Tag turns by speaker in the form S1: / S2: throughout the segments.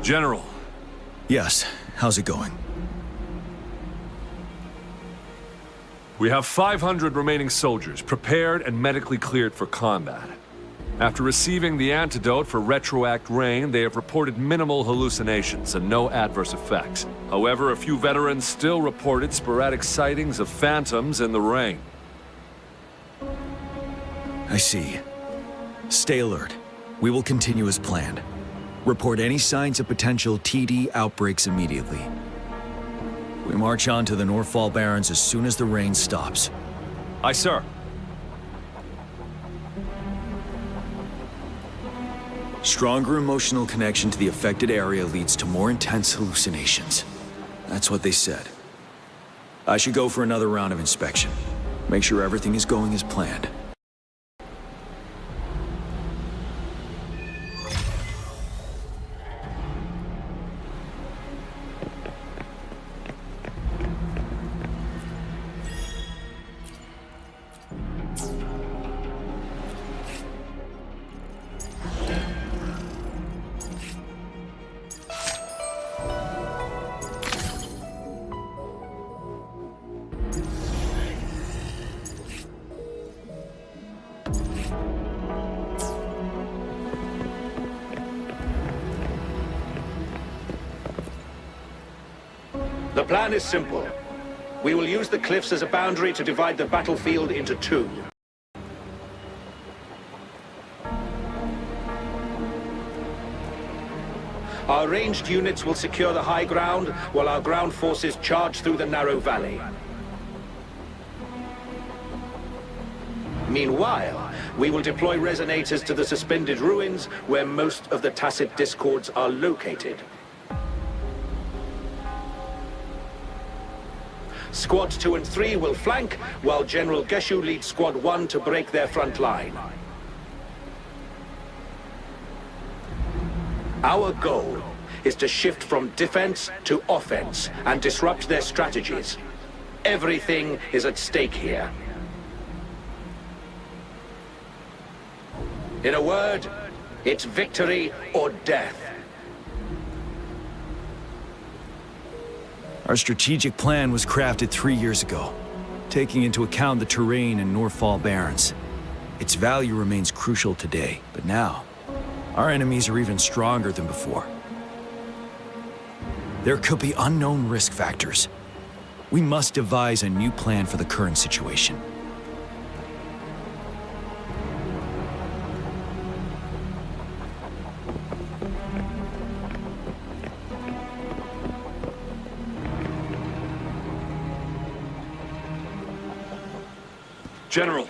S1: General.
S2: Yes, how's it going?
S1: We have 500 remaining soldiers, prepared and medically cleared for combat. After receiving the antidote for retroact rain, they have reported minimal hallucinations and no adverse effects. However, a few veterans still reported sporadic sightings of phantoms in the rain.
S2: I see. Stay alert. We will continue as planned. Report any signs of potential TD outbreaks immediately. We march on to the Northfall Barrens as soon as the rain stops.
S1: Aye, sir.
S2: Stronger emotional connection to the affected area leads to more intense hallucinations. That's what they said. I should go for another round of inspection. Make sure everything is going as planned.
S3: The plan is simple. We will use the cliffs as a boundary to divide the battlefield into two. Our ranged units will secure the high ground, while our ground forces charge through the narrow valley. Meanwhile, we will deploy resonators to the suspended ruins, where most of the tacit discords are located. Squads 2 and 3 will flank, while General Geshu leads Squad 1 to break their front line. Our goal is to shift from defense to offense and disrupt their strategies. Everything is at stake here. In a word, it's victory or death.
S2: Our strategic plan was crafted 3 years ago, taking into account the terrain in Northfall Barrens. Its value remains crucial today, but now, our enemies are even stronger than before. There could be unknown risk factors. We must devise a new plan for the current situation.
S1: General.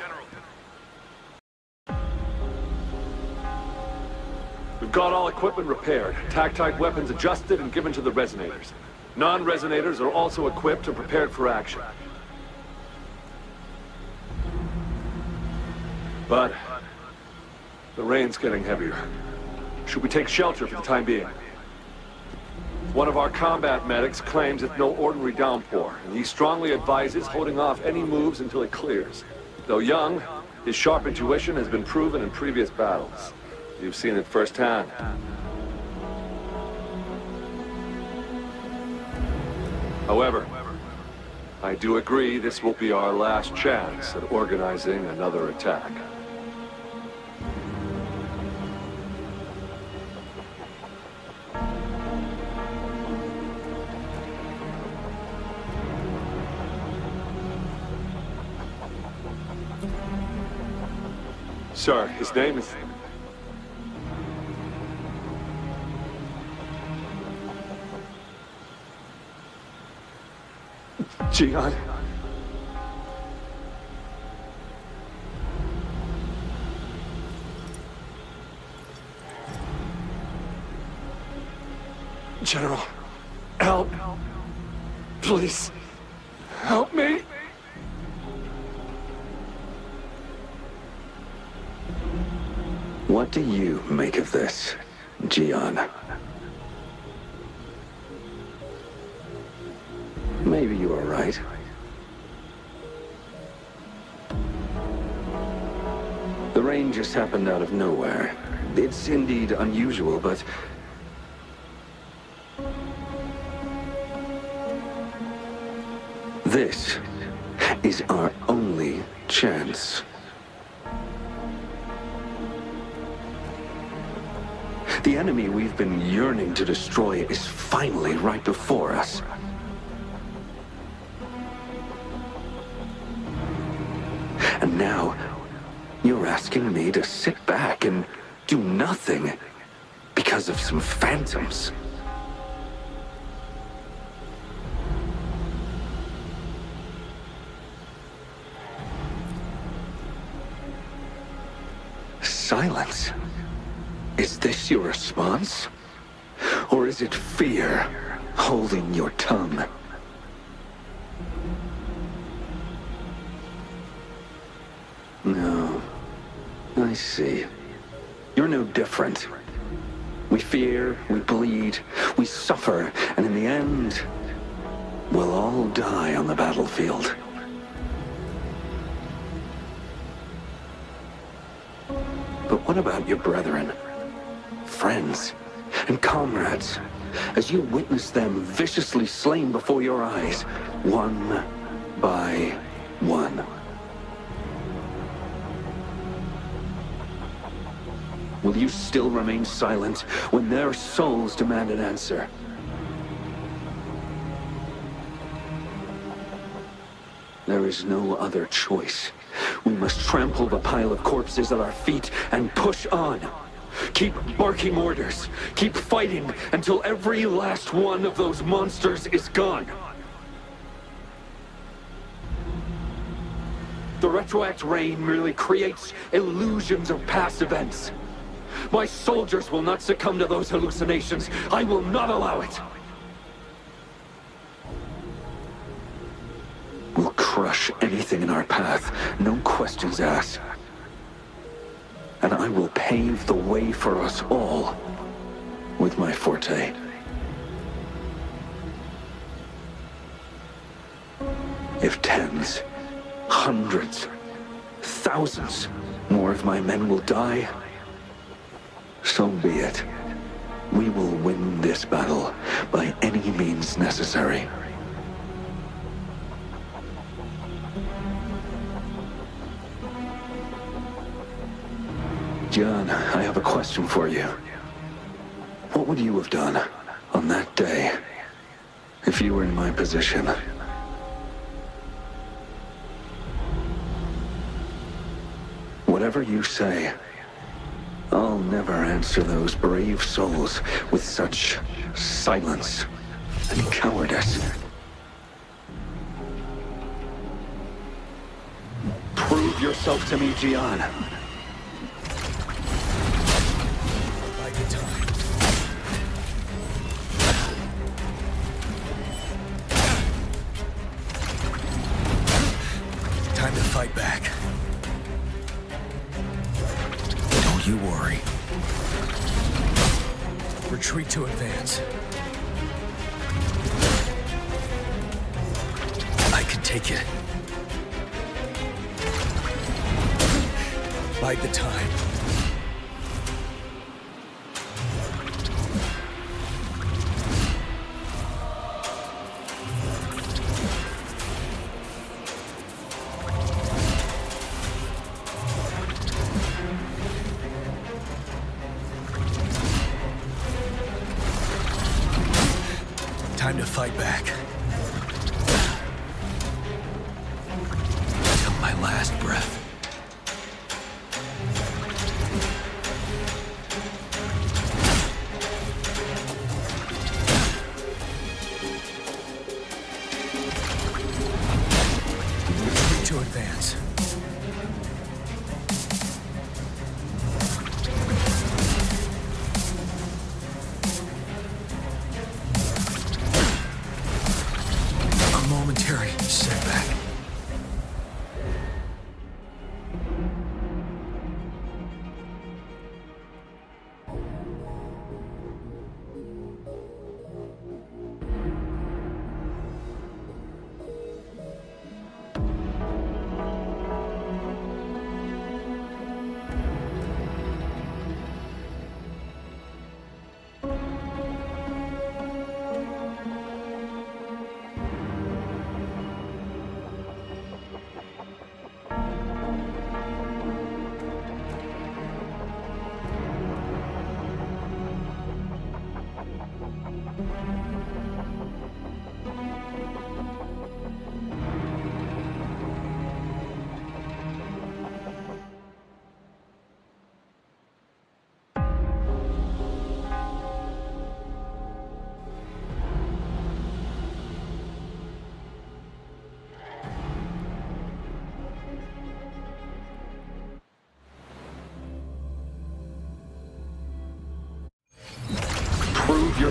S1: We've got all equipment repaired, tactite weapons adjusted and given to the resonators. Non-resonators are also equipped and prepared for action. But the rain's getting heavier. Should we take shelter for the time being? One of our combat medics claims it's no ordinary downpour, and he strongly advises holding off any moves until it clears. Though young, his sharp intuition has been proven in previous battles. You've seen it firsthand. However, I do agree this will be our last chance at organizing another attack. Sir, his name is... Jian. General, help. Please, help me.
S4: What do you make of this, Jian? Maybe you are right. The rain just happened out of nowhere. It's indeed unusual, but This is our only chance. The enemy we've been yearning to destroy is finally right before us. And now, you're asking me to sit back and do nothing because of some phantoms. Silence? Is this your response? Or is it fear holding your tongue? No. I see. You're no different. We fear, we bleed, we suffer, and in the end, we'll all die on the battlefield. But what about your brethren, friends, and comrades, as you witness them viciously slain before your eyes, one by one? Will you still remain silent when their souls demand an answer? There is no other choice. We must trample the pile of corpses at our feet and push on. Keep barking orders. Keep fighting until every last one of those monsters is gone. The retroact rain merely creates illusions of past events. My soldiers will not succumb to those hallucinations. I will not allow it. We'll crush anything in our path, no questions asked. And I will pave the way for us all with my forte. If tens, hundreds, thousands more of my men will die, so be it. We will win this battle by any means necessary. John, I have a question for you. What would you have done on that day if you were in my position? Whatever you say, I'll never answer those brave souls with such silence and cowardice. Prove yourself to me, Gian.
S2: By the time. Time to fight back. Don't you worry. Retreat to advance. I can take it. Bide the time. Time to fight back. Till my last breath. Retreat to advance.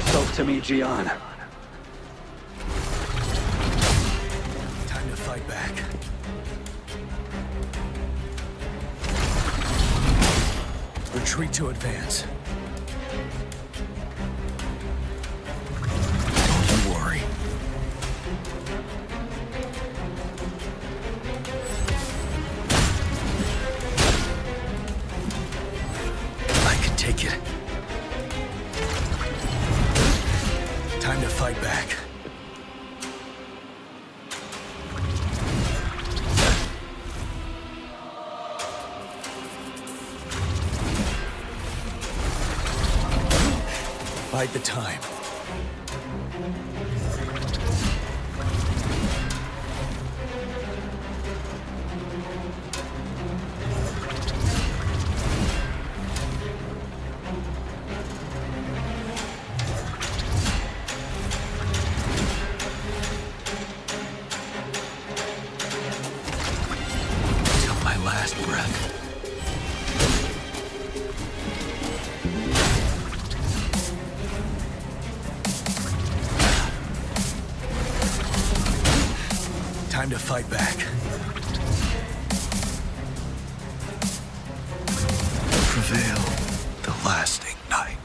S4: yourself to me, Gian.
S2: Time to fight back. Retreat to advance. Don't you worry. I can take it. Time to fight back. Bide the time. Till my last breath. Time to fight back. Prevail the lasting night.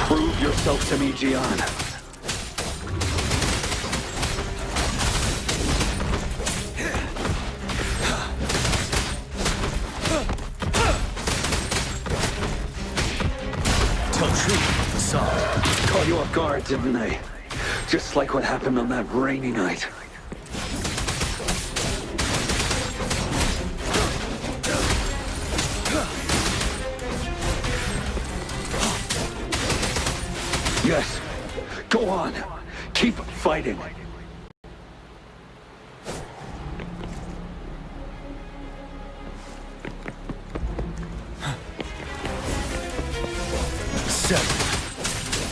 S4: Prove yourself to me, Gian.
S2: Tell truth, Assad.
S4: Caught you off guard, didn't I? Just like what happened on that rainy night. Yes. Go on. Keep fighting.
S2: Seven.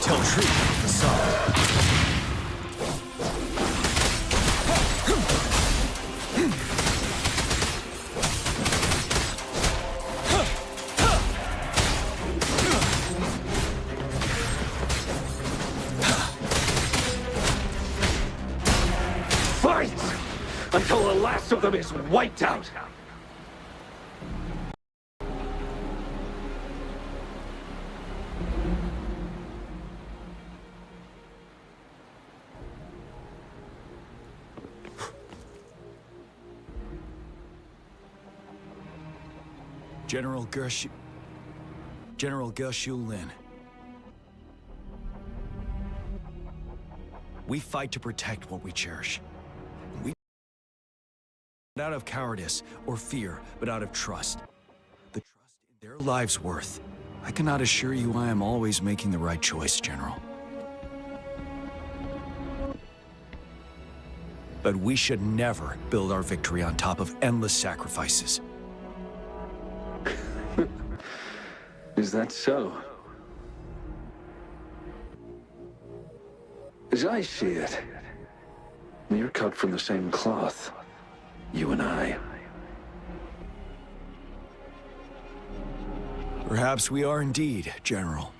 S2: Tell truth, Assad.
S4: Fight! Until the last of them is wiped out!
S2: General Gershu Lin. We fight to protect what we cherish. We not out of cowardice or fear, but out of trust. The trust in their lives' worth. I cannot assure you I am always making the right choice, General. But we should never build our victory on top of endless sacrifices.
S4: Is that so? As I see it, you're cut from the same cloth. You and I.
S2: Perhaps we are indeed, General.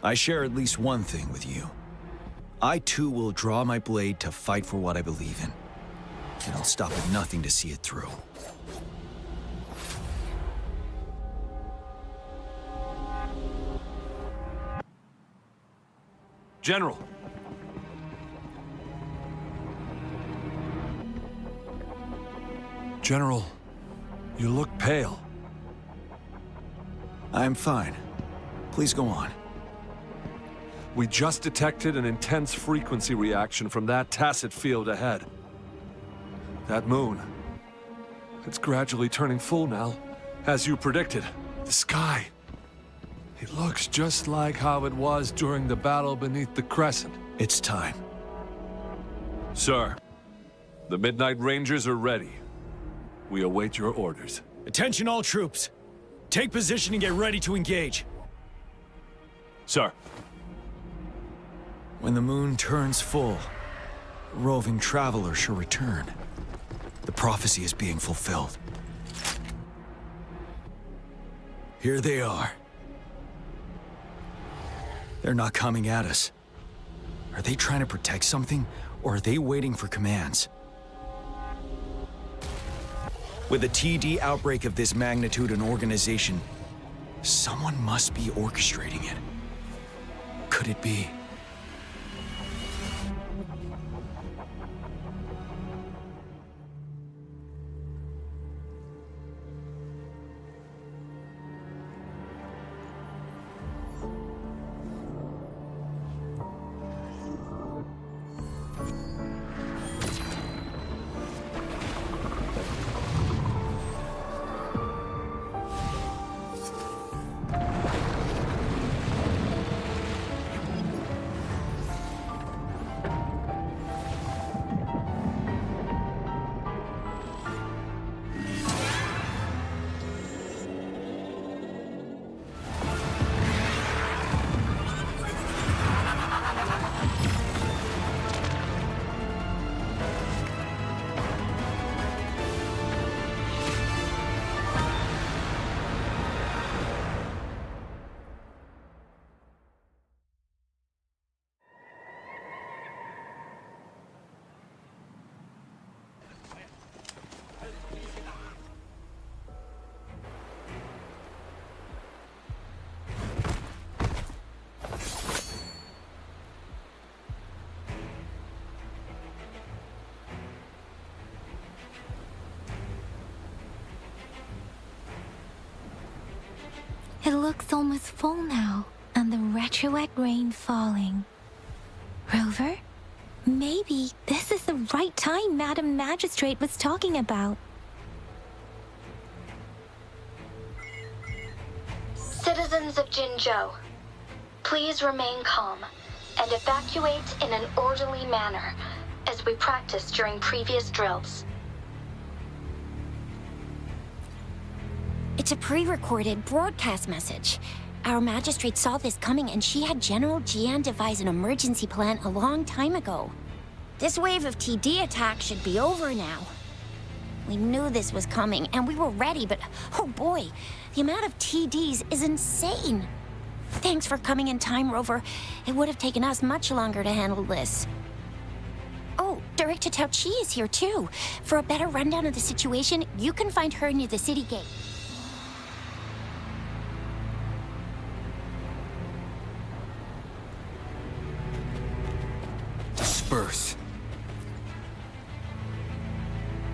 S2: I share at least one thing with you. I too will draw my blade to fight for what I believe in. And I'll stop at nothing to see it through.
S1: General! General, you look pale.
S2: I'm fine. Please go on.
S1: We just detected an intense frequency reaction from that tacit field ahead. That moon. It's gradually turning full now, as you predicted. The sky. It looks just like how it was during the battle beneath the Crescent.
S2: It's time.
S1: Sir, the Midnight Rangers are ready. We await your orders.
S2: Attention all troops. Take position and get ready to engage.
S1: Sir.
S2: When the moon turns full, a roving traveler shall return. The prophecy is being fulfilled. Here they are. They're not coming at us. Are they trying to protect something, or are they waiting for commands? With a TD outbreak of this magnitude and organization, someone must be orchestrating it. Could it be?
S5: It looks almost full now, and the retroact rain falling. Rover, maybe this is the right time Madam Magistrate was talking about.
S6: Citizens of Jinzhou, please remain calm and evacuate in an orderly manner, as we practiced during previous drills.
S7: It's a pre-recorded broadcast message. Our magistrate saw this coming and she had General Jian devise an emergency plan a long time ago. This wave of TD attacks should be over now. We knew this was coming and we were ready, but oh boy, the amount of TDs is insane. Thanks for coming in time, Rover. It would have taken us much longer to handle this. Oh, Director Tao Chi is here too. For a better rundown of the situation, you can find her near the city gate.
S2: Disperse.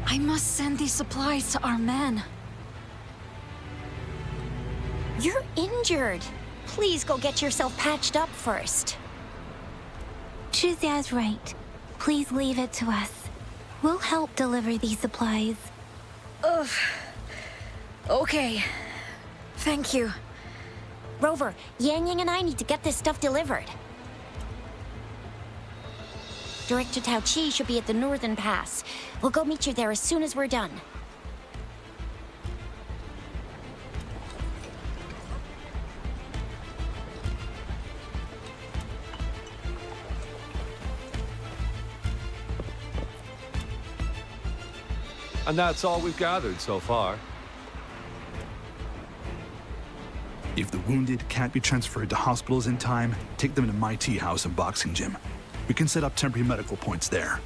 S8: I must send these supplies to our men.
S7: You're injured. Please go get yourself patched up first.
S5: Zhuxia's right. Please leave it to us. We'll help deliver these supplies.
S8: Ugh. Okay. Thank you.
S7: Rover, Yang Yang and I need to get this stuff delivered. Director Tao Chi should be at the Northern Pass. We'll go meet you there as soon as we're done.
S1: And that's all we've gathered so far.
S9: If the wounded can't be transferred to hospitals in time, take them to my tea house and boxing gym. We can set up temporary medical points there.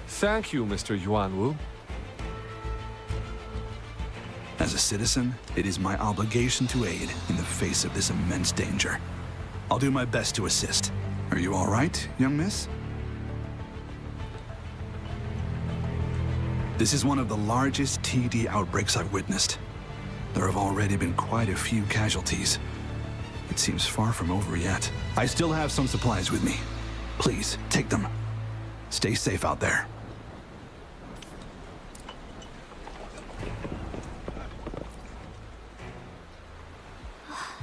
S1: Thank you, Mr. Yuanwu.
S9: As a citizen, it is my obligation to aid in the face of this immense danger. I'll do my best to assist. Are you all right, young miss? This is one of the largest TD outbreaks I've witnessed. There have already been quite a few casualties. It seems far from over yet. I still have some supplies with me. Please, take them. Stay safe out there.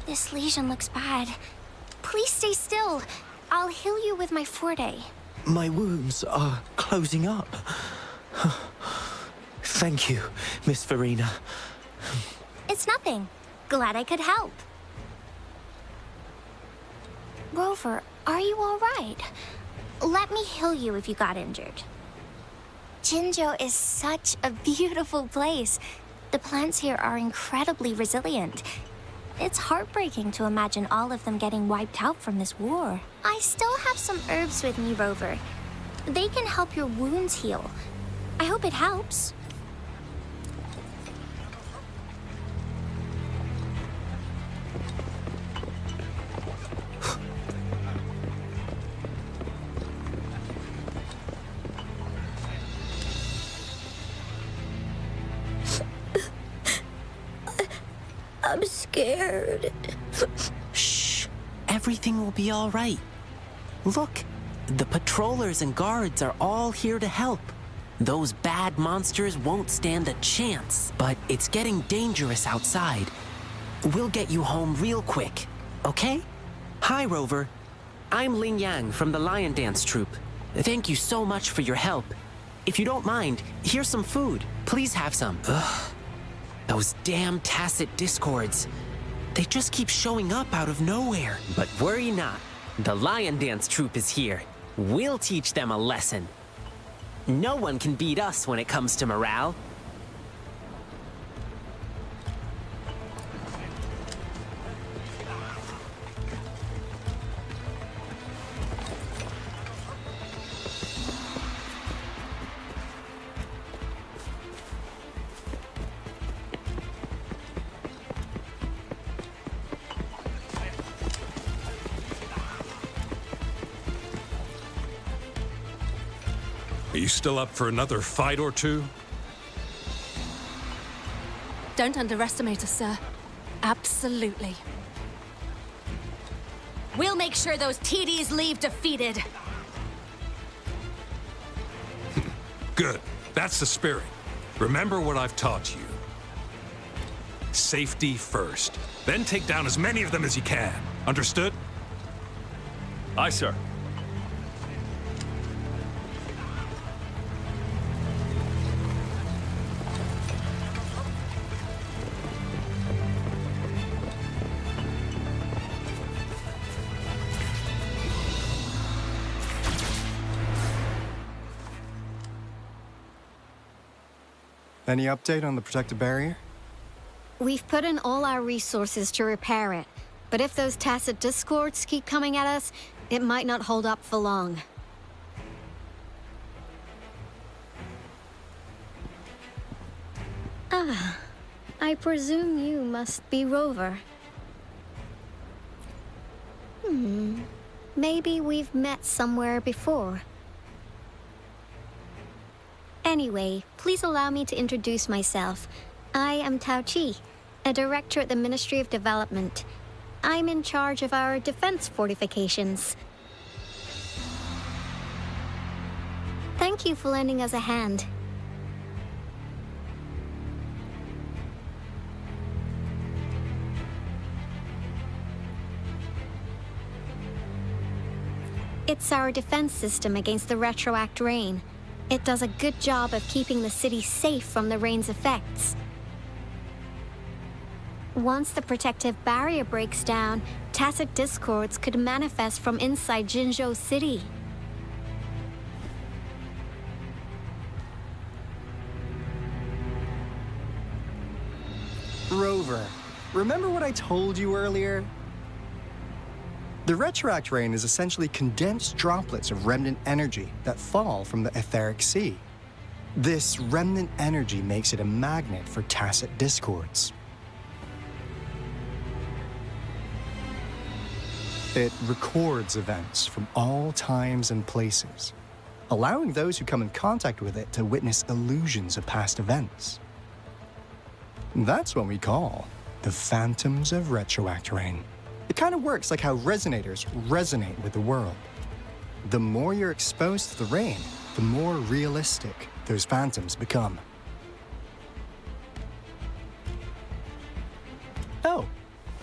S7: This lesion looks bad. Please stay still. I'll heal you with my Forte.
S10: My wounds are closing up. Thank you, Miss Verena.
S7: It's nothing. Glad I could help. Rover, are you all right? Let me heal you if you got injured. Jinzhou is such a beautiful place. The plants here are incredibly resilient. It's heartbreaking to imagine all of them getting wiped out from this war. I still have some herbs with me, Rover. They can help your wounds heal. I hope it helps. I'm scared.
S10: Shh. Everything will be all right. Look, the patrollers and guards are all here to help. Those bad monsters won't stand a chance, but it's getting dangerous outside. We'll get you home real quick, okay? Hi, Rover. I'm Ling Yang from the Lion Dance Troupe. Thank you so much for your help. If you don't mind, here's some food. Please have some. Ugh. Those damn tacit discords. They just keep showing up out of nowhere. But worry not. The Lion Dance Troupe is here. We'll teach them a lesson. No one can beat us when it comes to morale.
S11: Are you still up for another fight or two?
S8: Don't underestimate us, sir. Absolutely. We'll make sure those TDs leave defeated.
S11: Good. That's the spirit. Remember what I've taught you. Safety first. Then take down as many of them as you can. Understood?
S1: Aye, sir.
S12: Any update on the protective barrier?
S13: We've put in all our resources to repair it, but if those tacit discords keep coming at us, it might not hold up for long. Ah, I presume you must be Rover. Maybe we've met somewhere before. Anyway, please allow me to introduce myself. I am Tao Chi, a director at the Ministry of Development. I'm in charge of our defense fortifications. Thank you for lending us a hand. It's our defense system against the retroact rain. It does a good job of keeping the city safe from the rain's effects. Once the protective barrier breaks down, tacit discords could manifest from inside Jinzhou City.
S12: Rover, remember what I told you earlier? The retroact rain is essentially condensed droplets of remnant energy that fall from the etheric sea. This remnant energy makes it a magnet for tacit discords. It records events from all times and places, allowing those who come in contact with it to witness illusions of past events. That's what we call the phantoms of retroact rain. It kind of works like how resonators resonate with the world. The more you're exposed to the rain, the more realistic those phantoms become. Oh,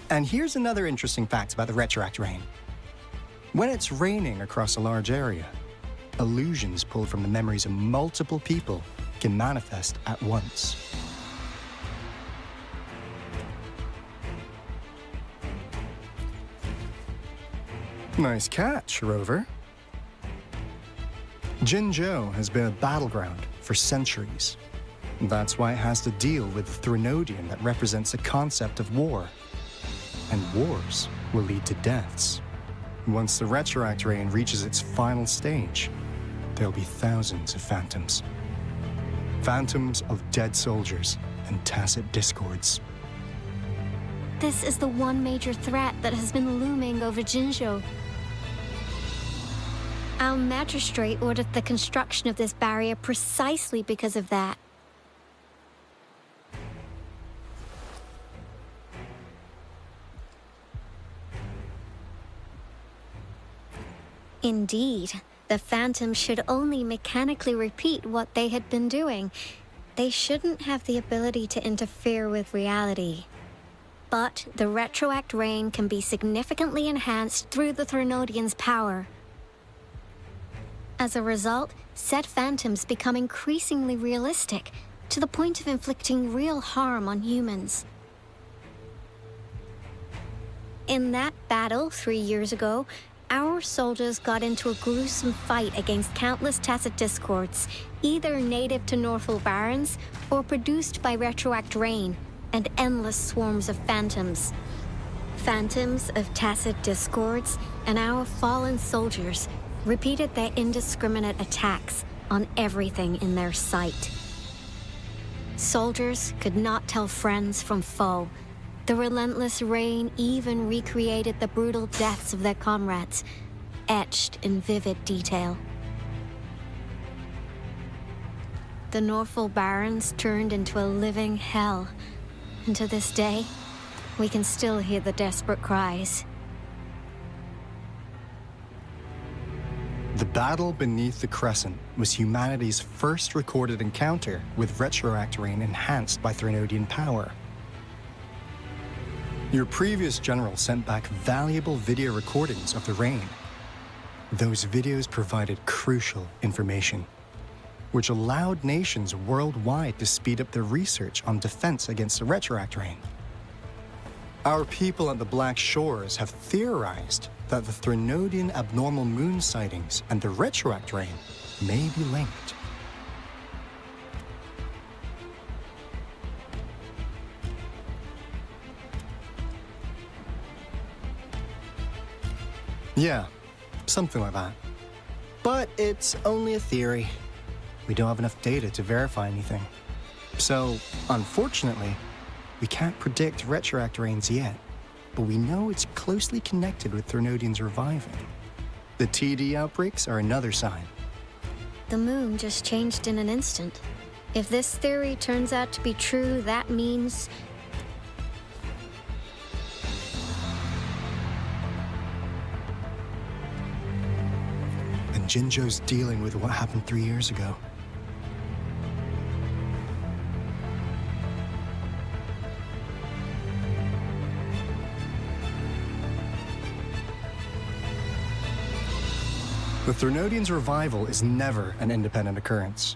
S12: and here's another interesting fact about the retroact rain. When it's raining across a large area, illusions pulled from the memories of multiple people can manifest at once. Nice catch, Rover. Jinzhou has been a battleground for centuries. That's why it has to deal with the Threnodian that represents the concept of war. And wars will lead to deaths. Once the retroact rain reaches its final stage, there'll be thousands of phantoms. Phantoms of dead soldiers and tacit discords.
S13: This is the one major threat that has been looming over Jinzhou. Our magistrate ordered the construction of this barrier precisely because of that. Indeed, the phantoms should only mechanically repeat what they had been doing. They shouldn't have the ability to interfere with reality. But the retroact rain can be significantly enhanced through the Threnodian's power. As a result, said phantoms become increasingly realistic, to the point of inflicting real harm on humans. In that battle 3 years ago, our soldiers got into a gruesome fight against countless tacit discords, either native to Northall Barrens or produced by retroact rain, and endless swarms of phantoms. Phantoms of tacit discords and our fallen soldiers repeated their indiscriminate attacks on everything in their sight. Soldiers could not tell friends from foe. The relentless rain even recreated the brutal deaths of their comrades, etched in vivid detail. The Northall Barrens turned into a living hell, and to this day, we can still hear the desperate cries.
S12: The battle beneath the Crescent was humanity's first recorded encounter with retroact rain enhanced by Threnodian power. Your previous general sent back valuable video recordings of the rain. Those videos provided crucial information, which allowed nations worldwide to speed up their research on defense against the retroact rain. Our people at the Black Shores have theorized that the Threnodian abnormal moon sightings and the retroact rain may be linked. Yeah, something like that. But it's only a theory. We don't have enough data to verify anything. So, unfortunately, we can't predict retroact rains yet, but we know it's closely connected with Threnodian's reviving. The TD outbreaks are another sign.
S13: The moon just changed in an instant. If this theory turns out to be true, that means...
S12: And Jinzhou's dealing with what happened 3 years ago. The Threnodians' revival is never an independent occurrence.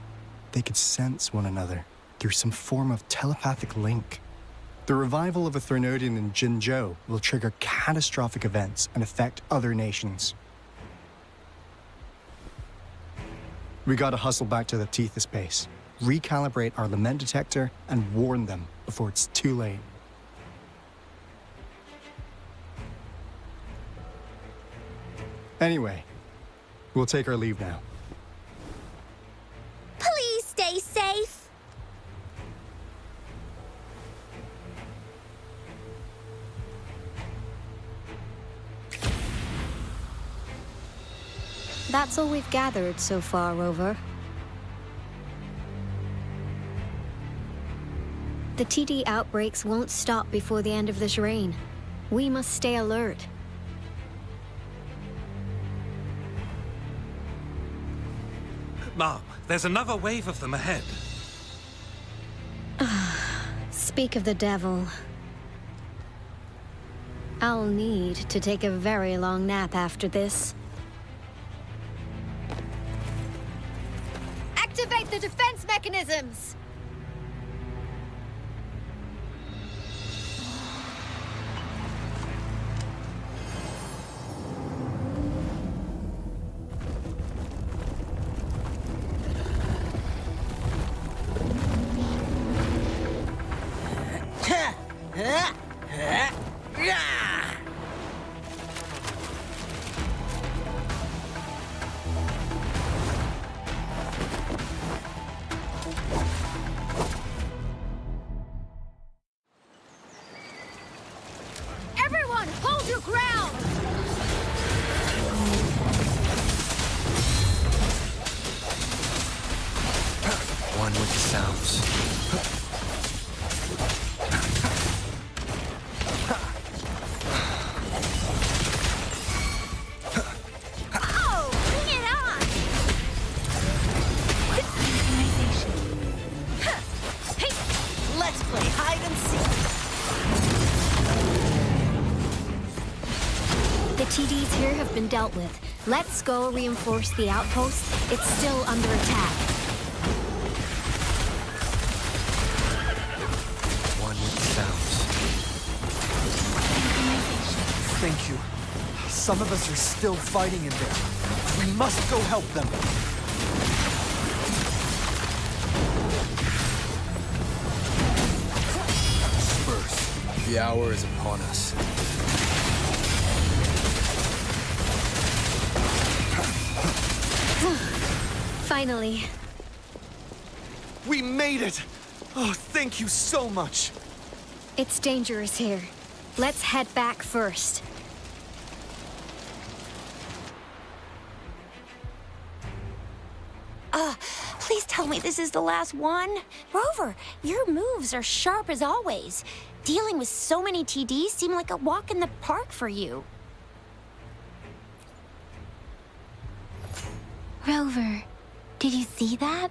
S12: They could sense one another through some form of telepathic link. The revival of a Threnodian in Jinzhou will trigger catastrophic events and affect other nations. We gotta hustle back to the Tethys base, recalibrate our lament detector, and warn them before it's too late. Anyway, we'll take our leave now.
S7: Please stay safe.
S13: That's all we've gathered so far, Rover. The TD outbreaks won't stop before the end of this reign. We must stay alert.
S11: Mom, there's another wave of them ahead.
S13: Speak of the devil. I'll need to take a very long nap after this.
S8: Activate the defense mechanisms! Everyone, hold your ground!
S2: One with the sounds.
S8: Oh, bring it on! Hey, let's play hide and seek.
S13: The TDs here have been dealt with. Let's go reinforce the outpost. It's still under attack.
S2: One with the sounds.
S14: Thank you. Some of us are still fighting in there. We must go help them.
S2: First, the hour is upon us.
S13: Finally.
S14: We made it! Oh, thank you so much.
S13: It's dangerous here. Let's head back first.
S7: Please tell me this is the last one. Rover, your moves are sharp as always. Dealing with so many TDs seemed like a walk in the park for you.
S5: Rover, did you see that?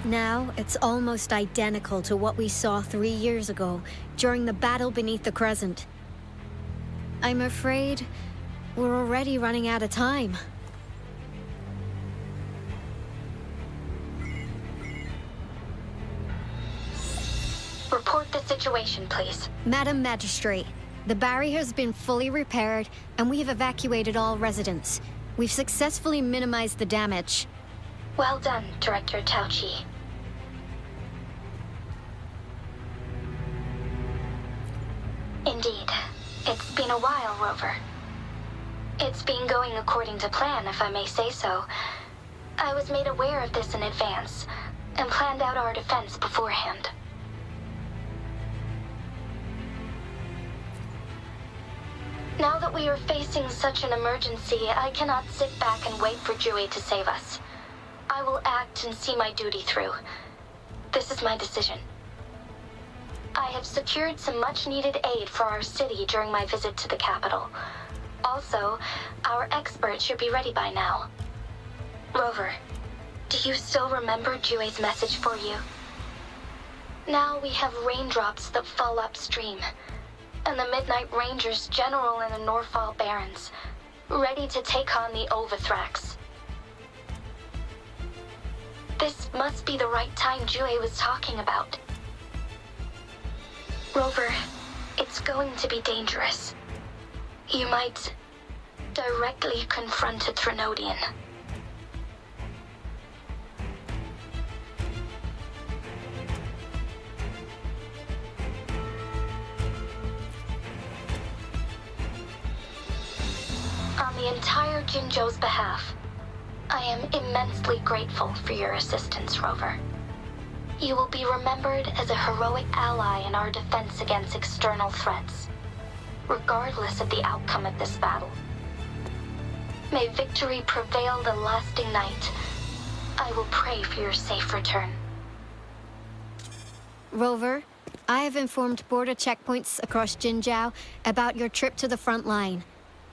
S13: Now, it's almost identical to what we saw 3 years ago, during the battle beneath the Crescent. I'm afraid we're already running out of time.
S6: Report the situation, please.
S13: Madam Magistrate, the barrier has been fully repaired, and we have evacuated all residents. We've successfully minimized the damage.
S6: Well done, Director Tauchi. Indeed. It's been a while, Rover. It's been going according to plan, if I may say so. I was made aware of this in advance, and planned out our defense beforehand. Now that we are facing such an emergency, I cannot sit back and wait for Jue to save us. I will act and see my duty through. This is my decision. I have secured some much-needed aid for our city during my visit to the capital. Also, our expert should be ready by now. Rover, do you still remember Jue's message for you? Now we have raindrops that fall upstream, and the Midnight Rangers general in the Norfall Barrens, ready to take on the Overthrax. This must be the right time Jue was talking about. Rover, it's going to be dangerous. You might directly confront a Trinodian. On the entire Jinzhou's behalf, I am immensely grateful for your assistance, Rover. You will be remembered as a heroic ally in our defense against external threats, regardless of the outcome of this battle. May victory prevail the lasting night. I will pray for your safe return.
S13: Rover, I have informed border checkpoints across Jinjiao about your trip to the front line.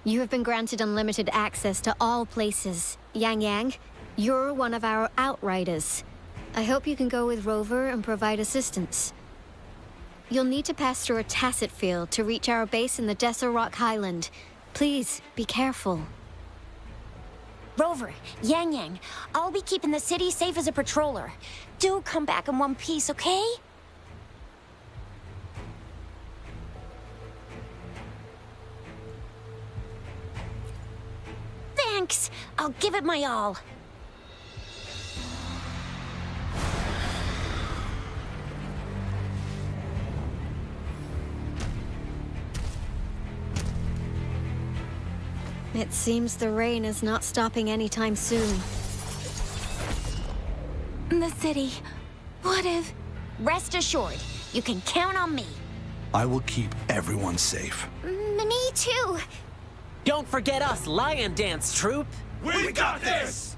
S13: You have been granted unlimited access to all places. Yang Yang, you're one of our outriders. I hope you can go with Rover and provide assistance. You'll need to pass through a tacit field to reach our base in the Desert Rock Highland. Please, be careful.
S7: Rover, Yang Yang, I'll be keeping the city safe as a patroller. Do come back in one piece, okay? Thanks! I'll give it my all.
S13: It seems the rain is not stopping anytime soon.
S5: The city. What if...
S7: Rest assured, you can count on me.
S9: I will keep everyone safe.
S7: Me too.
S10: Don't forget us, Lion Dance Troop!
S11: We got this!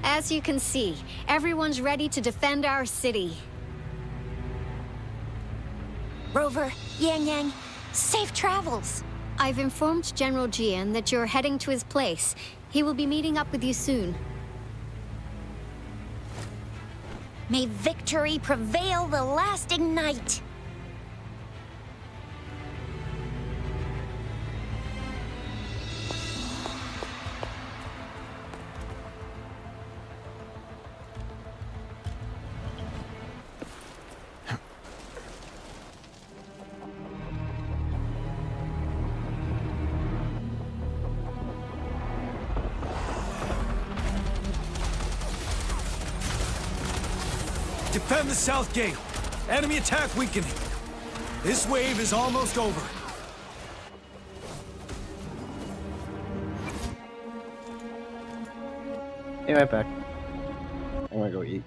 S13: As you can see, everyone's ready to defend our city.
S7: Rover, Yang Yang, safe travels.
S13: I've informed General Jian that you're heading to his place. He will be meeting up with you soon.
S7: May victory prevail the lasting night.
S2: Defend the south gate. Enemy attack weakening. This wave is almost over.
S15: Be right back. I'm gonna go eat.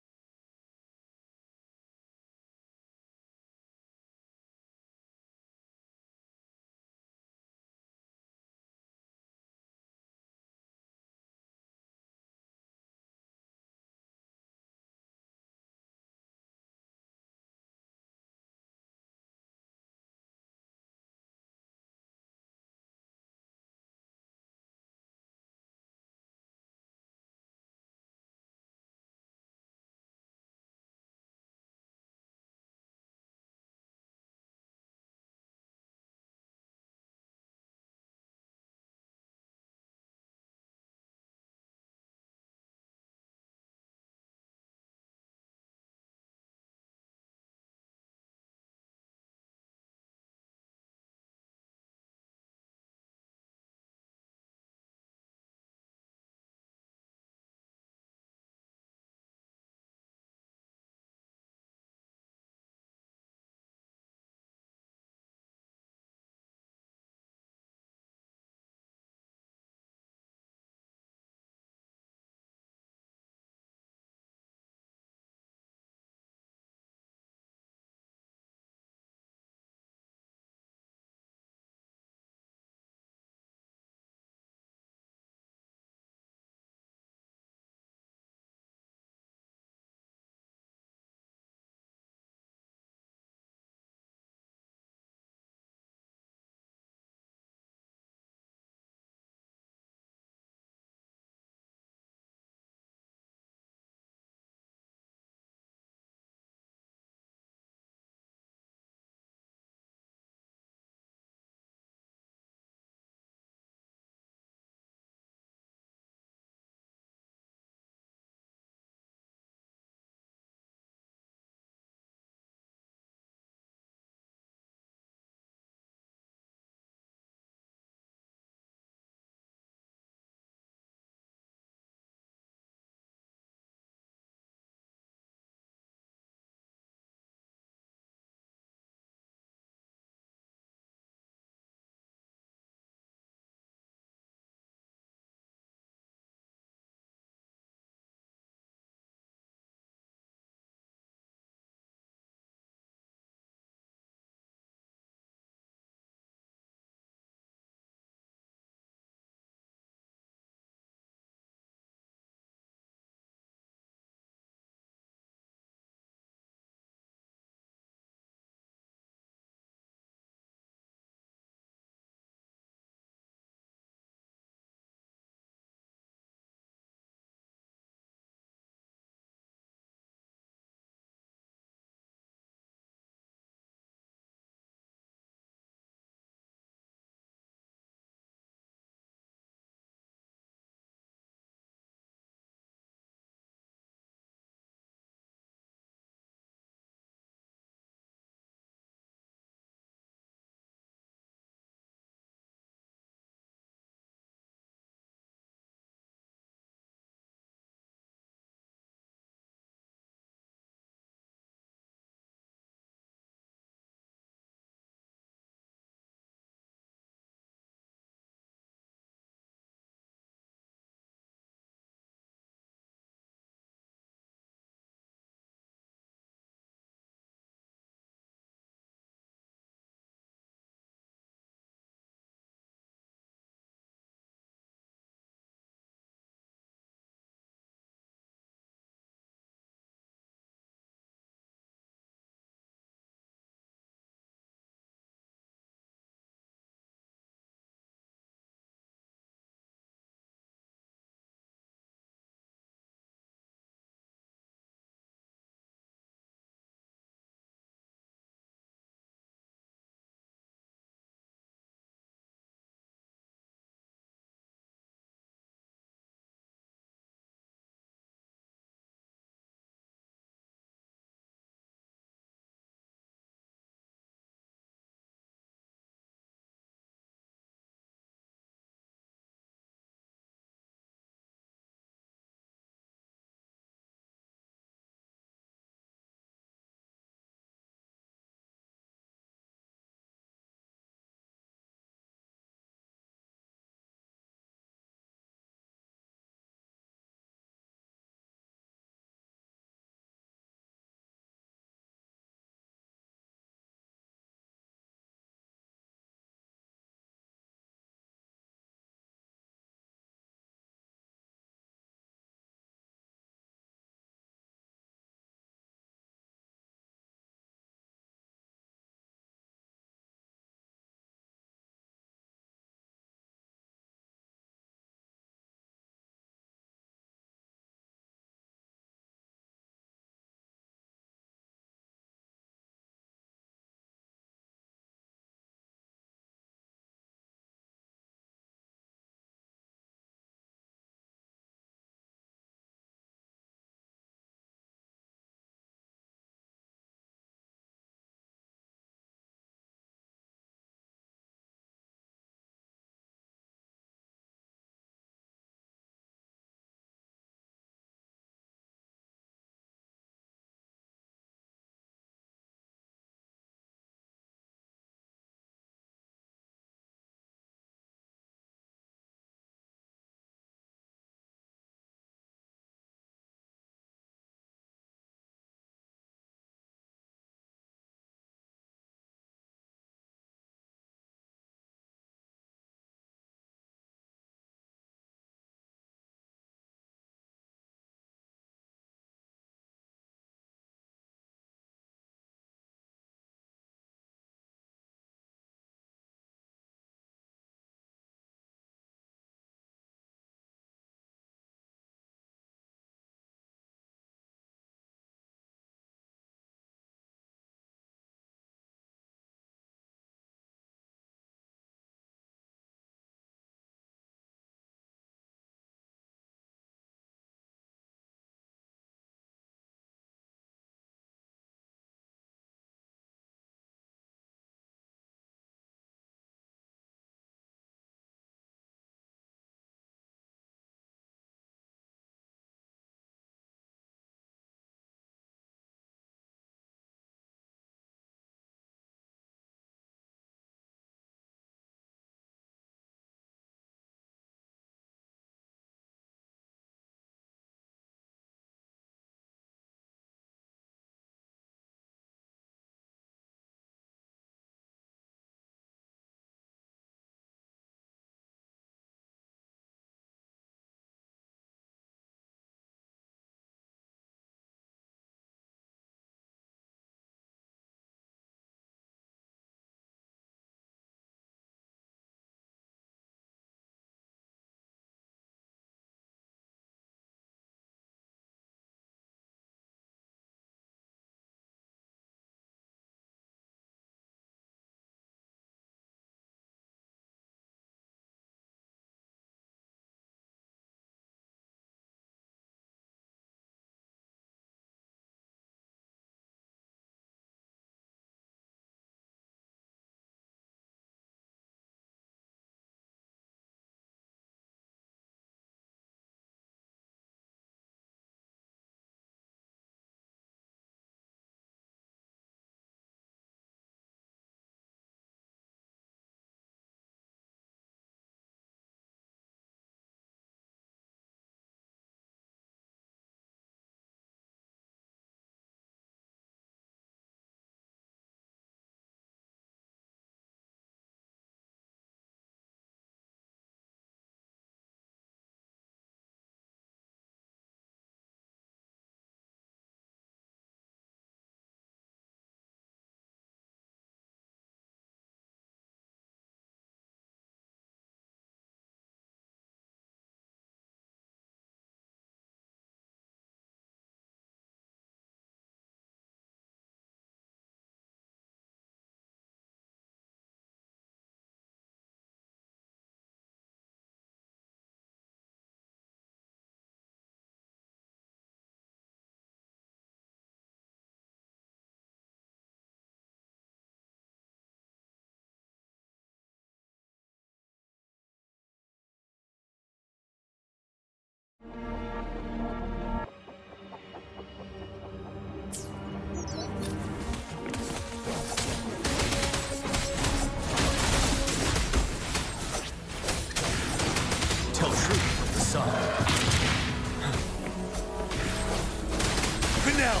S2: now!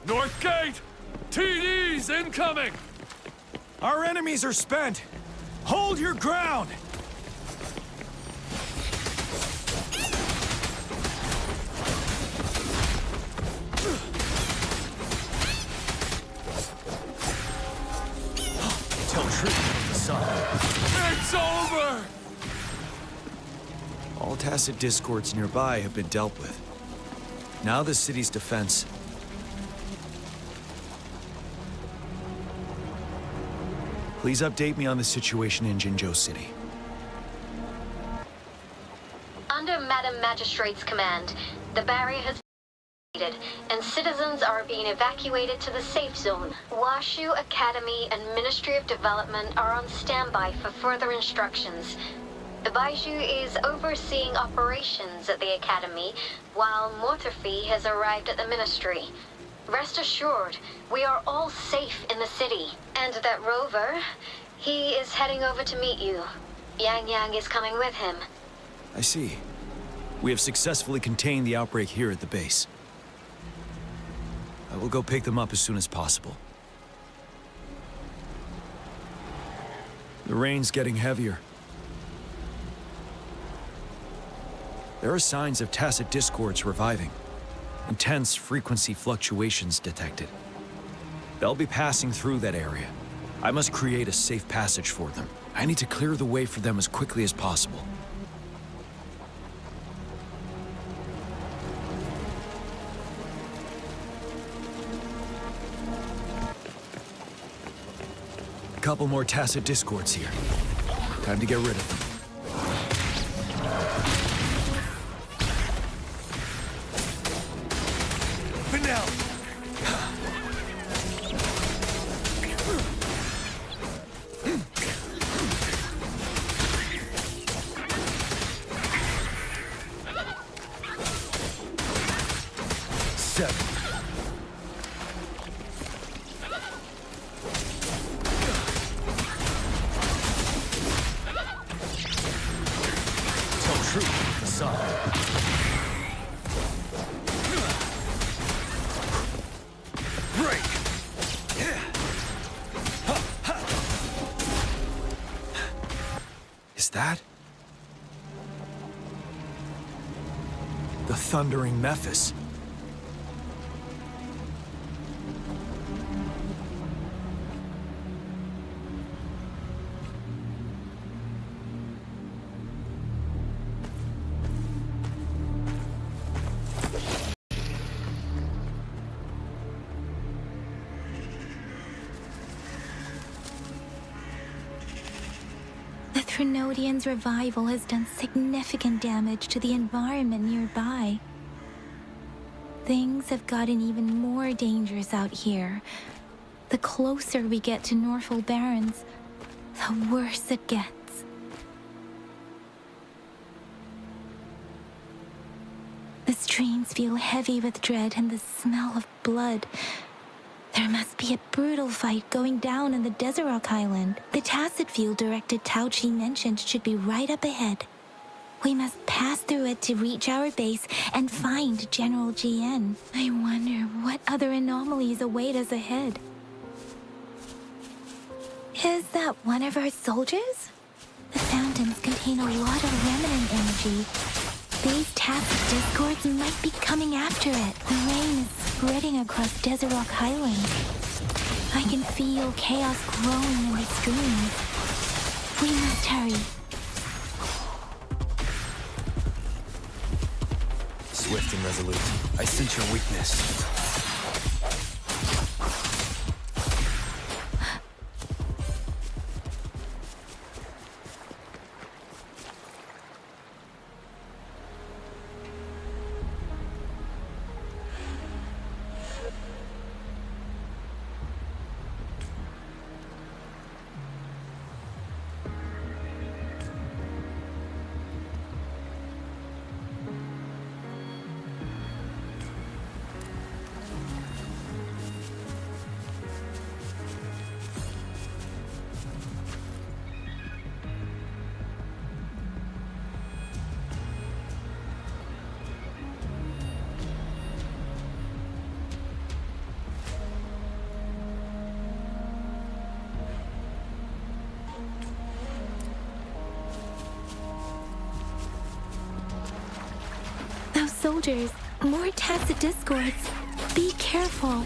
S1: North Gate! TD's incoming!
S2: Our enemies are spent! Hold your ground! Tell truth, son.
S1: It's over!
S2: All tacit discords nearby have been dealt with. Now the city's defense. Please update me on the situation in Jinzhou City.
S6: Under Madam Magistrate's command, the barrier has been completed, and citizens are being evacuated to the safe zone. Washu Academy and Ministry of Development are on standby for further instructions. Baiju is overseeing operations at the Academy, while Mortarfi has arrived at the Ministry. Rest assured, we are all safe in the city. And that Rover, he is heading over to meet you. Yang Yang is coming with him.
S2: I see. We have successfully contained the outbreak here at the base. I will go pick them up as soon as possible. The rain's getting heavier. There are signs of tacit discords reviving. Intense frequency fluctuations detected. They'll be passing through that area. I must create a safe passage for them. I need to clear the way for them as quickly as possible. A couple more tacit discords here. Time to get rid of them. Now! 7. Tell truth, son. Is that? The Thundering Mephis.
S5: The Trinodian's revival has done significant damage to the environment nearby. Things have gotten even more dangerous out here. The closer we get to Norfolk Barrens, the worse it gets. The streams feel heavy with dread and the smell of blood. There must be a brutal fight going down in the Desert Rock Island. The tacit field directed Tao Chi mentioned should be right up ahead. We must pass through it to reach our base and find General GN. I wonder what other anomalies await us ahead. Is that one of our soldiers? The fountains contain a lot of remnant energy. These tacit discords might be coming after it. The rain is spreading across Desert Rock Highland. I can feel chaos growing in the streams. We must hurry.
S2: Swift and resolute. I sense your weakness.
S5: Those soldiers, more tacit discords. Be careful.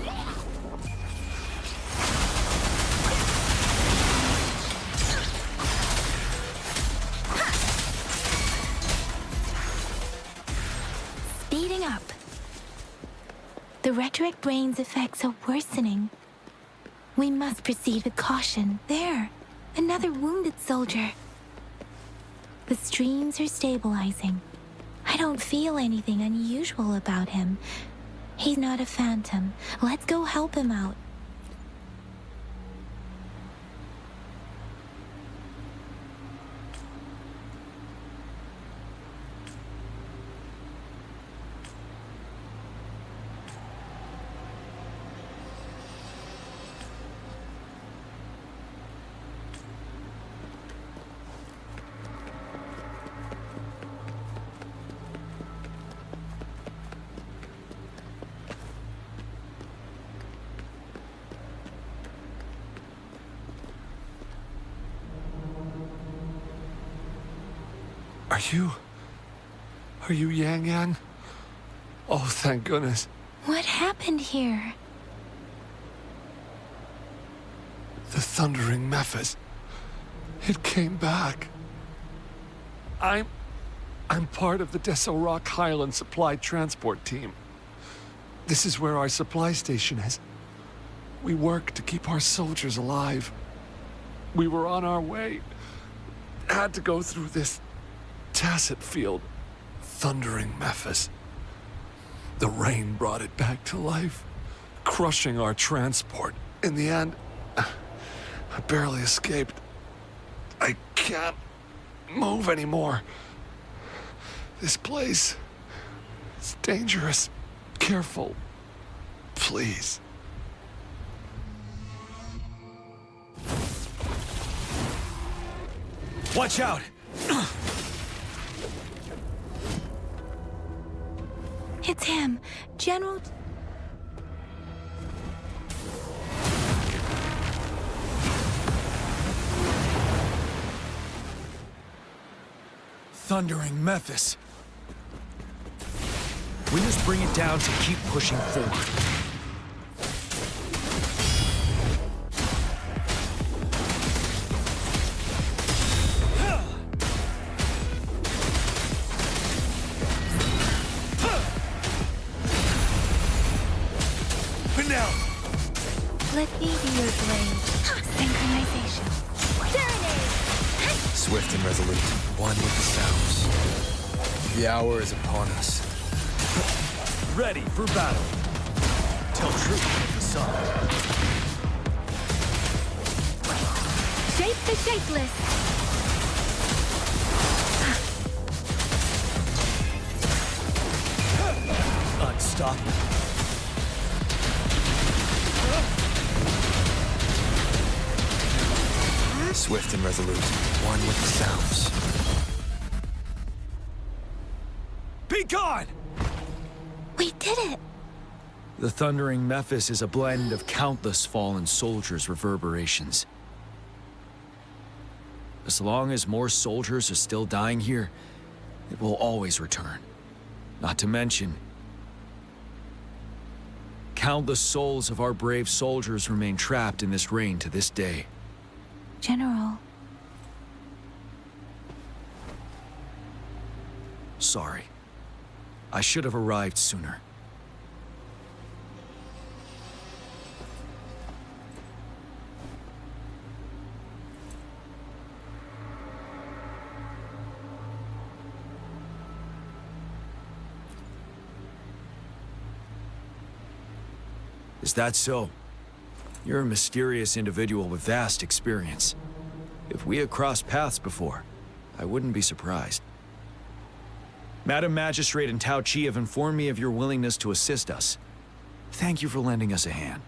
S5: Speeding up. The rhetoric brain's effects are worsening. We must proceed with caution. There, another wounded soldier. The streams are stabilizing. I don't feel anything unusual about him. He's not a phantom. Let's go help him out.
S1: Are you Yang Yang? Oh, thank goodness.
S5: What happened here?
S1: The Thundering Mephis. It came back. I'm part of the Deso Rock Highland Supply Transport Team. This is where our supply station is. We work to keep our soldiers alive. We were on our way. Had to go through this tacit field. Thundering Mephis. The rain brought it back to life, crushing our transport. In the end, I barely escaped. I can't move anymore. This place is dangerous. Careful, please.
S2: Watch out!
S5: It's him, General...
S2: Thundering Mephis. We must bring it down to keep pushing forward.
S5: Let me be your blade. Synchronization.
S2: Swift and resolute, one with the sounds. The hour is upon us. Ready for battle. Tell truth with the sun.
S5: Shape the shapeless.
S2: Unstoppable. Swift and resolute, one with the sounds. Be gone!
S5: We did it!
S2: The Thundering Mephis is a blend of countless fallen soldiers' reverberations. As long as more soldiers are still dying here, it will always return. Not to mention, countless souls of our brave soldiers remain trapped in this rain to this day.
S5: General.
S2: Sorry. I should have arrived sooner. Is that so? You're a mysterious individual with vast experience. If we had crossed paths before, I wouldn't be surprised. Madam Magistrate and Tao Chi have informed me of your willingness to assist us. Thank you for lending us a hand.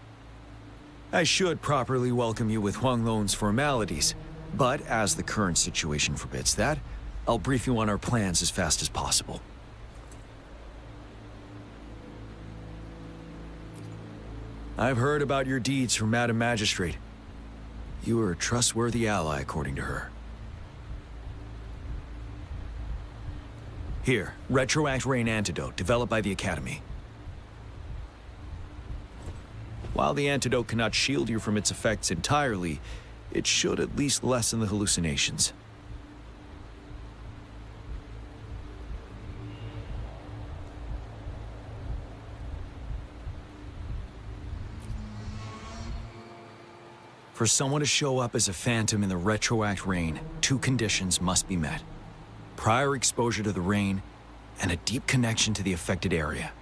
S2: I should properly welcome you with Huang Lon's formalities, but as the current situation forbids that, I'll brief you on our plans as fast as possible. I've heard about your deeds from Madam Magistrate. You are a trustworthy ally, according to her. Here, Retroact Rain Antidote, developed by the Academy. While the antidote cannot shield you from its effects entirely, it should at least lessen the hallucinations. For someone to show up as a phantom in the Retroact Rain, 2 conditions must be met. Prior exposure to the rain, and a deep connection to the affected area.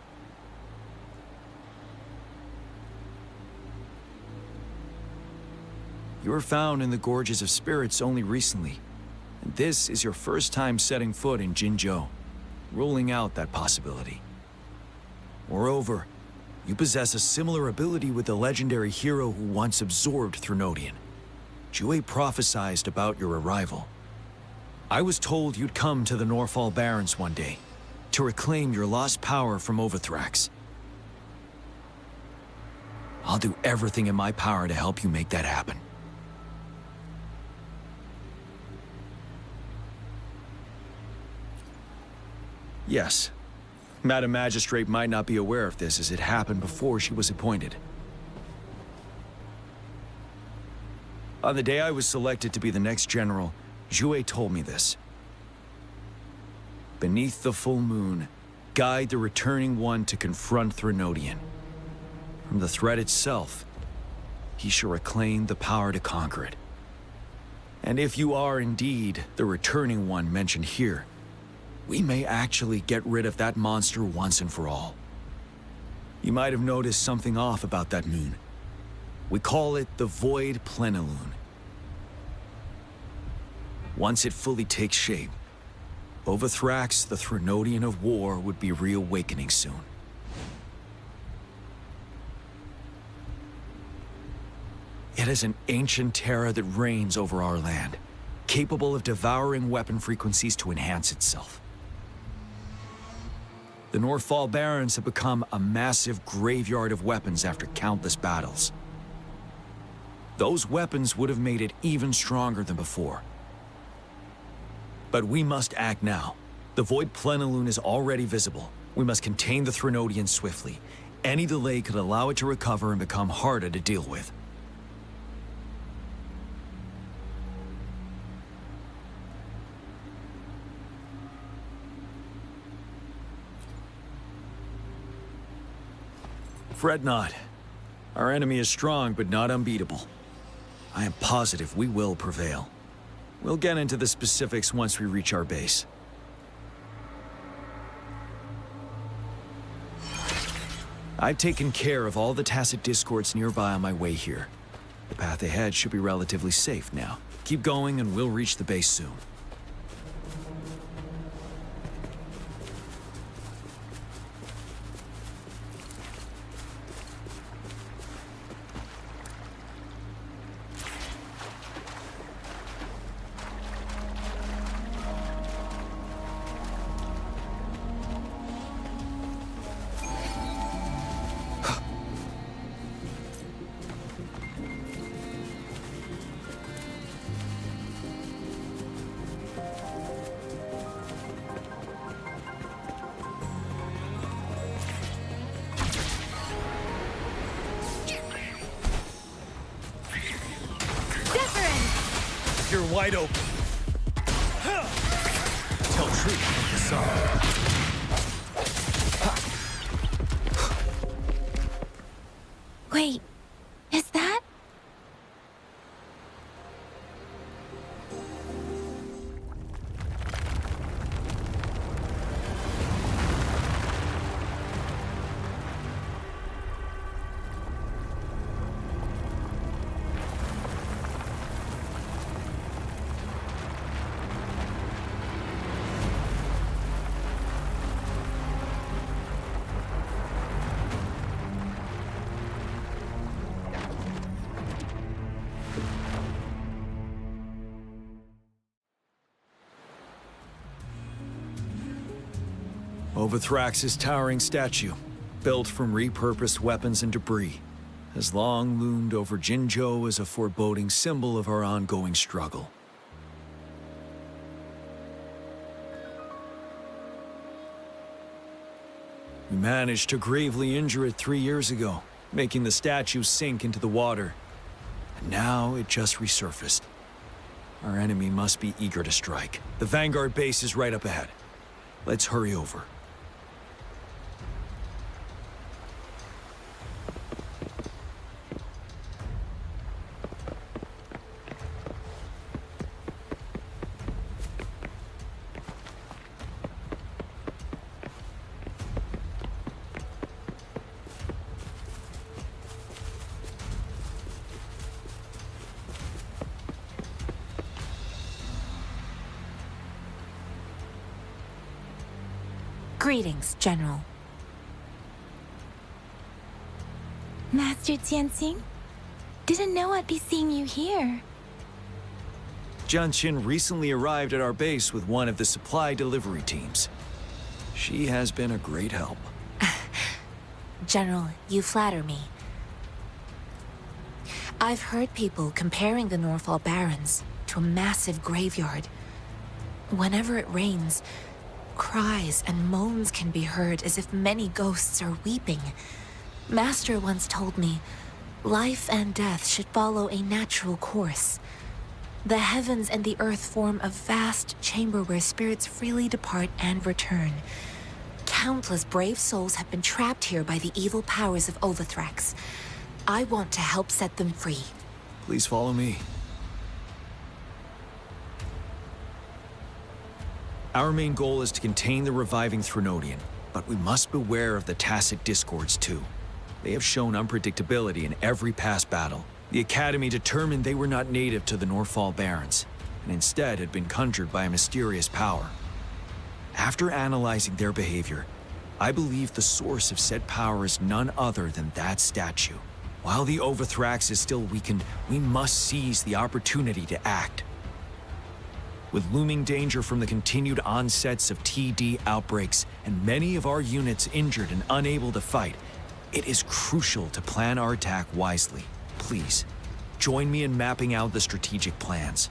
S2: You were found in the Gorges of Spirits only recently, and this is your first time setting foot in Jinzhou, ruling out that possibility. Moreover, you possess a similar ability with the legendary hero who once absorbed Threnodian. Jue prophesized about your arrival. I was told you'd come to the Norfall Barrens one day, to reclaim your lost power from Overthrax. I'll do everything in my power to help you make that happen. Yes, Madam Magistrate might not be aware of this as it happened before she was appointed. On the day I was selected to be the next general, Jue told me this. Beneath the full moon, guide the returning one to confront Threnodian. From the threat itself, he shall reclaim the power to conquer it. And if you are indeed the returning one mentioned here, we may actually get rid of that monster once and for all. You might have noticed something off about that moon. We call it the Void Plenilune. Once it fully takes shape, Overthrax, the Threnodian of War, would be reawakening soon. It is an ancient terror that reigns over our land, capable of devouring weapon frequencies to enhance itself. The Norfall Barrens have become a massive graveyard of weapons after countless battles. Those weapons would have made it even stronger than before. But we must act now. The Void Plenilune is already visible. We must contain the Threnodian swiftly. Any delay could allow it to recover and become harder to deal with. Fret not. Our enemy is strong, but not unbeatable. I am positive we will prevail. We'll get into the specifics once we reach our base. I've taken care of all the tacit discords nearby on my way here. The path ahead should be relatively safe now. Keep going and we'll reach the base soon. You're wide open. Tell truth from the side.
S5: Wait, is that?
S2: Overthrax's towering statue, built from repurposed weapons and debris, has long loomed over Jinzhou as a foreboding symbol of our ongoing struggle. We managed to gravely injure it 3 years ago, making the statue sink into the water. And now it just resurfaced. Our enemy must be eager to strike. The Vanguard base is right up ahead. Let's hurry over.
S16: Greetings, General.
S5: Master Tianxing? Didn't know I'd be seeing you here.
S2: Jianqin recently arrived at our base with one of the supply delivery teams. She has been a great help.
S16: General, you flatter me. I've heard people comparing the Norfall Barrens to a massive graveyard. Whenever it rains, cries and moans can be heard as if many ghosts are weeping. Master once told me, life and death should follow a natural course. The heavens and the earth form a vast chamber where spirits freely depart and return. Countless brave souls have been trapped here by the evil powers of Wuthering. I want to help set them free.
S2: Please follow me. Our main goal is to contain the reviving Threnodian, but we must beware of the tacit discords too. They have shown unpredictability in every past battle. The Academy determined they were not native to the Norfall Barrens, and instead had been conjured by a mysterious power. After analyzing their behavior, I believe the source of said power is none other than that statue. While the Overthrax is still weakened, we must seize the opportunity to act. With looming danger from the continued onsets of TD outbreaks and many of our units injured and unable to fight, it is crucial to plan our attack wisely. Please, join me in mapping out the strategic plans.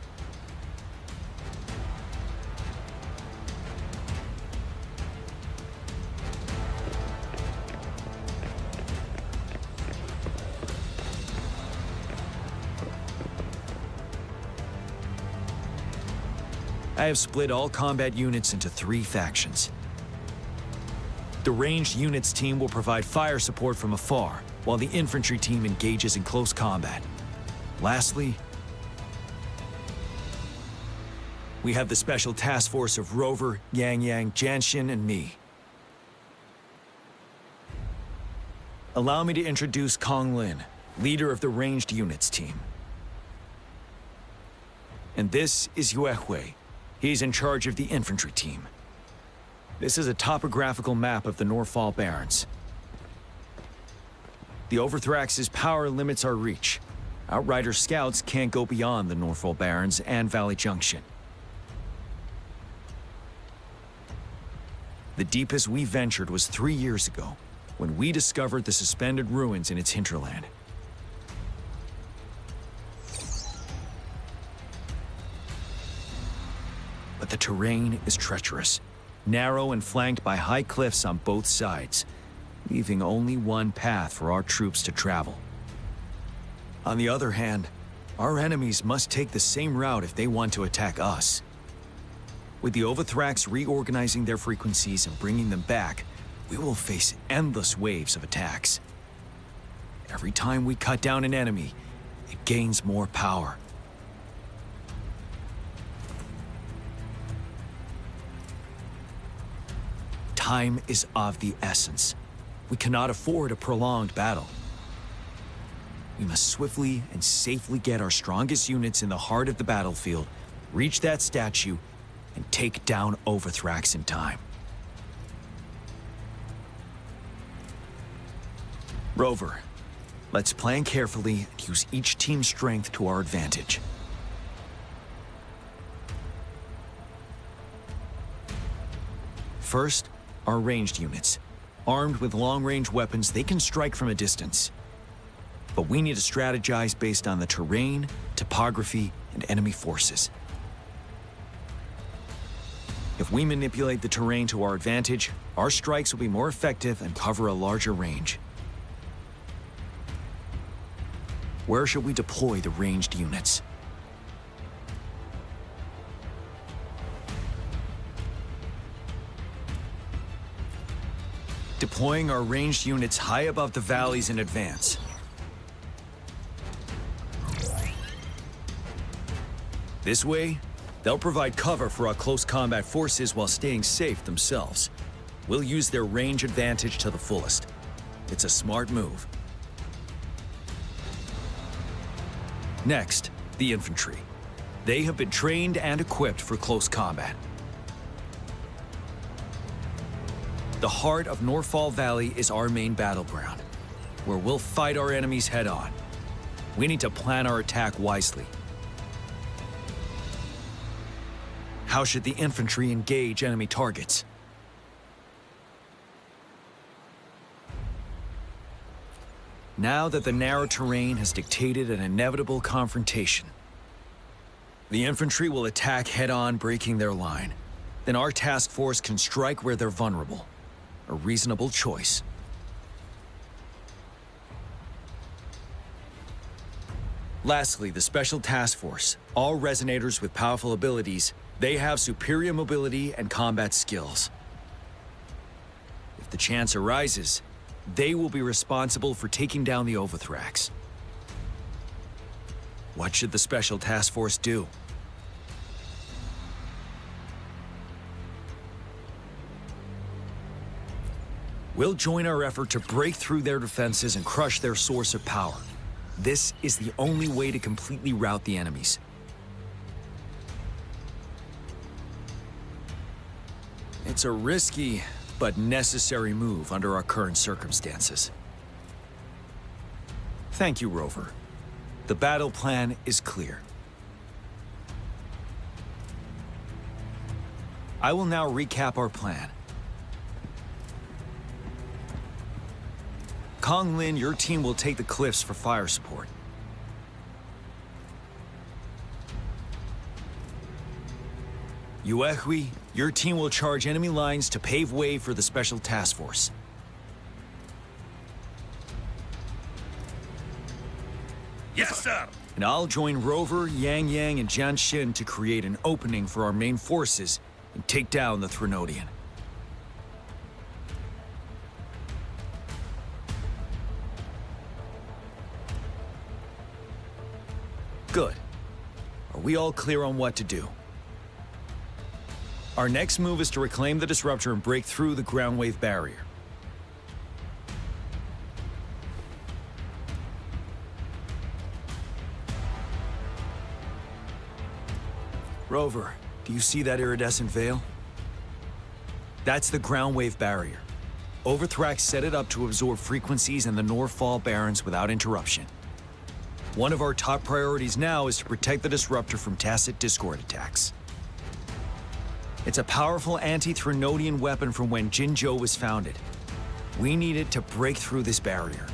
S2: I have split all combat units into 3 factions. The ranged units team will provide fire support from afar, while the infantry team engages in close combat. Lastly, we have the special task force of Rover, Yang Yang, Jianxin, and me. Allow me to introduce Kong Lin, leader of the ranged units team. And this is Yue Hui. He's in charge of the infantry team. This is a topographical map of the Norfall Barrens. The Overthrax's power limits our reach. Outrider scouts can't go beyond the Norfall Barrens and Valley Junction. The deepest we ventured was 3 years ago, when we discovered the suspended ruins in its hinterland. But the terrain is treacherous, narrow and flanked by high cliffs on both sides, leaving only one path for our troops to travel. On the other hand, our enemies must take the same route if they want to attack us. With the Overthrax reorganizing their frequencies and bringing them back, we will face endless waves of attacks. Every time we cut down an enemy, it gains more power. Time is of the essence. We cannot afford a prolonged battle. We must swiftly and safely get our strongest units in the heart of the battlefield, reach that statue, and take down Overthrax in time. Rover, let's plan carefully and use each team's strength to our advantage. First, our ranged units. Armed with long-range weapons, they can strike from a distance. But we need to strategize based on the terrain, topography, and enemy forces. If we manipulate the terrain to our advantage, our strikes will be more effective and cover a larger range. Where should we deploy the ranged units? Deploying our ranged units high above the valleys in advance. This way, they'll provide cover for our close combat forces while staying safe themselves. We'll use their range advantage to the fullest. It's a smart move. Next, the infantry. They have been trained and equipped for close combat. The heart of Northfall Valley is our main battleground, where we'll fight our enemies head-on. We need to plan our attack wisely. How should the infantry engage enemy targets? Now that the narrow terrain has dictated an inevitable confrontation, the infantry will attack head-on, breaking their line. Then our task force can strike where they're vulnerable. A reasonable choice. Lastly, the Special Task Force. All resonators with powerful abilities, they have superior mobility and combat skills. If the chance arises, they will be responsible for taking down the Overthrax. What should the Special Task Force do? We'll join our effort to break through their defenses and crush their source of power. This is the only way to completely rout the enemies. It's a risky but necessary move under our current circumstances. Thank you, Rover. The battle plan is clear. I will now recap our plan. Kong Lin, your team will take the cliffs for fire support. Yuehui, your team will charge enemy lines to pave way for the Special Task Force.
S11: Yes, sir!
S2: And I'll join Rover, Yang Yang, and Jian Xin to create an opening for our main forces and take down the Threnodian. Good. Are we all clear on what to do? Our next move is to reclaim the Disruptor and break through the ground wave barrier. Rover, do you see that iridescent veil? That's the ground wave barrier. Overthrax set it up to absorb frequencies in the Northfall Barrens without interruption. One of our top priorities now is to protect the Disruptor from tacit Discord attacks. It's a powerful anti-Threnodian weapon from when Jinzhou was founded. We need it to break through this barrier.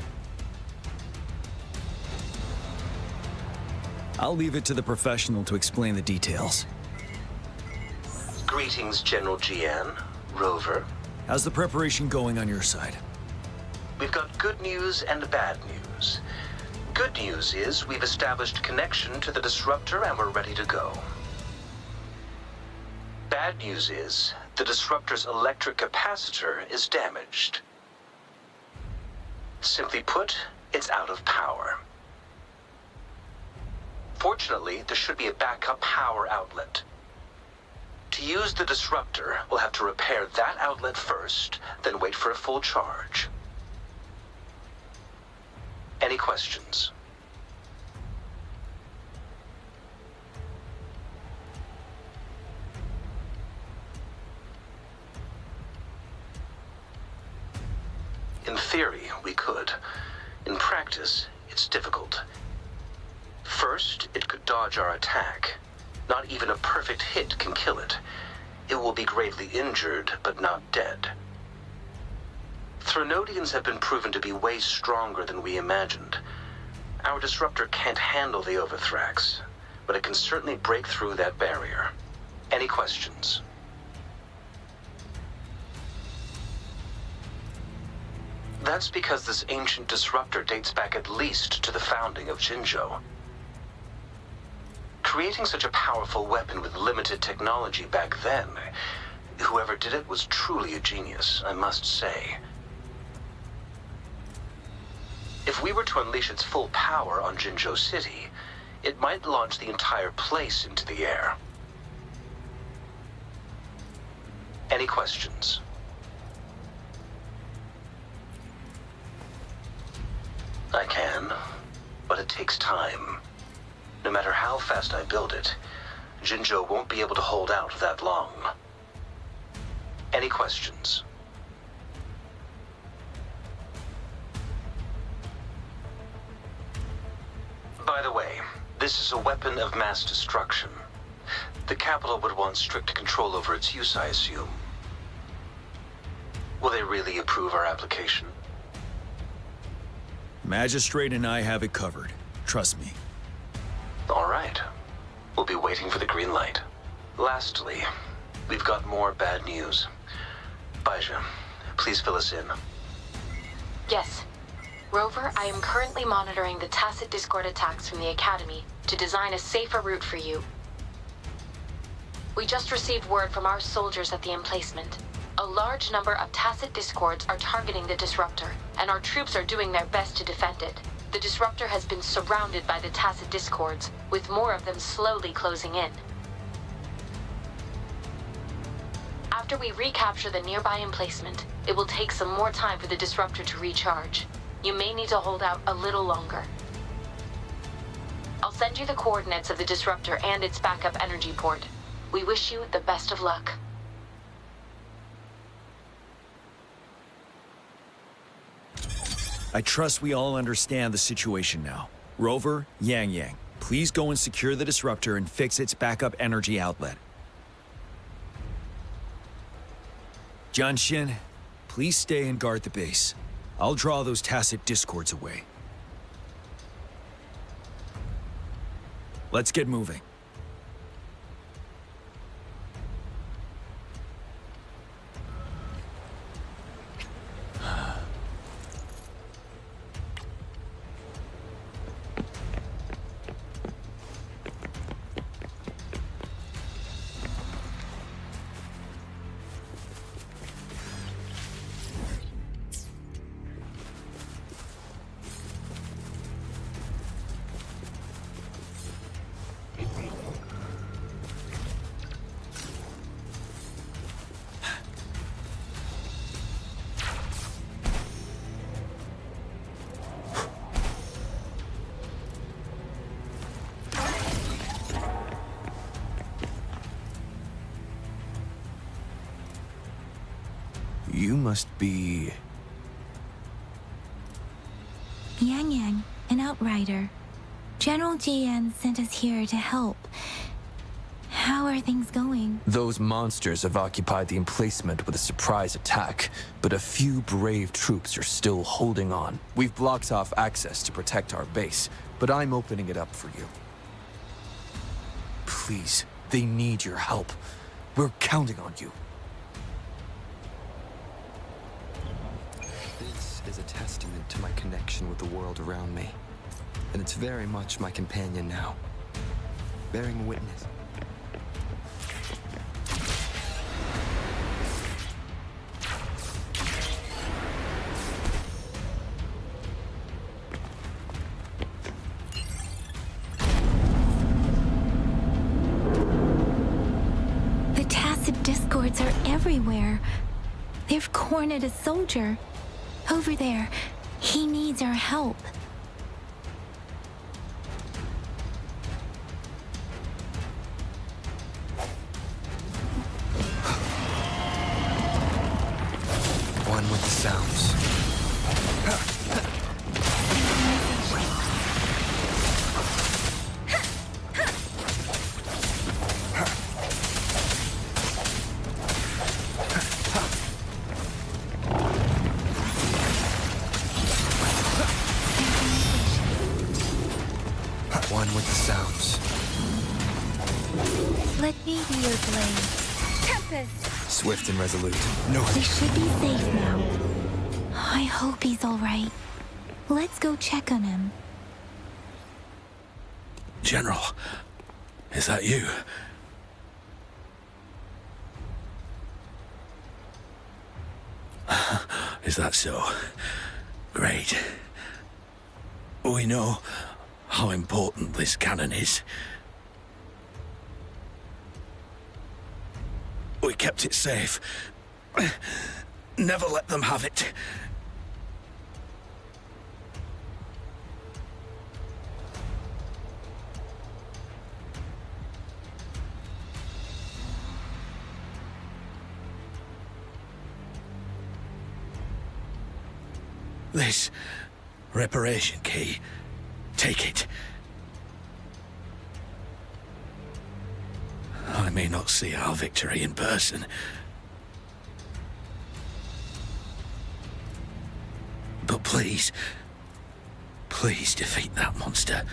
S2: I'll leave it to the professional to explain the details.
S17: Greetings, General Jian, Rover.
S2: How's the preparation going on your side?
S17: We've got good news and bad news. Good news is we've established connection to the Disruptor and we're ready to go. Bad news is the Disruptor's electric capacitor is damaged. Simply put, it's out of power. Fortunately, there should be a backup power outlet. To use the Disruptor, we'll have to repair that outlet first, then wait for a full charge. Any questions? In theory, we could. In practice, it's difficult. First, it could dodge our attack. Not even a perfect hit can kill it. It will be gravely injured, but not dead. Threnodians have been proven to be way stronger than we imagined. Our Disruptor can't handle the Overthrax, but it can certainly break through that barrier. Any questions? That's because this ancient disruptor dates back at least to the founding of Jinzhou. Creating such a powerful weapon with limited technology back then, whoever did it was truly a genius, I must say. If we were to unleash its full power on Jinzhou City, it might launch the entire place into the air. Any questions? I can, but it takes time. No matter how fast I build it, Jinzhou won't be able to hold out that long. Any questions? By the way, this is a weapon of mass destruction. The capital would want strict control over its use, I assume. Will they really approve our application?
S2: Magistrate and I have it covered. Trust me.
S17: All right. We'll be waiting for the green light. Lastly, we've got more bad news. Baizha, please fill us in.
S16: Yes. Rover, I am currently monitoring the Tacit Discord attacks from the Academy to design a safer route for you. We just received word from our soldiers at the emplacement. A large number of Tacit Discords are targeting the Disruptor, and our troops are doing their best to defend it. The Disruptor has been surrounded by the Tacit Discords, with more of them slowly closing in. After we recapture the nearby emplacement, it will take some more time for the Disruptor to recharge. You may need to hold out a little longer. I'll send you the coordinates of the Disruptor and its backup energy port. We wish you the best of luck.
S2: I trust we all understand the situation now. Rover, Yang, please go and secure the Disruptor and fix its backup energy outlet. Jianxin, please stay and guard the base. I'll draw those Tacit Discords away. Let's get moving.
S18: You must be...
S5: Yang, an outrider. General Jian sent us here to help. How are things going?
S18: Those monsters have occupied the emplacement with a surprise attack, but a few brave troops are still holding on. We've blocked off access to protect our base, but I'm opening it up for you. Please, they need your help. We're counting on you. This is a testament to my connection with the world around me, and it's very much my companion now, bearing witness.
S5: The Tacit Discords are everywhere. They've cornered a soldier. Over there. He needs our help.
S18: One with the sounds. One with the sounds.
S5: Let me be your blade. Tempest!
S18: Swift and resolute. No.
S5: We should be safe now. I hope he's all right. Let's go check on him.
S19: General, is that you? Is that so? Great. We know how important this cannon is. We kept it safe. Never let them have it. This reparation key. Take it. I may not see our victory in person. But please, please defeat that monster.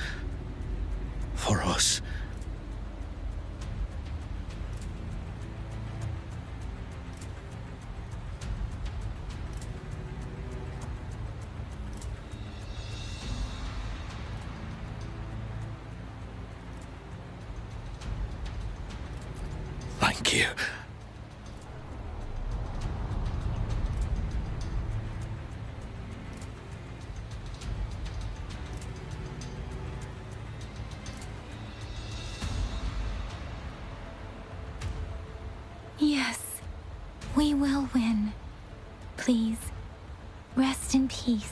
S19: For us. Thank you.
S5: Yes, we will win. Please, rest in peace.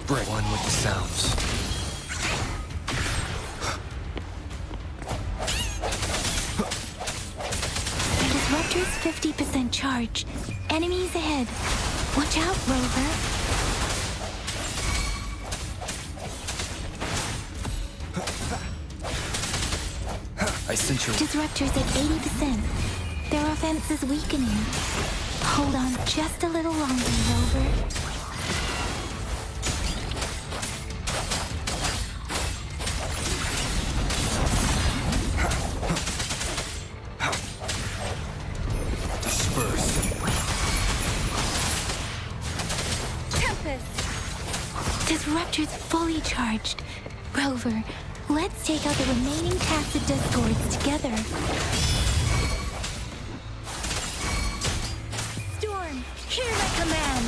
S18: Break one with the sounds.
S5: The disruptor's 50% charge. Enemies ahead. Watch out, Rover.
S18: I sent your...
S5: Disruptor's at 80%. Their offense is weakening. Hold on just a little longer, Rover. Disruptor's fully charged. Rover, let's take out the remaining tacit discords together. Storm, hear my command.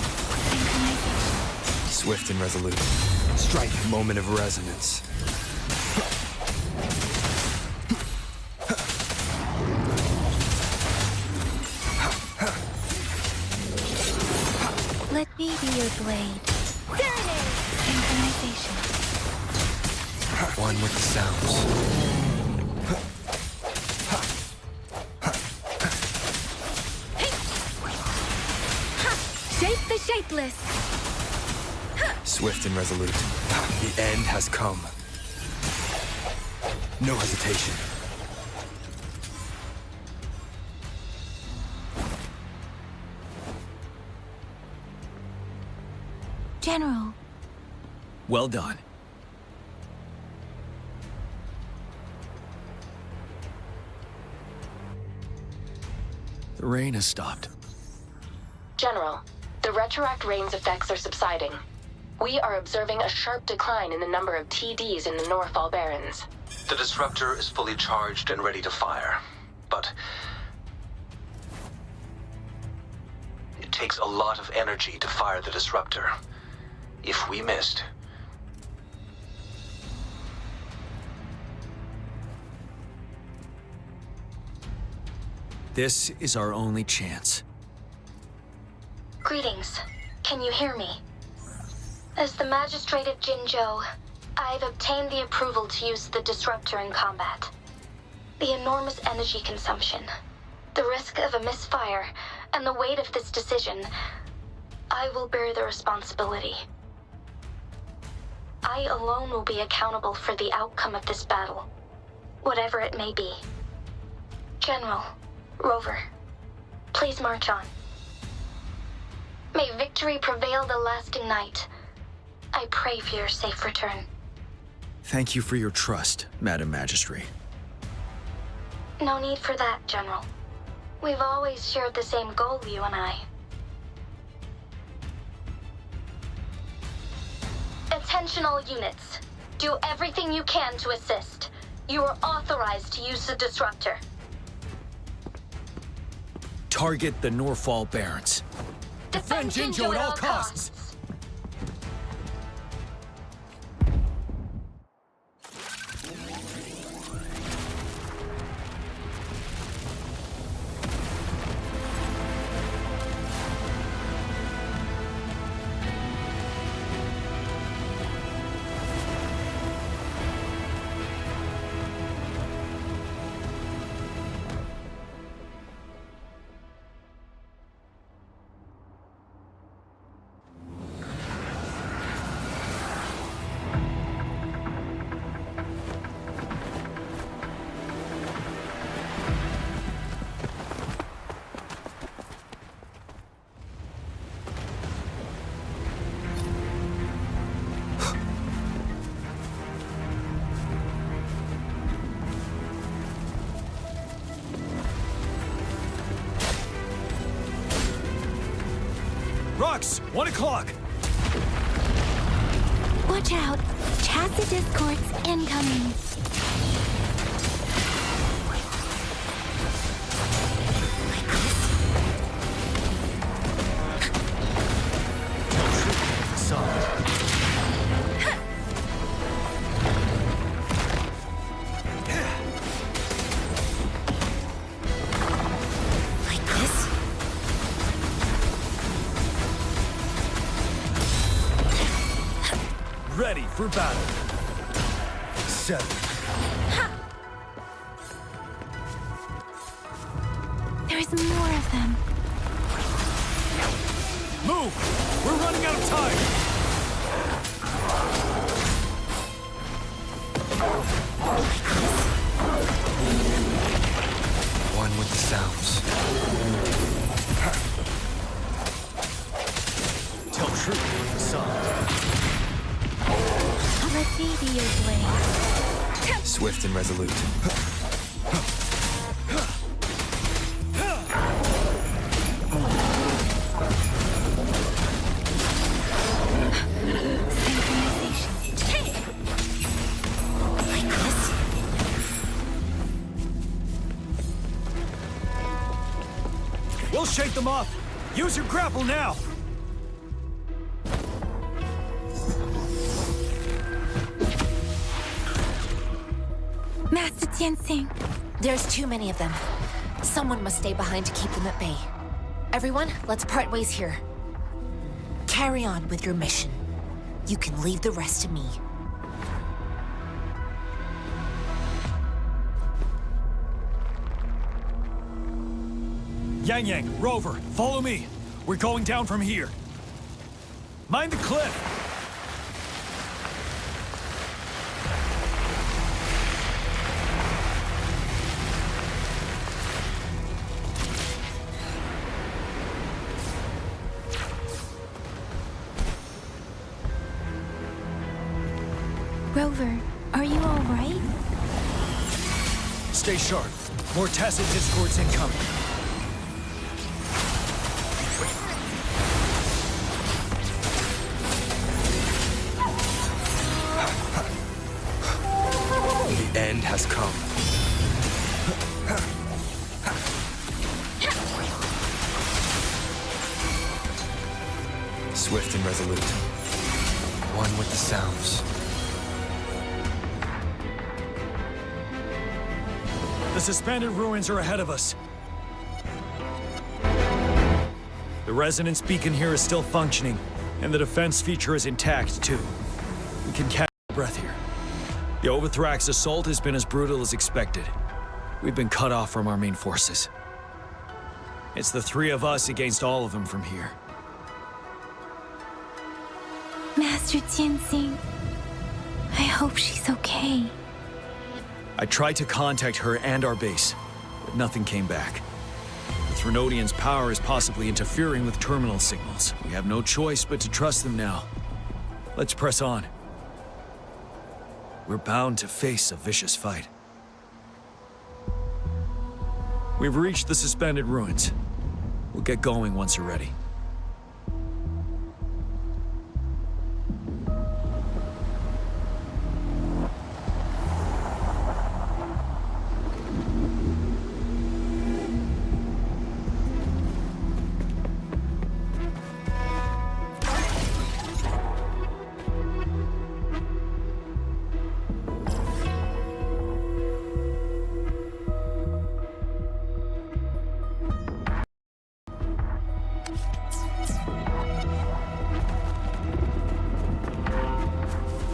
S18: Swift and resolute. Strike. Moment of resonance.
S5: Let me be your blade. Synchronization.
S18: One with the sounds.
S5: Shape the shapeless.
S18: Swift and resolute. The end has come. No hesitation.
S5: General.
S2: Well done. The rain has stopped.
S20: General, the retroact rain's effects are subsiding. We are observing a sharp decline in the number of TDs in the Norfall Barrens.
S17: The disruptor is fully charged and ready to fire. But it takes a lot of energy to fire the disruptor. If we missed...
S2: This is our only chance.
S6: Greetings. Can you hear me? As the Magistrate of Jinzhou, I've obtained the approval to use the disruptor in combat. The enormous energy consumption, the risk of a misfire, and the weight of this decision, I will bear the responsibility. I alone will be accountable for the outcome of this battle, whatever it may be. General, Rover, please march on. May victory prevail the lasting night, I pray for your safe return.
S2: Thank you for your trust, Madam Magistrate.
S6: No need for that, General. We've always shared the same goal, you and I. Attention all units. Do everything you can to assist. You are authorized to use the disruptor.
S2: Target the Norfall Barrens.
S6: Defend Jinjo at all costs.
S2: Rux, 1 o'clock.
S5: Watch out! Chassis discords incoming.
S2: Ready for battle. 7.
S5: There's more of them.
S2: Move! We're running out of time!
S18: One with the sounds.
S2: Tell truth with the sound.
S5: Let me be your blade.
S18: Swift and resolute.
S2: We'll shake them off. Use your grapple now.
S5: Master Tianxing.
S16: There's too many of them. Someone must stay behind to keep them at bay. Everyone, let's part ways here. Carry on with your mission. You can leave the rest to me.
S2: Yang Yang, Rover, follow me. We're going down from here. Mind the cliff.
S5: Rover, are you all right?
S2: Stay sharp. More tacit discords incoming.
S18: The end has come. Swift and resolute. One with the sounds.
S2: The suspended ruins are ahead of us. The resonance beacon here is still functioning, and the defense feature is intact, too. We can catch our breath here. The Overthrax assault has been as brutal as expected. We've been cut off from our main forces. It's the 3 of us against all of them from here.
S5: Master Tianxing, I hope she's okay.
S2: I tried to contact her and our base, but nothing came back. The Threnodian's power is possibly interfering with terminal signals. We have no choice but to trust them now. Let's press on. We're bound to face a vicious fight. We've reached the suspended ruins. We'll get going once you're ready.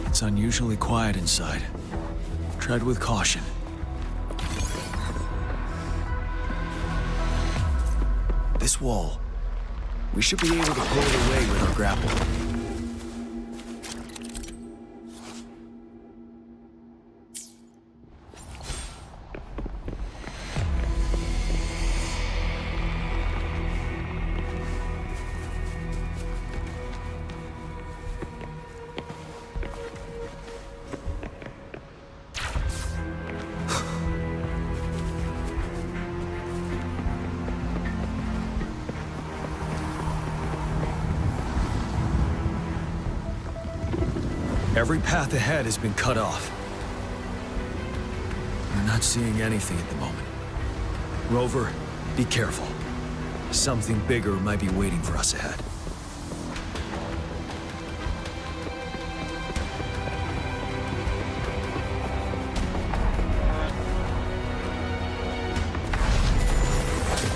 S2: It's unusually quiet inside. Tread with caution. This wall. We should be able to pull it away with our grapple. Every path ahead has been cut off. We're not seeing anything at the moment. Rover, be careful. Something bigger might be waiting for us ahead.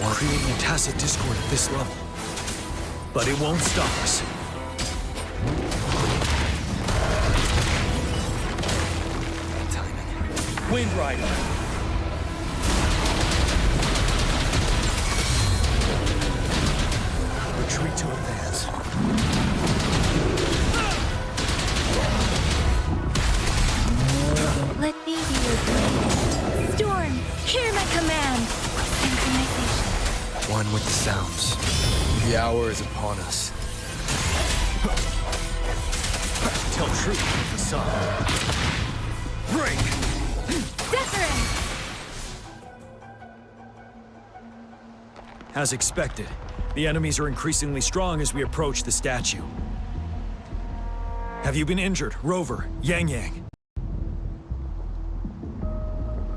S2: We're creating a tacit discord at this level. But it won't stop us. Wind Rider. Retreat to advance.
S5: Let me be your blade. Storm, hear my command. Synchronization.
S18: One with the sounds. The hour is upon us.
S2: Tell truth with the sun. Break! As expected, the enemies are increasingly strong as we approach the statue. Have you been injured, Rover, Yang Yang?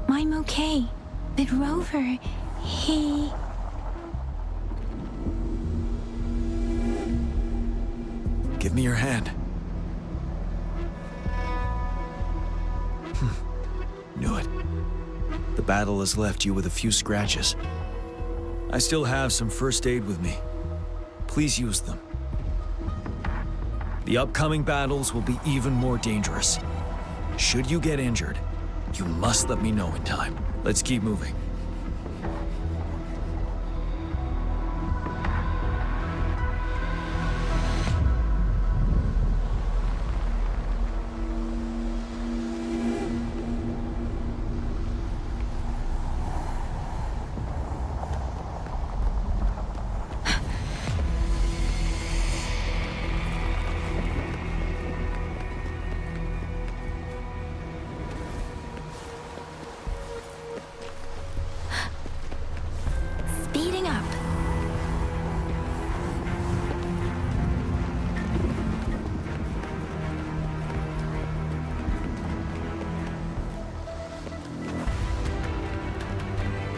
S5: I'm okay, but Rover, he...
S2: Give me your hand. Knew it. The battle has left you with a few scratches. I still have some first aid with me. Please use them. The upcoming battles will be even more dangerous. Should you get injured, you must let me know in time. Let's keep moving.
S5: Speeding up.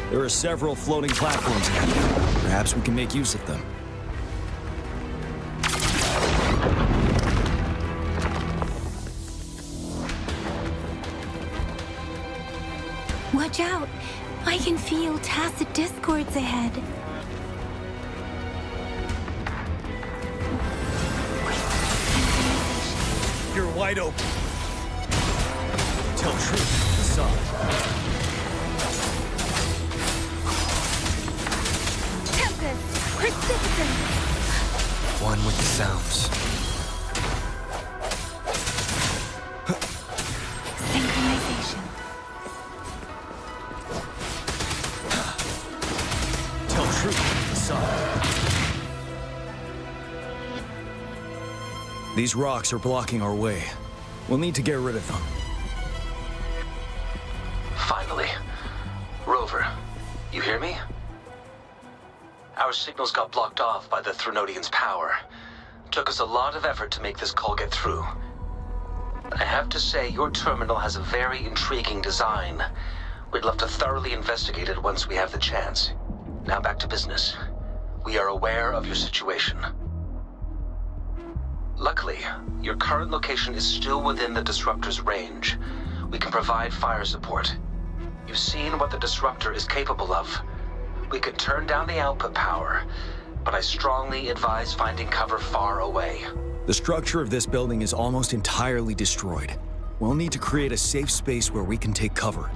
S2: There are several floating platforms ahead. Perhaps we can make use of them.
S5: Watch out! I can feel tacit discords ahead.
S2: You're wide open. Tell truth, the sun.
S5: Tempest! Precipitous!
S18: One with the sounds.
S5: Synchronization.
S2: Tell truth, the sun. These rocks are blocking our way. We'll need to get rid of them.
S17: Finally. Rover, you hear me? Our signals got blocked off by the Threnodians' power. Took us a lot of effort to make this call get through. I have to say, your terminal has a very intriguing design. We'd love to thoroughly investigate it once we have the chance. Now back to business. We are aware of your situation. Luckily, your current location is still within the Disruptor's range. We can provide fire support. You've seen what the Disruptor is capable of. We could turn down the output power, but I strongly advise finding cover far away.
S2: The structure of this building is almost entirely destroyed. We'll need to create a safe space where we can take cover.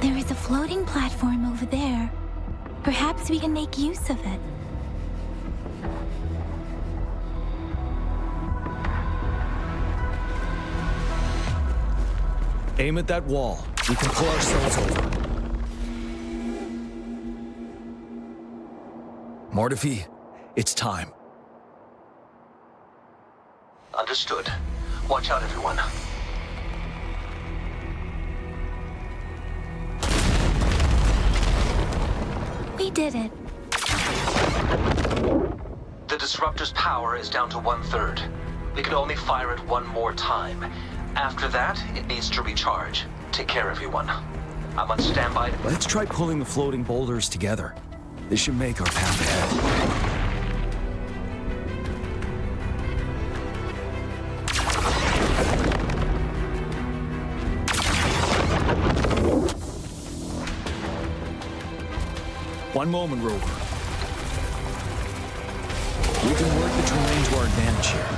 S5: There is a floating platform over there. Perhaps we can make use of it.
S2: Aim at that wall. We can pull ourselves over. Mortefi, it's time.
S17: Understood. Watch out, everyone.
S5: We did it.
S17: The Disruptor's power is down to 1/3. We can only fire it one more time. After that, it needs to recharge. Take care, everyone. I'm on standby.
S2: Let's try pulling the floating boulders together. This should make our path ahead. One moment, Rover. We can work the terrain to our advantage here.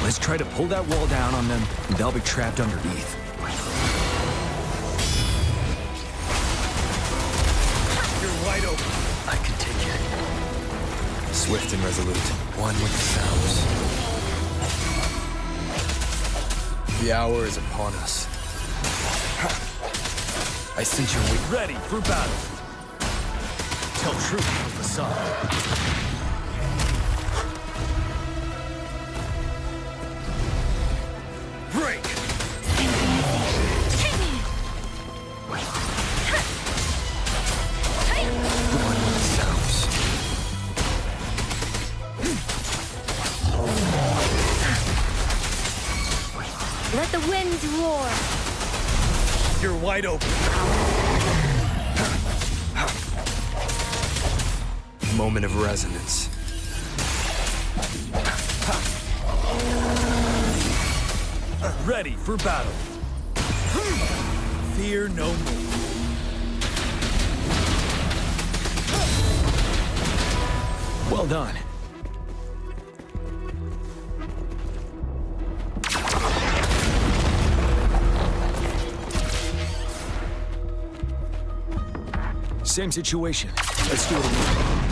S2: Let's try to pull that wall down on them, and they'll be trapped underneath.
S19: You're wide open.
S18: I can take it. Swift and resolute, one with the sounds. The hour is upon us. I sense your weight.
S2: Ready for battle. Tell truth with the sun.
S19: Break!
S18: One with the sounds.
S13: Let the winds roar.
S19: You're wide open.
S18: Moment of resonance.
S2: Ready for battle. Fear no more. Well done. Same situation. Let's do it again.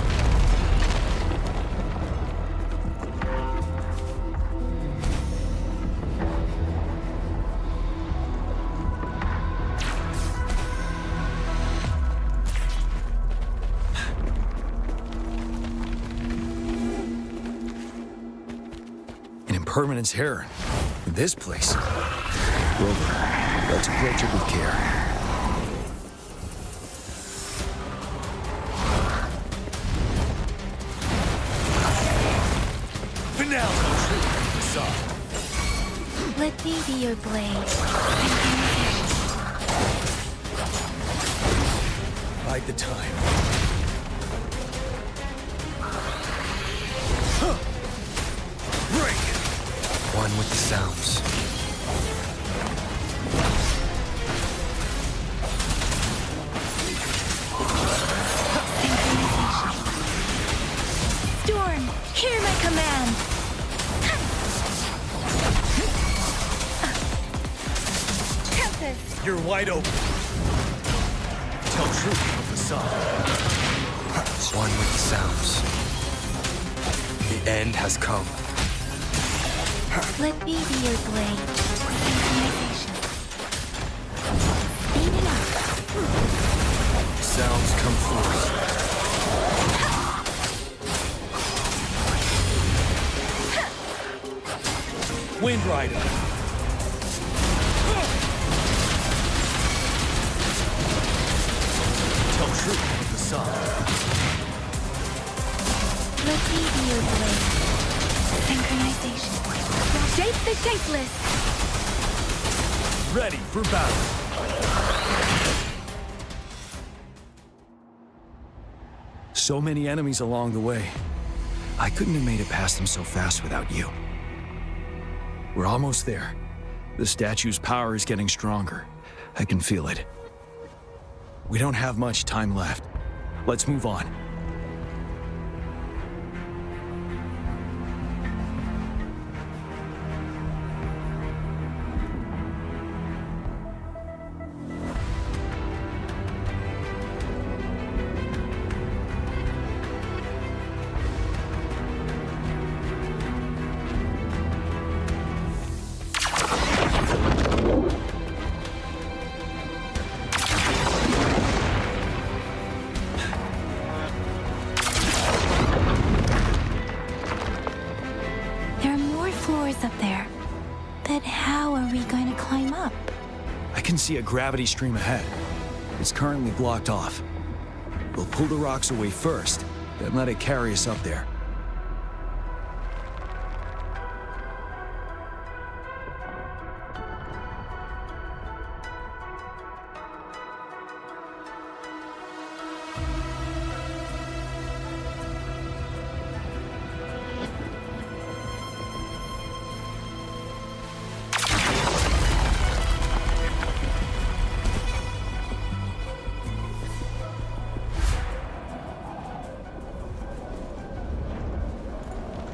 S2: Permanence here. This place. Rover, let's approach it with care.
S5: Let me be your blade.
S2: Bide the time.
S18: One with the sounds.
S5: Storm, hear my command. Tempest.
S19: You're wide open.
S2: Tell truth with the sun.
S18: One with the sounds. The end has come.
S5: Let me be your blade. Speeding up.
S18: Sounds come forth.
S2: Wind Rider. Tell truth with the sun.
S5: Repeat blade. Synchronization. Shape the shapeless.
S2: Ready for battle. So many enemies along the way. I couldn't have made it past them so fast without you. We're almost there. The statue's power is getting stronger. I can feel it. We don't have much time left. Let's move on.
S5: Up there. But how are we going to climb up?
S2: I can see a gravity stream ahead. It's currently blocked off. We'll pull the rocks away first, then let it carry us up there.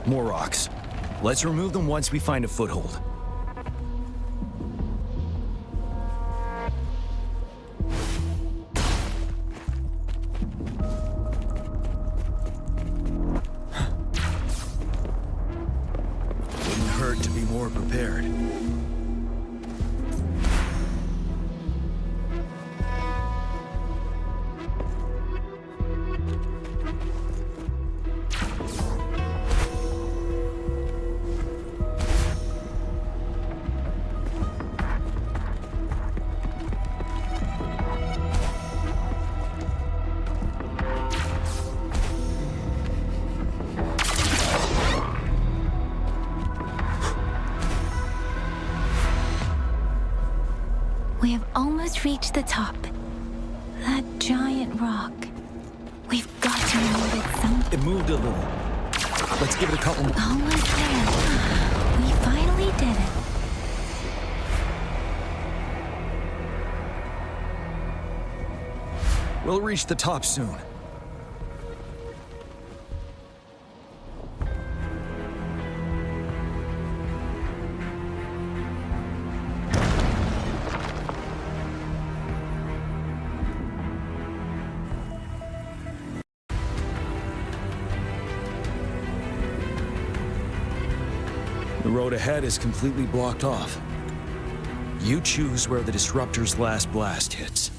S2: More rocks. Let's remove them once we find a foothold. Wouldn't hurt to be more prepared.
S5: We have almost reached the top. That giant rock. We've got to remove it some...
S2: It moved a little. Let's give it a couple more.
S5: Almost there. We finally did it.
S2: We'll reach the top soon. The road ahead is completely blocked off. You choose where the Disruptor's last blast hits.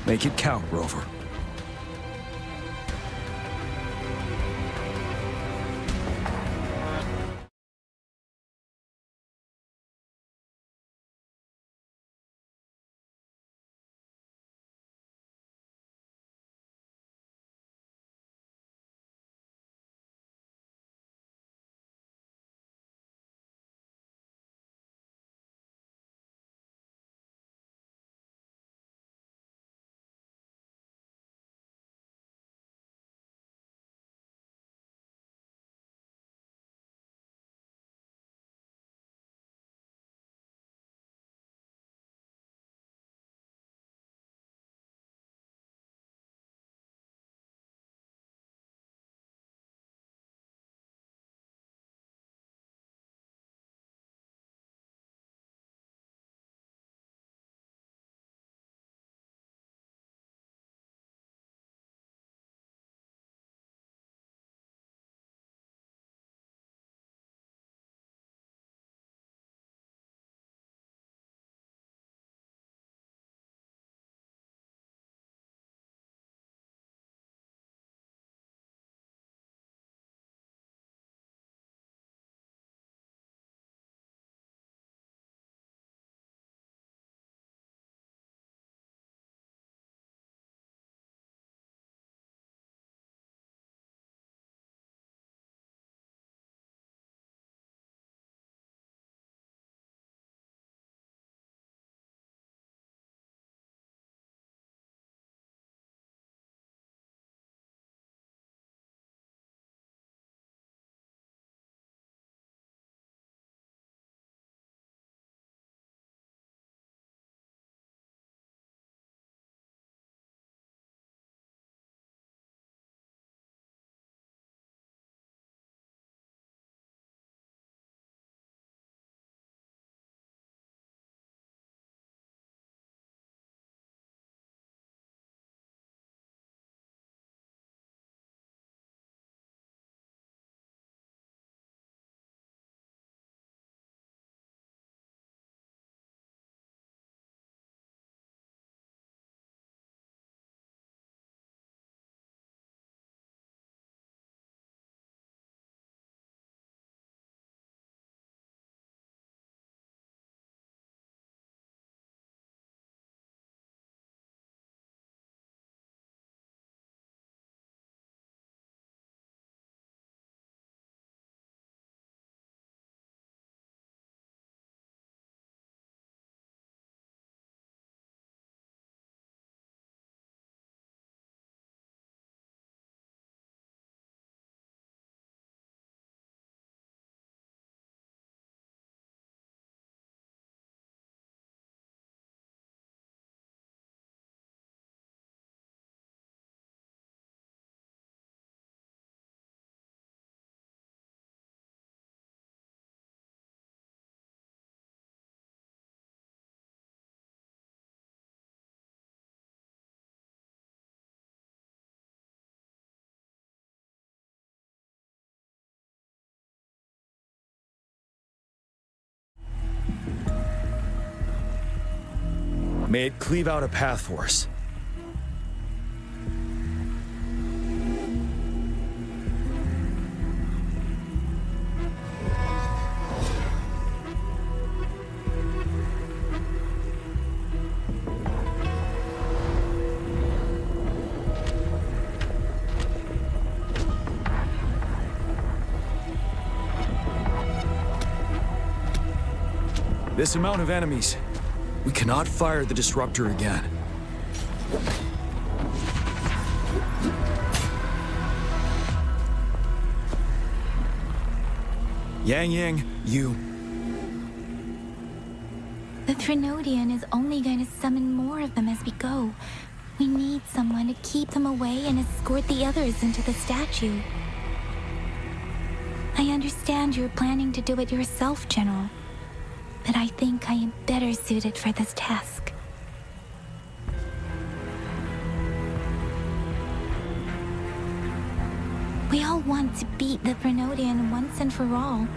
S2: Make it count, Rover. May it cleave out a path for us. This amount of enemies. We cannot fire the disruptor again. Yang, you...
S5: The Threnodian is only going to summon more of them as we go. We need someone to keep them away and escort the others into the statue. I understand you're planning to do it yourself, General. But I think I am better suited for this task. We all want to beat the Threnodian once and for all.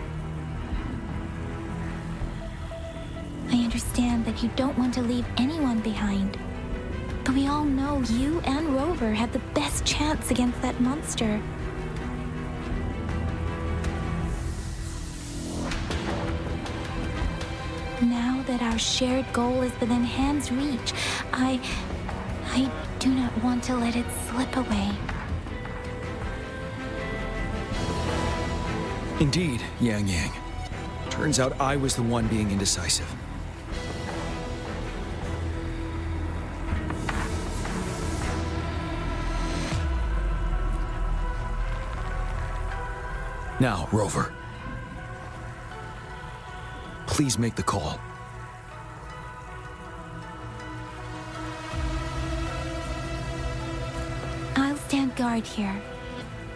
S5: I understand that you don't want to leave anyone behind. But we all know you and Rover have the best chance against that monster. Now that our shared goal is within hand's reach, I do not want to let it slip away.
S2: Indeed, Yang. Turns out I was the one being indecisive. Now, Rover. Please make the call.
S5: I'll stand guard here.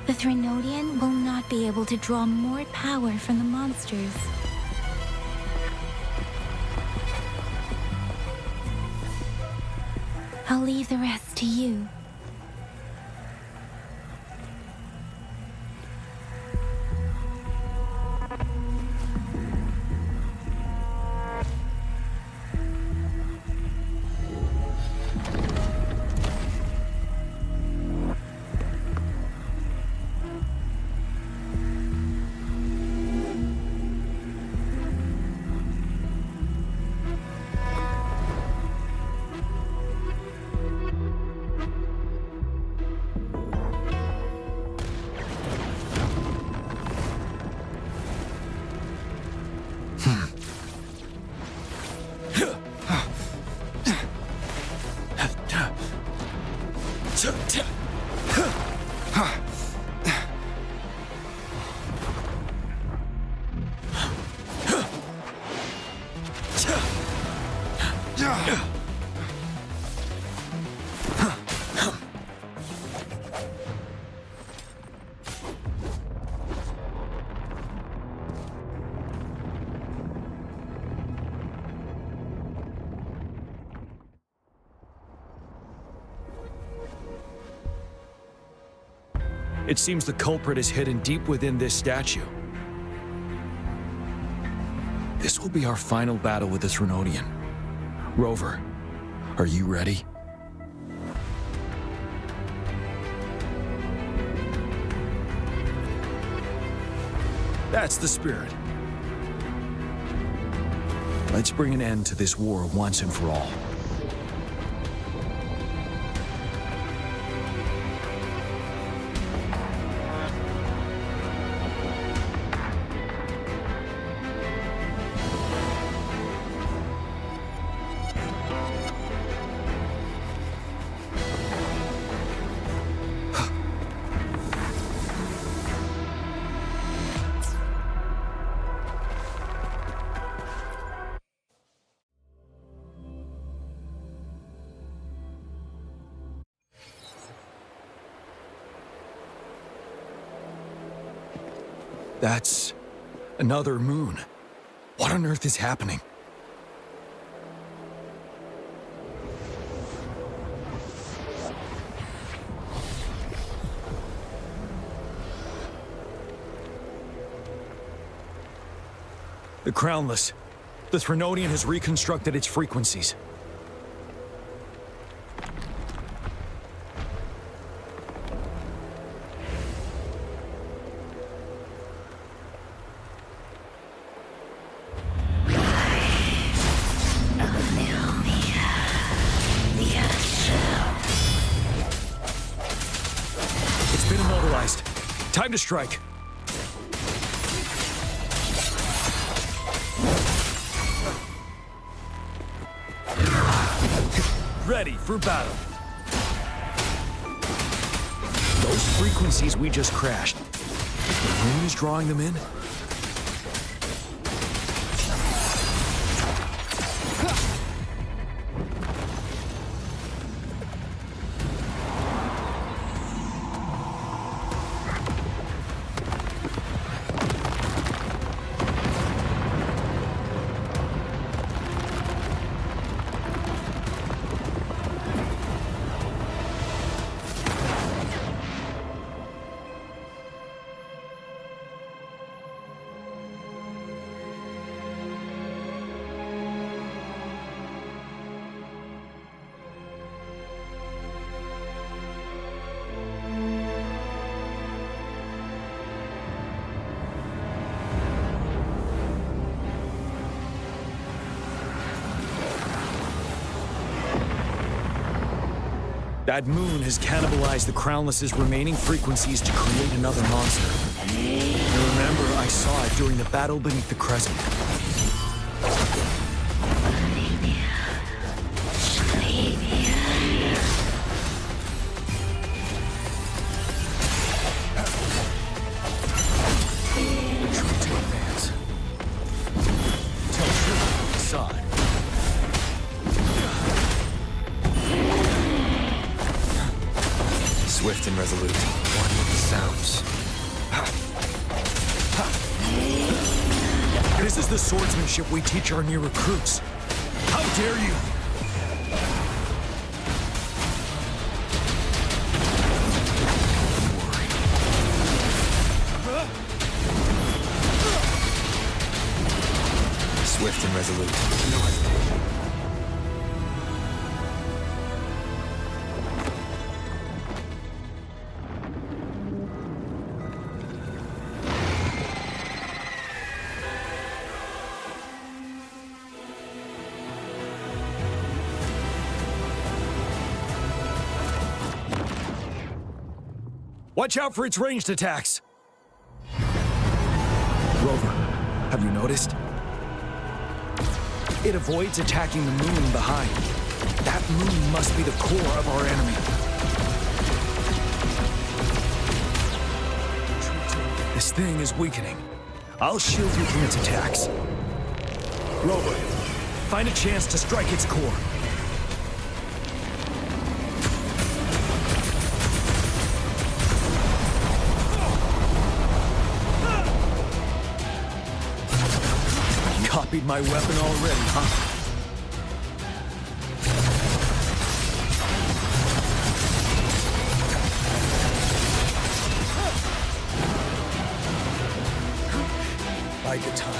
S5: The Threnodian will not be able to draw more power from the monsters. I'll leave the rest to you.
S2: It seems the culprit is hidden deep within this statue. This will be our final battle with the Threnodian. Rover, are you ready? That's the spirit. Let's bring an end to this war once and for all. That's another moon. What on earth is happening? The Crownless. The Threnodian has reconstructed its frequencies. It's been immobilized. Time to strike. Ready for battle. Those frequencies we just crashed. The moon is drawing them in? That moon has cannibalized the Crownless's remaining frequencies to create another monster. I remember I saw it during the battle beneath the crescent. Retreat to advance. Tell truth, Assad. Swift and resolute. One with the sounds. This is the swordsmanship we teach our new recruits. How dare you! Swift and resolute. No hesitation. Watch out for its ranged attacks! Rover, have you noticed? It avoids attacking the moon behind. That moon must be the core of our enemy. This thing is weakening. I'll shield you from its attacks. Rover, find a chance to strike its core. Copied my weapon already, huh? Bide the time.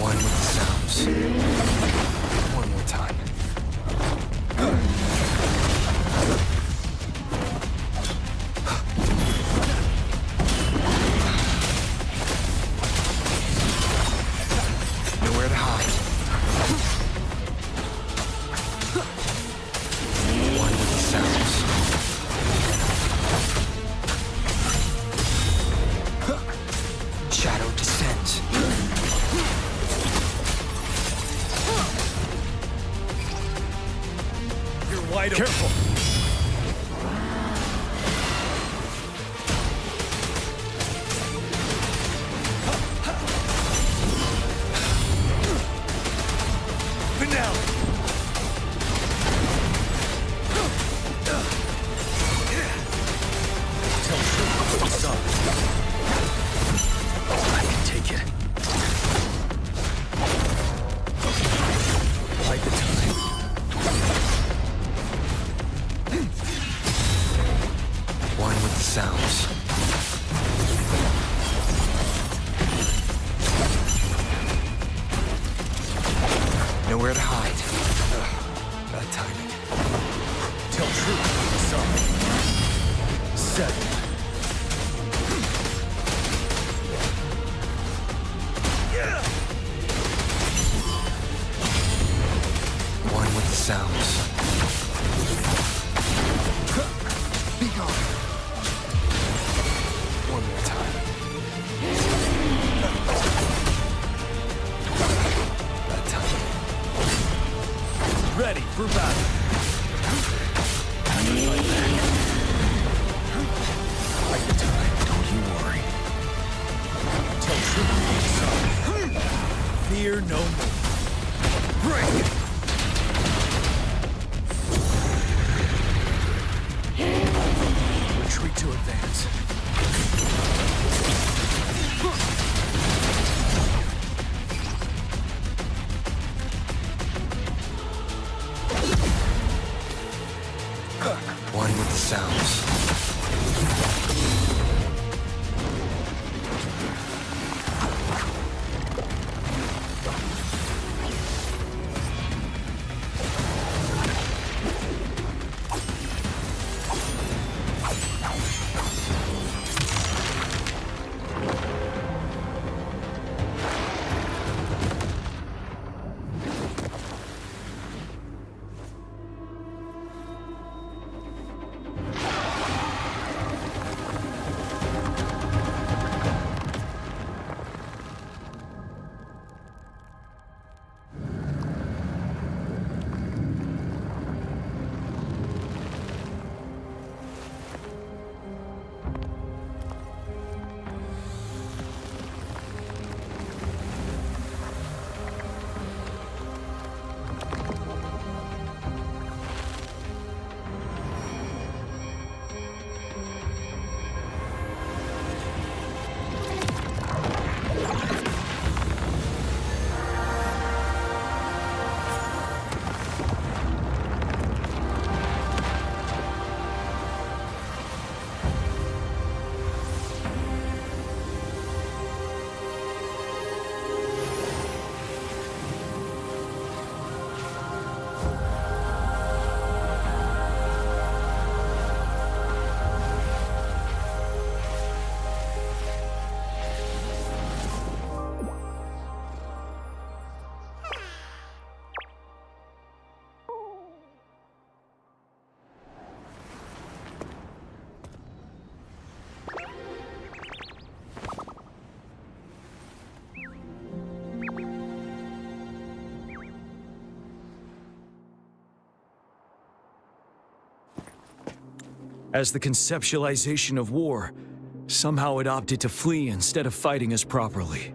S18: One with the sounds. One more time. Nowhere to hide. One with the sounds. Shadow descends.
S2: You're wide open.
S18: Careful.
S2: Finale. Tell Trooper what's up. I can take it. Bide the time.
S18: One with the sounds. Nowhere to hide. Bad timing.
S2: Tell Trooper what's up. 7.
S18: One with the sounds.
S2: Be gone.
S18: One more time. Bad timing.
S2: Ready for battle. Like the time, don't you worry. Tell Trooper what's up. Fear no more. Bring it! Retreat to advance.
S18: One with the sounds.
S2: As the conceptualization of war, somehow it opted to flee instead of fighting us properly.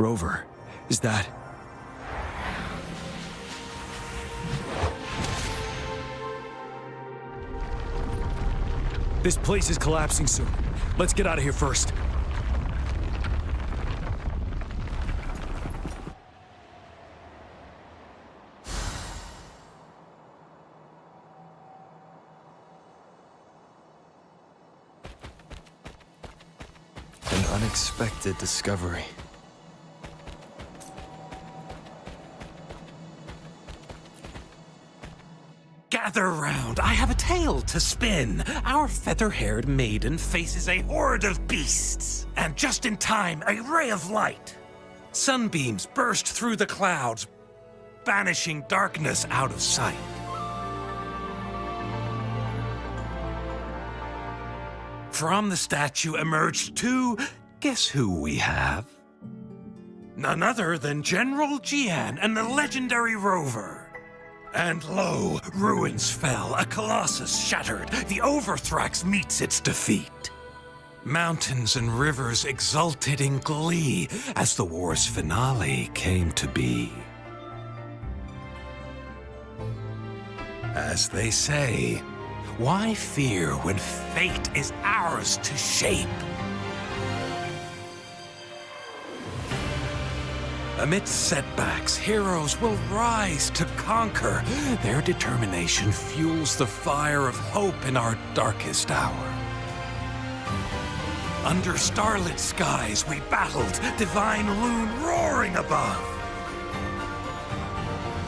S2: Rover, is that... This place is collapsing soon. Let's get out of here first.
S18: An unexpected discovery.
S11: Gather round, I have a tale to spin. Our feather-haired maiden faces a horde of beasts. And just in time, a ray of light. Sunbeams burst through the clouds, banishing darkness out of sight. From the statue emerged two... Guess who we have? None other than General Jian and the legendary Rover. And lo, ruins fell, a colossus shattered. The Overthrax meets its defeat. Mountains and rivers exulted in glee as the war's finale came to be. As they say, why fear when fate is ours to shape? Amidst setbacks, heroes will rise to conquer. Their determination fuels the fire of hope in our darkest hour. Under starlit skies we battled, divine loon roaring above.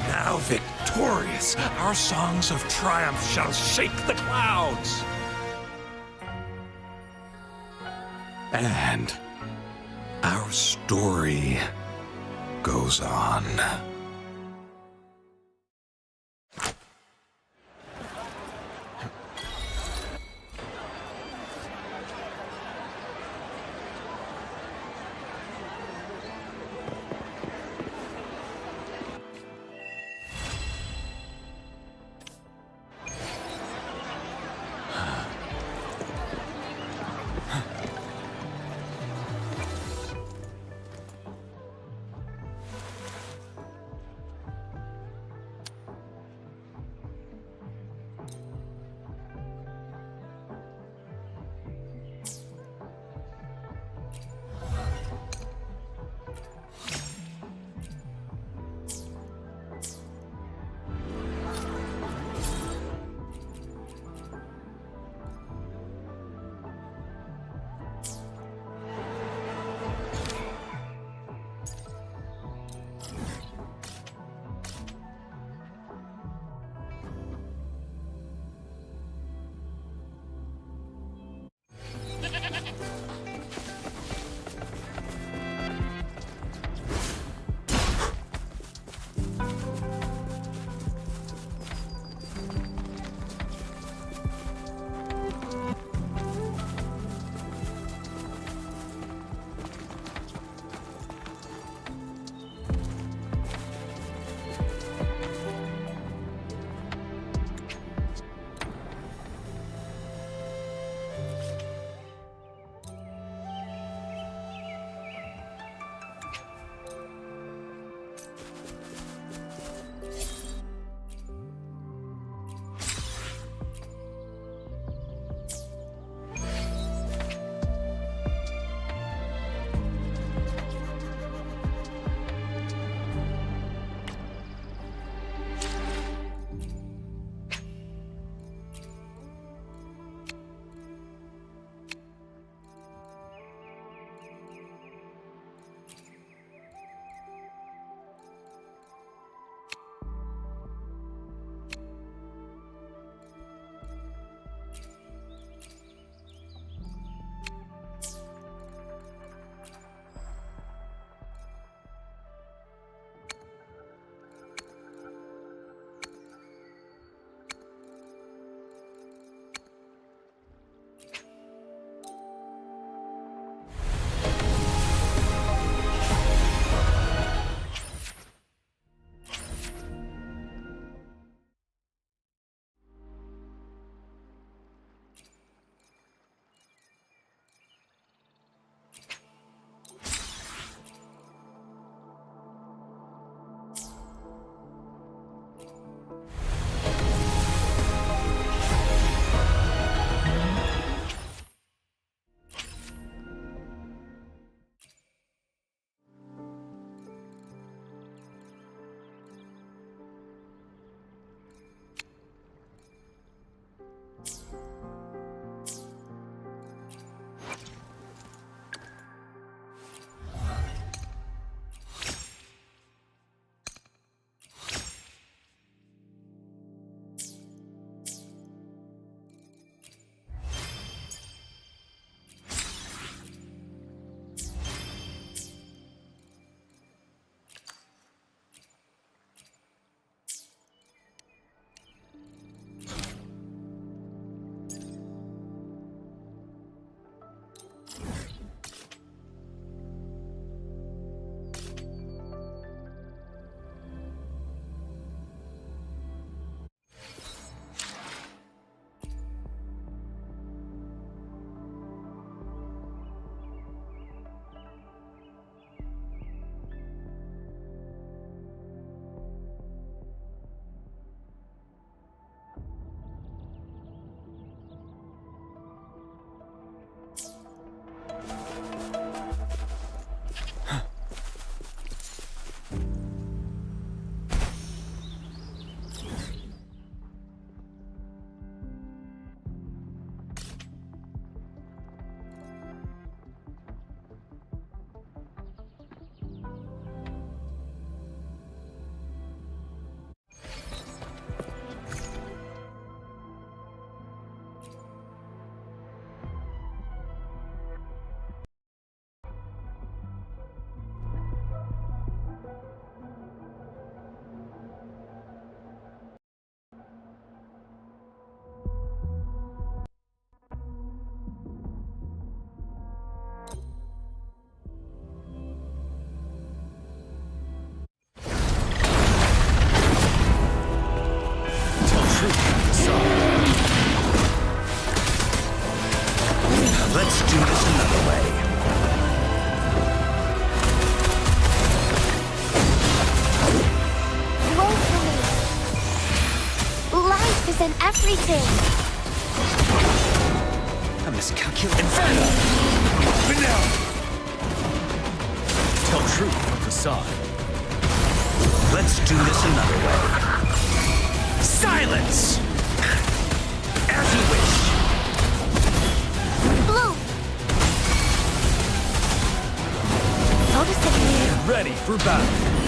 S11: Now victorious, our songs of triumph shall shake the clouds. And our story goes on.
S13: represent everything.
S2: I miscalculated. Inferno! Vanilla! Tell truth from facade. Let's do this another way. Silence! As you wish.
S13: Blue! Noticing you.
S2: Ready for battle.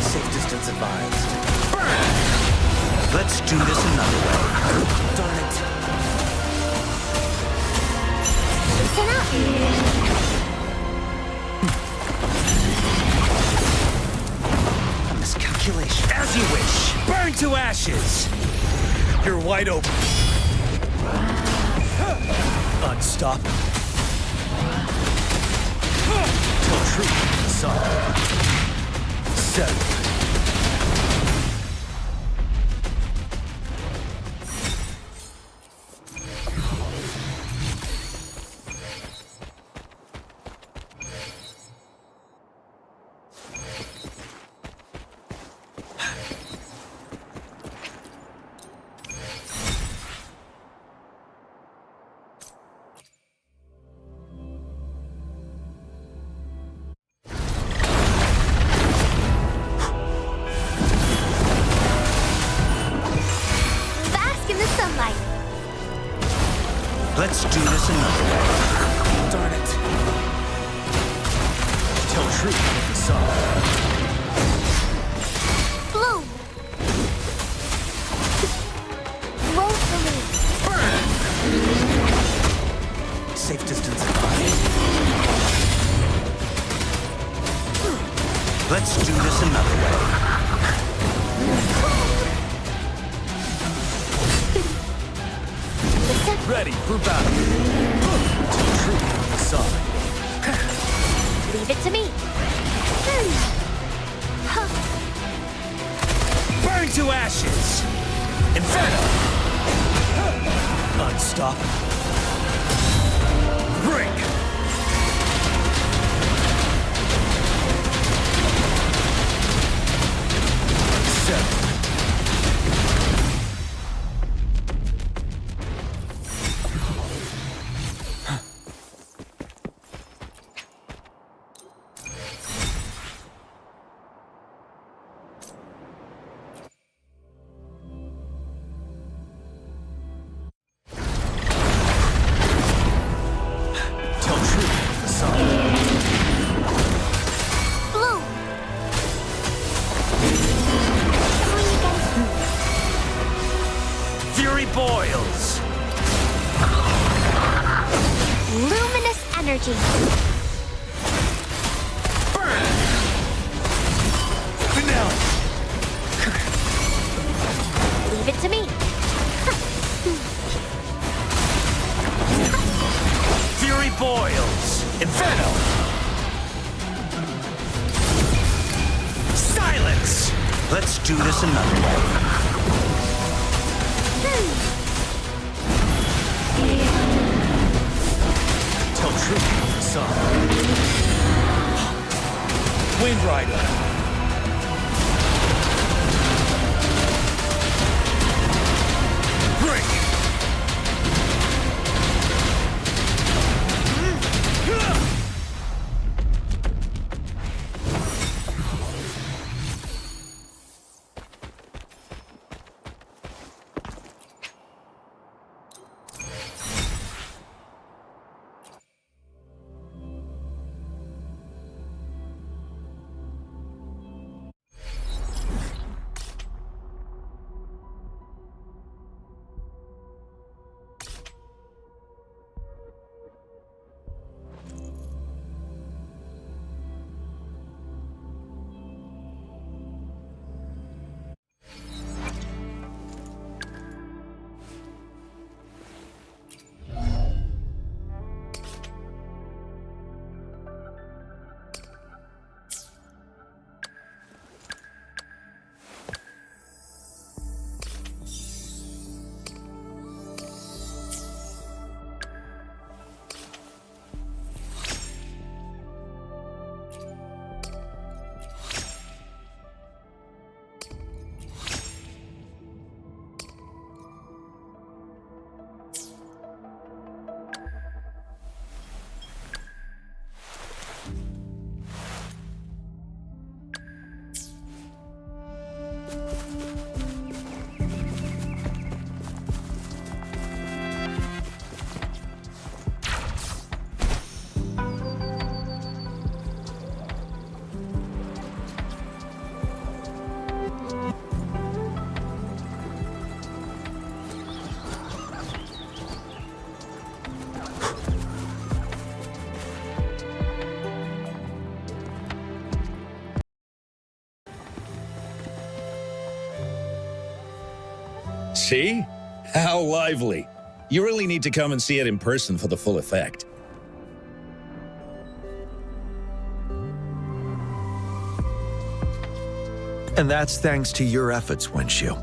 S10: Safe distance advised.
S2: Burn! Let's do this another way.
S10: Darn it.
S13: Listen up!
S2: A miscalculation. As you wish. Burn to ashes. You're wide open. Unstoppable. Till truth is up. Settled. Let's do this another way.
S10: Darn it.
S2: Tell truth from facade.
S13: Blue! Roll for me.
S2: Burn!
S10: Safe distance advised.
S2: Let's do this another way. Ready for battle. Tell truth from facade.
S13: Leave it to me.
S2: Burn to ashes! Inferno! Unstoppable. Break! Seven. Boils.
S13: Luminous energy.
S2: Burn. Vanilla.
S13: Leave it to me.
S2: Fury boils. Inferno. Silence. Let's do this another way. Tell truth from facade. Wind Rider. Break.
S21: See? How lively. You really need to come and see it in person for the full effect.
S2: And that's thanks to your efforts, Wenshu.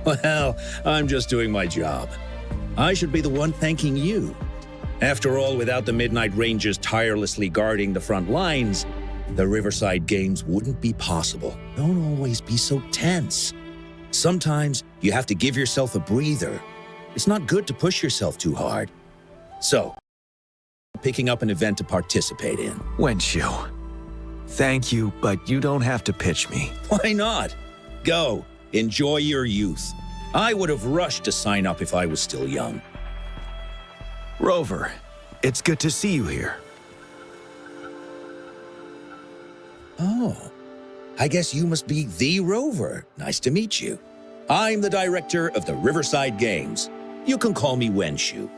S21: Well, I'm just doing my job. I should be the one thanking you. After all, without the Midnight Rangers tirelessly guarding the front lines, the Riverside Games wouldn't be possible. Don't always be so tense. Sometimes you have to give yourself a breather. It's not good to push yourself too hard. So, picking up an event to participate in.
S2: Wenshu, thank you, but you don't have to pitch me.
S21: Why not? Go. Enjoy your youth. I would have rushed to sign up if I was still young.
S2: Rover, it's good to see you here.
S21: Oh, I guess you must be the Rover. Nice to meet you. I'm the director of the Riverside Games. You can call me Wenshu.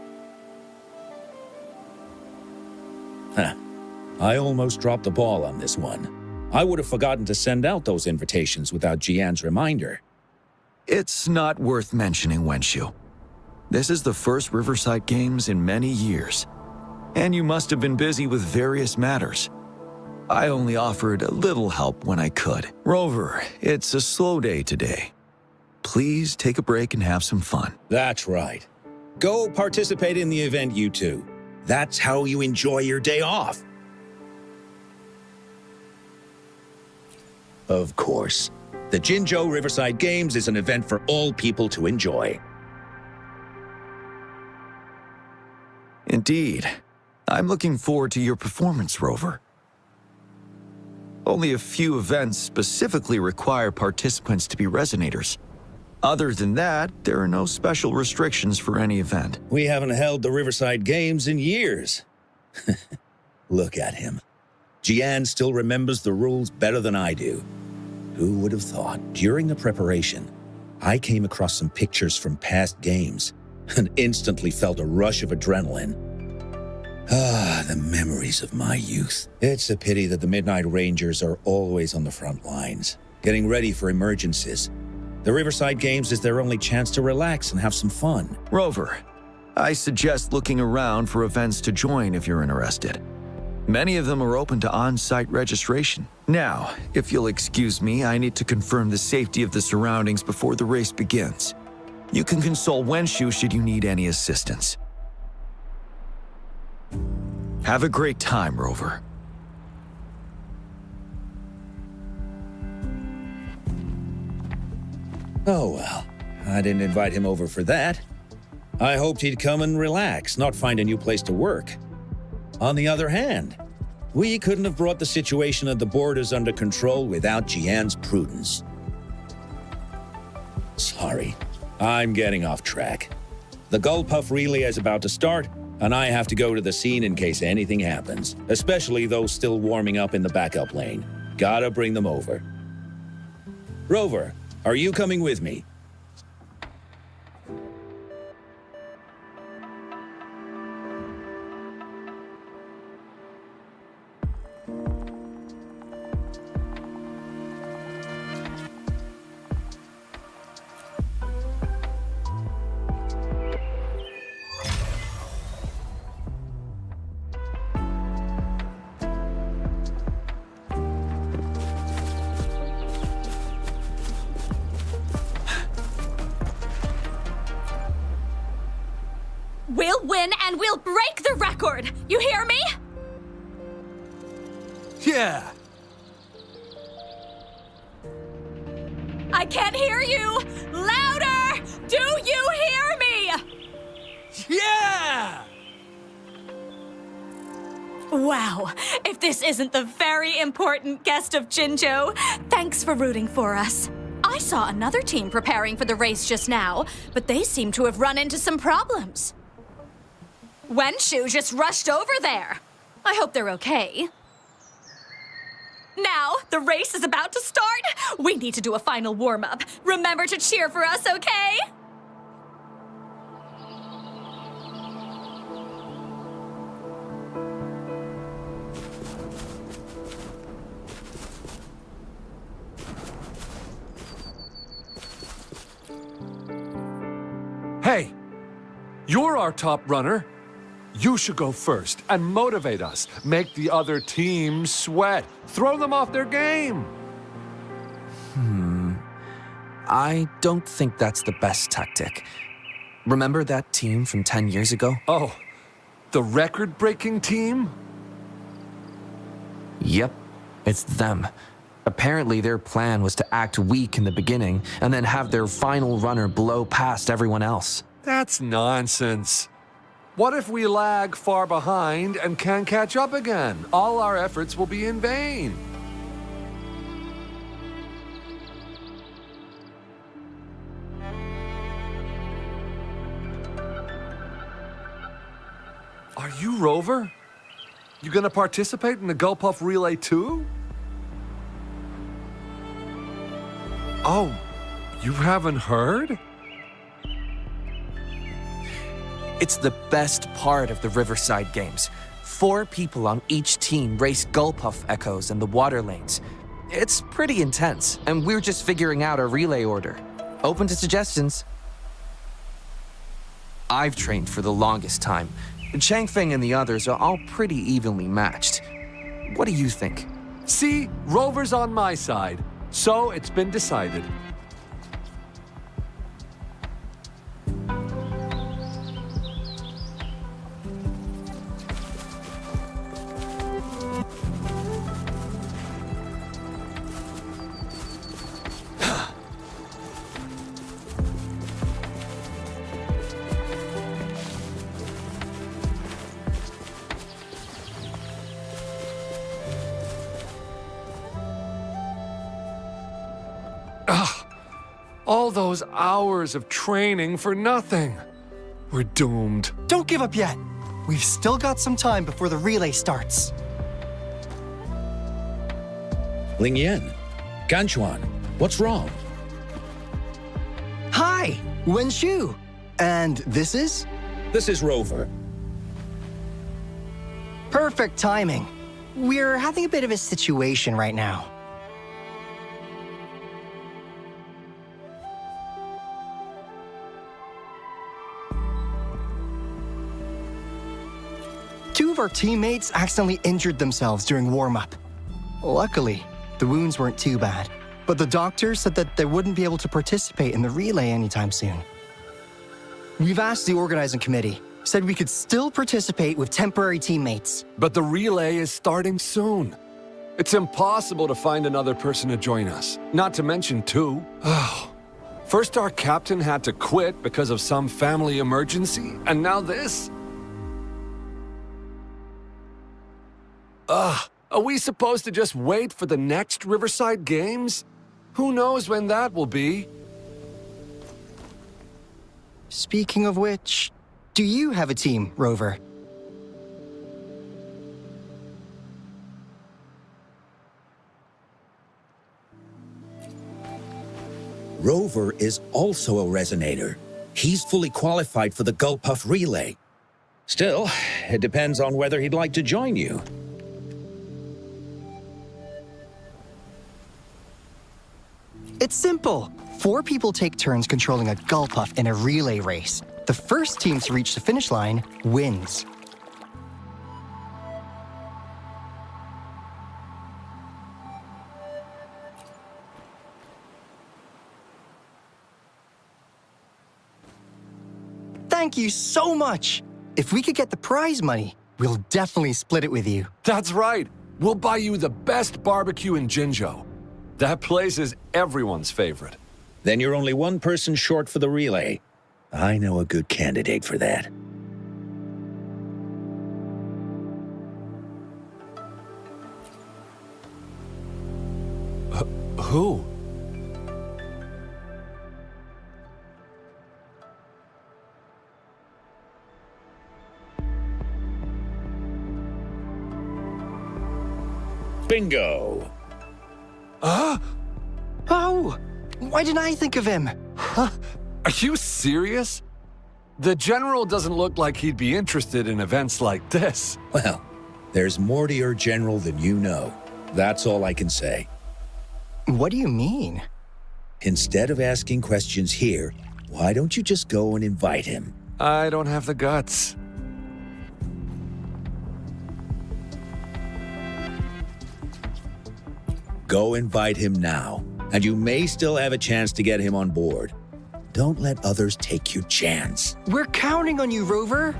S21: Huh. I almost dropped the ball on this one. I would have forgotten to send out those invitations without Jian's reminder.
S2: It's not worth mentioning, Wenshu. This is the first Riverside Games in many years, and you must have been busy with various matters. I only offered a little help when I could. Rover, it's a slow day today. Please take a break and have some fun.
S21: That's right. Go participate in the event, you two. That's how you enjoy your day off. Of course. The Jinzhou Riverside Games is an event for all people to enjoy.
S2: Indeed. I'm looking forward to your performance, Rover. Only a few events specifically require participants to be resonators. Other than that, there are no special restrictions for any event.
S21: We haven't held the Riverside Games in years. Look at him. Jian still remembers the rules better than I do. Who would have thought? During the preparation, I came across some pictures from past games and instantly felt a rush of adrenaline. Ah, the memories of my youth. It's a pity that the Midnight Rangers are always on the front lines, getting ready for emergencies. The Riverside Games is their only chance to relax and have some fun.
S2: Rover, I suggest looking around for events to join if you're interested. Many of them are open to on-site registration. Now, if you'll excuse me, I need to confirm the safety of the surroundings before the race begins. You can consult Wenshu should you need any assistance. Have a great time, Rover.
S21: Oh well, I didn't invite him over for that. I hoped he'd come and relax, not find a new place to work. On the other hand, we couldn't have brought the situation at the borders under control without Jian's prudence. Sorry, I'm getting off track. The Gullpuff relay is about to start, and I have to go to the scene in case anything happens, especially those still warming up in the backup lane. Gotta bring them over. Rover, are you coming with me?
S8: We'll win and we'll break the record! You hear me?
S19: Yeah!
S8: I can't hear you! Louder! Do you hear me?
S19: Yeah!
S8: Wow, if this isn't the very important guest of Jinzhou, thanks for rooting for us. I saw another team preparing for the race just now, but they seem to have run into some problems. Wenshu just rushed over there. I hope they're okay. Now, the race is about to start. We need to do a final warm-up. Remember to cheer for us, okay?
S1: You're our top runner. You should go first and motivate us. Make the other team sweat. Throw them off their game.
S18: I don't think that's the best tactic. Remember that team from 10 years ago?
S1: Oh, the record-breaking team?
S18: Yep, it's them. Apparently their plan was to act weak in the beginning and then have their final runner blow past everyone else.
S1: That's nonsense. What if we lag far behind and can't catch up again? All our efforts will be in vain. Are you Rover? You gonna participate in the Gulpuff Relay too? Oh, you haven't heard?
S18: It's the best part of the Riverside Games. 4 people on each team race Gulpuff Echoes in the water lanes. It's pretty intense, and we're just figuring out a relay order. Open to suggestions. I've trained for the longest time. Changfeng and the others are all pretty evenly matched. What do you think?
S1: See, Rover's on my side, so it's been decided. All those hours of training for nothing. We're doomed.
S12: Don't give up yet. We've still got some time before the relay starts.
S21: Ling Yan, Ganchuan, what's wrong?
S12: Hi, Wen Shu. And this is?
S21: This is Rover.
S12: Perfect timing. We're having a bit of a situation right now. Two of our teammates accidentally injured themselves during warm-up. Luckily, the wounds weren't too bad, but the doctor said that they wouldn't be able to participate in the relay anytime soon. We've asked the organizing committee, said we could still participate with temporary teammates.
S1: But the relay is starting soon. It's impossible to find another person to join us, not to mention 2. First our captain had to quit because of some family emergency, and now this? Are we supposed to just wait for the next Riverside Games? Who knows when that will be?
S12: Speaking of which, do you have a team, Rover?
S21: Rover is also a resonator. He's fully qualified for the Gulpuff Relay. Still, it depends on whether he'd like to join you.
S12: It's simple. 4 people take turns controlling a Gulpuff in a relay race. The first team to reach the finish line wins. Thank you so much! If we could get the prize money, we'll definitely split it with you.
S1: That's right. We'll buy you the best barbecue in Jinzhou. That place is everyone's favorite.
S21: Then you're only 1 person short for the relay. I know a good candidate for that.
S1: Who?
S21: Bingo!
S12: Oh! Why didn't I think of him?
S1: Are you serious? The General doesn't look like he'd be interested in events like this.
S21: Well, there's more to your general than you know. That's all I can say.
S12: What do you mean?
S21: Instead of asking questions here, why don't you just go and invite him?
S1: I don't have the guts.
S21: Go invite him now, and you may still have a chance to get him on board. Don't let others take your chance.
S12: We're counting on you, Rover.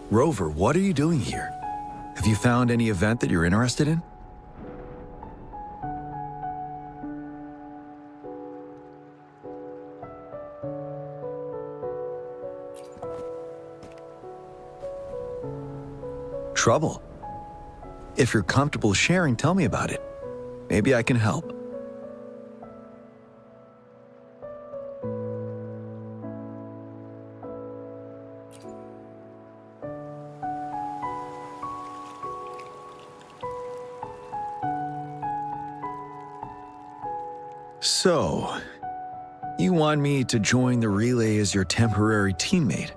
S2: Rover, what are you doing here? Have you found any event that you're interested in? Trouble? If you're comfortable sharing, tell me about it. Maybe I can help. So, you want me to join the relay as your temporary teammate?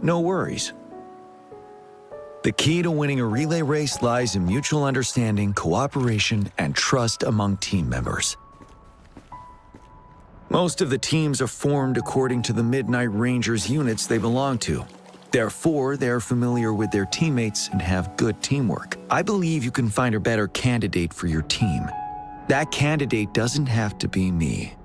S2: No worries. The key to winning a relay race lies in mutual understanding, cooperation, and trust among team members. Most of the teams are formed according to the Midnight Rangers units they belong to. Therefore, they are familiar with their teammates and have good teamwork. I believe you can find a better candidate for your team. That candidate doesn't have to be me.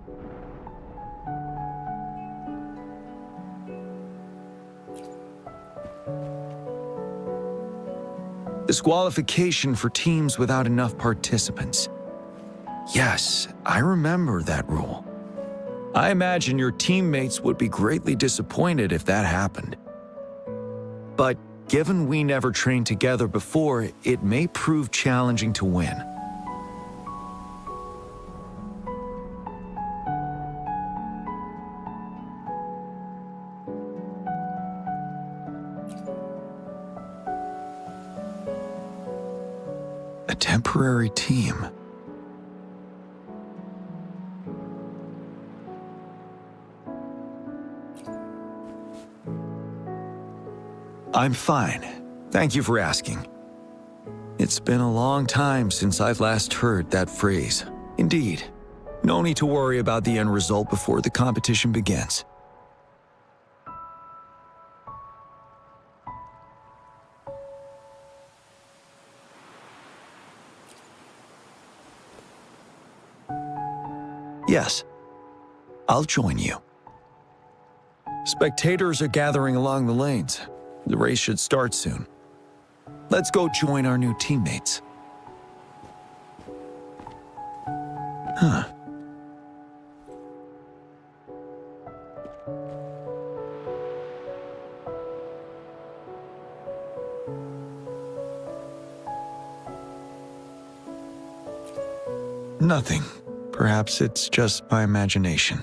S2: Disqualification for teams without enough participants. Yes, I remember that rule. I imagine your teammates would be greatly disappointed if that happened. But given we never trained together before, it may prove challenging to win. A temporary team. I'm fine. Thank you for asking. It's been a long time since I've last heard that phrase. Indeed, no need to worry about the end result before the competition begins. Yes, I'll join you. Spectators are gathering along the lanes. The race should start soon. Let's go join our new teammates. Huh. Nothing. Perhaps it's just my imagination.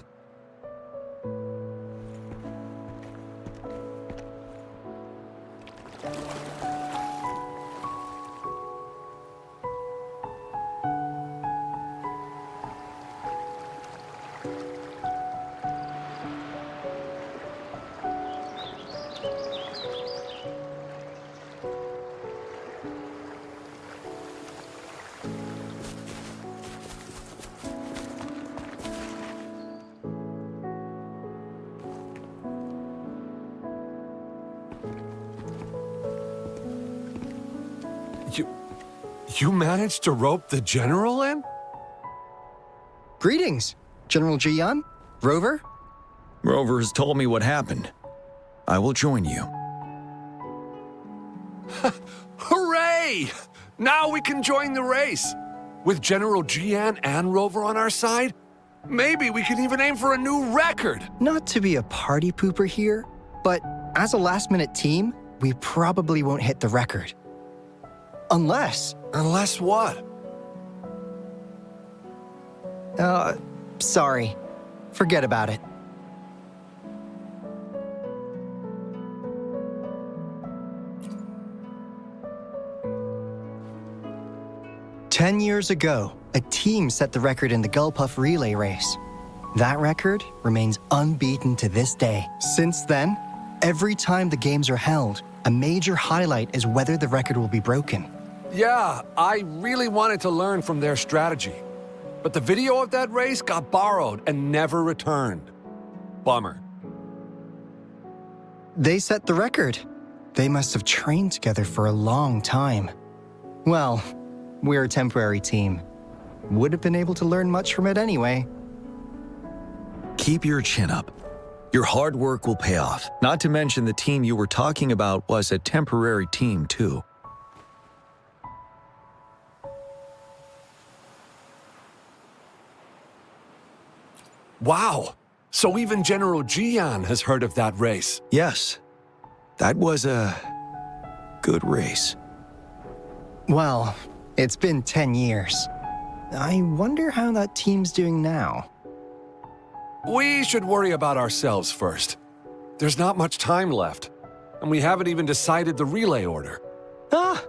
S1: You managed to rope the General in?
S12: Greetings, General Jian. Rover?
S2: Rover has told me what happened. I will join you.
S1: Hooray! Now we can join the race. With General Jian and Rover on our side, maybe we can even aim for a new record.
S12: Not to be a party pooper here, but as a last-minute team, we probably won't hit the record. Unless...
S1: Unless what?
S12: Sorry. Forget about it. "10 years ago, a team set the record in the Gulpuff relay race. That record remains unbeaten to this day. Since then, every time the games are held, a major highlight is whether the record will be broken.
S1: Yeah, I really wanted to learn from their strategy. But the video of that race got borrowed and never returned. Bummer.
S12: They set the record. They must have trained together for a long time. Well, we're a temporary team. Would have been able to learn much from it anyway.
S2: Keep your chin up. Your hard work will pay off. Not to mention the team you were talking about was a temporary team, too.
S1: Wow! So even General Jian has heard of that race.
S2: Yes. That was a good race.
S12: Well, it's been 10 years. I wonder how that team's doing now.
S1: We should worry about ourselves first. There's not much time left, and we haven't even decided the relay order.
S12: Ah!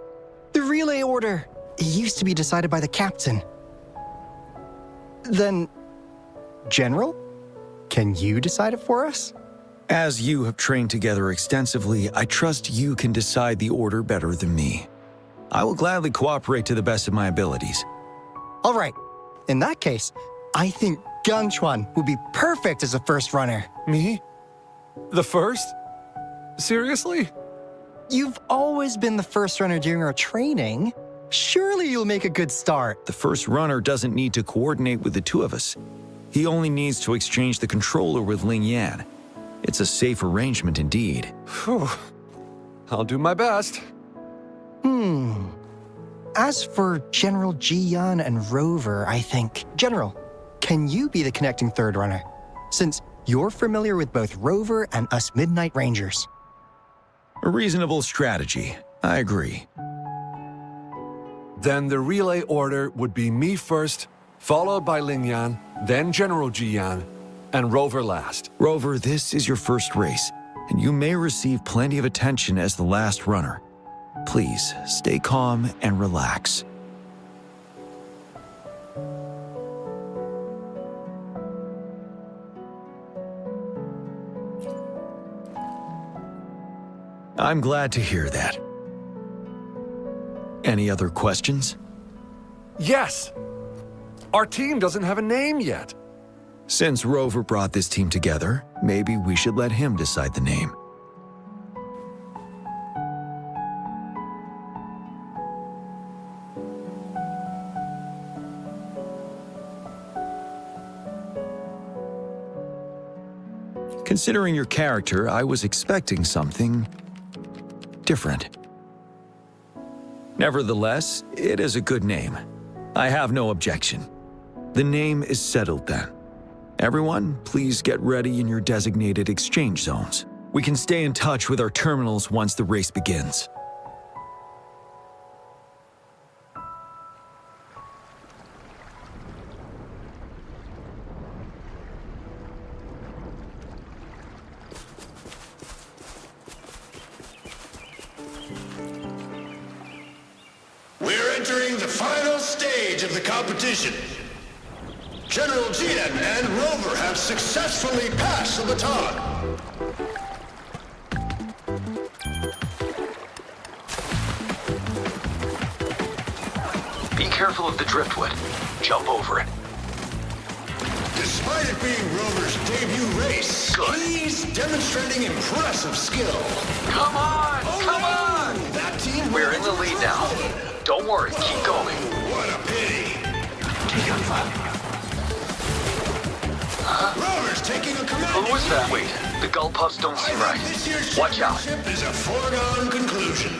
S12: The relay order! It used to be decided by the captain. Then... General? Can you decide it for us?
S2: As you have trained together extensively, I trust you can decide the order better than me. I will gladly cooperate to the best of my abilities.
S12: All right. In that case, I think Gangchuan would be perfect as a first runner.
S1: Me? The first? Seriously?
S12: You've always been the first runner during our training. Surely you'll make a good start.
S2: The first runner doesn't need to coordinate with the two of us. He only needs to exchange the controller with Ling Yan. It's a safe arrangement indeed.
S1: Phew. I'll do my best.
S12: As for General Jian and Rover, I think... General, can you be the connecting third runner? Since you're familiar with both Rover and us Midnight Rangers.
S2: A reasonable strategy. I agree.
S1: Then the relay order would be me first, followed by Ling Yan, then General Jian, and Rover last.
S2: Rover, this is your first race, and you may receive plenty of attention as the last runner. Please, stay calm and relax. I'm glad to hear that. Any other questions?
S1: Yes! Our team doesn't have a name yet.
S2: Since Rover brought this team together, maybe we should let him decide the name. Considering your character, I was expecting something different. Nevertheless, it is a good name. I have no objection. The name is settled then. Everyone, please get ready in your designated exchange zones. We can stay in touch with our terminals once the race begins.
S3: We're entering the final stage of the competition. General Jian and Rover have successfully passed the baton.
S17: Be careful of the driftwood. Jump over it.
S3: Despite it being Rover's debut race, he's demonstrating impressive skill.
S17: Come on! Come on!
S3: That team
S17: We're in the lead now. Don't worry, keep going.
S3: What a pity. Rover's taking a command.
S17: Who was that? Wait, the gull puffs don't seem right. Watch out.
S3: This is a foregone conclusion.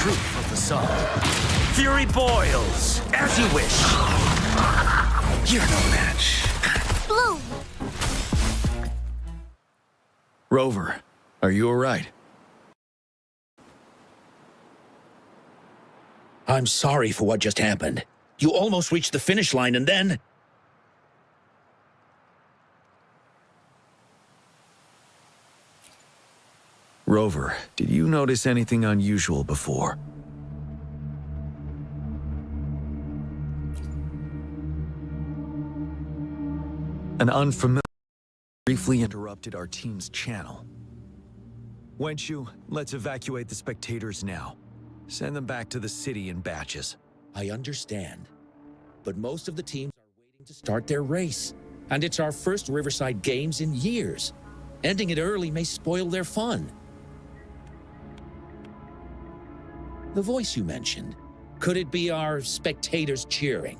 S2: proof of the sun.
S11: Fury boils, as you wish.
S19: You're no match.
S7: Bloom!
S2: Rover, are you all right?
S21: I'm sorry for what just happened. You almost reached the finish line and then...
S2: Rover, did you notice anything unusual before? An unfamiliar briefly interrupted our team's channel. Wenchu, let's evacuate the spectators now. Send them back to the city in batches.
S21: I understand. But most of the teams are waiting to start their race. And it's our first Riverside Games in years. Ending it early may spoil their fun. The voice you mentioned, could it be our spectators cheering?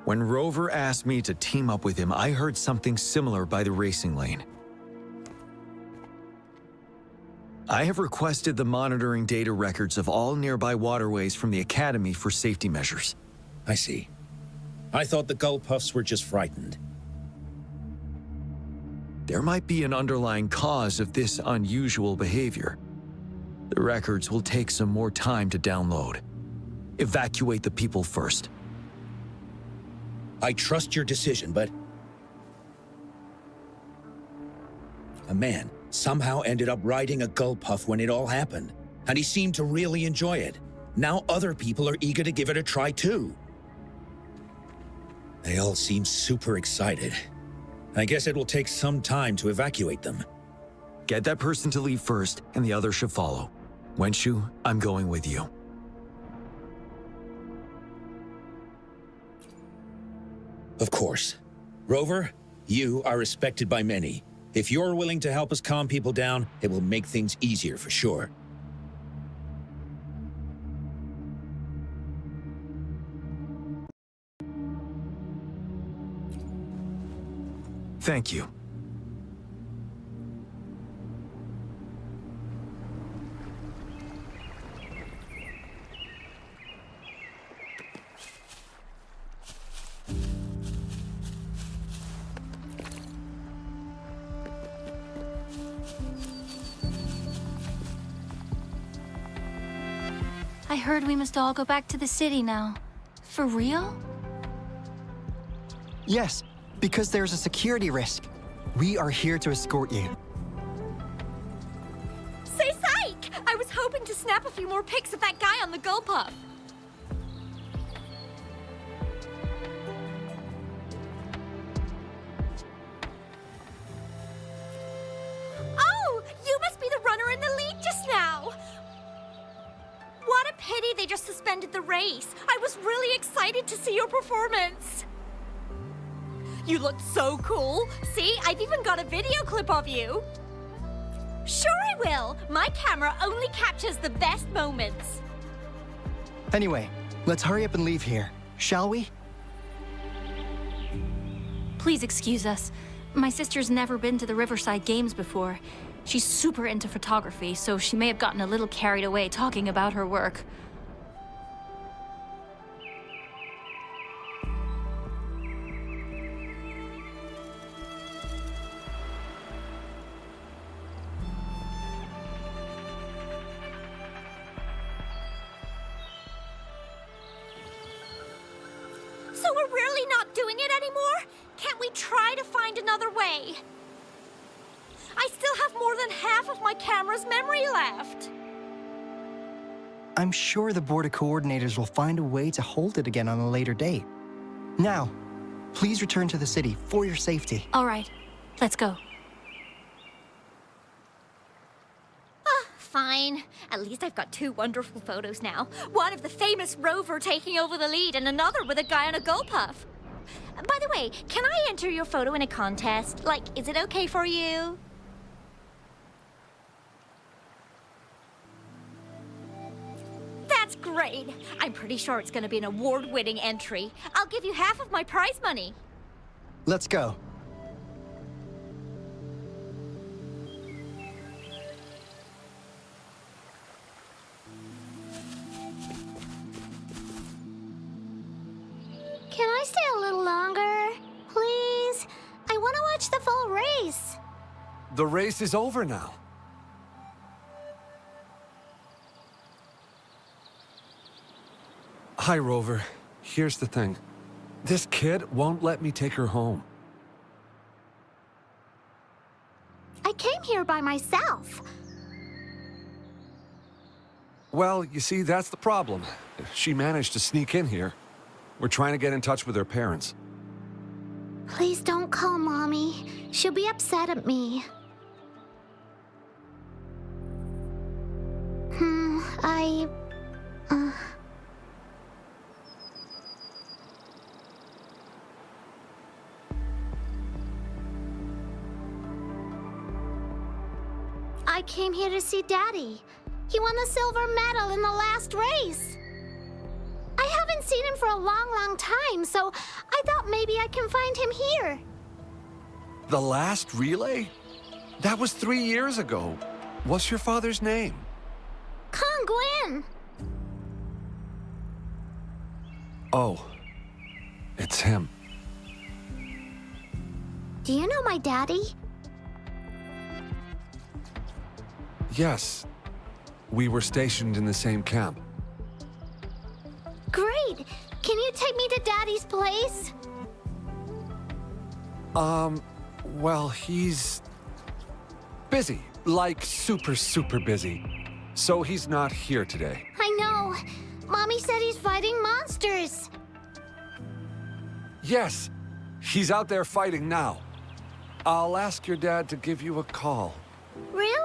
S2: When Rover asked me to team up with him, I heard something similar by the racing lane. I have requested the monitoring data records of all nearby waterways from the Academy for safety measures.
S21: I see. I thought the Gull Puffs were just frightened.
S2: There might be an underlying cause of this unusual behavior. The records will take some more time to download. Evacuate the people first.
S21: I trust your decision, but... A man somehow ended up riding a Gull Puff when it all happened, and he seemed to really enjoy it. Now other people are eager to give it a try too. They all seem super excited. I guess it will take some time to evacuate them.
S2: Get that person to leave first, and the others should follow. Wenchu, I'm going with you.
S21: Of course. Rover, you are respected by many. If you're willing to help us calm people down, it will make things easier for sure.
S2: Thank you.
S4: I heard we must all go back to the city now. For real?
S12: Yes, because there's a security risk. We are here to escort you.
S8: Say psych! I was hoping to snap a few more pics of that guy on the Gull Puff. Oh! You must be the runner in the lead just now! What a pity they just suspended the race. I was really excited to see your performance. You looked so cool. See, I've even got a video clip of you. Sure I will. My camera only captures the best moments.
S12: Anyway, let's hurry up and leave here, shall we?
S4: Please excuse us. My sister's never been to the Riverside Games before. She's super into photography, so she may have gotten a little carried away talking about her work.
S8: So we're really not doing it anymore? Can't we try to find another way? I still have more than half of my camera's memory left.
S12: I'm sure the board of coordinators will find a way to hold it again on a later date. Now, please return to the city for your safety.
S4: All right, let's go.
S8: Fine. At least I've got two wonderful photos now. One of the famous Rover taking over the lead and another with a guy on a Gull Puff. By the way, can I enter your photo in a contest? Like, is it okay for you? That's great. I'm pretty sure it's going to be an award-winning entry. I'll give you half of my prize money.
S12: Let's go.
S14: Can I stay a little longer? Please? I want to watch the full race.
S1: The race is over now. Hi, Rover. Here's the thing. This kid won't let me take her home.
S14: I came here by myself.
S1: Well, you see, that's the problem. She managed to sneak in here. We're trying to get in touch with her parents.
S14: Please don't call Mommy. She'll be upset at me. I came here to see Daddy. He won the silver medal in the last race. I haven't seen him for a long, long time, so I thought maybe I can find him here.
S1: The last relay? That was 3 years ago. What's your father's name?
S14: Kong Gwyn.
S1: Oh, it's him.
S14: Do you know my daddy?
S1: Yes. We were stationed in the same camp.
S14: Great! Can you take me to Daddy's place?
S1: Well, he's busy. Like super, super busy. So he's not here today.
S14: I know. Mommy said he's fighting monsters.
S1: Yes, he's out there fighting now. I'll ask your dad to give you a call.
S14: Really?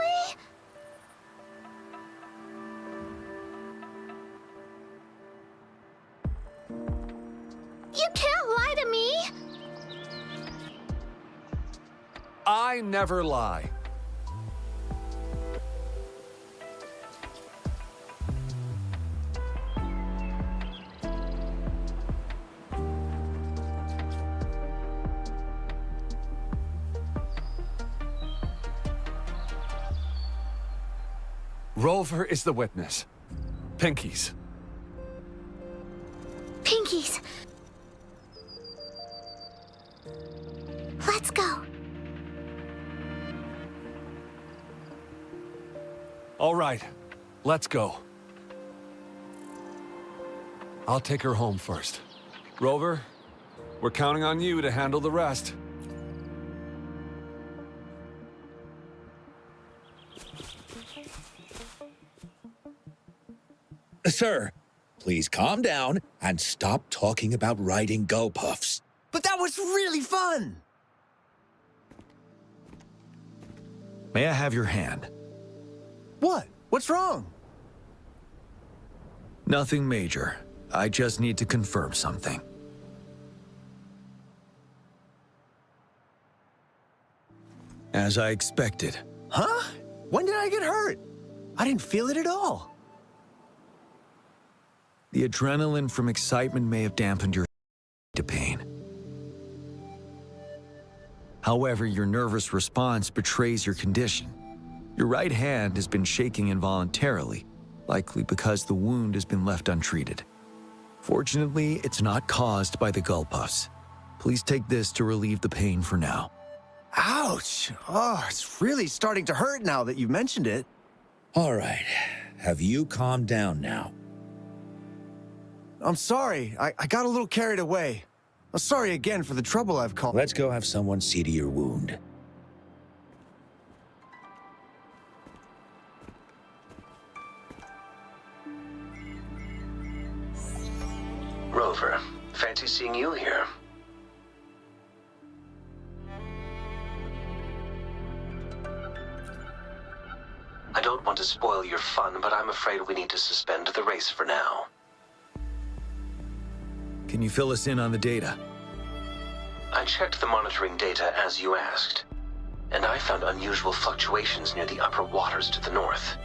S14: You can't lie to me!
S1: I never lie. Rover is the witness. Pinkies.
S14: Pinkies. Let's go.
S1: All right, let's go. I'll take her home first. Rover, we're counting on you to handle the rest.
S21: Sir, please calm down and stop talking about riding Gulpuffs.
S22: But that was really fun!
S2: May I have your hand?
S22: What? What's wrong?
S2: Nothing major. I just need to confirm something. As I expected.
S22: Huh? When did I get hurt? I didn't feel it at all.
S2: The adrenaline from excitement may have dampened your to pain. However, your nervous response betrays your condition. Your right hand has been shaking involuntarily, likely because the wound has been left untreated. Fortunately, it's not caused by the Gulpuffs. Please take this to relieve the pain for now.
S22: Ouch! Oh, it's really starting to hurt now that you've mentioned it.
S21: All right. Have you calmed down now?
S22: I'm sorry. I got a little carried away. I'm sorry again for the trouble I've caused.
S21: Let's go have someone see to your wound.
S17: Rover, fancy seeing you here. I don't want to spoil your fun, but I'm afraid we need to suspend the race for now.
S2: Can you fill us in on the data?
S17: I checked the monitoring data as you asked, and I found unusual fluctuations near the upper waters to the north.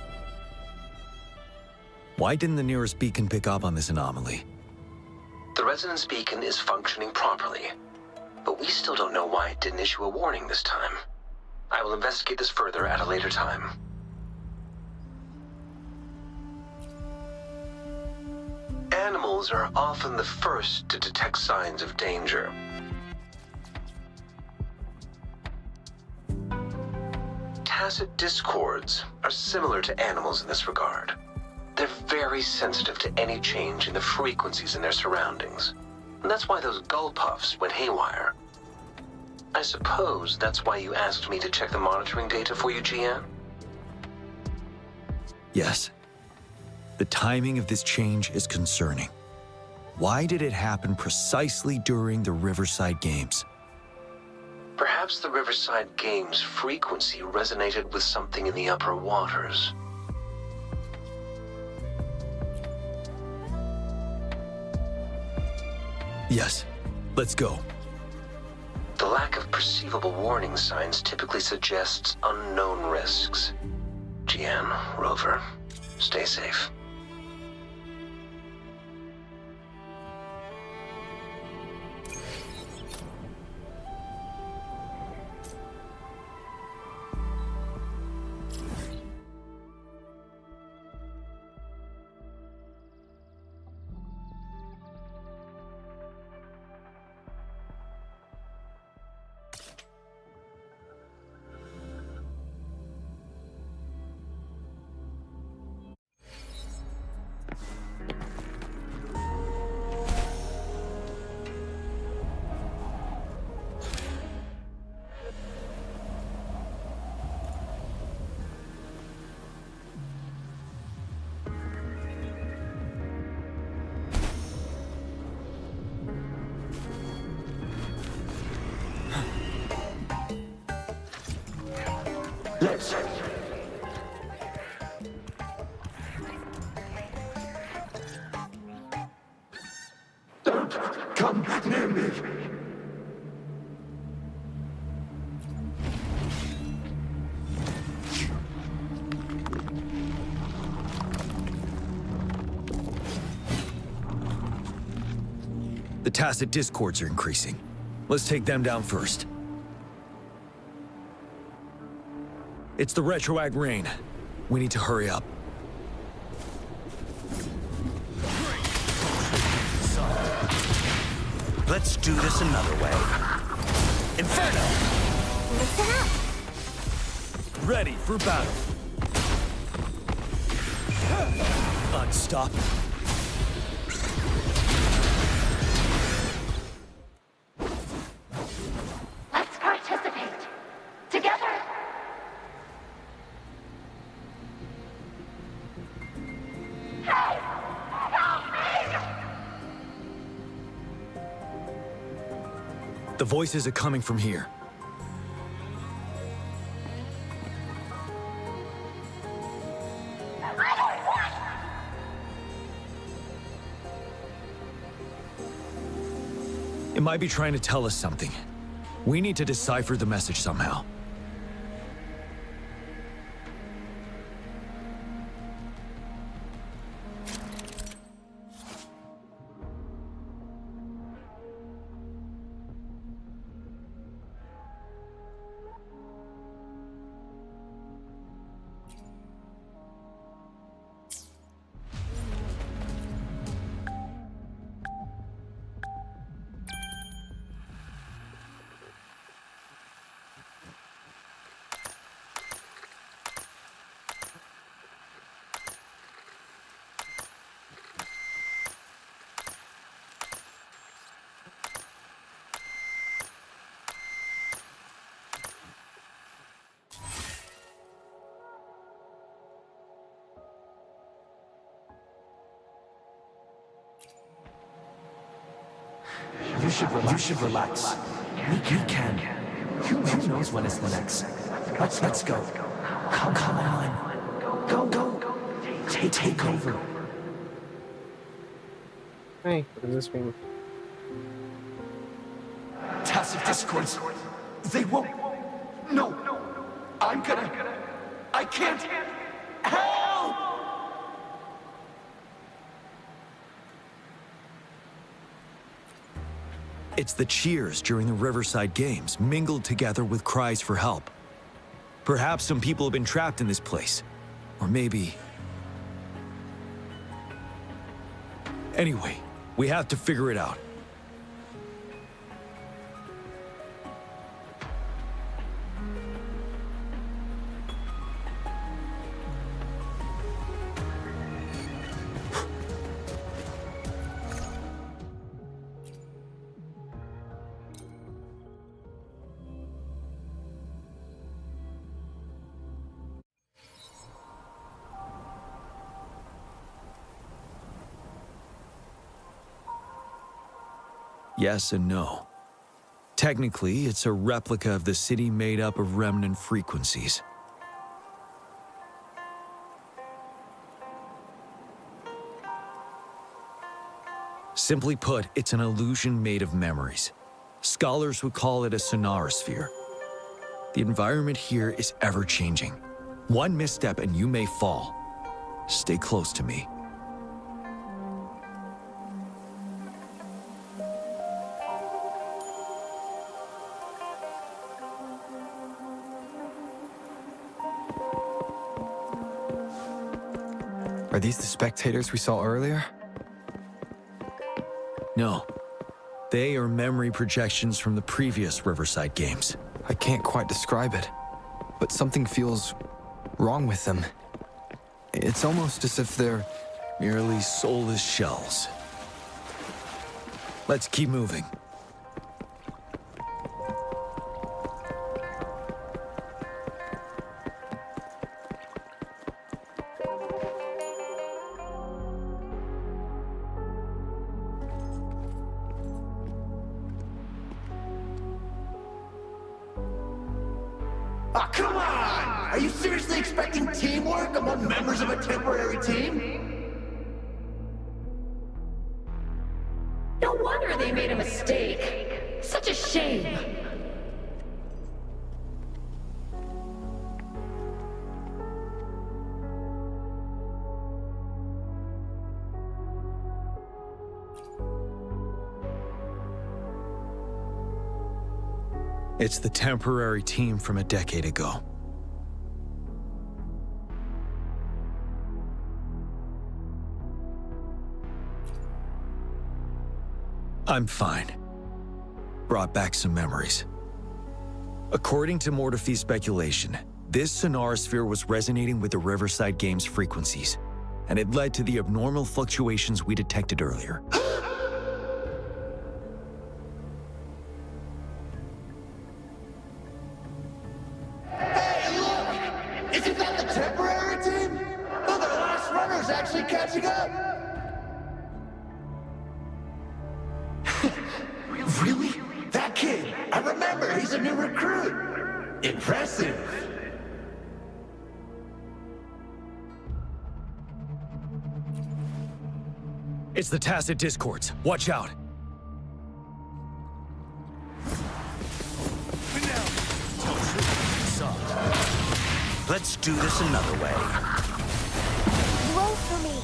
S2: Why didn't the nearest beacon pick up on this anomaly?
S17: The resonance beacon is functioning properly, but we still don't know why it didn't issue a warning this time. I will investigate this further at a later time. Animals animals are often the first to detect signs of danger. Tacit discords are similar to animals in this regard. They're very sensitive to any change in the frequencies in their surroundings. And that's why those gull puffs went haywire. I suppose that's why you asked me to check the monitoring data for you, GN?
S2: Yes. The timing of this change is concerning. Why did it happen precisely during the Riverside Games?
S17: Perhaps the Riverside Games' frequency resonated with something in the upper waters.
S2: Yes. Let's go.
S17: The lack of perceivable warning signs typically suggests unknown risks. GN, Rover, stay safe.
S3: Let's... Don't come near me!
S2: The tacit discords are increasing. Let's take them down first. It's the retroact rain. We need to hurry up.
S19: Let's do this another way. Inferno!
S14: Listen up!
S2: Ready for battle. Unstoppable.
S14: Let's participate! Together! Hey! Help me!
S2: The voices are coming from here. It might be trying to tell us something. We need to decipher the message somehow.
S9: You should relax. We can. Who knows when it's the next? Let's go. Come on. Go. Take over.
S15: Hey, what does this mean?
S3: Tacit discords. They won't. No. I can't. Help!
S2: It's the cheers during the Riverside Games, mingled together with cries for help. Perhaps some people have been trapped in this place. Or maybe... Anyway, We have to figure it out. Yes and no. Technically, it's a replica of the city made up of remnant frequencies. Simply put, it's an illusion made of memories. Scholars would call it a sonorosphere. The environment here is ever-changing. One misstep and you may fall. Stay close to me.
S6: Are these the spectators we saw earlier?
S2: No. They are memory projections from the previous Riverside games.
S6: I can't quite describe it, but something feels wrong with them. It's almost as if they're
S2: merely soulless shells. Let's keep moving.
S3: Ah, come on! Are you seriously expecting teamwork among members of a temporary team?
S20: No wonder they made a mistake. Such a shame.
S2: It's the temporary team from a decade ago. I'm fine. Brought back some memories. According to Mortefy's speculation, this sonorosphere was resonating with the Riverside Games frequencies, and it led to the abnormal fluctuations we detected earlier.
S3: Isn't that the temporary team? Oh, the last runner's actually catching up! Really? That kid! I remember, he's a new recruit! Impressive!
S2: It's the tacit discords. Watch out.
S23: Let's do this another way.
S7: Roll for me.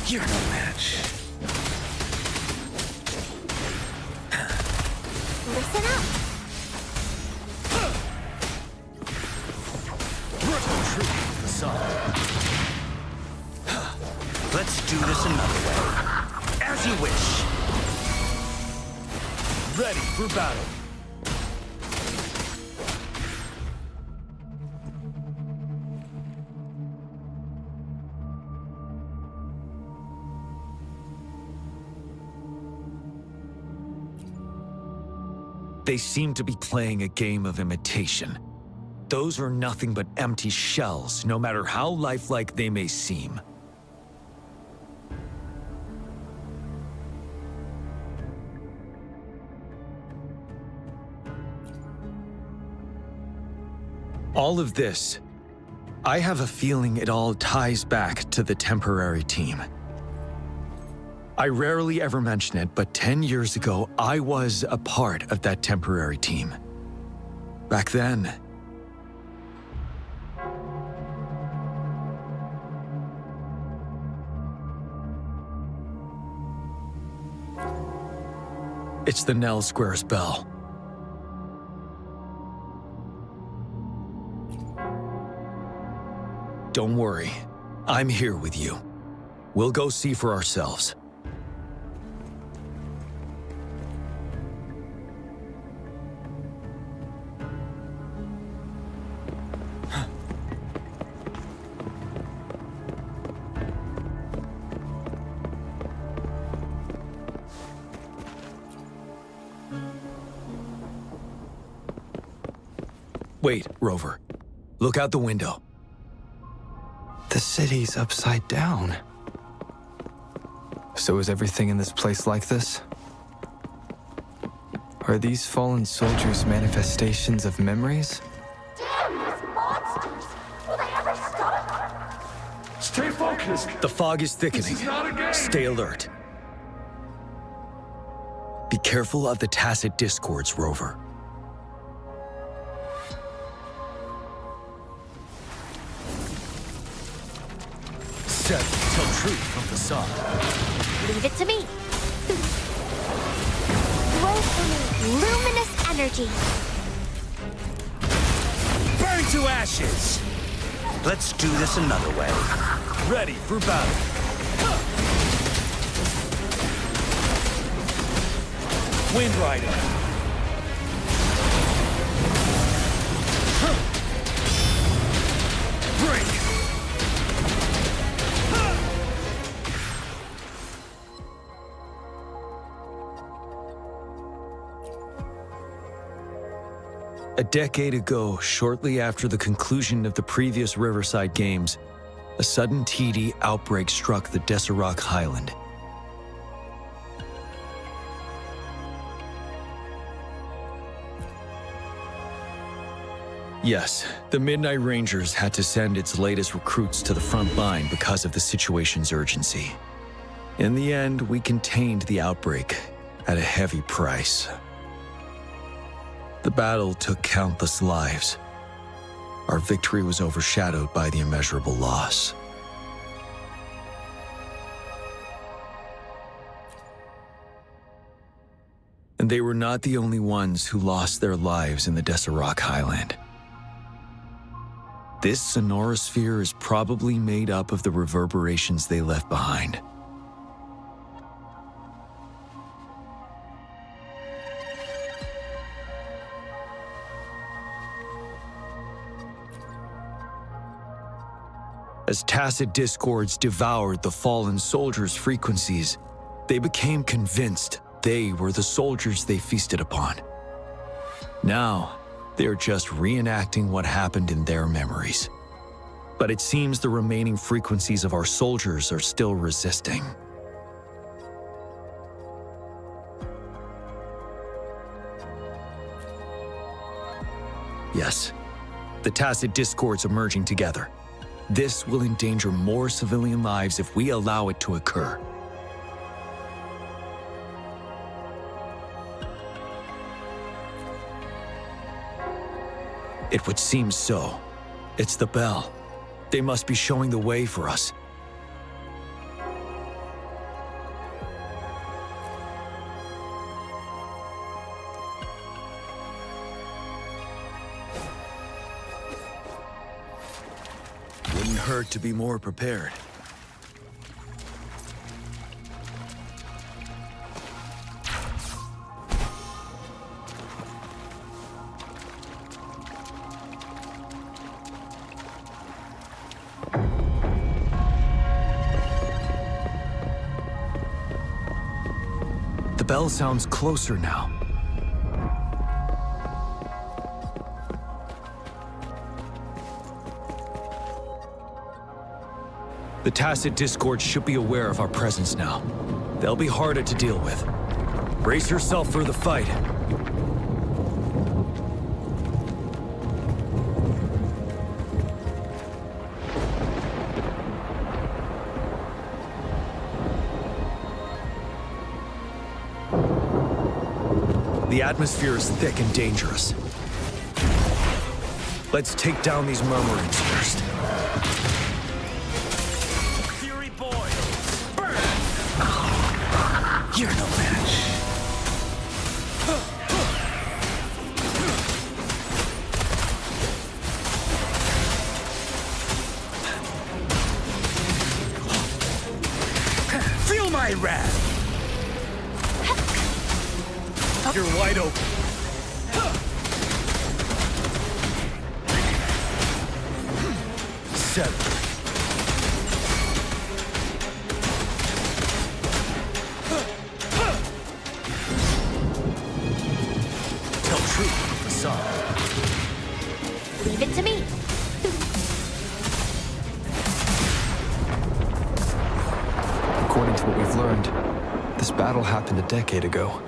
S23: You're no match.
S7: Listen up.
S23: Let's do this another way. As you wish.
S2: Ready for battle. They seem to be playing a game of imitation. Those are nothing but empty shells, no matter how lifelike they may seem. All of this, I have a feeling it all ties back to the temporary team. I rarely ever mention it, but 10 years ago, I was a part of that temporary team. Back then, it's the Nell Squares bell. Don't worry. I'm here with you. We'll go see for ourselves. Wait, Rover. Look out the window.
S6: The city's upside down. So is everything in this place like this? Are these fallen soldiers manifestations of memories?
S14: Damn, these monsters! Will they ever stop?
S1: Stay focused!
S2: The fog is thickening.
S1: This is not a game.
S2: Stay alert. Be careful of the tacit discords, Rover. Seth, tell truth from facade.
S14: Leave it to me. Flow for me, luminous energy.
S19: Burn to ashes!
S23: Let's do this another way.
S2: Ready for battle. Wind Rider. Break. A decade ago, shortly after the conclusion of the previous Riverside Games, a sudden TD outbreak struck the Deserac Highland. Yes, the Midnight Rangers had to send its latest recruits to the front line because of the situation's urgency. In the end, we contained the outbreak at a heavy price. The battle took countless lives. Our victory was overshadowed by the immeasurable loss. And they were not the only ones who lost their lives in the Deserac Highland. This sonorosphere is probably made up of the reverberations they left behind. As tacit discords devoured the fallen soldiers' frequencies, they became convinced they were the soldiers they feasted upon. Now, they're just reenacting what happened in their memories. But it seems the remaining frequencies of our soldiers are still resisting. Yes, the tacit discords emerging together. This will endanger more civilian lives if we allow it to occur. It would seem so. It's the bell. They must be showing the way for us. Wouldn't hurt to be more prepared. The bell sounds closer now. The tacit discord should be aware of our presence now. They'll be harder to deal with. Brace yourself for the fight. The atmosphere is thick and dangerous. Let's take down these murmurings first.
S19: Fury boils! Burn!
S23: You're no match.
S19: ran. You're wide open. Seven. Tell truth, facade.
S7: Leave it to me.
S6: According to what we've learned, this battle happened a decade ago.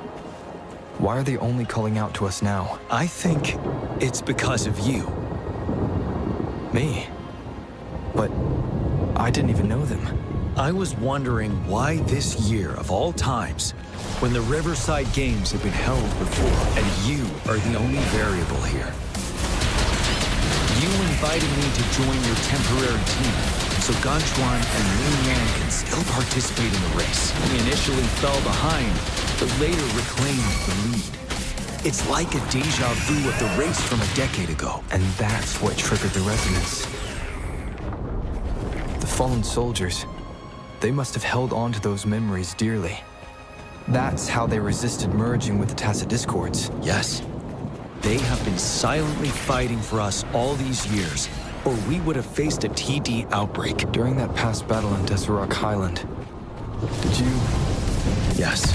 S6: Why are they only calling out to us now?
S2: I think it's because of you.
S6: Me? But I didn't even know them.
S2: I was wondering why this year of all times, when the Riverside Games have been held before, and you are the only variable here. You invited me to join your temporary team, so Ganchuan and Lin Yan can still participate in the race. We initially fell behind, but later reclaimed the lead. It's like a deja vu of the race from a decade ago.
S6: And that's what triggered the resonance. The fallen soldiers, they must have held on to those memories dearly. That's how they resisted merging with the Tacit Discords.
S2: Yes. They have been silently fighting for us all these years, or we would have faced a TD outbreak.
S6: During that past battle in Deserock Highland, did you...
S2: Yes.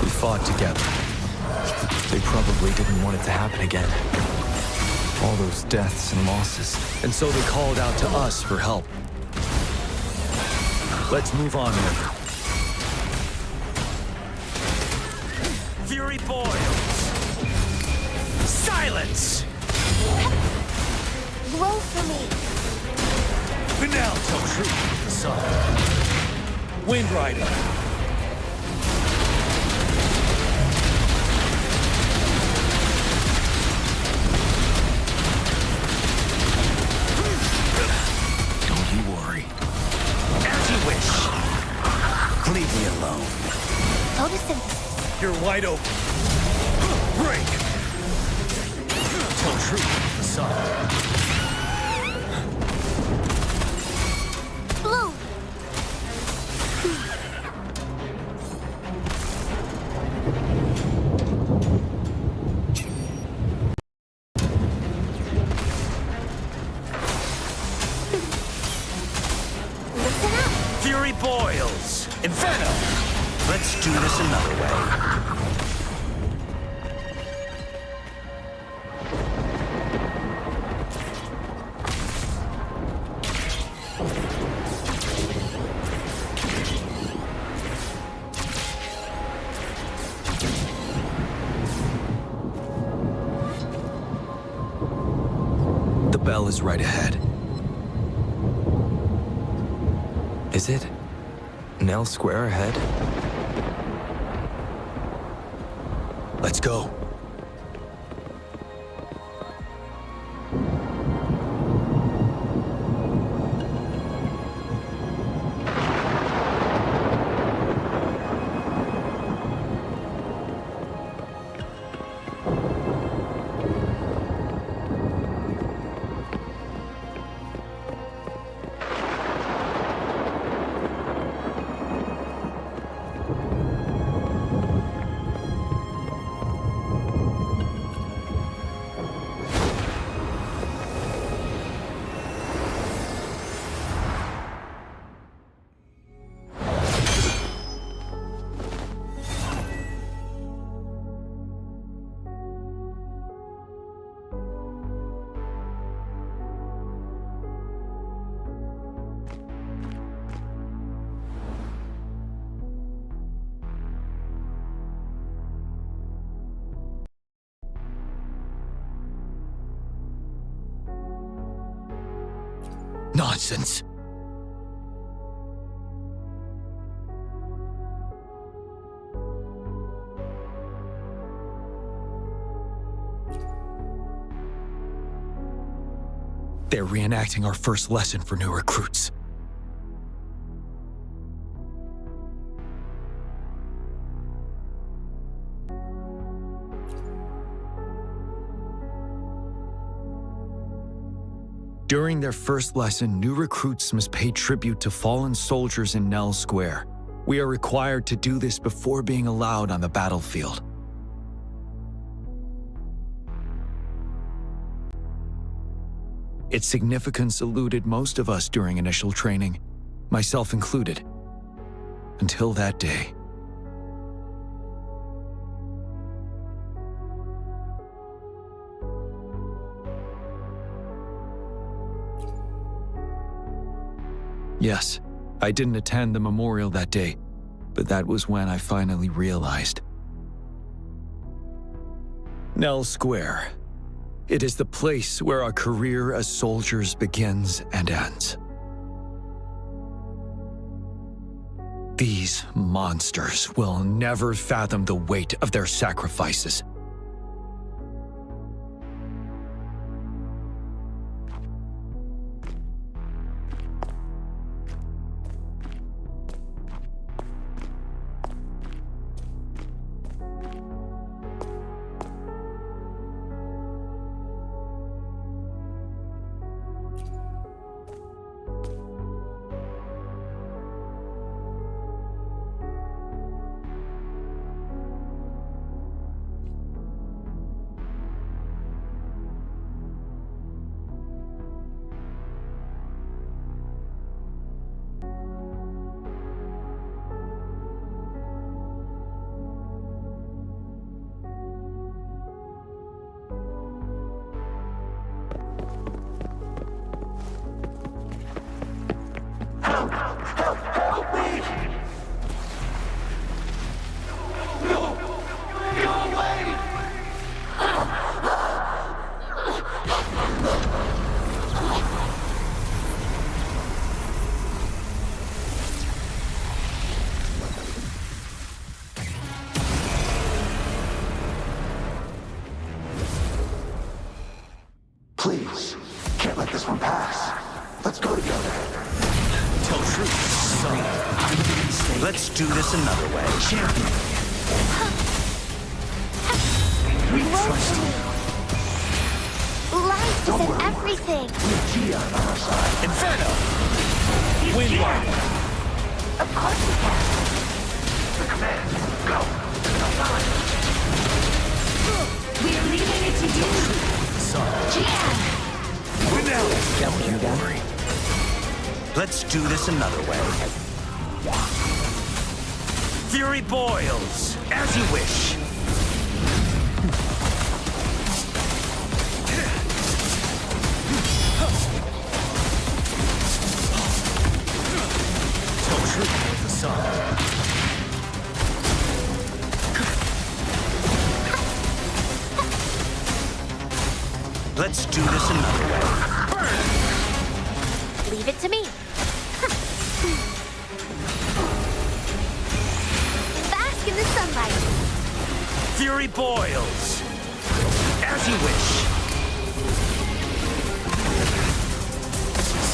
S2: We fought together.
S6: They probably didn't want it to happen again. All those deaths and losses.
S2: And so they called out to us for help. Let's move on, River.
S19: Fury boils. Silence!
S7: Roll for me.
S19: Now tell truth, facade. Wind Rider.
S2: Don't you worry.
S19: As you wish.
S23: Leave me alone.
S7: Photosynthesis.
S19: You're wide open. Break! Tell truth, facade.
S7: Blue. Listen up.
S19: Fury boils. Inferno!
S23: Let's do this another way.
S2: The bell is right ahead.
S6: Is it? Nell Square ahead?
S2: Let's go. Nonsense. They're reenacting our first lesson for new recruits. During their first lesson, new recruits must pay tribute to fallen soldiers in Nell Square. We are required to do this before being allowed on the battlefield. Its significance eluded most of us during initial training, myself included, until that day. Yes, I didn't attend the memorial that day, but that was when I finally realized. Nell Square. It is the place where our career as soldiers begins and ends. These monsters will never fathom the weight of their sacrifices.
S3: Please, can't let this one pass. Let's go together.
S23: Tell truth, son. Let's do this another way. Champion. We trust you.
S14: Life is in everything.
S3: Gian on our side.
S23: Inferno!
S3: Wind Rider.
S14: Of course we can.
S3: The command. Go.
S20: We are leaving it to you.
S23: Gian! Let's do this another way. Fury boils, as you wish. Tell truth with the sun. Let's do this another way.
S14: Leave it to me. Bask in the sunlight.
S23: Fury boils, as you wish.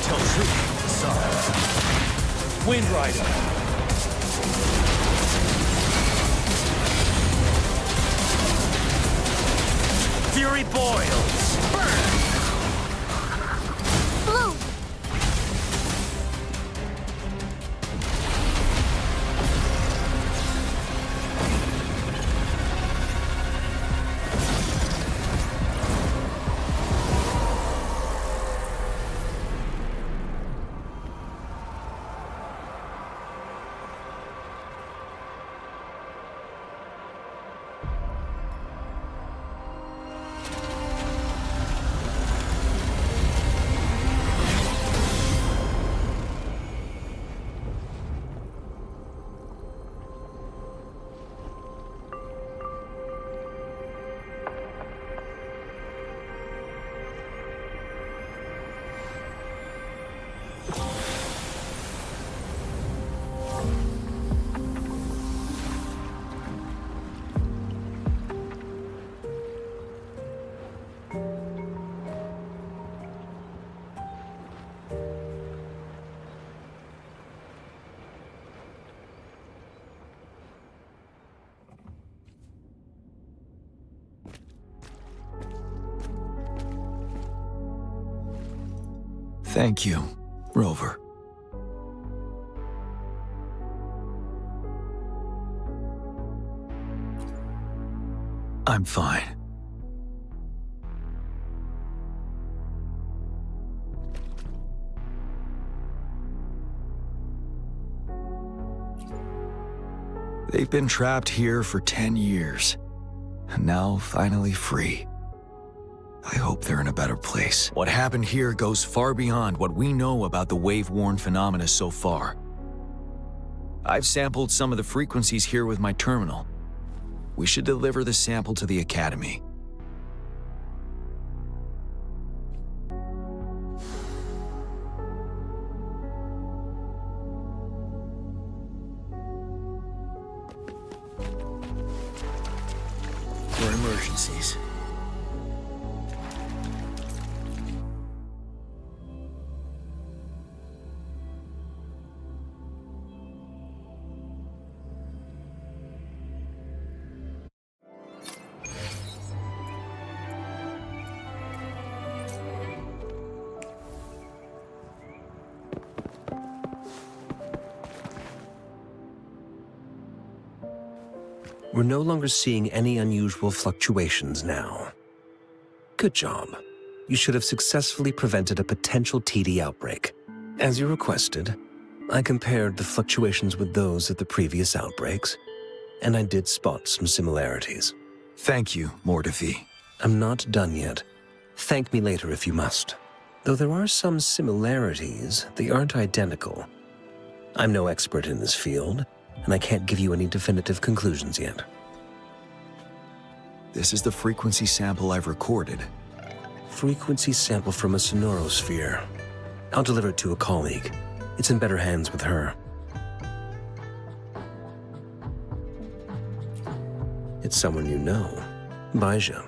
S23: Tell truth, the sun. Wind Rider. Fury boils.
S14: Blue.
S2: Thank you, Rover. I'm fine. They've been trapped here for 10 years, and now finally free. I hope they're in a better place. What happened here goes far beyond what we know about the wave-worn phenomena so far. I've sampled some of the frequencies here with my terminal. We should deliver the sample to the Academy. For emergencies.
S5: We're no longer seeing any unusual fluctuations now. Good job. You should have successfully prevented a potential TD outbreak. As you requested, I compared the fluctuations with those of the previous outbreaks, and I did spot some similarities.
S2: Thank you, Mortefi.
S5: I'm not done yet. Thank me later if you must. Though there are some similarities, they aren't identical. I'm no expert in this field, and I can't give you any definitive conclusions yet.
S2: This is the frequency sample I've recorded.
S5: Frequency sample from a sonorosphere. I'll deliver it to a colleague. It's in better hands with her. It's someone you know, Baija.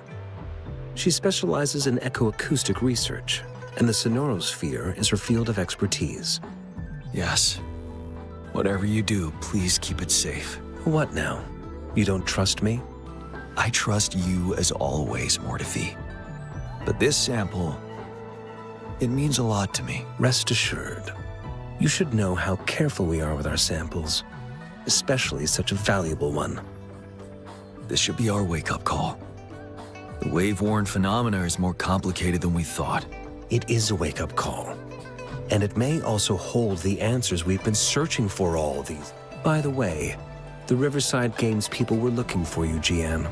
S5: She specializes in echoacoustic research, and the sonorosphere is her field of expertise.
S2: Yes. Whatever you do, please keep it safe.
S5: What now? You don't trust me?
S2: I trust you as always, Mortefi. But this sample, it means a lot to me.
S5: Rest assured. You should know how careful we are with our samples, especially such a valuable one.
S2: This should be our wake-up call. The wave-worn phenomena is more complicated than we thought.
S5: It is a wake-up call. And it may also hold the answers we've been searching for all these. By the way, the Riverside Games people were looking for you, Jian.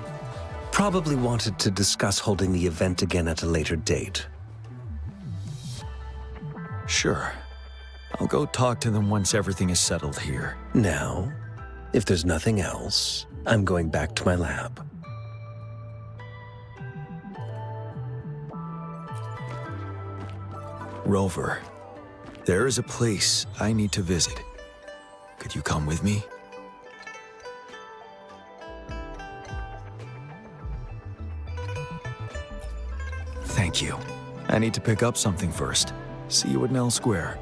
S5: Probably wanted to discuss holding the event again at a later date.
S2: Sure. I'll go talk to them once everything is settled here.
S5: Now, if there's nothing else, I'm going back to my lab.
S2: Rover, there is a place I need to visit. Could you come with me? Thank you. I need to pick up something first. See you at Nell Square.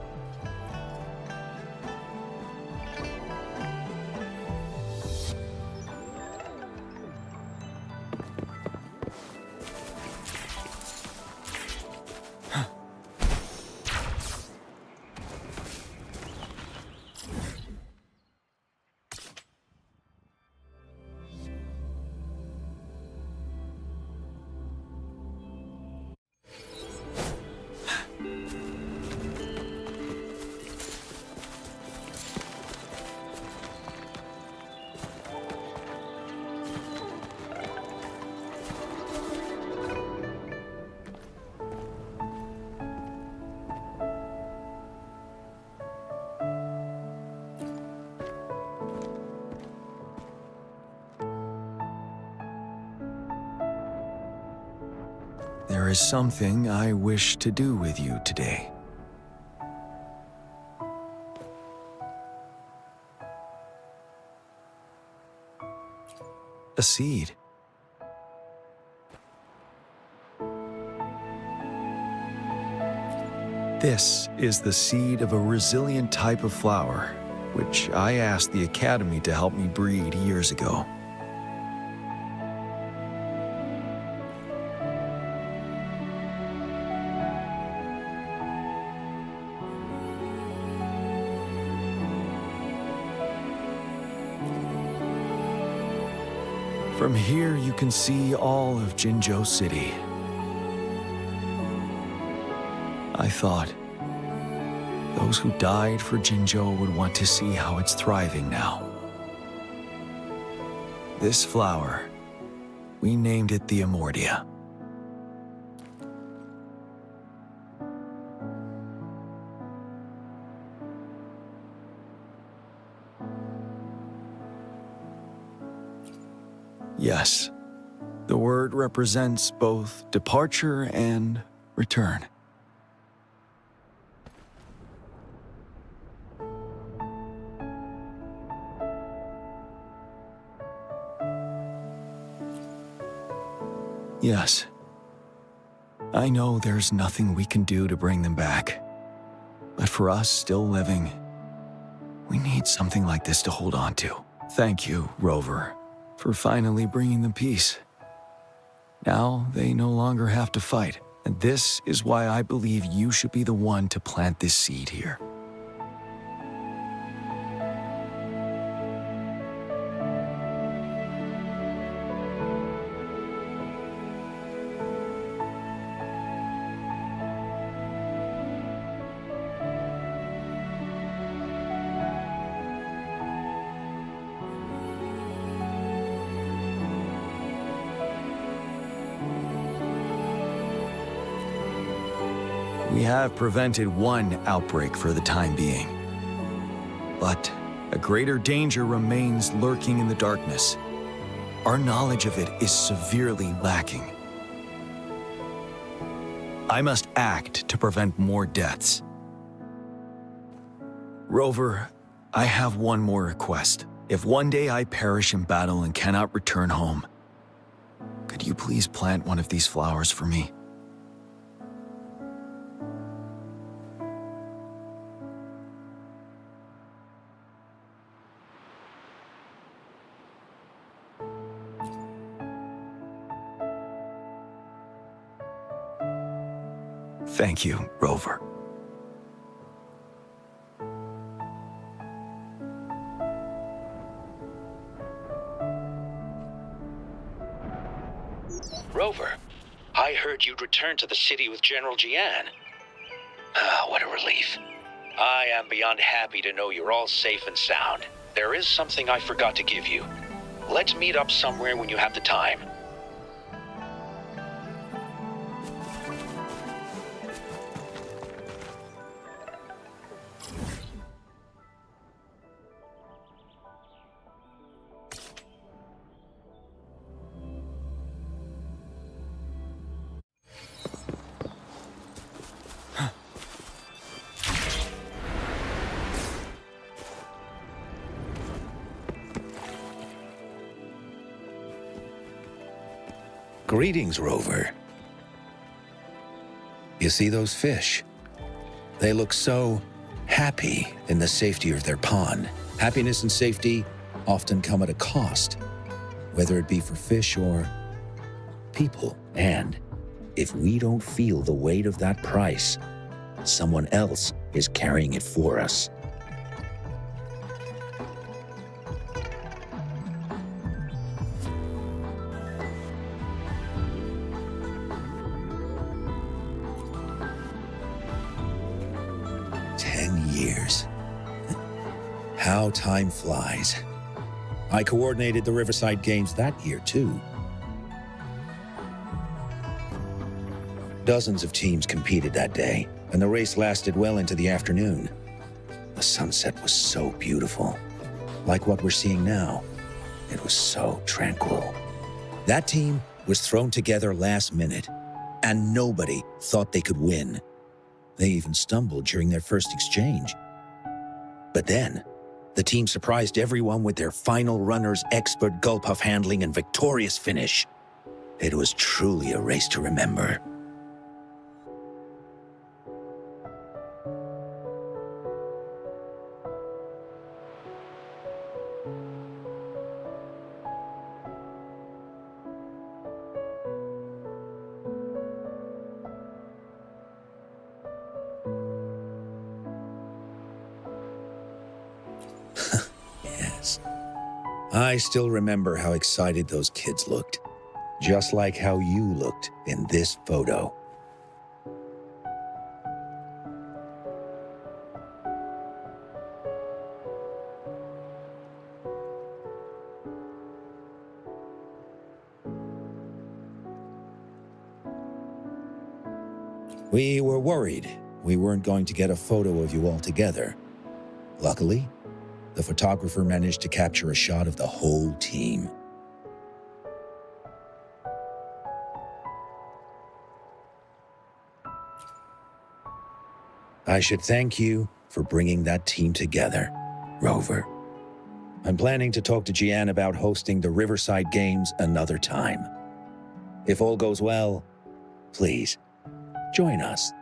S2: There is something I wish to do with you today. A seed. This is the seed of a resilient type of flower, which I asked the Academy to help me breed years ago. From here, you can see all of Jinzhou City. I thought those who died for Jinzhou would want to see how it's thriving now. This flower, we named it the Amortia. Yes, the word represents both departure and return. Yes, I know there's nothing we can do to bring them back. But for us still living, we need something like this to hold on to. Thank you, Rover, for finally bringing them peace. Now they no longer have to fight, and this is why I believe you should be the one to plant this seed here. We have prevented one outbreak for the time being. But a greater danger remains lurking in the darkness. Our knowledge of it is severely lacking. I must act to prevent more deaths. Rover, I have one more request. If one day I perish in battle and cannot return home, could you please plant one of these flowers for me? Thank you, Rover.
S21: Rover, I heard you'd returned to the city with General Jian. Ah, what a relief. I am beyond happy to know you're all safe and sound. There is something I forgot to give you. Let's meet up somewhere when you have the time. Greetings, Rover. You see those fish? They look so happy in the safety of their pond. Happiness and safety often come at a cost, whether it be for fish or people. And if we don't feel the weight of that price, someone else is carrying it for us. How time flies. I coordinated the Riverside Games that year, too. Dozens of teams competed that day, and the race lasted well into the afternoon. The sunset was so beautiful. Like what we're seeing now, it was so tranquil. That team was thrown together last minute, and nobody thought they could win. They even stumbled during their first exchange. But then, the team surprised everyone with their final runner's expert gulp-puff handling and victorious finish. It was truly a race to remember. I still remember how excited those kids looked. Just like how you looked in this photo. We were worried we weren't going to get a photo of you all together. Luckily, the photographer managed to capture a shot of the whole team. I should thank you for bringing that team together, Rover. I'm planning to talk to Jian about hosting the Riverside Games another time. If all goes well, please, join us.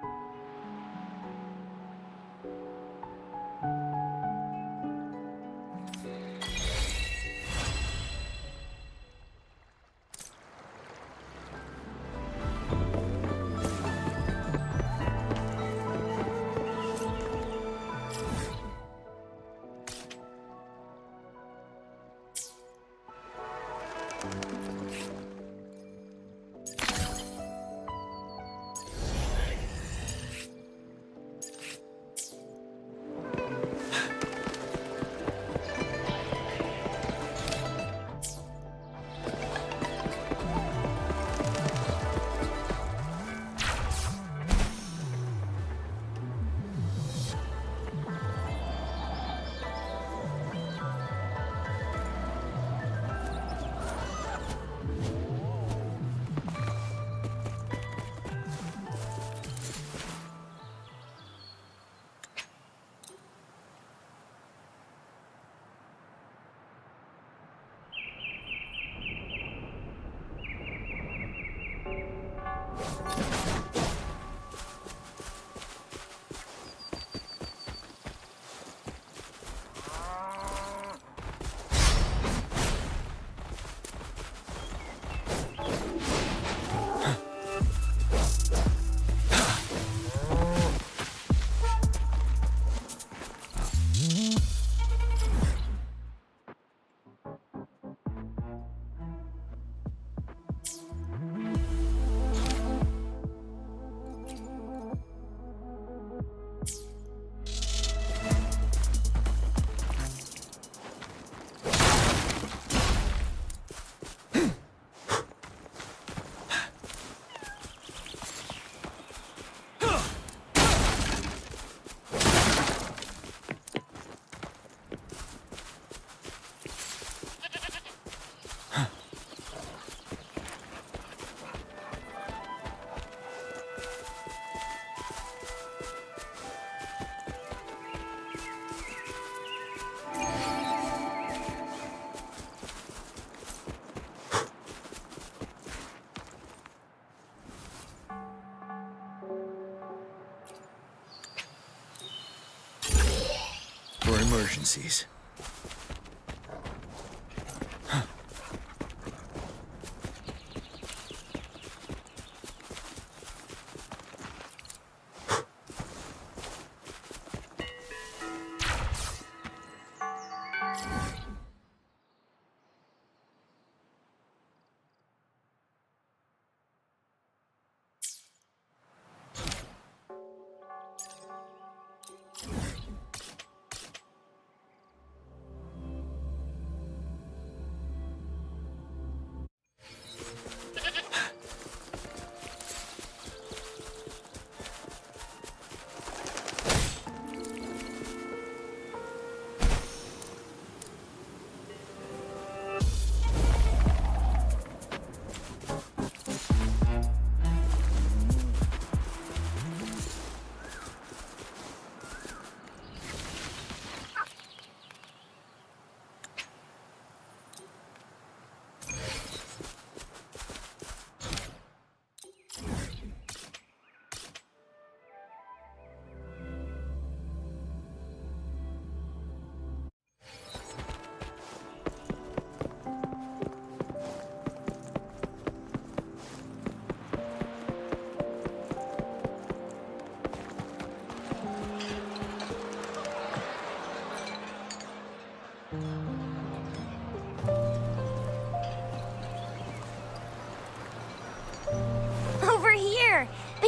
S2: For emergencies.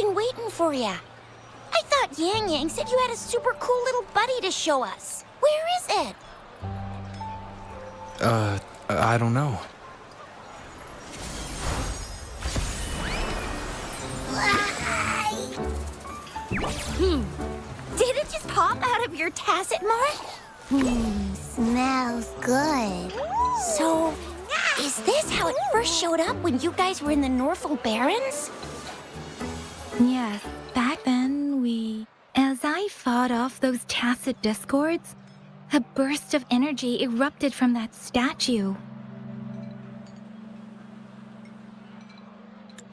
S7: been waiting for ya. I thought Yang Yang said you had a super cool little buddy to show us. Where is it?
S6: I don't know.
S7: Did it just pop out of your tacit mark? Smells good. So, is this how it first showed up when you guys were in the Norfolk Barrens?
S4: Yes, back then as I fought off those tacit discords, a burst of energy erupted from that statue.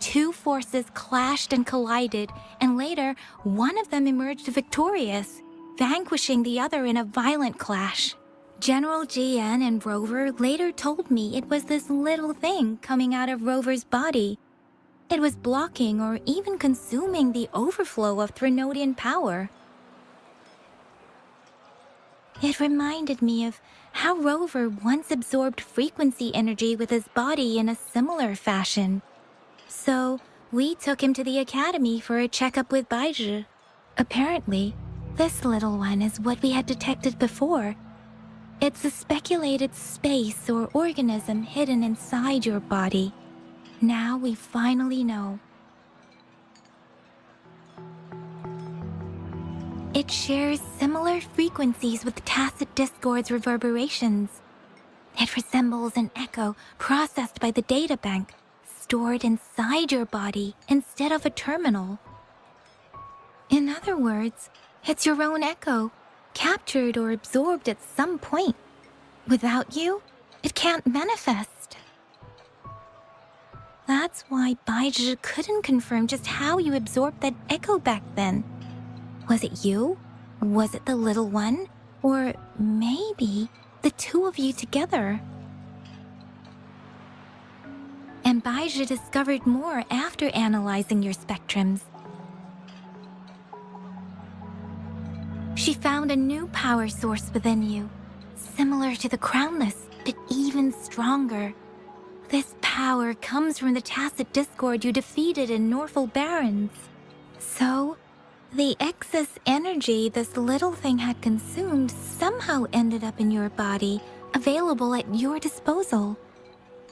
S4: Two forces clashed and collided, and later, one of them emerged victorious, vanquishing the other in a violent clash. General GN and Rover later told me it was this little thing coming out of Rover's body. It was blocking or even consuming the overflow of Threnodian power. It reminded me of how Rover once absorbed frequency energy with his body in a similar fashion. So, we took him to the academy for a checkup with Baizhi. Apparently, this little one is what we had detected before. It's a speculated space or organism hidden inside your body. Now we finally know. It shares similar frequencies with tacit discord's reverberations. It resembles an echo processed by the data bank, stored inside your body instead of a terminal. In other words, it's your own echo, captured or absorbed at some point. Without you, it can't manifest. That's why Baizhi couldn't confirm just how you absorbed that echo back then. Was it you? Was it the little one? Or maybe the two of you together? And Baizhi discovered more after analyzing your spectrums. She found a new power source within you, similar to the Crownless, but even stronger. This power comes from the tacit discord you defeated in Norfolk Barrens. So, the excess energy this little thing had consumed somehow ended up in your body, available at your disposal.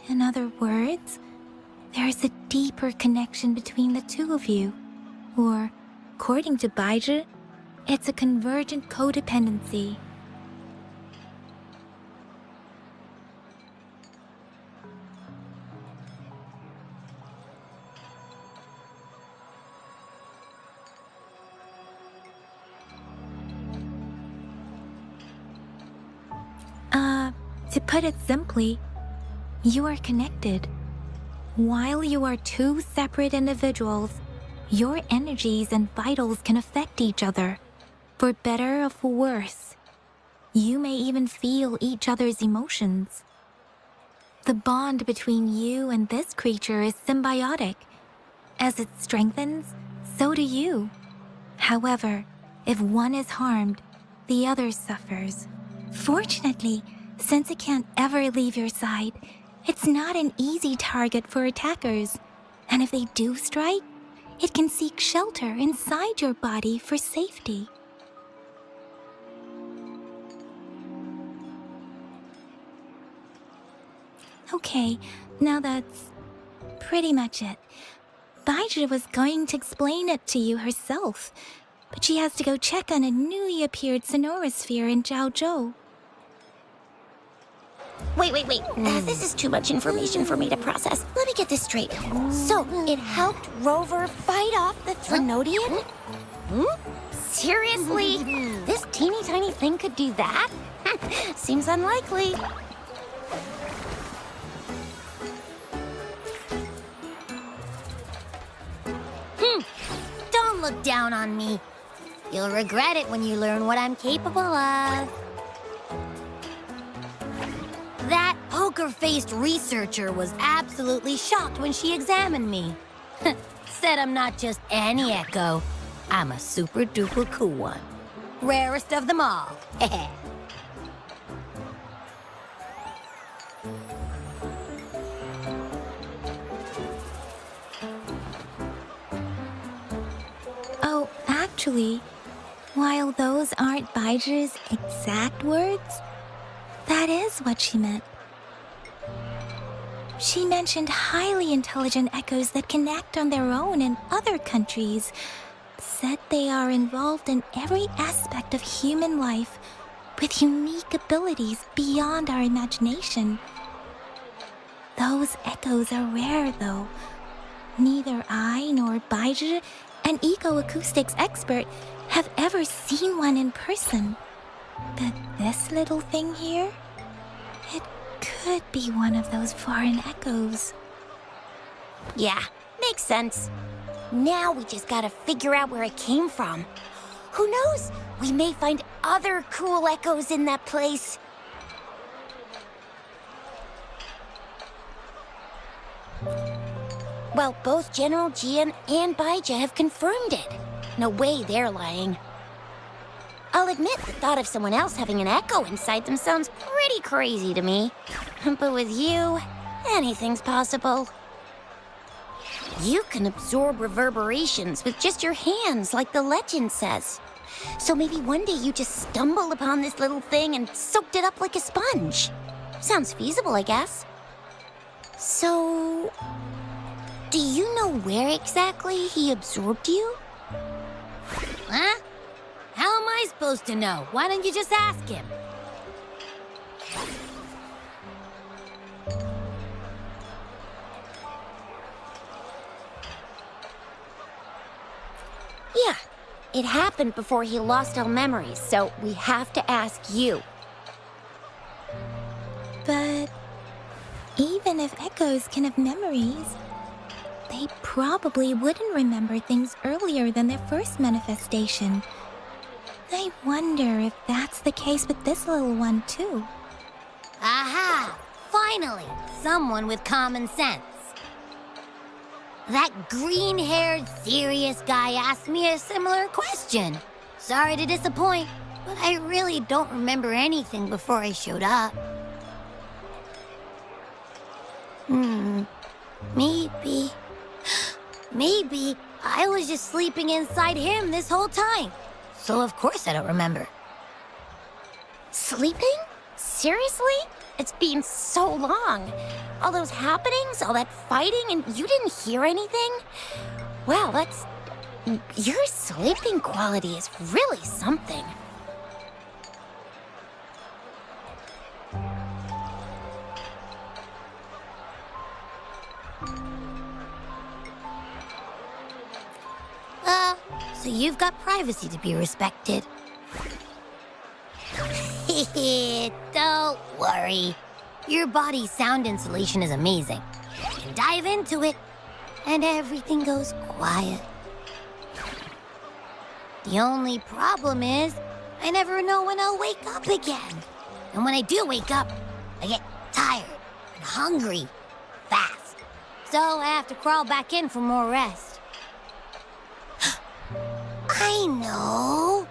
S4: In other words, there's a deeper connection between the two of you. Or, according to Baizhi, it's a convergent codependency. To put it simply, you are connected. While you are two separate individuals, your energies and vitals can affect each other, for better or for worse. You may even feel each other's emotions. The bond between you and this creature is symbiotic. As it strengthens, so do you. However, if one is harmed, the other suffers. Fortunately, since it can't ever leave your side, it's not an easy target for attackers. And if they do strike, it can seek shelter inside your body for safety. Okay, now that's pretty much it. Baizhi was going to explain it to you herself, but she has to go check on a newly appeared sonorosphere in Jiaozhou.
S7: Wait. This is too much information for me to process. Let me get this straight. So, it helped Rover fight off the Threnodian? Seriously? This teeny tiny thing could do that? Seems unlikely. Don't look down on me. You'll regret it when you learn what I'm capable of. That poker-faced researcher was absolutely shocked when she examined me. Said I'm not just any echo. I'm a super-duper cool one. Rarest of them all.
S4: Actually, while those aren't Baiji's exact words, that is what she meant. She mentioned highly intelligent echoes that can act on their own in other countries, said they are involved in every aspect of human life with unique abilities beyond our imagination. Those echoes are rare, though. Neither I nor Baiji, an eco-acoustics expert, have ever seen one in person. But this little thing here, it could be one of those foreign echoes.
S7: Yeah, makes sense. Now we just gotta figure out where it came from. Who knows? We may find other cool echoes in that place. Well, both General Jian and Baija have confirmed it. No way they're lying. I'll admit the thought of someone else having an echo inside them sounds pretty crazy to me. But with you, anything's possible. You can absorb reverberations with just your hands, like the legend says. So maybe one day you just stumbled upon this little thing and soaked it up like a sponge. Sounds feasible, I guess. So, do you know where exactly he absorbed you?
S10: Huh? How am I supposed to know? Why don't you just ask him?
S7: Yeah, it happened before he lost all memories, so we have to ask you.
S4: But even if echoes can have memories, they probably wouldn't remember things earlier than their first manifestation. I wonder if that's the case with this little one, too.
S10: Aha! Finally, someone with common sense. That green-haired, serious guy asked me a similar question. Sorry to disappoint, but I really don't remember anything before I showed up. Maybe I was just sleeping inside him this whole time. So of course I don't remember.
S7: Sleeping? Seriously? It's been so long. All those happenings, all that fighting, and you didn't hear anything? Wow, that's... Your sleeping quality is really something.
S10: So you've got privacy to be respected. Don't worry. Your body's sound insulation is amazing. You can dive into it, and everything goes quiet. The only problem is, I never know when I'll wake up again. And when I do wake up, I get tired and hungry fast. So I have to crawl back in for more rest. I know.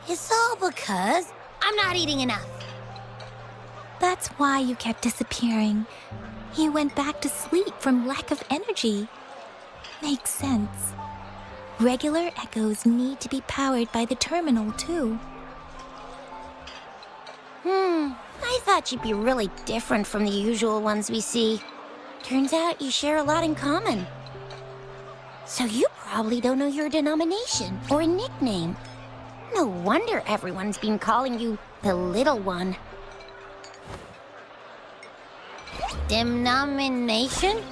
S10: It's all because I'm not eating enough.
S4: That's why you kept disappearing. You went back to sleep from lack of energy. Makes sense. Regular echoes need to be powered by the terminal, too.
S7: I thought you'd be really different from the usual ones we see. Turns out you share a lot in common. So you probably don't know your denomination or a nickname. No wonder everyone's been calling you the Little One.
S10: Denomination?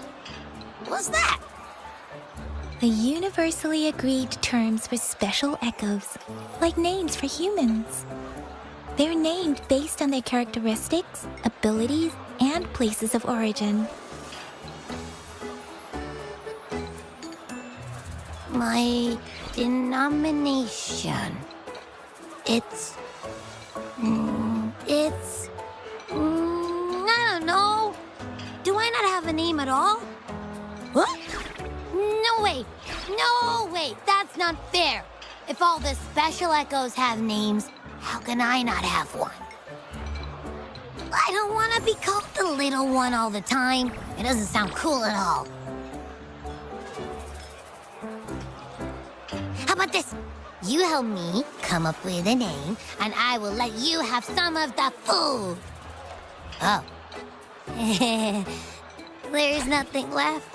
S10: What's that?
S4: The universally agreed terms for special echoes, like names for humans. They're named based on their characteristics, abilities, and places of origin.
S10: My denomination. It's... I don't know. Do I not have a name at all? What? No way. No way. That's not fair. If all the special echoes have names, how can I not have one? I don't want to be called the little one all the time. It doesn't sound cool at all. How about this? you help me come up with a name, and I will let you have some of the food. Oh. There's nothing left.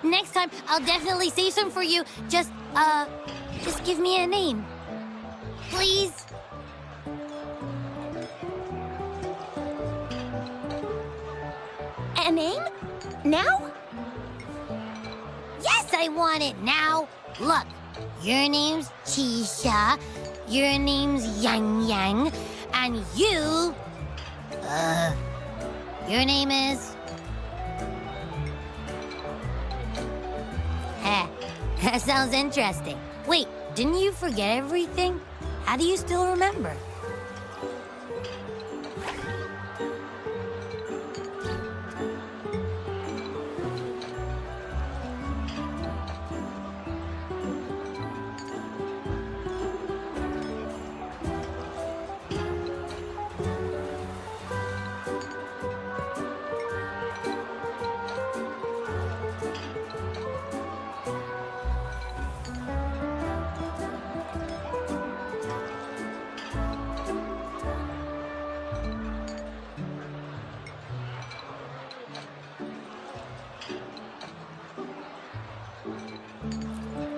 S10: Next time, I'll definitely save some for you. Just give me a name. Please?
S7: A name? Now?
S10: Yes, I want it now. Look, your name's Chisha, your name's Yang Yang, and your name is... That sounds interesting. Wait, didn't you forget everything? How do you still remember?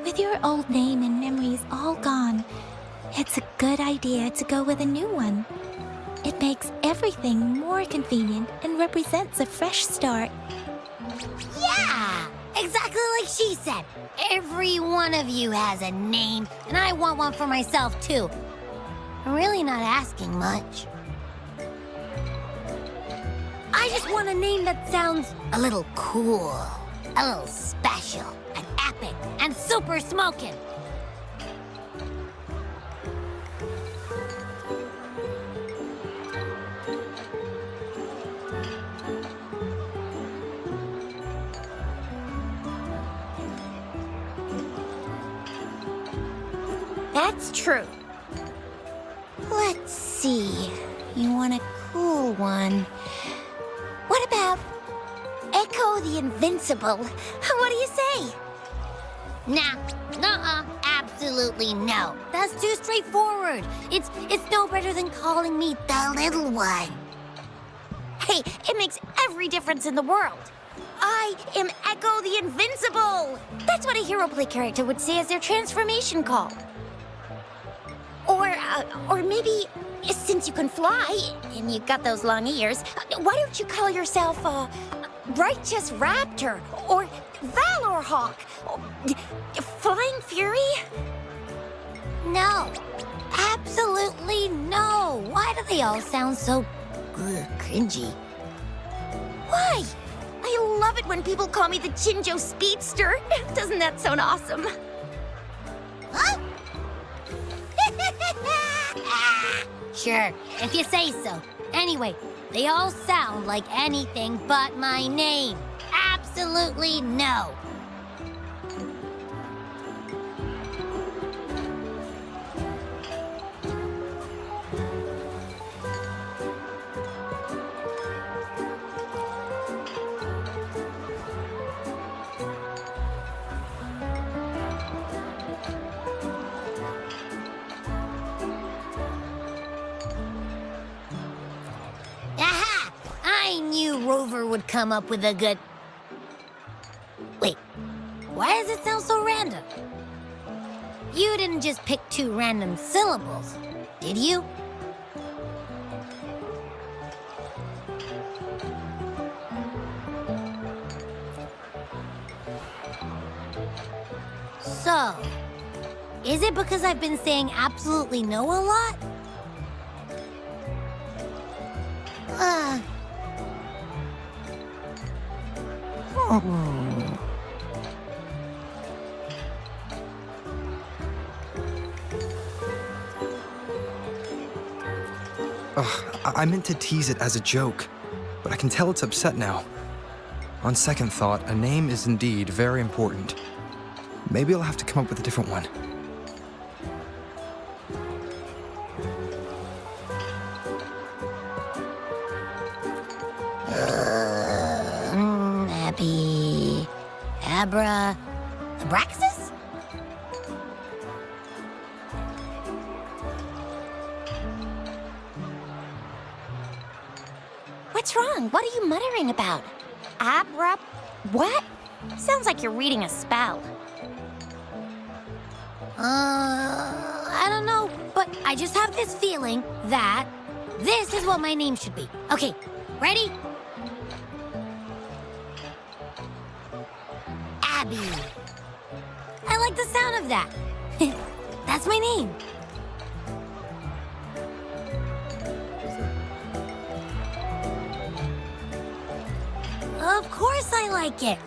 S4: With your old name and memories all gone, it's a good idea to go with a new one. It makes everything more convenient and represents a fresh start.
S10: Yeah! Exactly like she said. Every one of you has a name, and I want one for myself, too. I'm really not asking much. I just want a name that sounds a little cool, a little special, and epic, and super smoking.
S7: That's true. Let's see. You want a cool one. What about Echo the Invincible? What do you say?
S10: Nah, absolutely no. That's too straightforward. It's no better than calling me the little one.
S7: Hey, it makes every difference in the world. I am Echo the Invincible! That's what a hero play character would say as their transformation call. Or maybe, since you can fly, and you've got those long ears, why don't you call yourself, Righteous Raptor, or Valor Hawk, Flying Fury?
S10: No, absolutely no. Why do they all sound so cringy?
S7: Why? I love it when people call me the Jinjo Speedster. Doesn't that sound awesome?
S10: Huh? Sure, if you say so. Anyway, they all sound like anything but my name. Absolutely no. Aha! I knew Rover would come up with a good... Wait, why does it sound so random? You didn't just pick two random syllables, did you? So, is it because I've been saying absolutely no a lot?
S6: I meant to tease it as a joke, but I can tell it's upset now. On second thought, a name is indeed very important. Maybe I'll have to come up with a different one.
S10: Happy. Abraxas?
S7: What's wrong? What are you muttering about? What? Sounds like you're reading a spell.
S10: I don't know, but I just have this feeling that this is what my name should be. Okay, ready? Abby. I like the sound of that. That's my name. Of course I like it.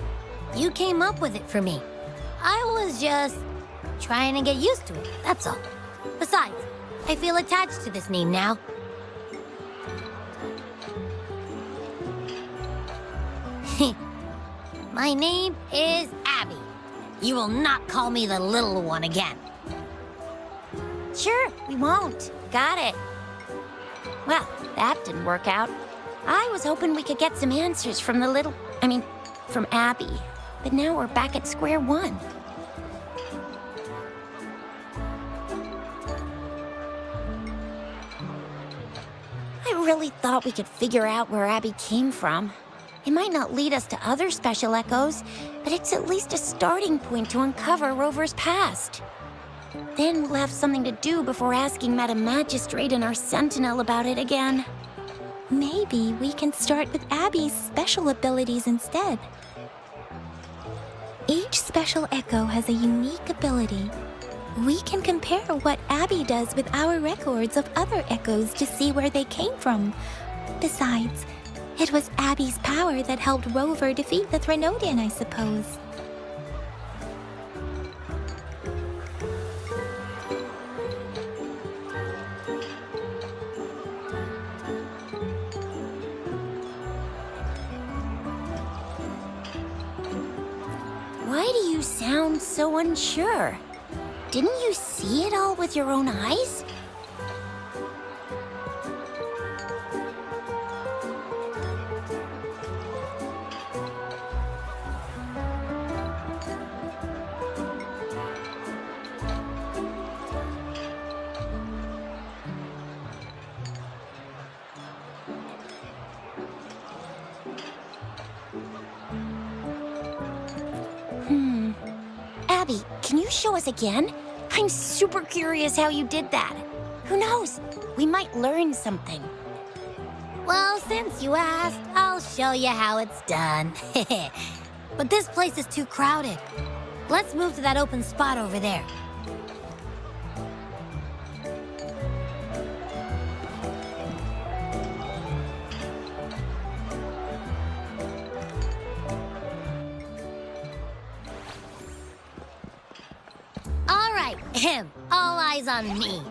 S10: You came up with it for me. I was just trying to get used to it, that's all. Besides, I feel attached to this name now. My name is Abby. You will not call me the little one again.
S7: Sure, we won't. Got it. Well, that didn't work out. I was hoping we could get some answers from from Abby. But now we're back at square one. I really thought we could figure out where Abby came from. It might not lead us to other special echoes, but it's at least a starting point to uncover Rover's past. Then we'll have something to do before asking Madam Magistrate and our Sentinel about it again.
S4: Maybe we can start with Abby's special abilities instead. Each special echo has a unique ability. We can compare what Abby does with our records of other echoes to see where they came from. Besides, it was Abby's power that helped Rover defeat the Threnodian, I suppose.
S7: Why do you sound so unsure? Didn't you see it all with your own eyes? Abby, can you show us again? I'm super curious how you did that. Who knows? We might learn something.
S10: Well, since you asked, I'll show you how it's done. But this place is too crowded. Let's move to that open spot over there. All right, all eyes on me.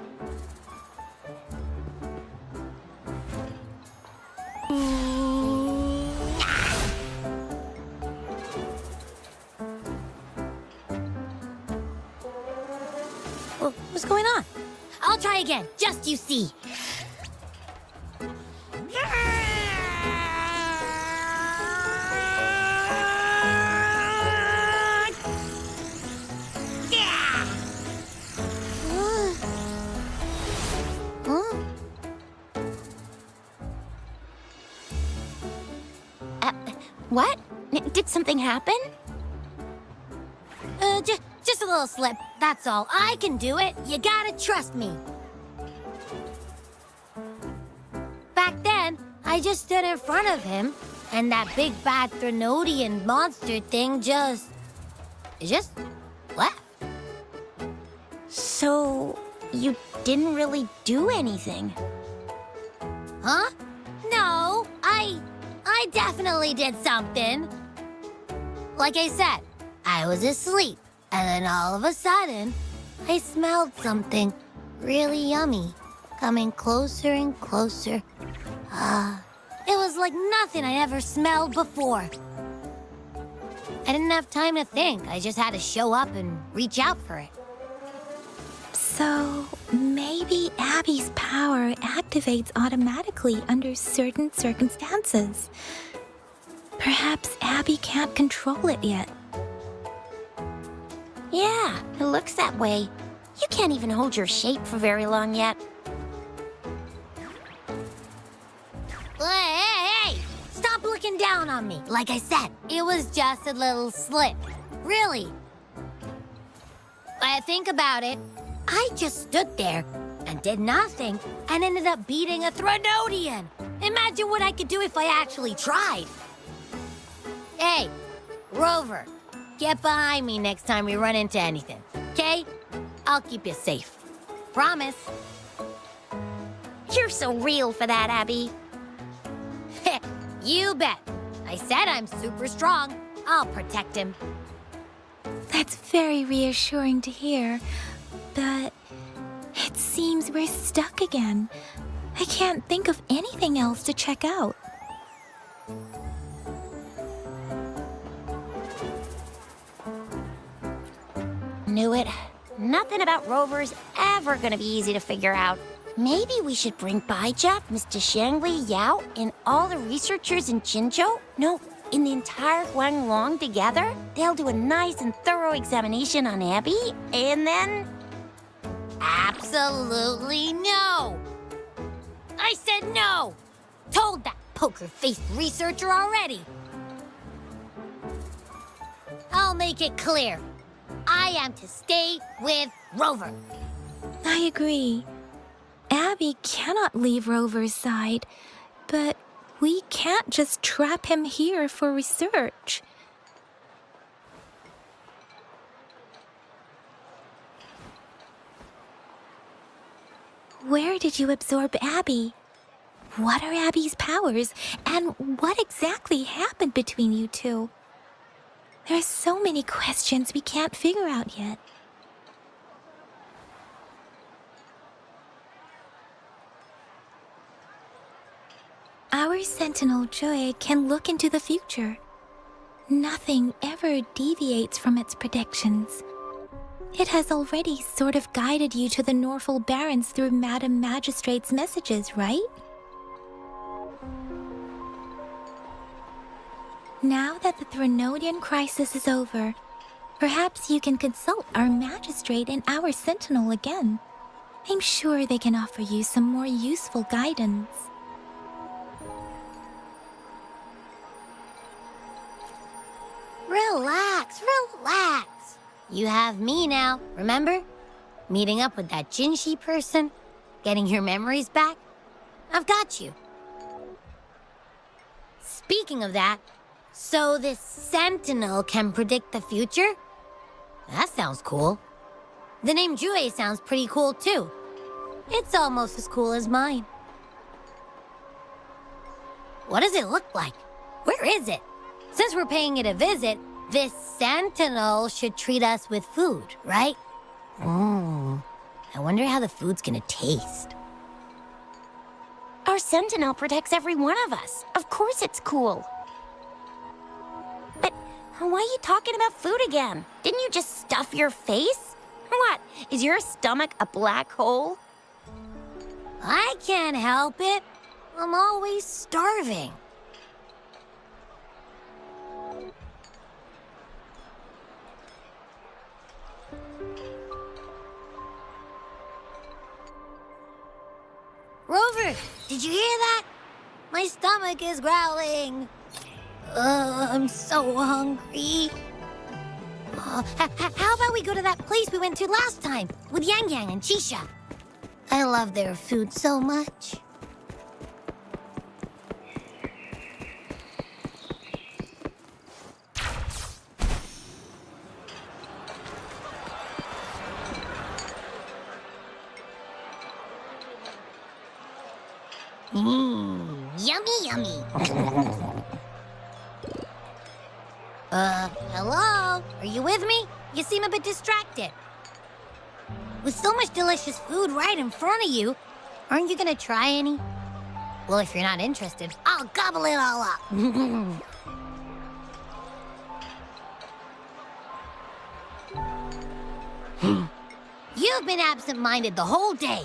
S10: What's going on? I'll try again, just you see.
S7: What? Did something happen?
S10: Just a little slip, that's all. I can do it. You gotta trust me. Back then, I just stood in front of him, and that big bad Threnodian monster thing just left.
S7: So, you didn't really do anything?
S10: Huh? No, I definitely did something. Like I said, I was asleep, and then all of a sudden, I smelled something really yummy, coming closer and closer. It was like nothing I'd ever smelled before. I didn't have time to think. I just had to show up and reach out for it.
S4: So, maybe Abby's power activates automatically under certain circumstances. Perhaps Abby can't control it yet.
S7: Yeah, it looks that way. You can't even hold your shape for very long yet.
S10: Hey! Stop looking down on me. Like I said, it was just a little slip. Really. Think about it. I just stood there and did nothing and ended up beating a Threnodian. Imagine what I could do if I actually tried. Hey, Rover, get behind me next time we run into anything, okay? I'll keep you safe. Promise.
S7: You're so real for that, Abby.
S10: You bet. I said I'm super strong. I'll protect him.
S4: That's very reassuring to hear, but it seems we're stuck again. I can't think of anything else to check out.
S7: Knew it. Nothing about Rover's ever gonna be easy to figure out. Maybe we should bring Baijia, Mr. Shangli, Yao, and all the researchers in Jinzhou? No, in the entire Huanglong together? They'll do a nice and thorough examination on Abby, and then...
S10: Absolutely no! I said no! Told that poker-faced researcher already. I'll make it clear. I am to stay with Rover.
S4: I agree. Abby cannot leave Rover's side, but we can't just trap him here for research. Where did you absorb Abby? What are Abby's powers, and what exactly happened between you two? There are so many questions we can't figure out yet. Our Sentinel Joy can look into the future. Nothing ever deviates from its predictions. It has already sort of guided you to the Norfolk Barrens through Madam Magistrate's messages, right? Now that the Threnodian crisis is over, perhaps you can consult our Magistrate and our Sentinel again. I'm sure they can offer you some more useful guidance.
S10: Relax, relax. You have me now, remember? Meeting up with that Jinshi person, getting your memories back. I've got you. Speaking of that, so this Sentinel can predict the future? That sounds cool. The name Jue sounds pretty cool too. It's almost as cool as mine. What does it look like? Where is it? Since we're paying it a visit, this Sentinel should treat us with food, right? I wonder how the food's gonna taste.
S7: Our Sentinel protects every one of us. Of course it's cool. But why are you talking about food again? Didn't you just stuff your face? What, is your stomach a black hole?
S10: I can't help it. I'm always starving. Rover, did you hear that? My stomach is growling. I'm so hungry. How about we go to that place we went to last time with Yang Yang and Chisha? I love their food so much. Yummy, yummy. Hello? Are you with me? You seem a bit distracted. With so much delicious food right in front of you, aren't you gonna try any? Well, if you're not interested, I'll gobble it all up. You've been absent-minded the whole day.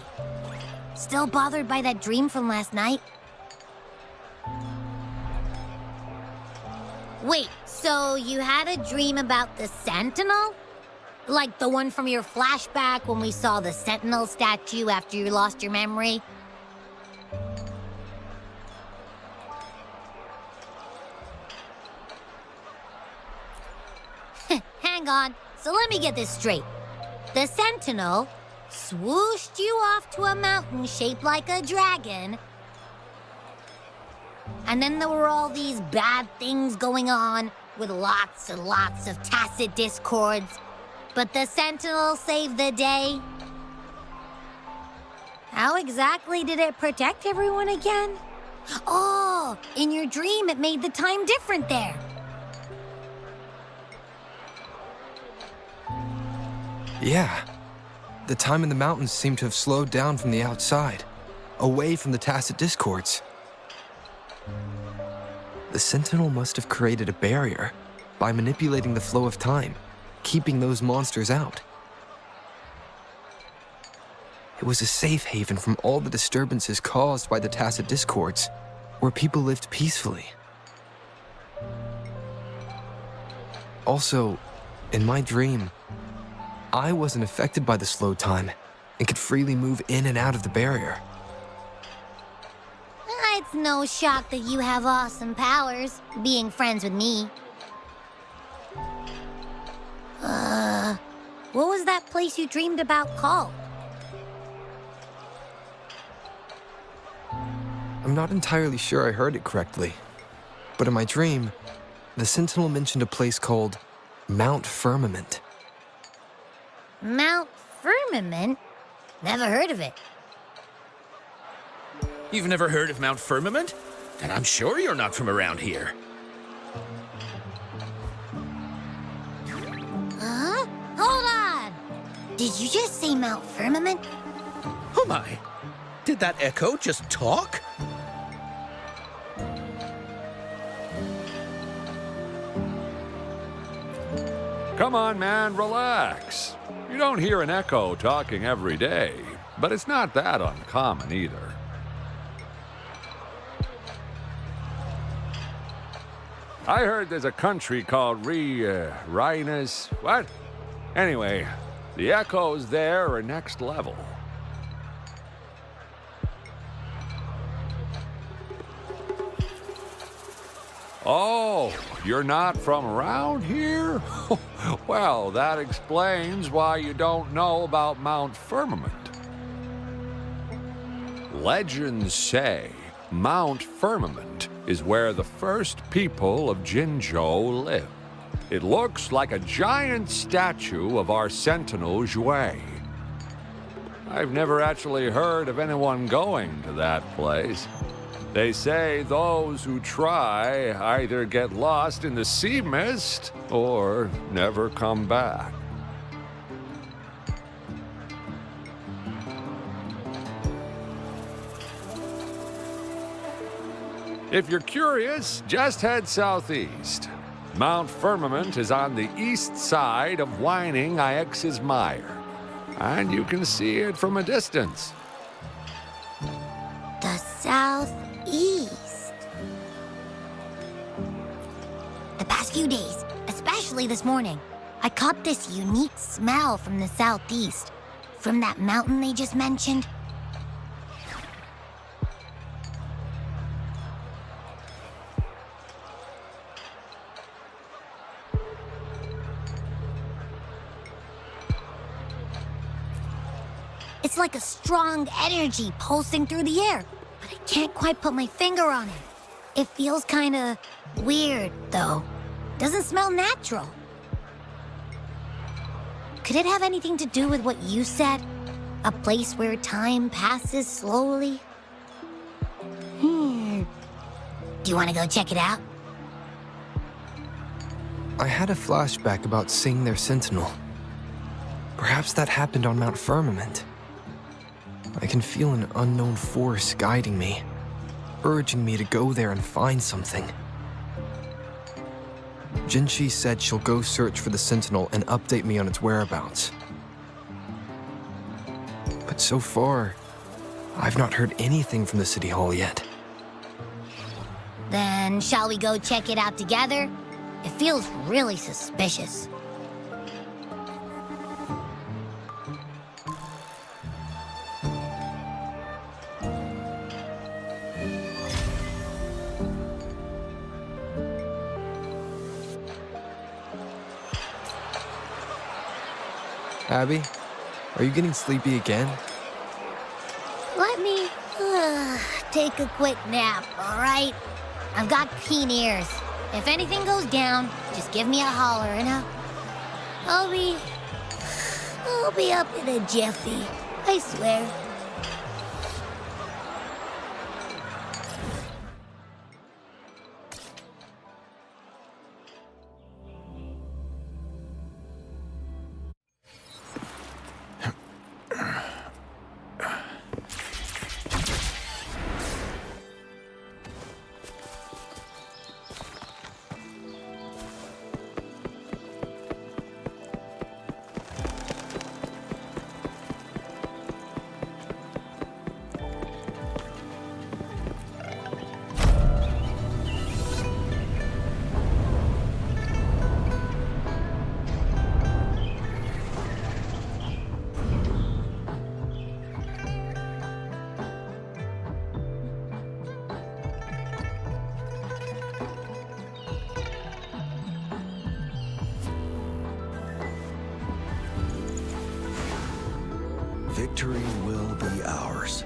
S10: Still bothered by that dream from last night? Wait, so you had a dream about the Sentinel? Like the one from your flashback when we saw the Sentinel statue after you lost your memory? Hang on. So let me get this straight. The Sentinel swooshed you off to a mountain shaped like a dragon. And then there were all these bad things going on with lots and lots of tacit discords. But the Sentinel saved the day. How exactly did it protect everyone again? Oh, in your dream it made the time different there.
S6: Yeah. The time in the mountains seemed to have slowed down from the outside, away from the tacit discords. The Sentinel must have created a barrier by manipulating the flow of time, keeping those monsters out. It was a safe haven from all the disturbances caused by the tacit discords, where people lived peacefully. Also, in my dream, I wasn't affected by the slow time and could freely move in and out of the barrier.
S10: It's no shock that you have awesome powers, being friends with me. What was that place you dreamed about called?
S6: I'm not entirely sure I heard it correctly, but in my dream, the Sentinel mentioned a place called Mount Firmament.
S10: Mount Firmament? Never heard of it.
S19: You've never heard of Mount Firmament? Then I'm sure you're not from around here.
S10: Huh? Hold on! Did you just say Mount Firmament?
S19: Oh my! Did that echo just talk?
S1: Come on, man, relax. You don't hear an echo talking every day, but it's not that uncommon either. I heard there's a country called Rhinus. What? Anyway, the echoes there are next level. Oh, you're not from around here? Well, that explains why you don't know about Mount Firmament. Legends say Mount Firmament is where the first people of Jinzhou lived. It looks like a giant statue of our Sentinel Zhui. I've never actually heard of anyone going to that place. They say those who try either get lost in the sea mist or never come back. If you're curious, just head southeast. Mount Firmament is on the east side of Whining Ix's Mire, and you can see it from a distance.
S10: The southeast. The past few days, especially this morning, I caught this unique smell from the southeast. From that mountain they just mentioned. It's like a strong energy pulsing through the air, but I can't quite put my finger on it. It feels kinda weird, though. Doesn't smell natural. Could it have anything to do with what you said? A place where time passes slowly? Do you want to go check it out?
S6: I had a flashback about seeing their Sentinel. Perhaps that happened on Mount Firmament. I can feel an unknown force guiding me, urging me to go there and find something. Jinchi said she'll go search for the Sentinel and update me on its whereabouts. But so far, I've not heard anything from the City Hall yet.
S10: Then shall we go check it out together? It feels really suspicious.
S6: Abby, are you getting sleepy again?
S10: Let me take a quick nap, all right? I've got keen ears. If anything goes down, just give me a holler and I'll be up in a jiffy. I swear.
S2: Victory will be ours.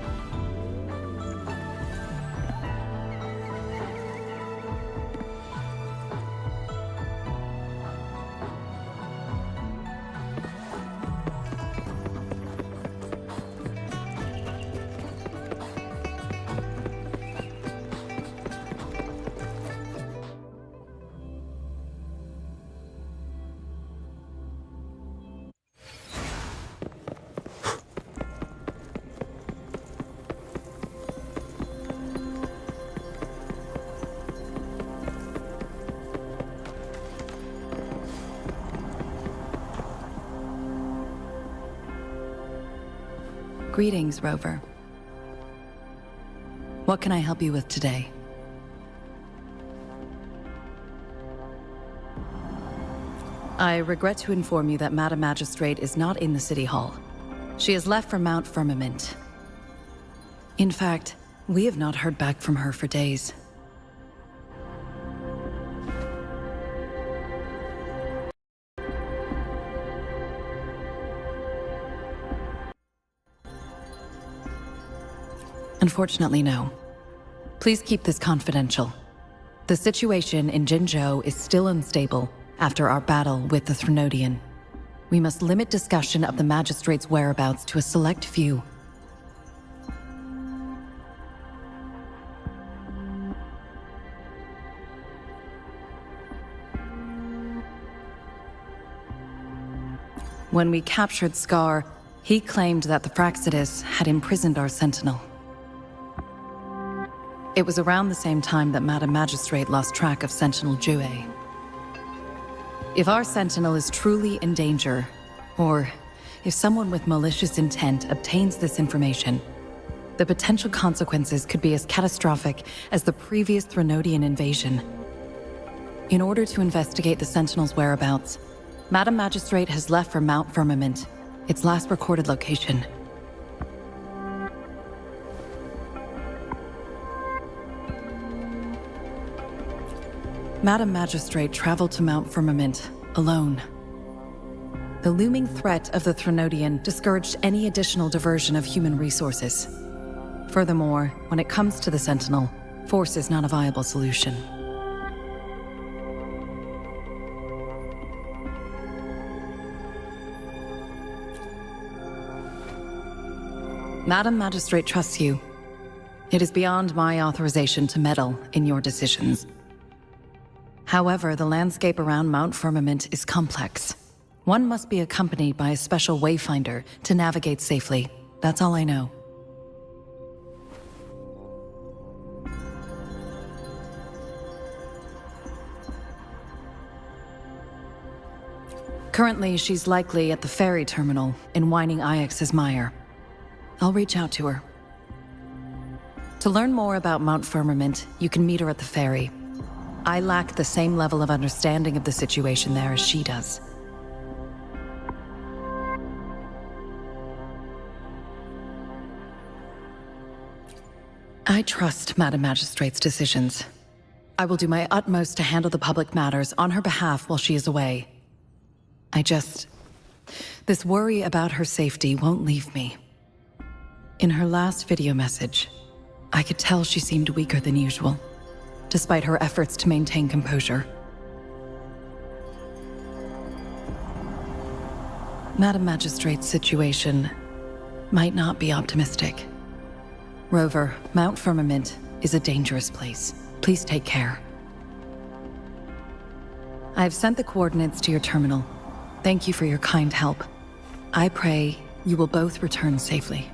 S13: Greetings, Rover. What can I help you with today? I regret to inform you that Madam Magistrate is not in the City Hall. She has left for Mount Firmament. In fact, we have not heard back from her for days. Unfortunately, no. Please keep this confidential. The situation in Jinzhou is still unstable after our battle with the Threnodian. We must limit discussion of the Magistrate's whereabouts to a select few. When we captured Scar, he claimed that the Fraxidus had imprisoned our Sentinel. It was around the same time that Madam Magistrate lost track of Sentinel Jue. If our Sentinel is truly in danger, or if someone with malicious intent obtains this information, the potential consequences could be as catastrophic as the previous Threnodian invasion. In order to investigate the Sentinel's whereabouts, Madam Magistrate has left for Mount Firmament, its last recorded location. Madam Magistrate traveled to Mount Firmament alone. The looming threat of the Threnodian discouraged any additional diversion of human resources. Furthermore, when it comes to the Sentinel, force is not a viable solution. Madam Magistrate trusts you. It is beyond my authorization to meddle in your decisions. However, the landscape around Mount Firmament is complex. One must be accompanied by a special wayfinder to navigate safely. That's all I know. Currently, she's likely at the ferry terminal in Whining Ix's Mire. I'll reach out to her. To learn more about Mount Firmament, you can meet her at the ferry. I lack the same level of understanding of the situation there as she does. I trust Madam Magistrate's decisions. I will do my utmost to handle the public matters on her behalf while she is away. This worry about her safety won't leave me. In her last video message, I could tell she seemed weaker than usual, despite her efforts to maintain composure. Madam Magistrate's situation might not be optimistic. Rover, Mount Firmament is a dangerous place. Please take care. I've sent the coordinates to your terminal. Thank you for your kind help. I pray you will both return safely.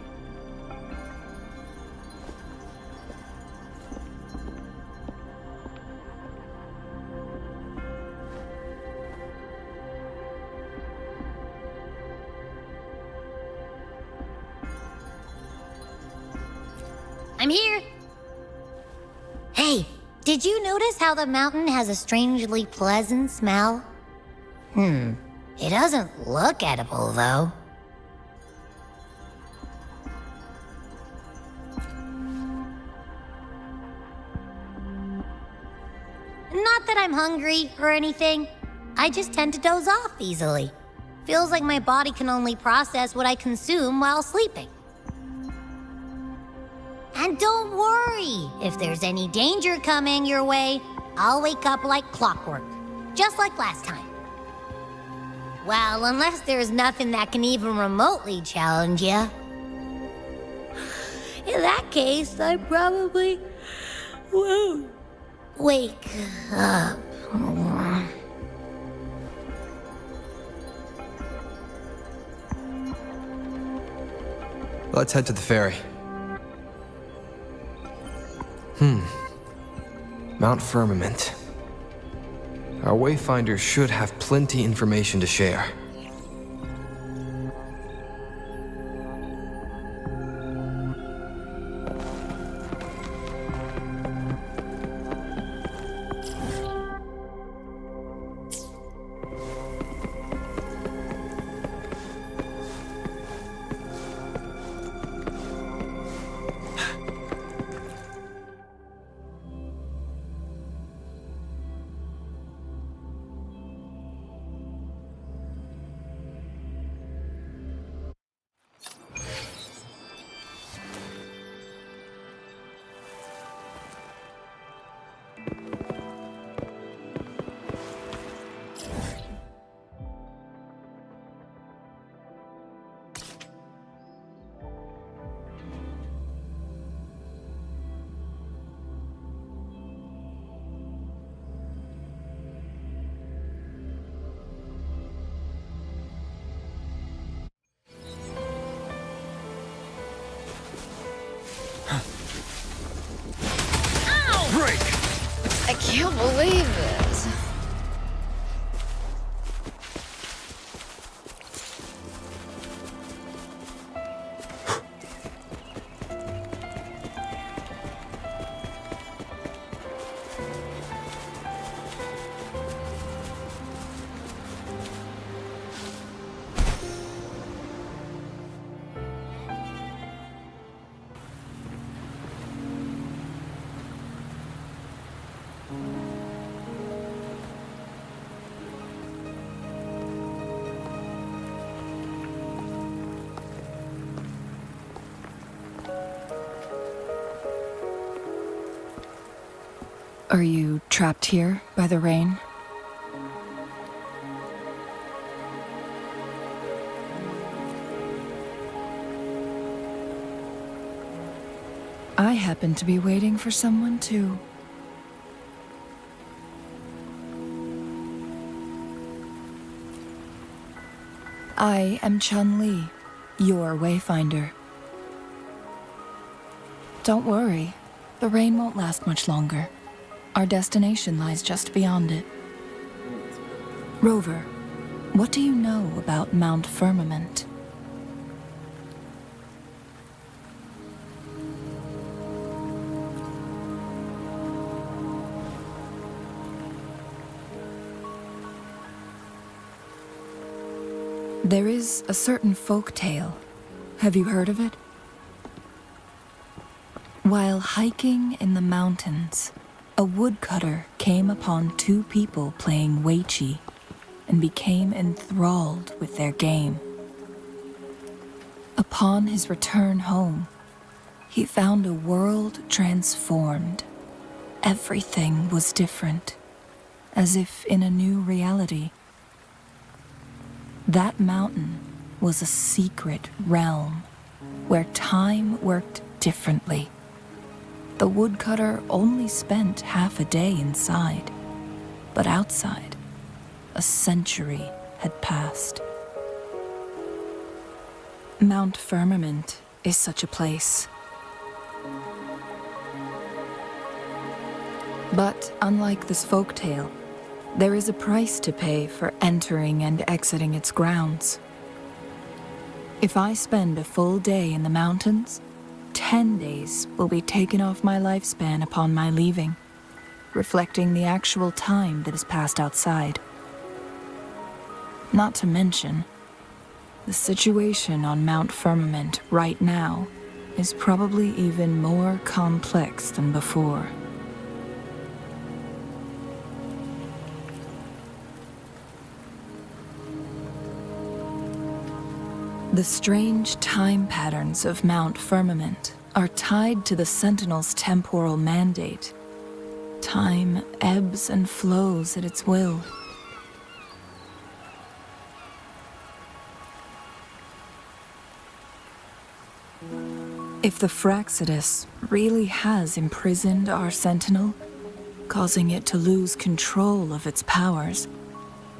S10: I'm here. Hey, did you notice how the mountain has a strangely pleasant smell? It doesn't look edible, though. Not that I'm hungry or anything. I just tend to doze off easily. Feels like my body can only process what I consume while sleeping. And don't worry, if there's any danger coming your way, I'll wake up like clockwork, just like last time. Well, unless there's nothing that can even remotely challenge you. In that case, I probably won't wake up.
S6: Let's head to the ferry. Mount Firmament. Our Wayfinder should have plenty information to share.
S11: I can't believe this.
S13: Are you trapped here by the rain? I happen to be waiting for someone too. I am Chun-Li, your Wayfinder. Don't worry, the rain won't last much longer. Our destination lies just beyond it. Rover, what do you know about Mount Firmament? There is a certain folk tale. Have you heard of it? While hiking in the mountains, a woodcutter came upon two people playing Weiqi. and became enthralled with their game. Upon his return home, he found a world transformed. Everything was different, as if in a new reality. That mountain was a secret realm where time worked differently. The woodcutter only spent half a day inside, but outside, a century had passed. Mount Firmament is such a place. But unlike this folktale, there is a price to pay for entering and exiting its grounds. If I spend a full day in the mountains, 10 days will be taken off my lifespan upon my leaving, reflecting the actual time that is passed outside. Not to mention, the situation on Mount Firmament right now is probably even more complex than before. The strange time patterns of Mount Firmament are tied to the Sentinel's temporal mandate. Time ebbs and flows at its will. If the Fractsidus really has imprisoned our Sentinel, causing it to lose control of its powers,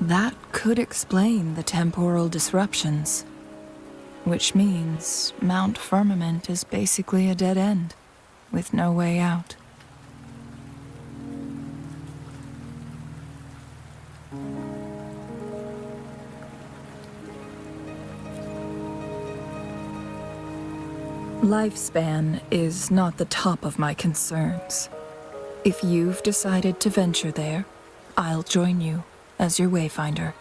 S13: that could explain the temporal disruptions. Which means Mount Firmament is basically a dead end, with no way out. Lifespan is not the top of my concerns. If you've decided to venture there, I'll join you as your wayfinder.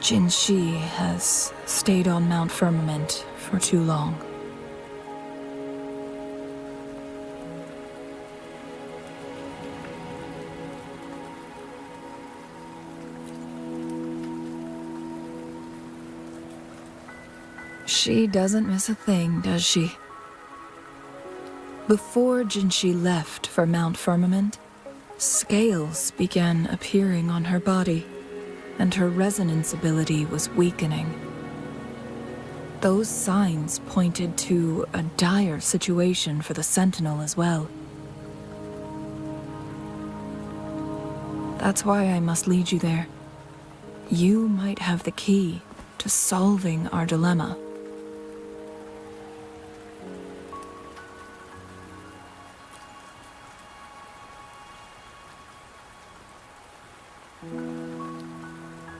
S13: Jin Shi has stayed on Mount Firmament for too long. She doesn't miss a thing, does she? Before Jinshi left for Mount Firmament, scales began appearing on her body, and her resonance ability was weakening. Those signs pointed to a dire situation for the Sentinel as well. That's why I must lead you there. You might have the key to solving our dilemma.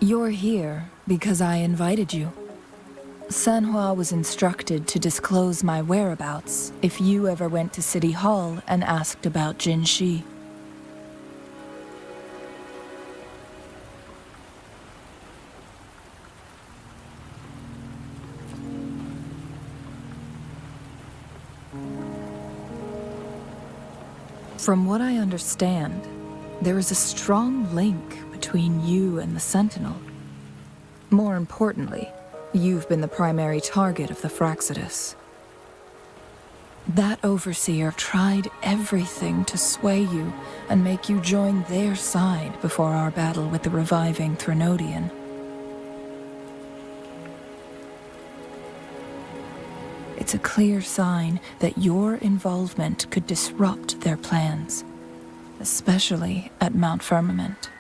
S13: You're here because I invited you. Sanhua was instructed to disclose my whereabouts if you ever went to City Hall and asked about Jin Shi. From what I understand, there is a strong link between you and the Sentinel. More importantly, you've been the primary target of the Fractsidus. That overseer tried everything to sway you and make you join their side before our battle with the reviving Threnodian. It's a clear sign that your involvement could disrupt their plans, especially at Mount Firmament.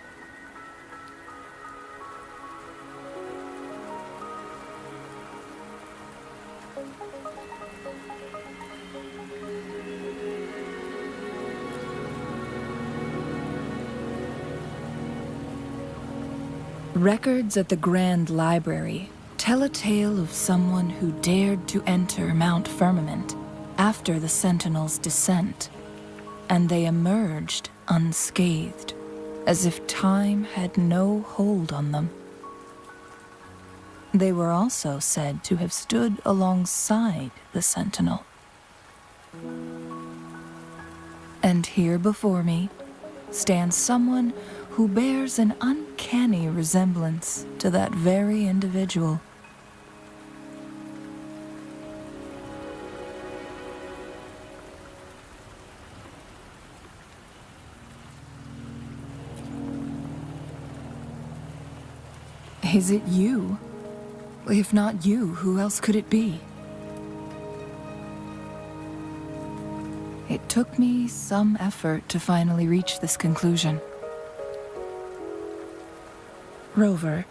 S13: Records at the Grand Library tell a tale of someone who dared to enter Mount Firmament after the Sentinel's descent, and they emerged unscathed, as if time had no hold on them. They were also said to have stood alongside the Sentinel. And here before me stands someone
S8: who bears an uncanny resemblance to that very individual. Is it you? If not you, who else could it be? It took me some effort to finally reach this conclusion. Rover,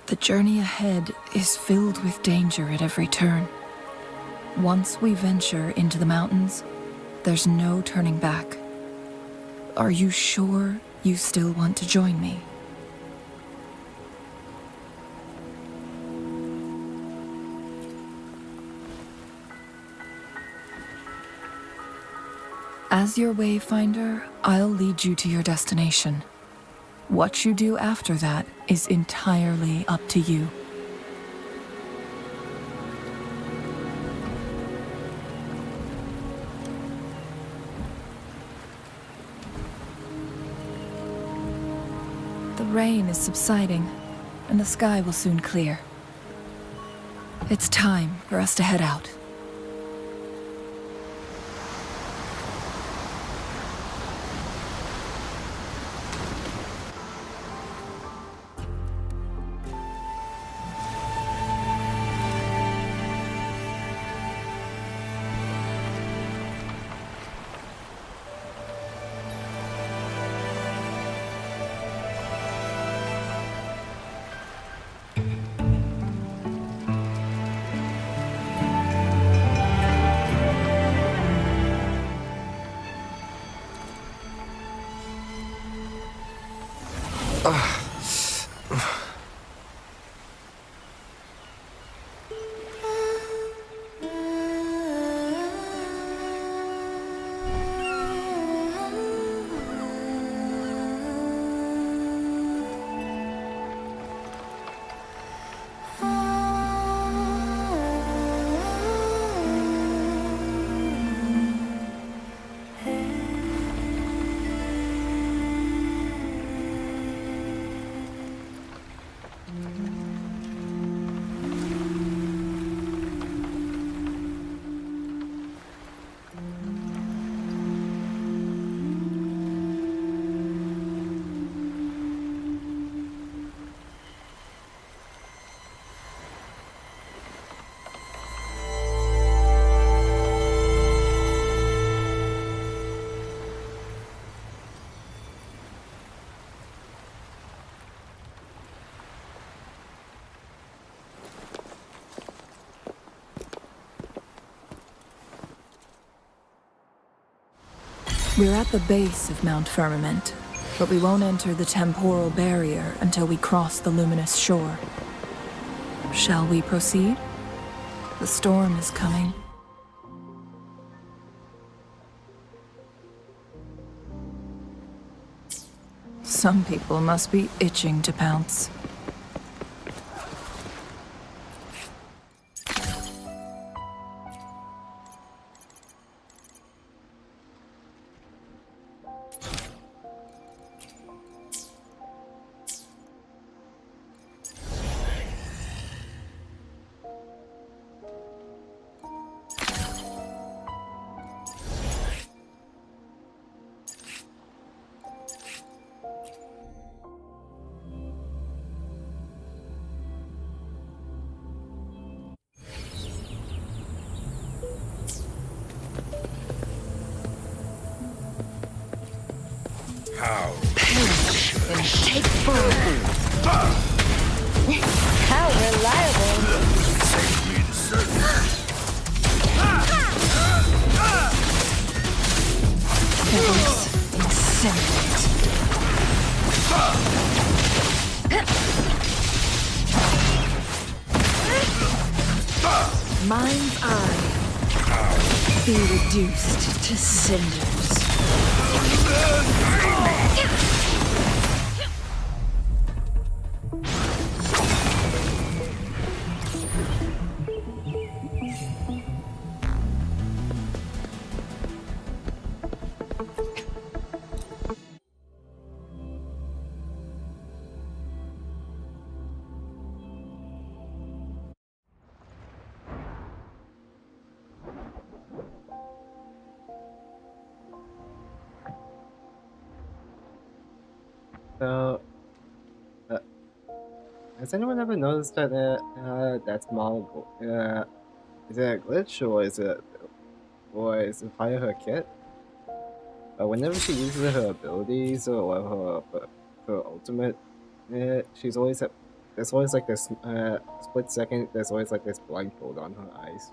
S8: the journey ahead is filled with danger at every turn. Once we venture into the mountains, there's no turning back. Are you sure you still want to join me? As your wayfinder, I'll lead you to your destination. What you do after that is entirely up to you. The rain is subsiding, and the sky will soon clear. It's time for us to head out. We're at the base of Mount Firmament, but we won't enter the temporal barrier until we cross the luminous shore. Shall we proceed? The storm is coming. Some people must be itching to pounce.
S11: Perish and take form. How reliable.
S19: Save me the
S8: Pebbles, incinerate. Mind's eye. Be reduced to cinders.
S15: So, has anyone ever noticed that that small is it a glitch or is it part of her kit? Whenever she uses her abilities or her ultimate, she's always there's always like this split second. There's always like this blindfold on her eyes.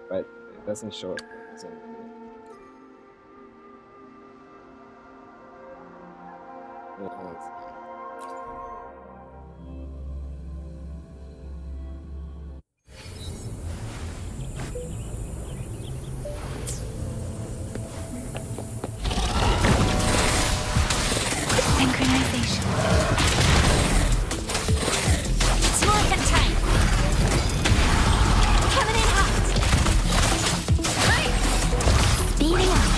S15: But it doesn't show up.
S4: Synchronization.
S10: Smooth and tight. Coming in hot. Speeding up.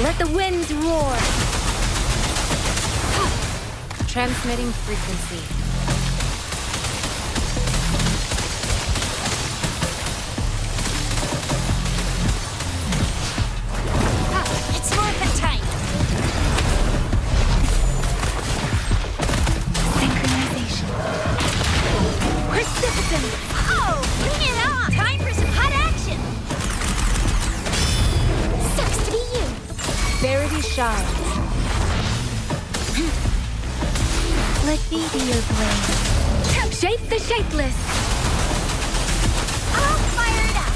S10: Let the winds roar.
S12: Transmitting frequency.
S10: It's smooth and tight.
S4: Synchronization.
S10: Precipitant. Oh, bring it on. Time for some hot action. Sucks to be you.
S12: Verity shines.
S4: Let me be your blade. Shape the shapeless.
S10: All fired up.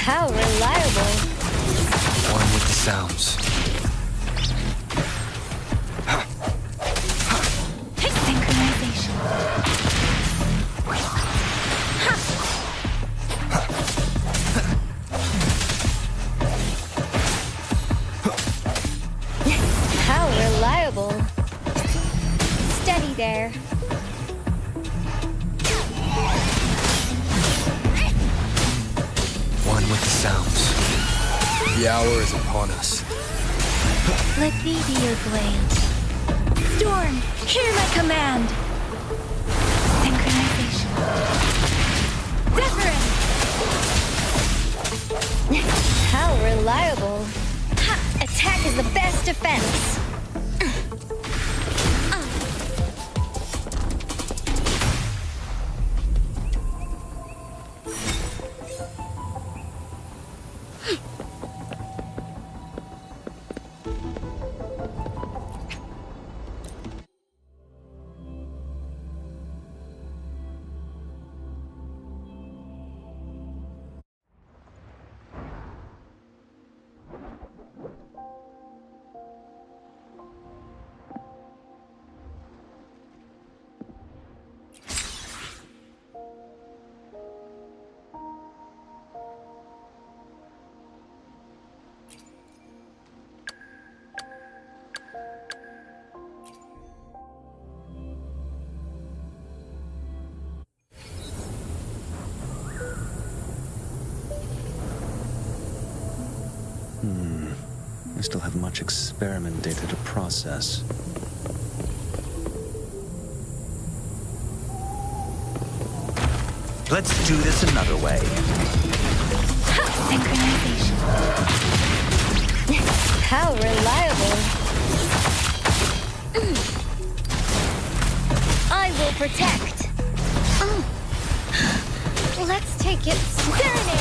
S11: How reliable.
S6: One with the sounds.
S4: Synchronization.
S11: How reliable. Steady there.
S6: One with the sounds. The hour is upon us.
S4: Let me be your blade. Storm, hear my command. Synchronization. Wuthering.
S11: How reliable. Ha! Attack is the best defense.
S21: I still have much experiment data to process.
S23: Let's do this another way.
S4: Synchronization.
S11: How reliable. I will protect. Let's take it serenade!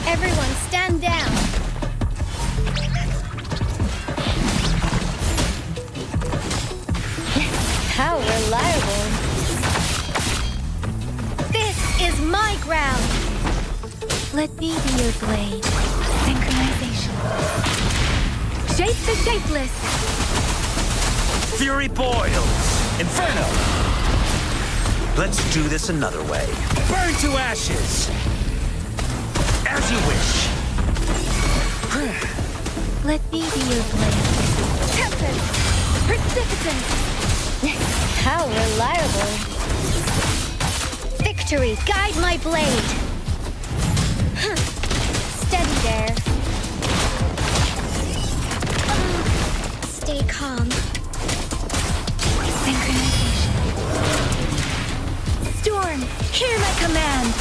S11: Everyone stand down. How reliable. This is my ground.
S4: Let me be your blade. Synchronization. Shape the shapeless.
S21: Fury boils! Inferno! Let's do this another way. Burn to ashes! As you wish.
S4: Let me be your blade.
S11: Tempest! Precipitant! How reliable. Victory, guide my blade. Steady there. Stay calm.
S4: Synchronization.
S11: Storm, hear my command.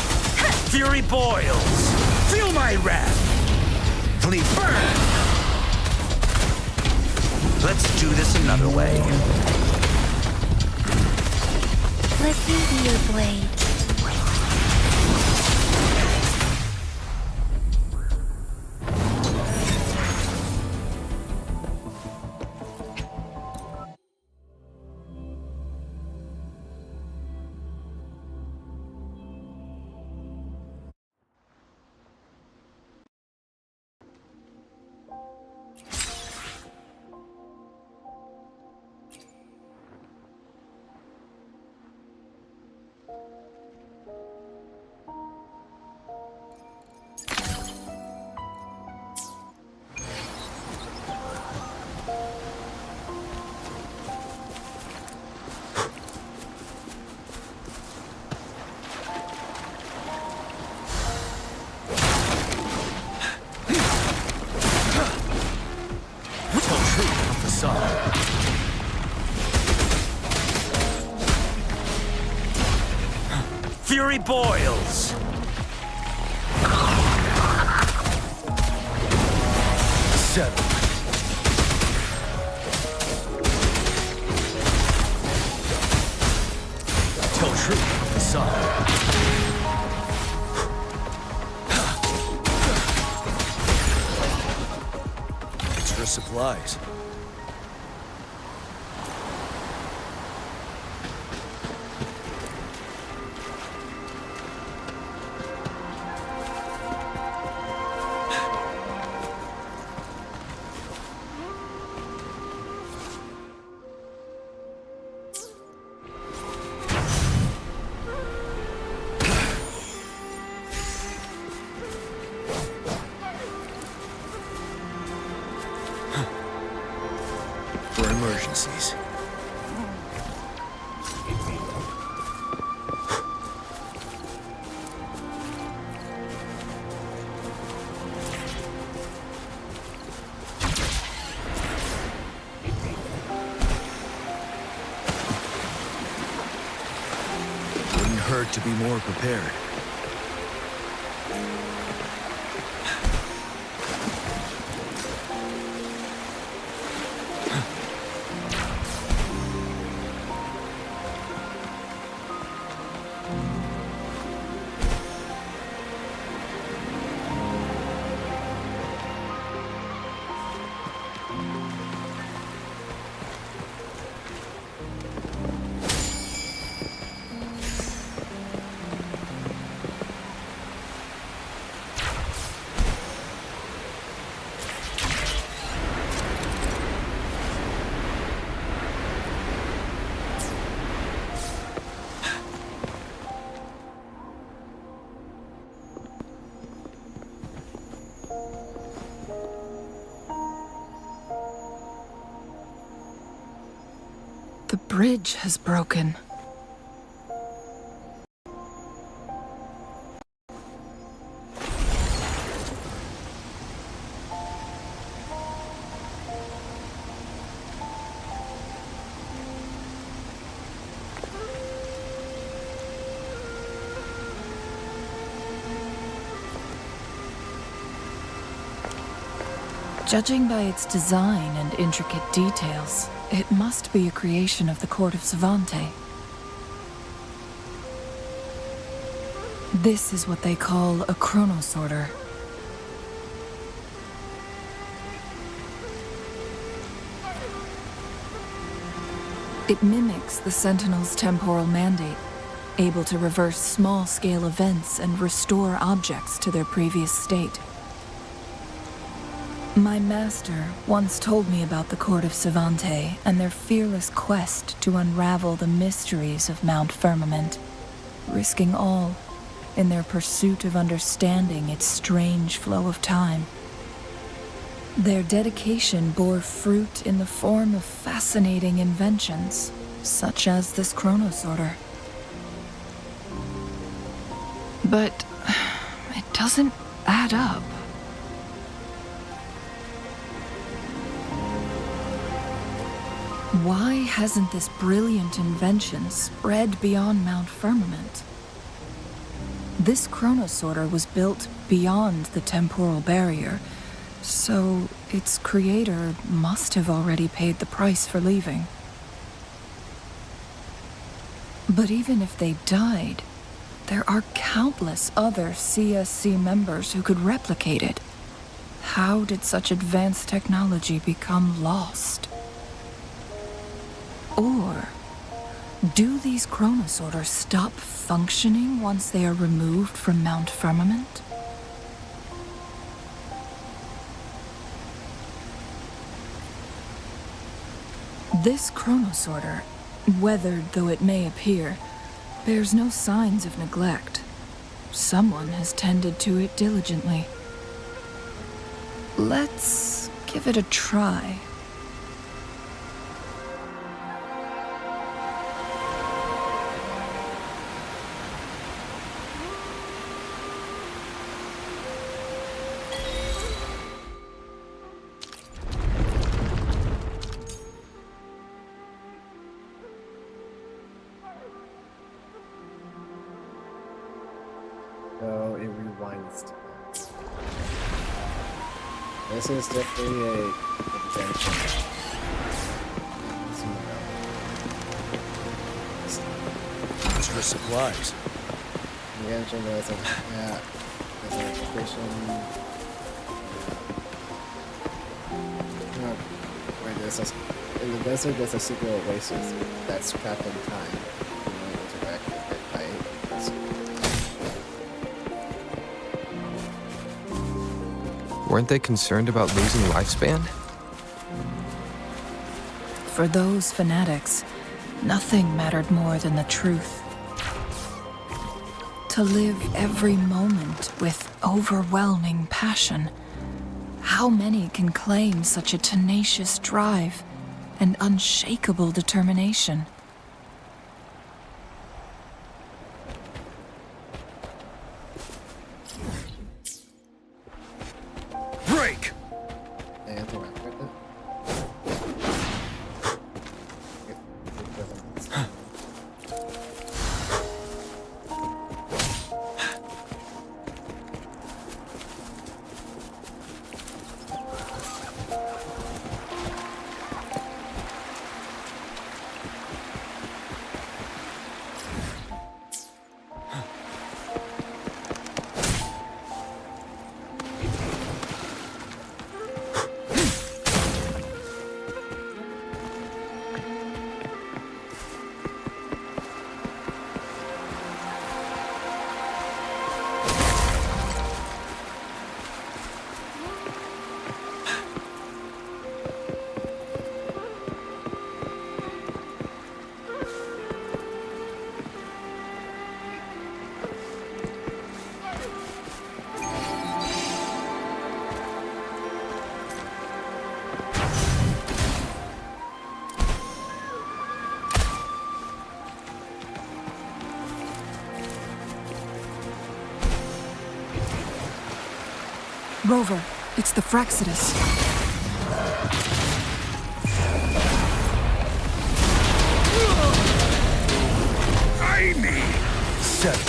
S21: Fury boils! Feel my wrath! Flee burn! Let's do this another way.
S4: Let me be your blade.
S21: Fury boils! Settle. Tell truth of the sun. Extra supplies. For emergencies. Wouldn't hurt to be more prepared.
S8: The bridge has broken. Judging by its design and intricate details, it must be a creation of the court of Savante. This is what they call a chronosorter. It mimics the Sentinel's temporal mandate, able to reverse small-scale events and restore objects to their previous state. My master once told me about the Court of Savante and their fearless quest to unravel the mysteries of Mount Firmament, risking all in their pursuit of understanding its strange flow of time. Their dedication bore fruit in the form of fascinating inventions, such as this chronosorter. But it doesn't add up. Why hasn't this brilliant invention spread beyond Mount Firmament? This chronosorter was built beyond the temporal barrier, so its creator must have already paid the price for leaving. But even if they died, there are countless other CSC members who could replicate it. How did such advanced technology become lost? Or do these chronosorters stop functioning once they are removed from Mount Firmament? This chronosorter, weathered though it may appear, bears no signs of neglect. Someone has tended to it diligently. Let's give it a try.
S15: So it rewinds. This is definitely a adventure.
S2: Extra supplies.
S15: The engine there's an education. Wait, in the desert there's a secret oasis that's trapped in time. You know, interact with it by
S6: Weren't they concerned about losing lifespan?
S8: For those fanatics, nothing mattered more than the truth. To live every moment with overwhelming passion. How many can claim such a tenacious drive and unshakable determination?
S2: Break!
S15: They interact with it.
S8: Rover, it's the Fraxidus.
S19: Amy!
S2: Settle.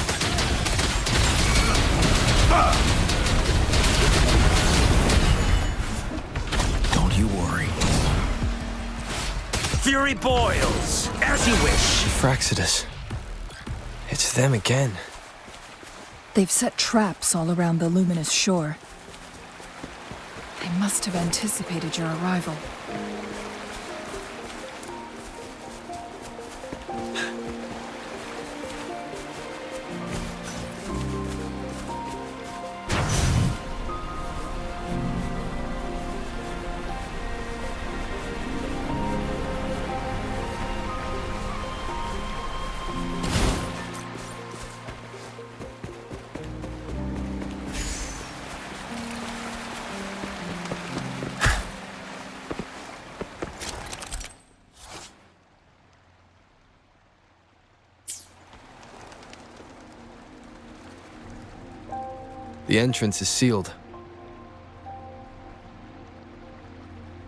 S2: Don't you worry.
S19: Fury boils, as you wish.
S6: Fraxidus. It's them again.
S8: They've set traps all around the luminous shore. They must have anticipated your arrival.
S6: The entrance is sealed.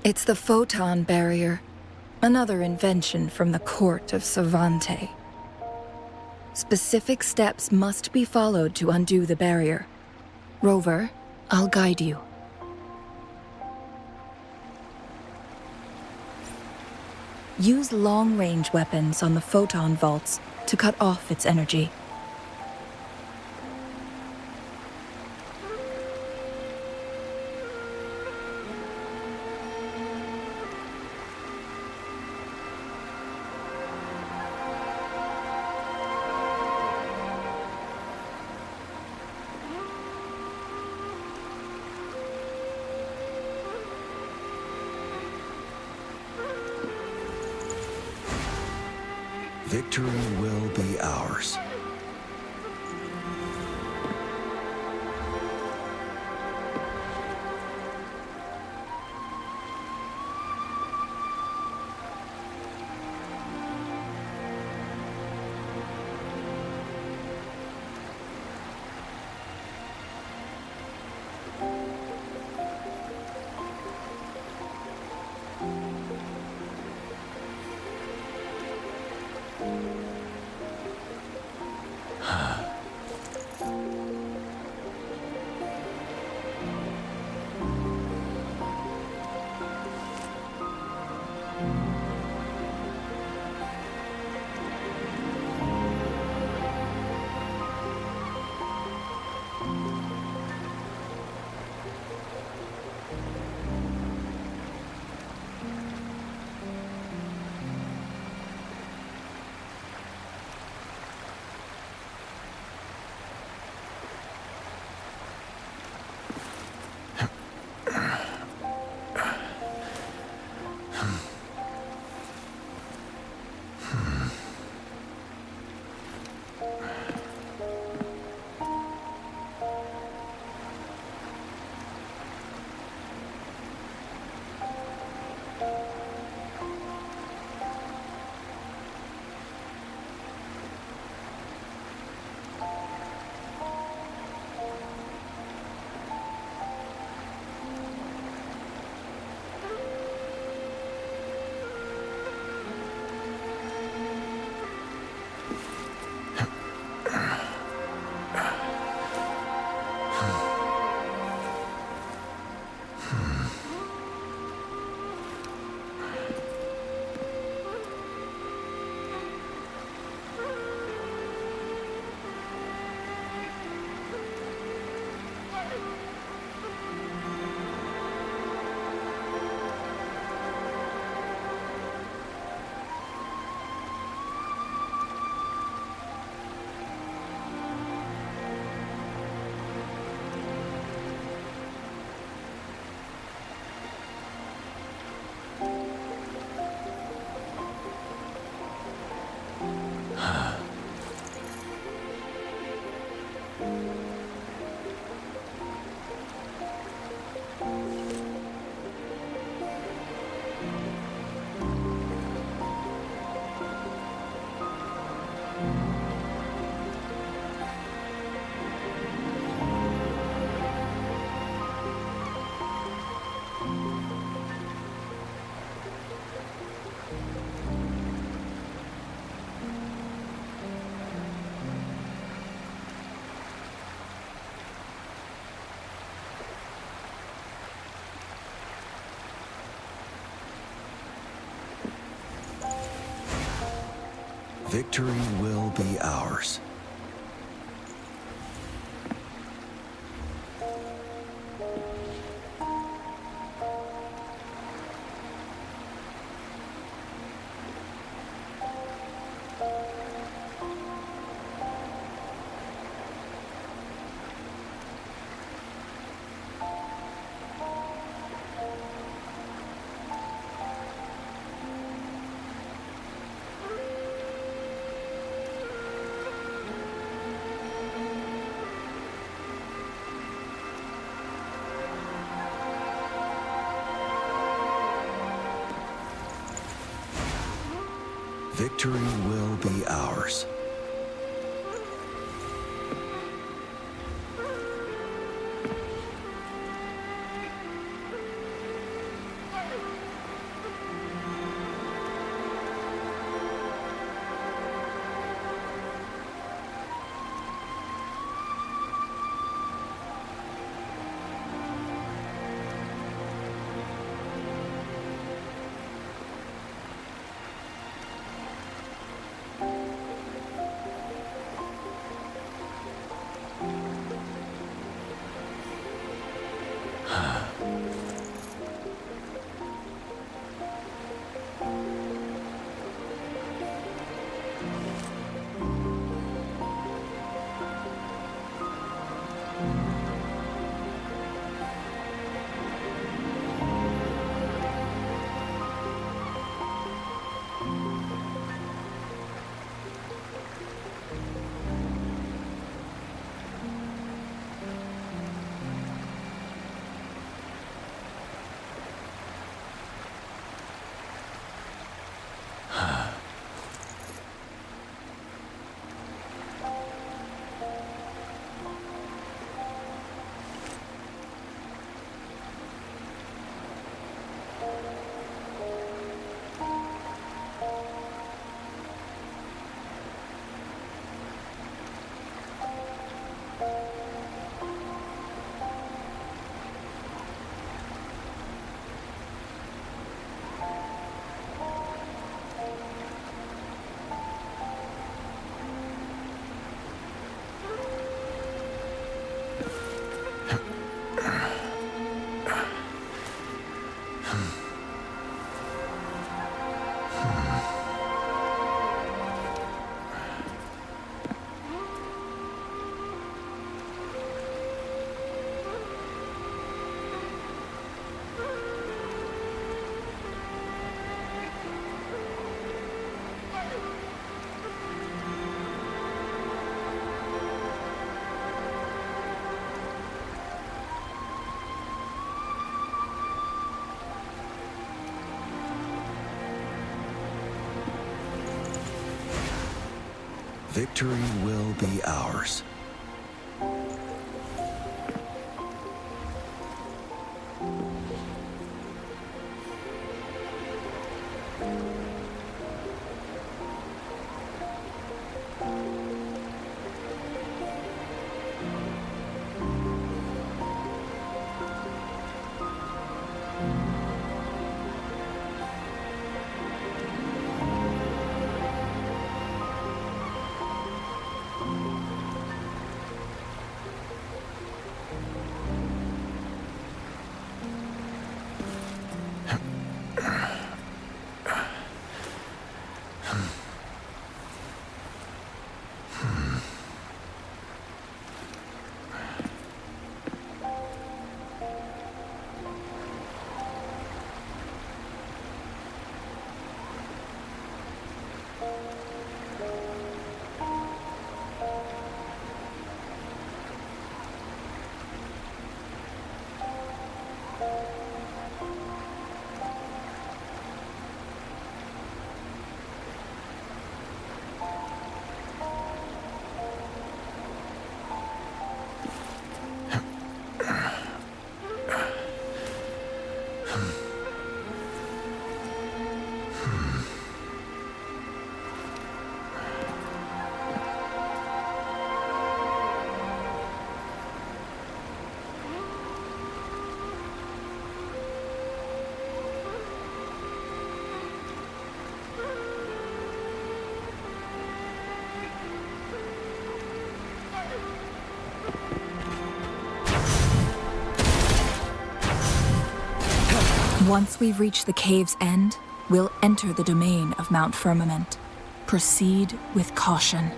S8: It's the photon barrier, another invention from the court of Savante. Specific steps must be followed to undo the barrier. Rover, I'll guide you. Use long-range weapons on the photon vaults to cut off its energy.
S2: Victory will be ours. Victory will be ours. Victory will be ours. Victory will be ours.
S8: Once we've reached the cave's end, we'll enter the domain of Mount Firmament. Proceed with caution.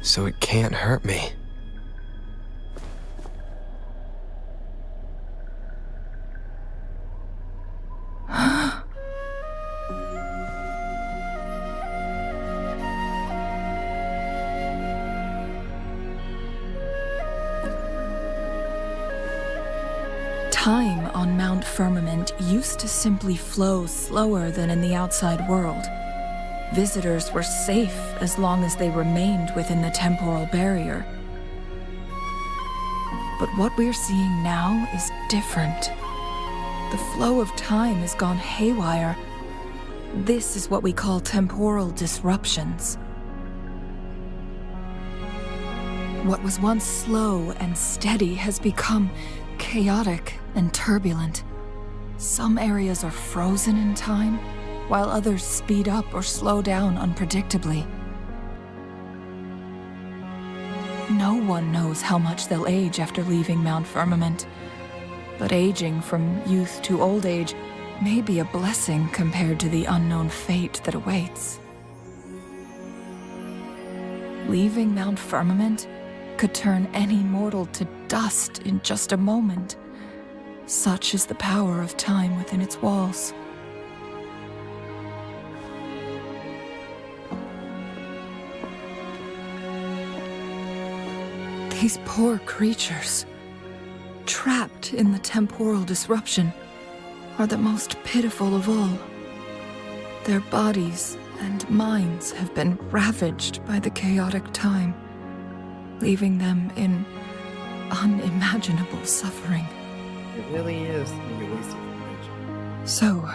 S6: so it can't hurt me.
S8: Time on Mount Firmament used to simply flow slower than in the outside world. Visitors were safe as long as they remained within the temporal barrier. But what we're seeing now is different. The flow of time has gone haywire. This is what we call temporal disruptions. What was once slow and steady has become chaotic and turbulent. Some areas are frozen in time, while others speed up or slow down unpredictably. No one knows how much they'll age after leaving Mount Firmament, but aging from youth to old age may be a blessing compared to the unknown fate that awaits. Leaving Mount Firmament could turn any mortal to dust in just a moment. Such is the power of time within its walls. These poor creatures, trapped in the temporal disruption, are the most pitiful of all. Their bodies and minds have been ravaged by the chaotic time, leaving them in unimaginable suffering.
S15: It really is the release information.
S8: So,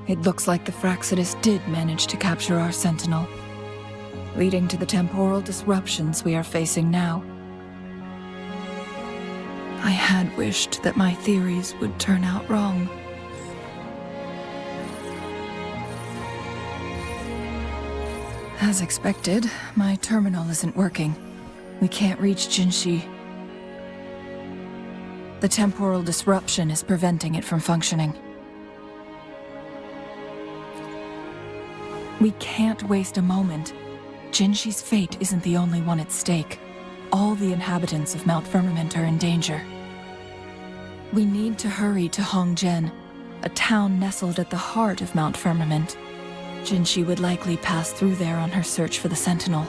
S8: it looks like the Fraxidus did manage to capture our Sentinel, leading to the temporal disruptions we are facing now. I had wished that my theories would turn out wrong. As expected, my terminal isn't working. We can't reach Jinshi. The temporal disruption is preventing it from functioning. We can't waste a moment. Jinshi's fate isn't the only one at stake. All the inhabitants of Mount Firmament are in danger. We need to hurry to Hongjian, a town nestled at the heart of Mount Firmament. Jinshi would likely pass through there on her search for the Sentinel.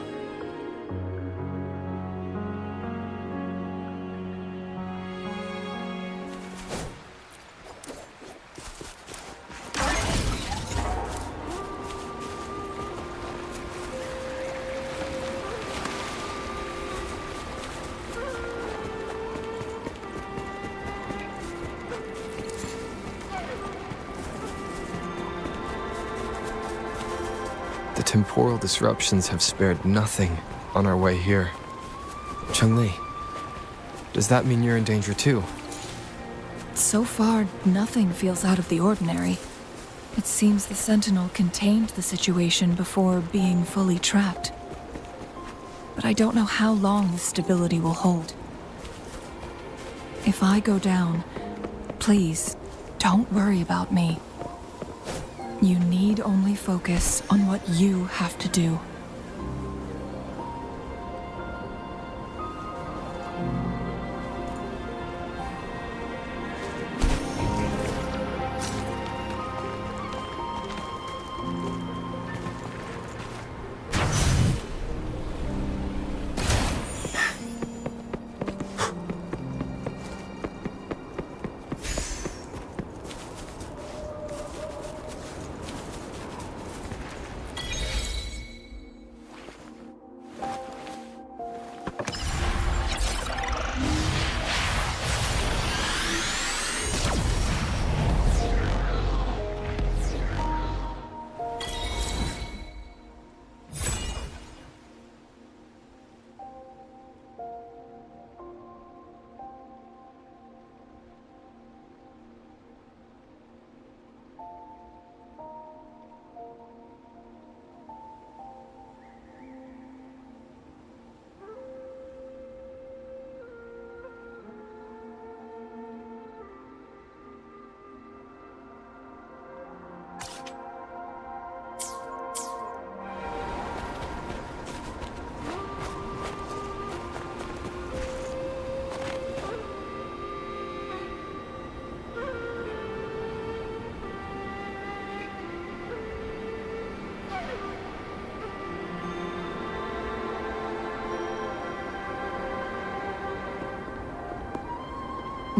S6: The temporal disruptions have spared nothing on our way here. Chun-Li, does that mean you're in danger too?
S8: So far, nothing feels out of the ordinary. It seems the Sentinel contained the situation before being fully trapped. But I don't know how long this stability will hold. If I go down, please, don't worry about me. You need only focus on what you have to do.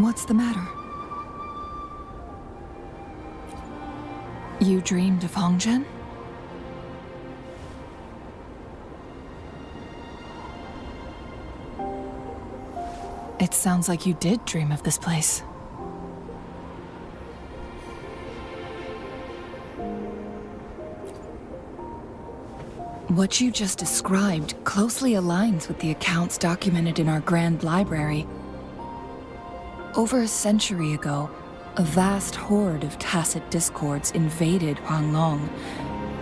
S8: What's the matter? You dreamed of Hongzhen? It sounds like you did dream of this place. What you just described closely aligns with the accounts documented in our Grand Library. Over a century ago, a vast horde of tacit discords invaded Huanglong.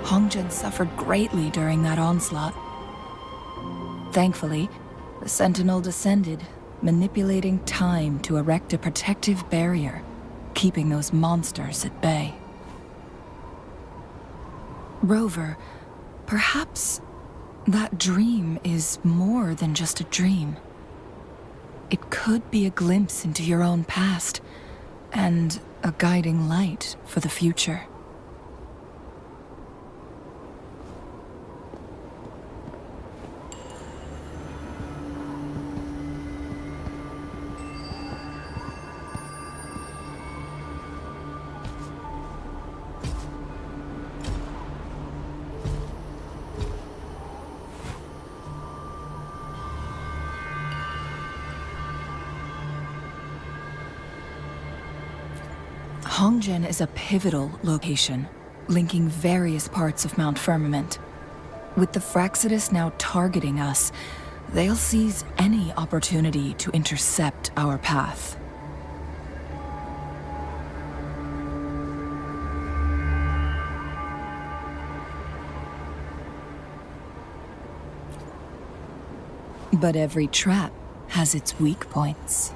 S8: Hongzhen suffered greatly during that onslaught. Thankfully, the Sentinel descended, manipulating time to erect a protective barrier, keeping those monsters at bay. Rover, perhaps that dream is more than just a dream. It could be a glimpse into your own past, and a guiding light for the future. Hongzhen is a pivotal location, linking various parts of Mount Firmament. With the Fraxidus now targeting us, they'll seize any opportunity to intercept our path. But every trap has its weak points.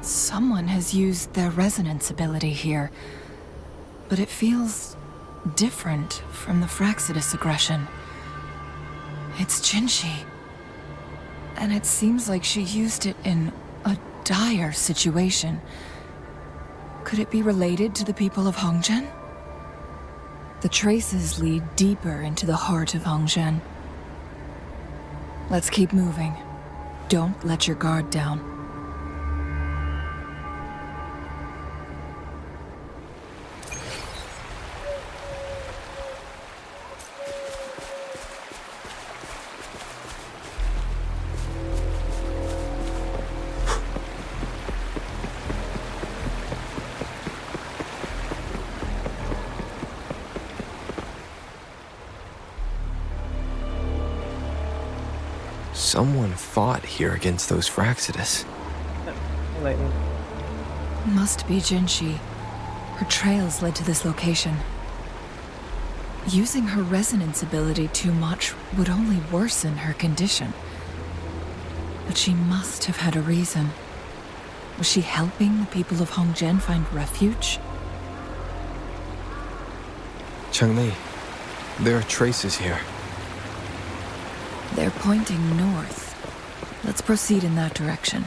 S8: Someone has used their resonance ability here, but it feels different from the Fraxidus aggression. It's Jinshi, and it seems like she used it in a dire situation. Could it be related to the people of Hongzhen? The traces lead deeper into the heart of Hongzhen. Let's keep moving. Don't let your guard down.
S6: Someone fought here against those Fraxidus.
S8: Must be Jinshi. Her trails led to this location. Using her resonance ability too much would only worsen her condition. But she must have had a reason. Was she helping the people of Hongzhen find refuge?
S6: Changli, there are traces here.
S8: They're pointing north. Let's proceed in that direction.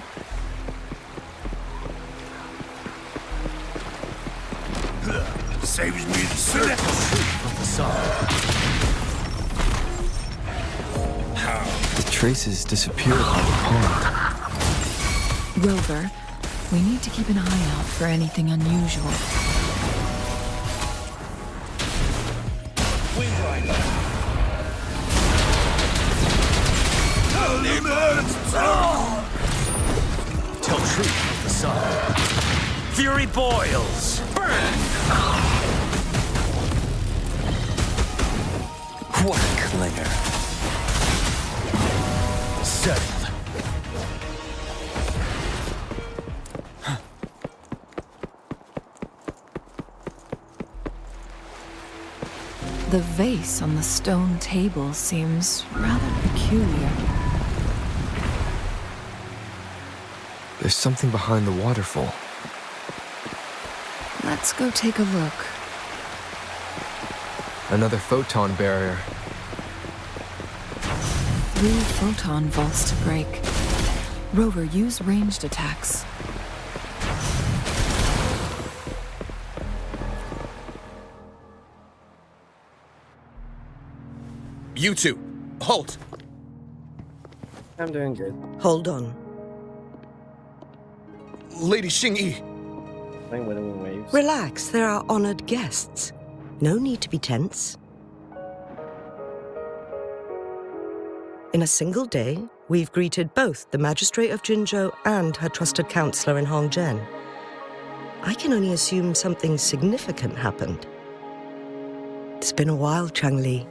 S19: Saves me the circle
S2: from the sun.
S6: The traces disappeared by the pond.
S8: Rover, we need to keep an eye out for anything unusual.
S2: Tell truth with the sun. Fury boils. Burn! What a clinger. Settled.
S8: The vase on the stone table seems rather peculiar.
S6: There's something behind the waterfall.
S8: Let's go take a look.
S6: Another photon barrier.
S8: 3 photon vaults to break. Rover, use ranged attacks.
S19: You two, halt!
S15: I'm doing good.
S16: Hold on.
S19: Lady Xingyi.
S15: Playing Wuthering Waves.
S16: Relax, there are honored guests. No need to be tense. In a single day, we've greeted both the Magistrate of Jinzhou and her trusted counselor in Hongzhen. I can only assume something significant happened. It's been a while, Changli.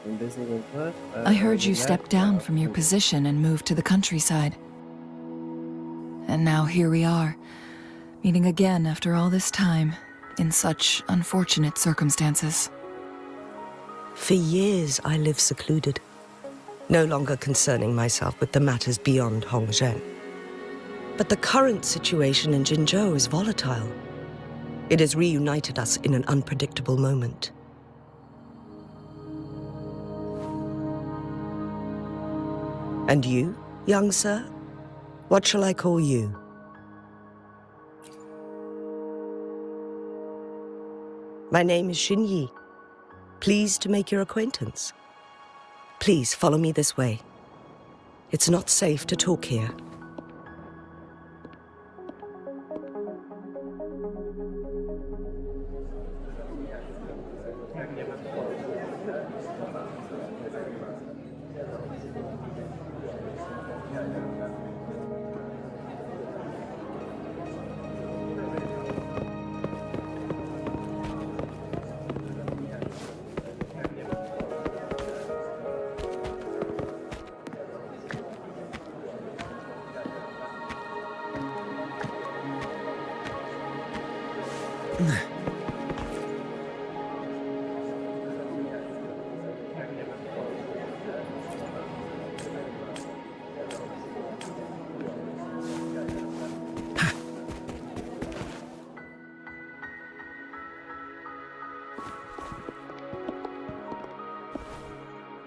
S15: I'm busy with what?
S8: I heard you stepped down from your position and moved to the countryside. And now here we are, meeting again after all this time, in such unfortunate circumstances.
S16: For years, I lived secluded, no longer concerning myself with the matters beyond Hongzhen. But the current situation in Jinzhou is volatile. It has reunited us in an unpredictable moment. And you, young sir? What shall I call you? My name is Xinyi. Pleased to make your acquaintance. Please follow me this way. It's not safe to talk here.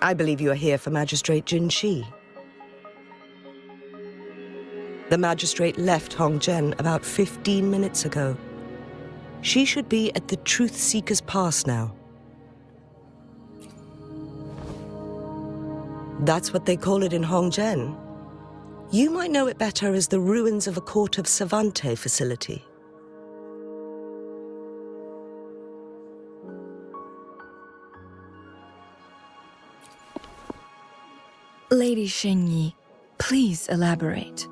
S16: I believe you are here for Magistrate Jin Shi. The magistrate left Hongzhen about 15 minutes ago. She should be at the Truth Seeker's Pass now. That's what they call it in Hongzhen. You might know it better as the ruins of a Court of Savante facility.
S8: Lady Xingyi, please elaborate.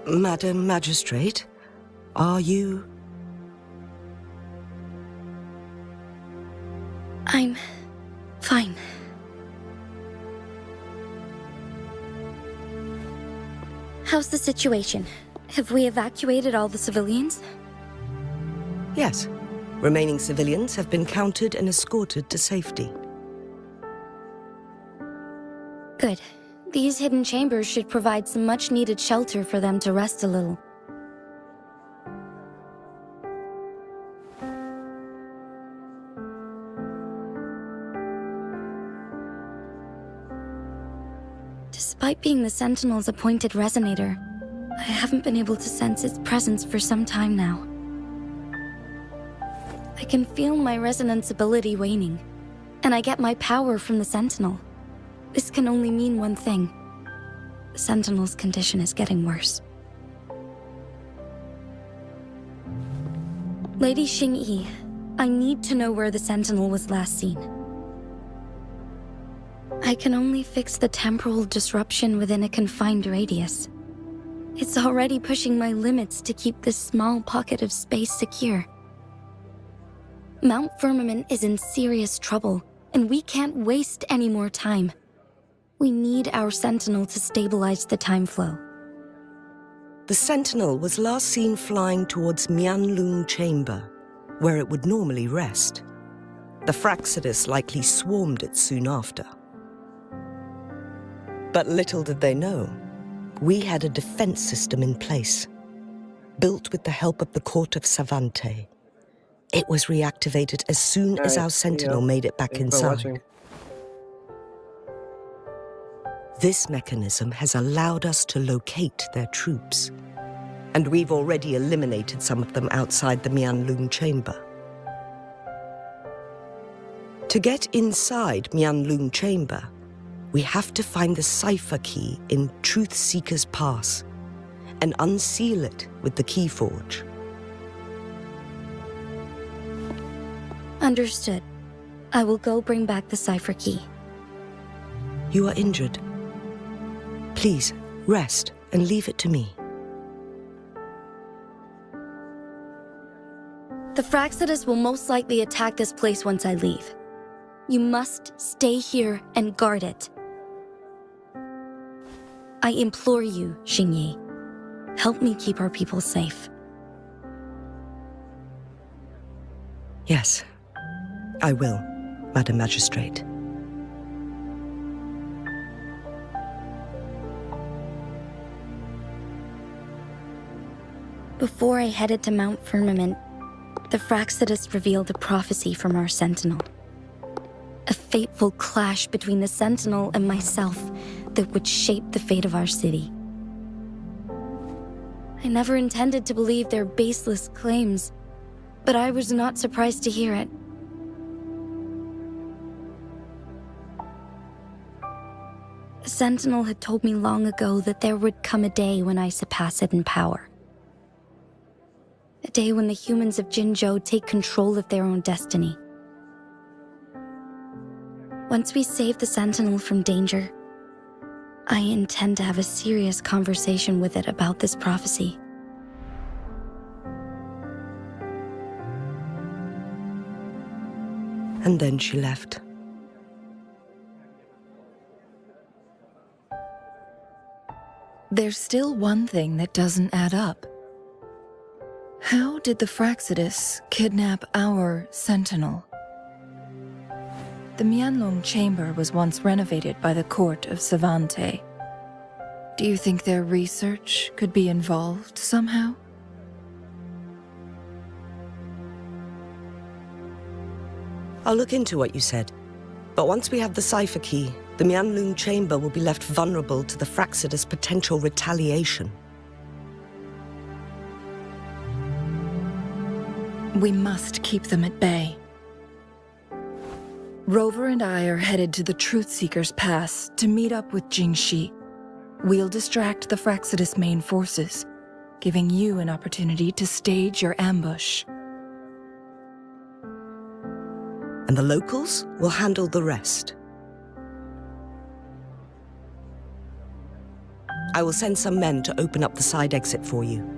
S16: Madam Magistrate, are you...
S11: I'm fine. How's the situation? Have we evacuated all the civilians?
S16: Yes. Remaining civilians have been counted and escorted to safety.
S11: Good. These hidden chambers should provide some much-needed shelter for them to rest a little. Despite being the Sentinel's appointed resonator, I haven't been able to sense its presence for some time now. I can feel my resonance ability waning, and I get my power from the Sentinel. This can only mean one thing. The Sentinel's condition is getting worse. Lady Xingyi, I need to know where the Sentinel was last seen. I can only fix the temporal disruption within a confined radius. It's already pushing my limits to keep this small pocket of space secure. Mount Firmament is in serious trouble, and we can't waste any more time. We need our Sentinel to stabilize the time flow.
S16: The Sentinel was last seen flying towards Mianlung Chamber, where it would normally rest. The Fraxidus likely swarmed it soon after. But little did they know, we had a defense system in place, built with the help of the Court of Savante. It was reactivated as soon as our sentinel made it back
S15: Thanks for
S16: inside.
S15: watching.
S16: This mechanism has allowed us to locate their troops. And we've already eliminated some of them outside the Mianlun chamber. To get inside Mianlun chamber, we have to find the cipher key in Truth Seeker's Pass and unseal it with the Keyforge.
S11: Understood. I will go bring back the cipher key.
S16: You are injured. Please, rest and leave it to me.
S11: The Fraxidus will most likely attack this place once I leave. You must stay here and guard it. I implore you, Xingyi. Help me keep our people safe.
S16: Yes, I will, Madam Magistrate.
S11: Before I headed to Mount Firmament, the Fraxidus revealed a prophecy from our Sentinel. A fateful clash between the Sentinel and myself that would shape the fate of our city. I never intended to believe their baseless claims, but I was not surprised to hear it. The Sentinel had told me long ago that there would come a day when I surpass it in power. A day when the humans of Jinzhou take control of their own destiny. Once we save the Sentinel from danger, I intend to have a serious conversation with it about this prophecy.
S16: And then she left.
S8: There's still one thing that doesn't add up. How did the Fraxidus kidnap our Sentinel? The Mianlong chamber was once renovated by the court of Savante. Do you think their research could be involved somehow?
S16: I'll look into what you said. But once we have the cipher key, the Mianlun chamber will be left vulnerable to the Fraxidus' potential retaliation.
S8: We must keep them at bay. Rover and I are headed to the Truth Seeker's Pass to meet up with Jingxi. We'll distract the Fraxidus' main forces, giving you an opportunity to stage your ambush.
S16: And the locals will handle the rest. I will send some men to open up the side exit for you.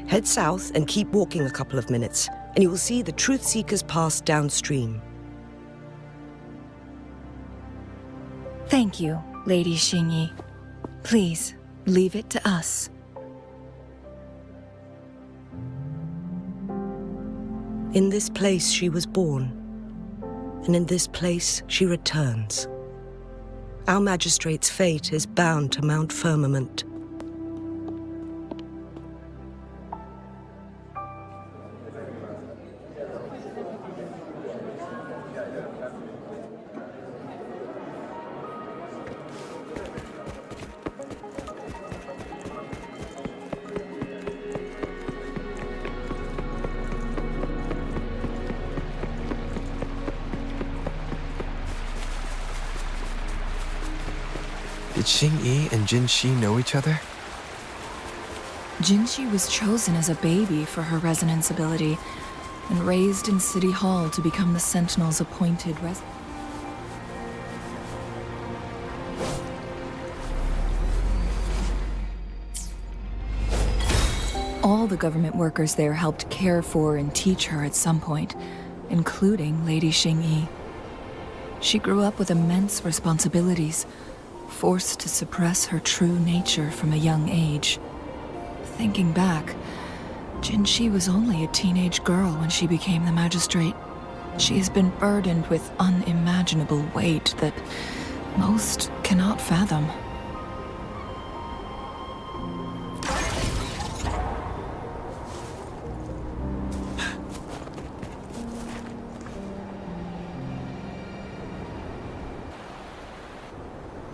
S16: Head south and keep walking a couple of minutes, and you will see the Truth Seeker's Pass downstream.
S8: Thank you, Lady Xingyi. Please, leave it to us.
S16: In this place she was born, and in this place she returns. Our magistrate's fate is bound to Mount Firmament.
S6: Did Xingyi and Jinxi know each other?
S8: Jinxi was chosen as a baby for her resonance ability and raised in City Hall to become the Sentinel's appointed resident. All the government workers there helped care for and teach her at some point, including Lady Xingyi. She grew up with immense responsibilities, forced to suppress her true nature from a young age. Thinking back, Jinxi was only a teenage girl when she became the magistrate. She has been burdened with unimaginable weight that most cannot fathom.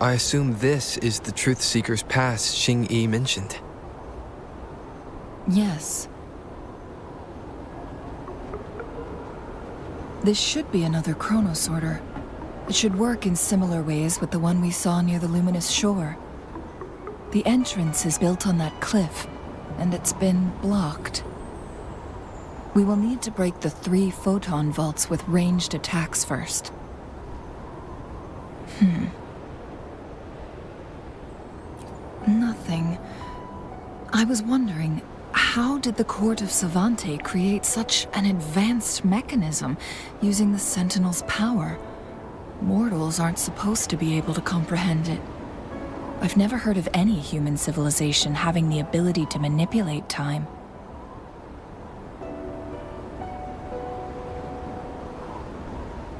S6: I assume this is the Truth Seeker's Pass Xing Yi mentioned.
S8: Yes. This should be another chronosorter. It should work in similar ways with the one we saw near the luminous shore. The entrance is built on that cliff, and it's been blocked. We will need to break the 3 photon vaults with ranged attacks first. Nothing. I was wondering, how did the Court of Savante create such an advanced mechanism using the Sentinel's power? Mortals aren't supposed to be able to comprehend it. I've never heard of any human civilization having the ability to manipulate time.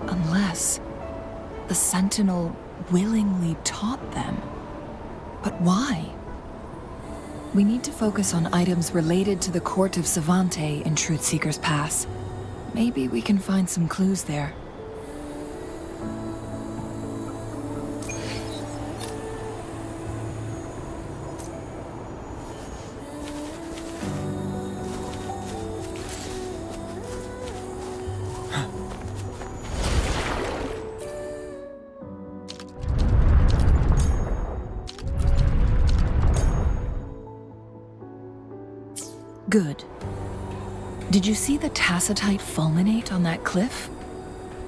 S8: Unless the Sentinel willingly taught them. But why? We need to focus on items related to the Court of Savante in Truthseeker's Pass. Maybe we can find some clues there. Good. Did you see the tacitite fulminate on that cliff?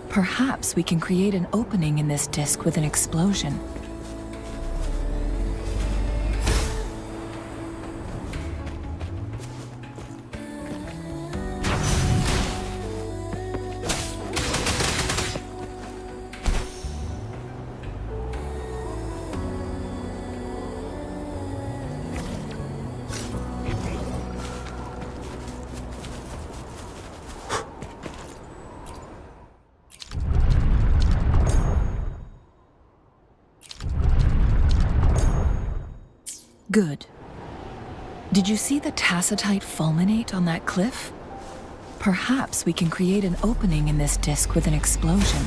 S8: Perhaps we can create an opening in this disk with an explosion. Good. Did you see the tacitite fulminate on that cliff? Perhaps we can create an opening in this disk with an explosion.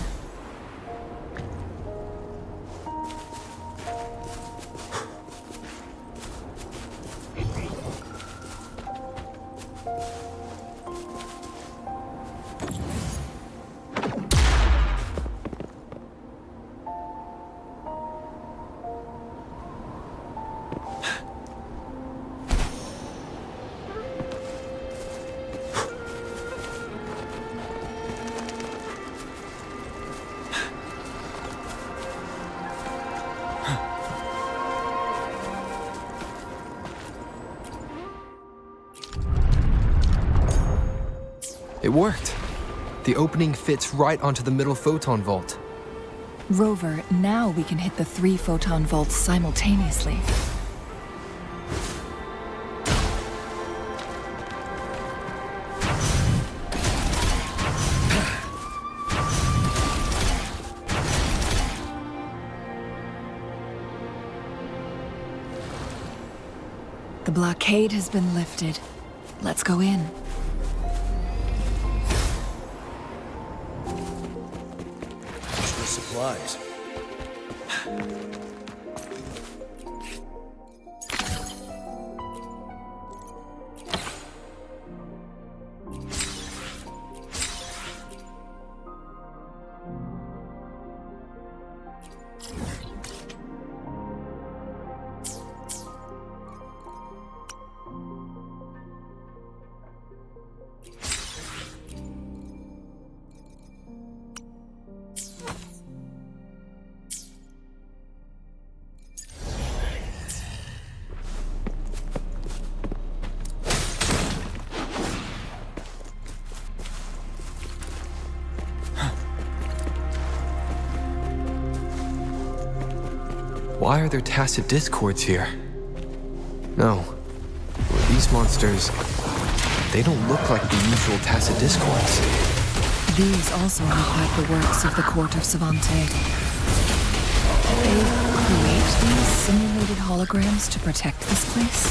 S6: It worked. The opening fits right onto the middle photon vault.
S8: Rover, now we can hit the 3 photon vaults simultaneously. The blockade has been lifted. Let's go in.
S2: Extra supplies.
S6: Why are there tacit discords here? No. These monsters, they don't look like the usual tacit discords.
S8: These also look like the works of the Court of Savante. They create these simulated holograms to protect this place?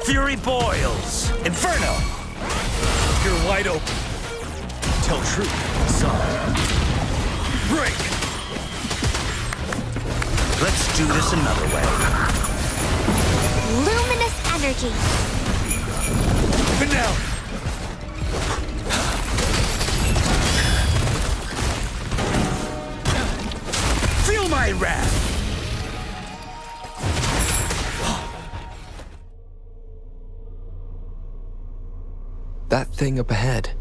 S21: Fury boils! Inferno!
S2: You're wide open. Tell truth, son. Break!
S23: Let's do this another way.
S10: Luminous energy.
S2: And now!
S21: Feel my wrath!
S6: That thing up ahead.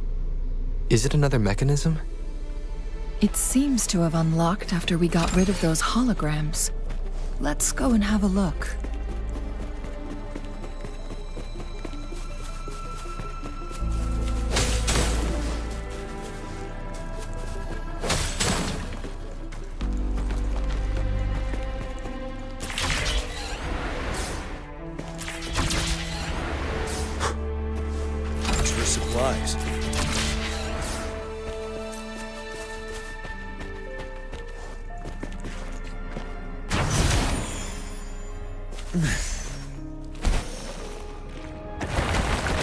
S6: Is it another mechanism?
S8: It seems to have unlocked after we got rid of those holograms. Let's go and have a look.
S2: Extra supplies.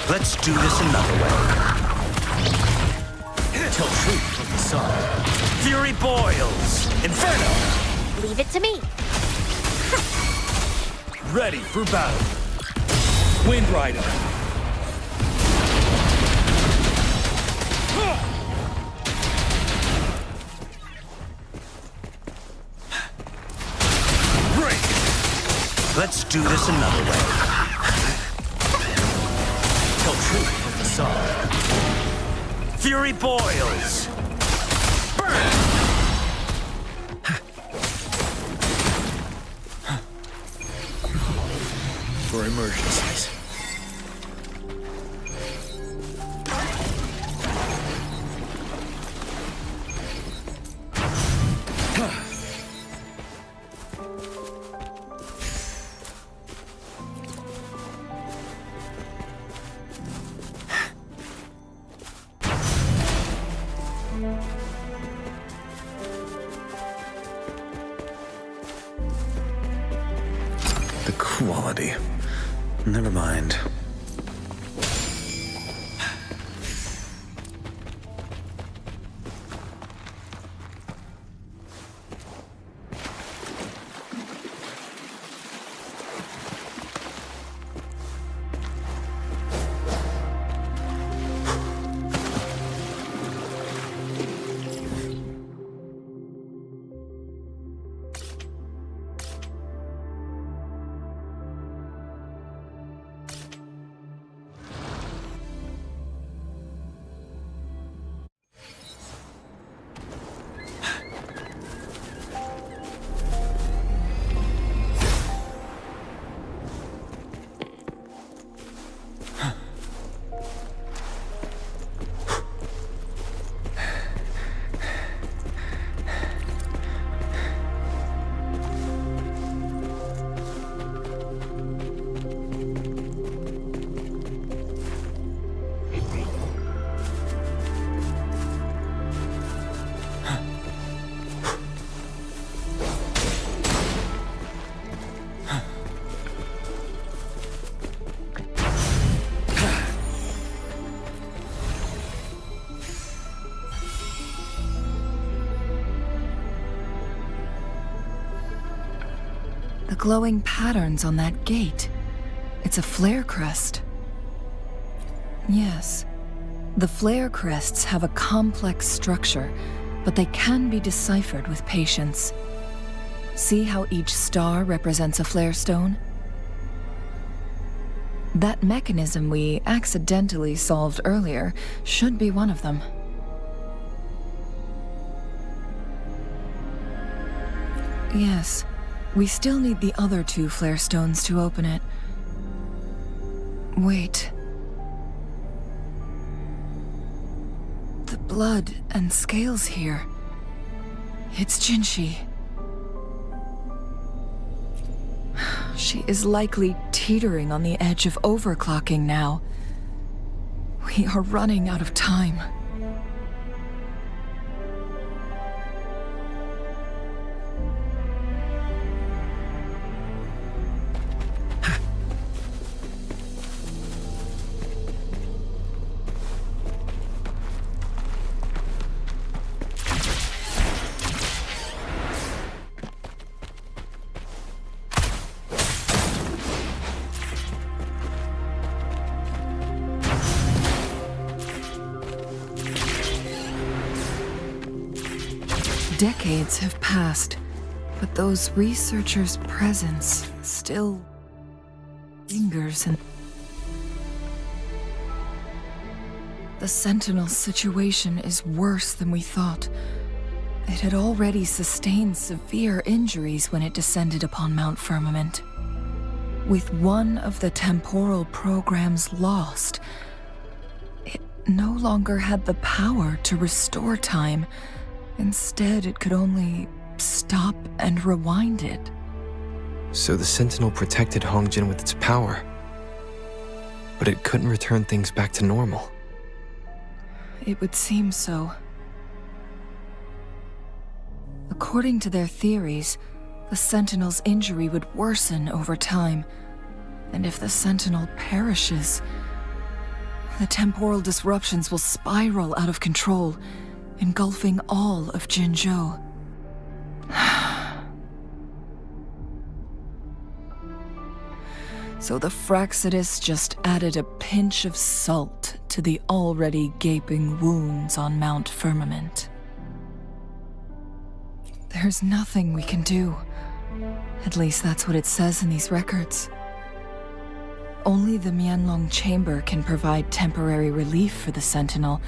S23: Let's do this another way.
S2: Tell truth of the sun.
S21: Fury boils! Inferno!
S10: Leave it to me.
S2: Ready for battle. Wind Rider.
S21: Break! Let's do this another way.
S2: Tell truth of the sun.
S21: Fury boils! Burn!
S2: For emergencies.
S19: The quality. Never mind.
S8: The glowing patterns on that gate. It's a flare crest. Yes. The flare crests have a complex structure, but they can be deciphered with patience. See how each star represents a flare stone? That mechanism we accidentally solved earlier should be one of them. Yes. We still need the other two flare stones to open it. Wait. The blood and scales here. It's Jinshi. She is likely teetering on the edge of overclocking now. We are running out of time. Decades have passed, but those researchers' presence still lingers in... The Sentinel's situation is worse than we thought. It had already sustained severe injuries when it descended upon Mount Firmament. With one of the temporal programs lost, it no longer had the power to restore time. Instead, it could only stop and rewind it.
S6: So the Sentinel protected Hongjin with its power, but it couldn't return things back to normal.
S8: It would seem so. According to their theories, the Sentinel's injury would worsen over time, and if the Sentinel perishes, the temporal disruptions will spiral out of control, engulfing all of Jinzhou. So the Fraxidus just added a pinch of salt to the already gaping wounds on Mount Firmament. There's nothing we can do. At least that's what it says in these records. Only the Mianlong Chamber can provide temporary relief for the Sentinel,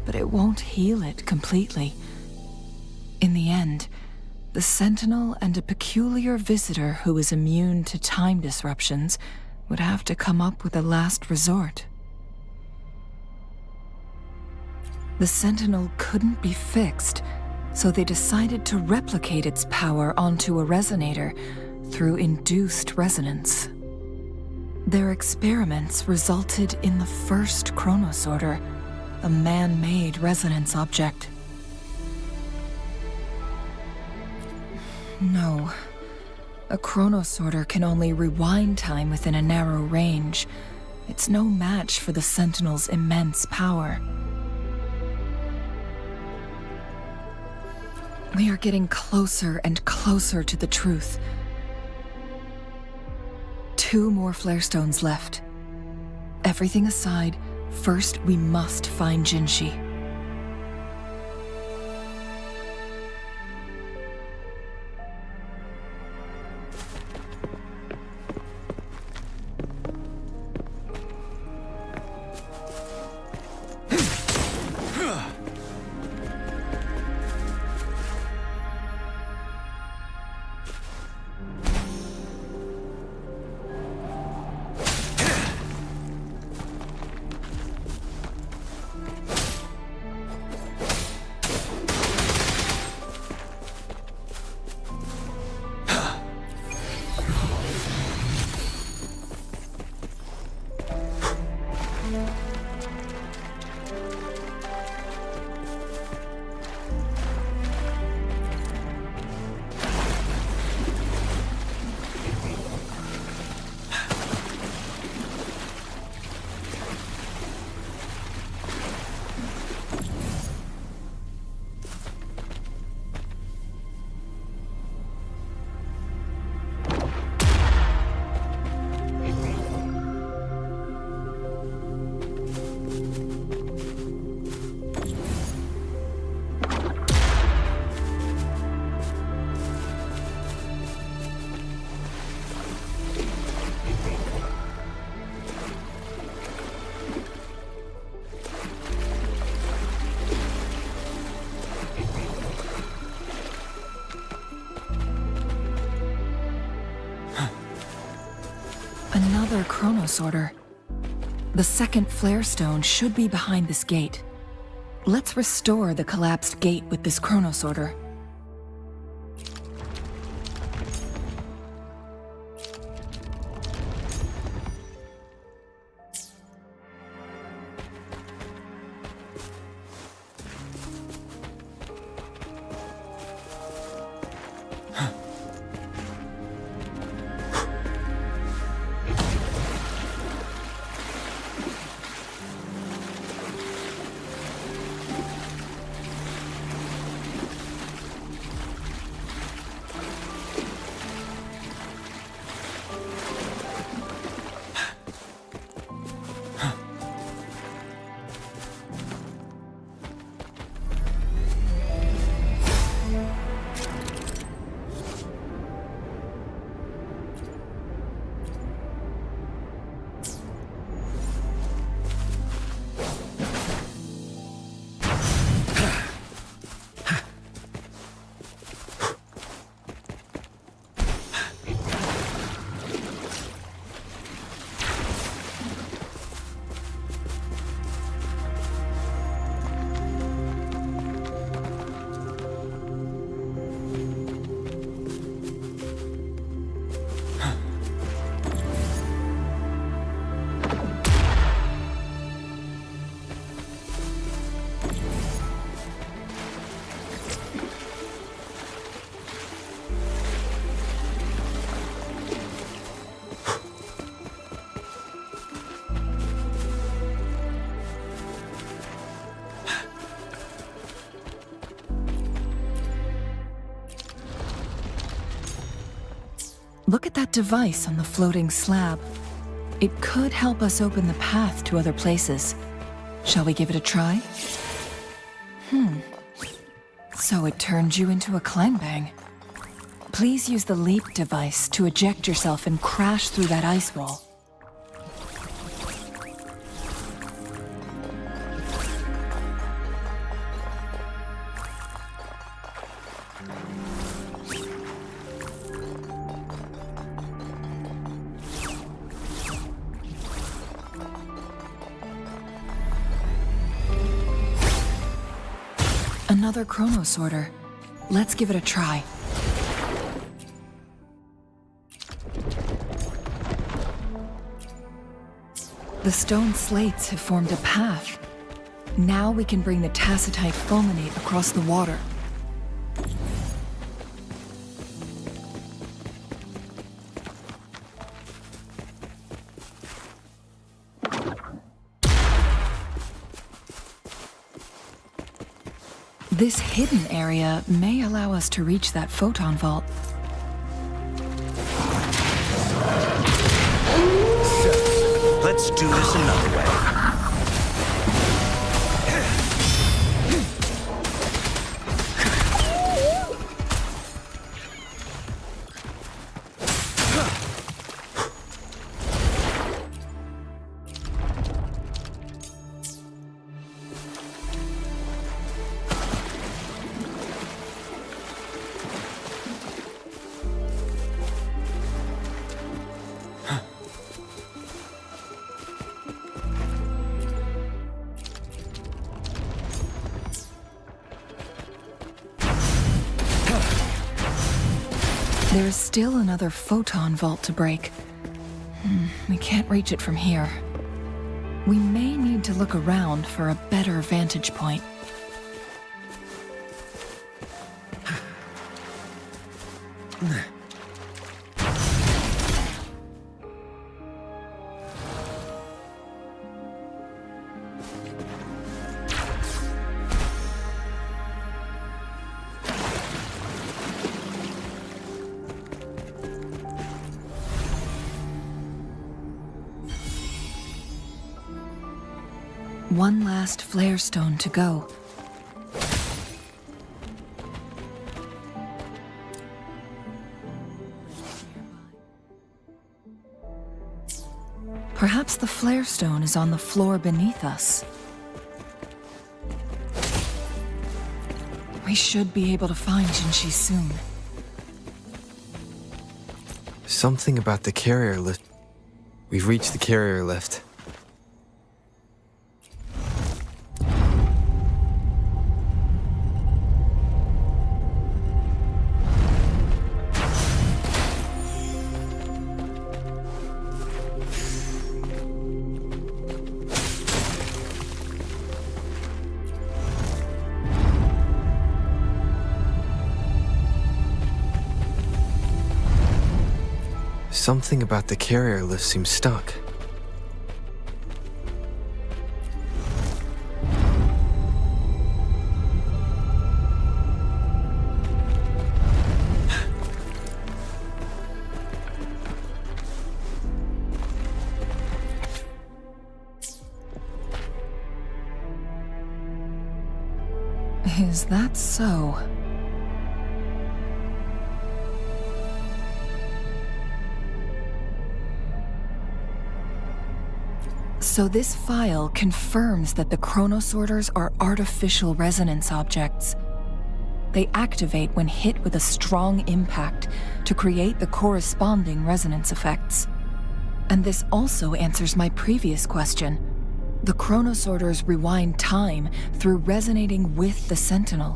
S8: but it won't heal it completely. In the end, the Sentinel and a peculiar visitor who is immune to time disruptions would have to come up with a last resort. The Sentinel couldn't be fixed, so they decided to replicate its power onto a resonator through induced resonance. Their experiments resulted in the first chronosorter, a man-made resonance object. No. A chronosorter can only rewind time within a narrow range. It's no match for the Sentinel's immense power. We are getting closer and closer to the truth. 2 more flare stones left. Everything aside, first we must find Jinshi. Another chronosorter. The second flare stone should be behind this gate. Let's restore the collapsed gate with this chronosorter. Look at that device on the floating slab. It could help us open the path to other places. Shall we give it a try? So it turned you into a clangbang. Please use the leap device to eject yourself and crash through that ice wall. Another chrono sorter. Let's give it a try. The stone slates have formed a path. Now we can bring the tacitite fulminate across the water. This hidden area may allow us to reach that photon vault.
S23: Let's do this another way.
S8: There's still another photon vault to break. We can't reach it from here. We may need to look around for a better vantage point. One last flare stone to go. Perhaps the flare stone is on the floor beneath us. We should be able to find Jinshi soon.
S6: Something about the carrier lift. We've reached the carrier lift. Something about the carrier lift seems stuck.
S8: Is that so? So this file confirms that the chronosorters are artificial resonance objects. They activate when hit with a strong impact to create the corresponding resonance effects. And this also answers my previous question. The chronosorters rewind time through resonating with the Sentinel.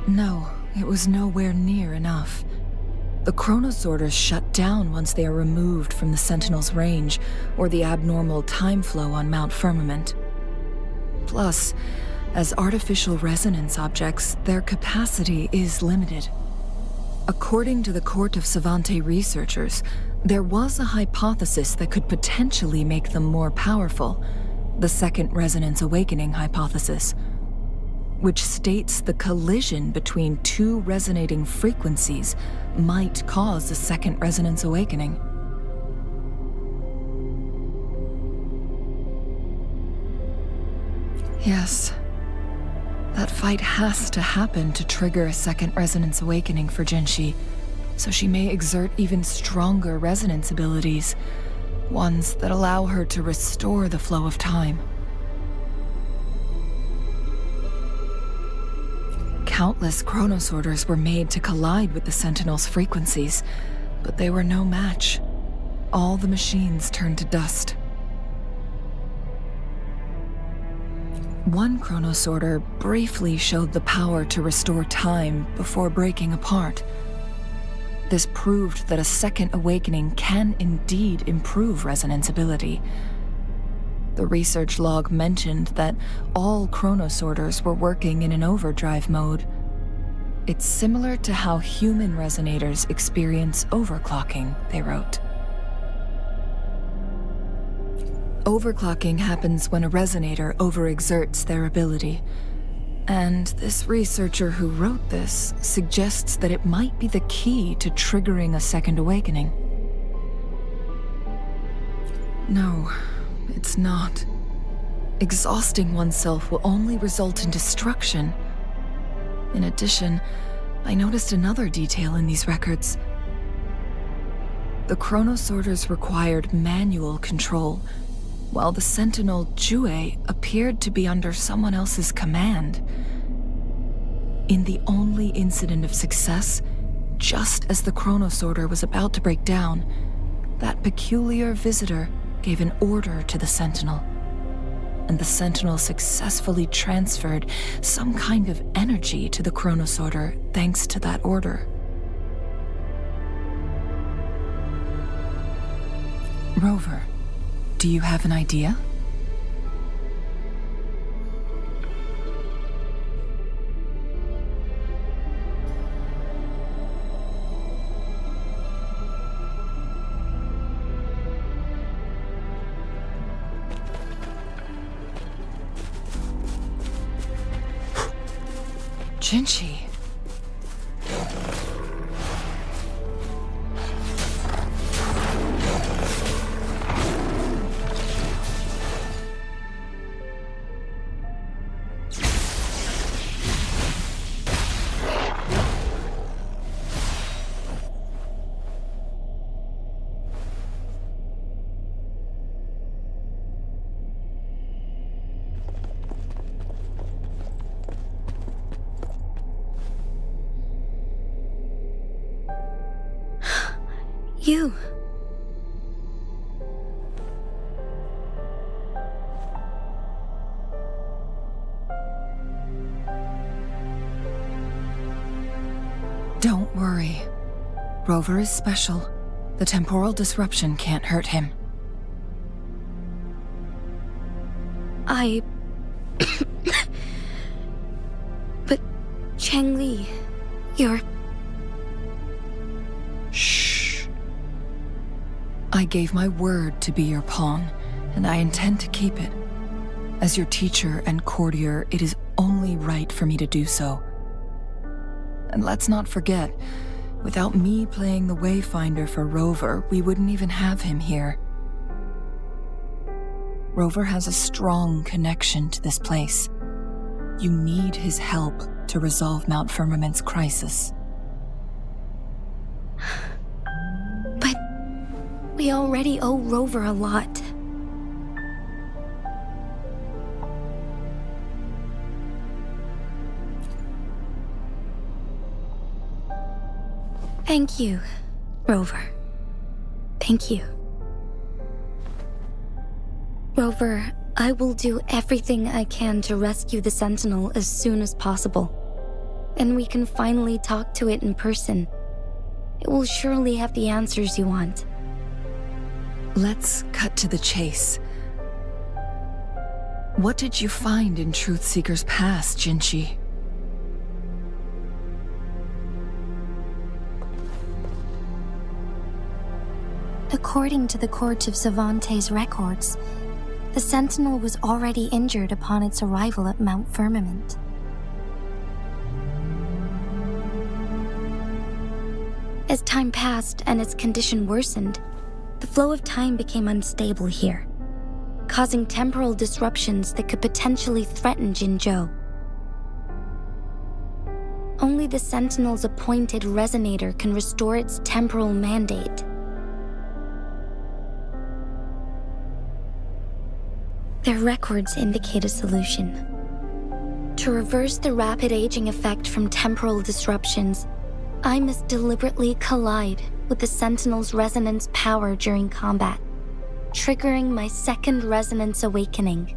S8: No, it was nowhere near enough. The chronosorters shut down once they are removed from the Sentinel's range or the abnormal time flow on Mount Firmament. Plus, as artificial resonance objects, their capacity is limited. According to the Court of Savante researchers, there was a hypothesis that could potentially make them more powerful, the Second Resonance Awakening hypothesis. which states the collision between two resonating frequencies might cause a second resonance awakening. Yes. That fight has to happen to trigger a second resonance awakening for Jinshi, so she may exert even stronger resonance abilities, ones that allow her to restore the flow of time. Countless chronosorters were made to collide with the Sentinel's frequencies, but they were no match. All the machines turned to dust. One chronosorter briefly showed the power to restore time before breaking apart. This proved that a second awakening can indeed improve resonance ability. The research log mentioned that all chronosorters were working in an overdrive mode. It's similar to how human resonators experience overclocking, they wrote. Overclocking happens when a resonator overexerts their ability. And this researcher who wrote this suggests that it might be the key to triggering a second awakening. No, it's not. Exhausting oneself will only result in destruction. In addition, I noticed another detail in these records. The chronosorters required manual control, while the Sentinel Jue appeared to be under someone else's command. In the only incident of success, just as the chronosorter was about to break down, that peculiar visitor gave an order to the Sentinel, and the Sentinel successfully transferred some kind of energy to the chronosorter thanks to that order. Rover, do you have an idea? Jinshi.
S11: You.
S8: Don't worry. Rover is special. The temporal disruption can't hurt him.
S11: But Changli, you're...
S8: Shh. I gave my word to be your pawn, and I intend to keep it. As your teacher and courtier, it is only right for me to do so. And let's not forget, without me playing the Wayfinder for Rover, we wouldn't even have him here. Rover has a strong connection to this place. You need his help to resolve Mount Firmament's crisis.
S11: But we already owe Rover a lot. Thank you, Rover. Thank you. Rover, I will do everything I can to rescue the Sentinel as soon as possible. And we can finally talk to it in person. It will surely have the answers you want.
S8: Let's cut to the chase. What did you find in Truthseeker's past, Jinshi?
S14: According to the Court of Savante's records, the Sentinel was already injured upon its arrival at Mount Firmament.
S11: As time passed and its condition worsened, the flow of time became unstable here, causing temporal disruptions that could potentially threaten Jinzhou. Only the Sentinel's appointed resonator can restore its temporal mandate. Their records indicate a solution. To reverse the rapid aging effect from temporal disruptions, I must deliberately collide with the Sentinel's resonance power during combat, triggering my second resonance awakening.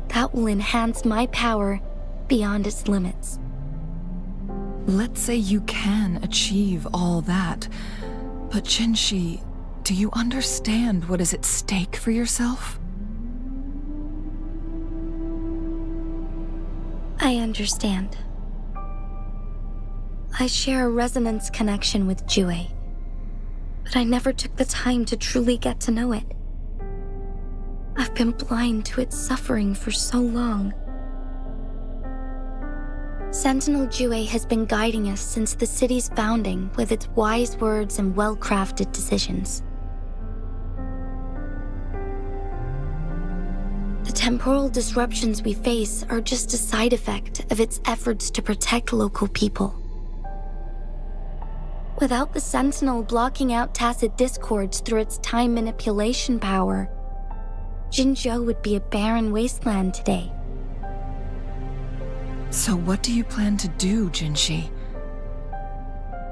S11: That will enhance my power beyond its limits.
S8: Let's say you can achieve all that, but Jinshi, do you understand what is at stake for yourself?
S11: I understand. I share a resonance connection with Jue, but I never took the time to truly get to know it. I've been blind to its suffering for so long. Sentinel Jue has been guiding us since the city's founding with its wise words and well-crafted decisions. The temporal disruptions we face are just a side effect of its efforts to protect local people. Without the Sentinel blocking out tacit discords through its time manipulation power, Jinzhou would be a barren wasteland today.
S8: So what do you plan to do, Jinshi?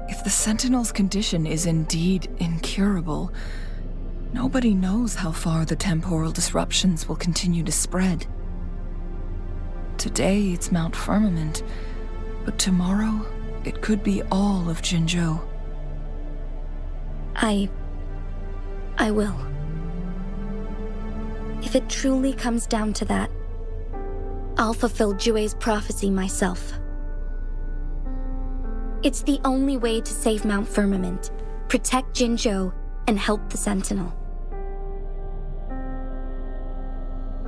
S8: If the Sentinel's condition is indeed incurable, nobody knows how far the temporal disruptions will continue to spread. Today it's Mount Firmament, but tomorrow it could be all of Jinzhou.
S11: I will. If it truly comes down to that, I'll fulfill Jue's prophecy myself. It's the only way to save Mount Firmament, protect Jinzhou, and help the Sentinel.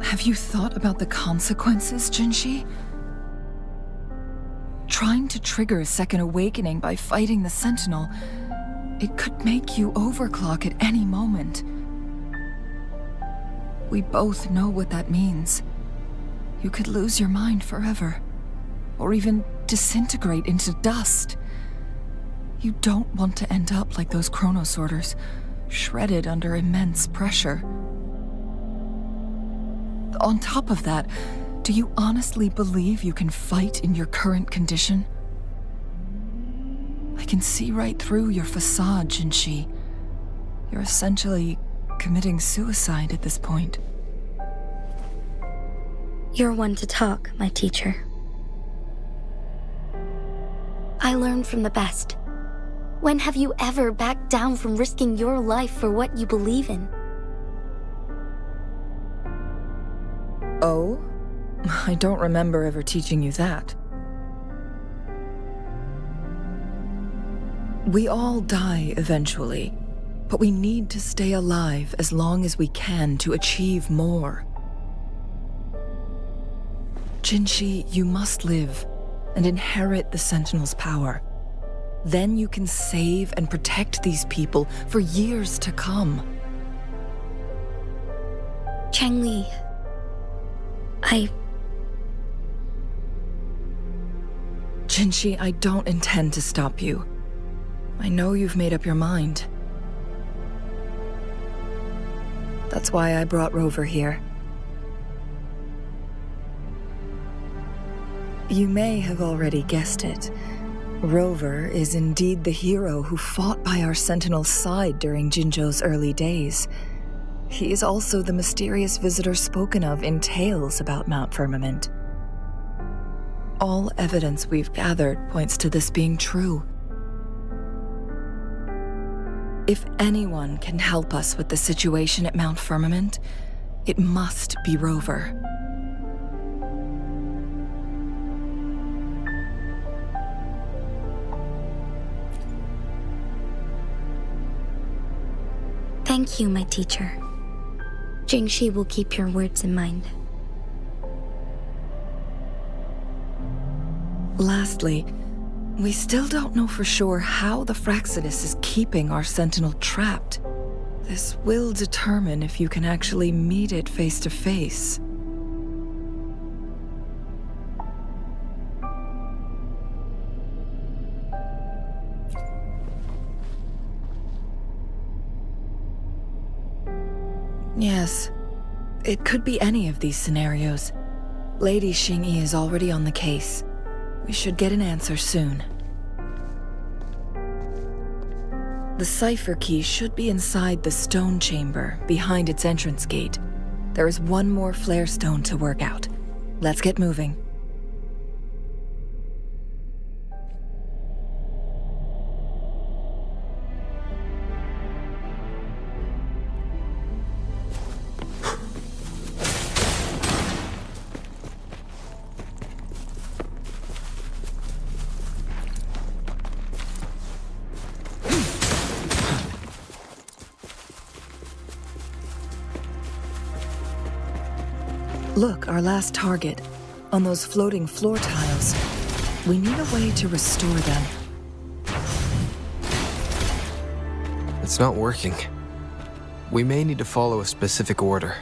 S8: Have you thought about the consequences, Jinshi? Trying to trigger a second awakening by fighting the Sentinel, it could make you overclock at any moment. We both know what that means. You could lose your mind forever, or even disintegrate into dust. You don't want to end up like those chronosorters, shredded under immense pressure. On top of that, do you honestly believe you can fight in your current condition? I can see right through your facade, Jinshi. You're essentially committing suicide at this point.
S11: You're one to talk, my teacher. I learned from the best. When have you ever backed down from risking your life for what you believe in?
S8: Oh? I don't remember ever teaching you that. We all die eventually, but we need to stay alive as long as we can to achieve more. Jinshi, you must live and inherit the Sentinel's power. Then you can save and protect these people for years to come.
S11: Changli,
S8: Jinshi, I don't intend to stop you. I know you've made up your mind. That's why I brought Rover here. You may have already guessed it. Rover is indeed the hero who fought by our Sentinel's side during Jinzhou's early days. He is also the mysterious visitor spoken of in tales about Mount Firmament. All evidence we've gathered points to this being true. If anyone can help us with the situation at Mount Firmament, it must be Rover.
S11: Thank you, my teacher. Jingshi will keep your words in mind.
S8: Lastly, We still don't know for sure how the Fraxidus is keeping our Sentinel trapped. This will determine if you can actually meet it face to face. Yes, it could be any of these scenarios. Lady Xingyi is already on the case. We should get an answer soon. The cipher key should be inside the stone chamber, behind its entrance gate. There is one more flare stone to work out. Let's get moving. Look, our last target. On those floating floor tiles. We need a way to restore them.
S6: It's not working. We may need to follow a specific order.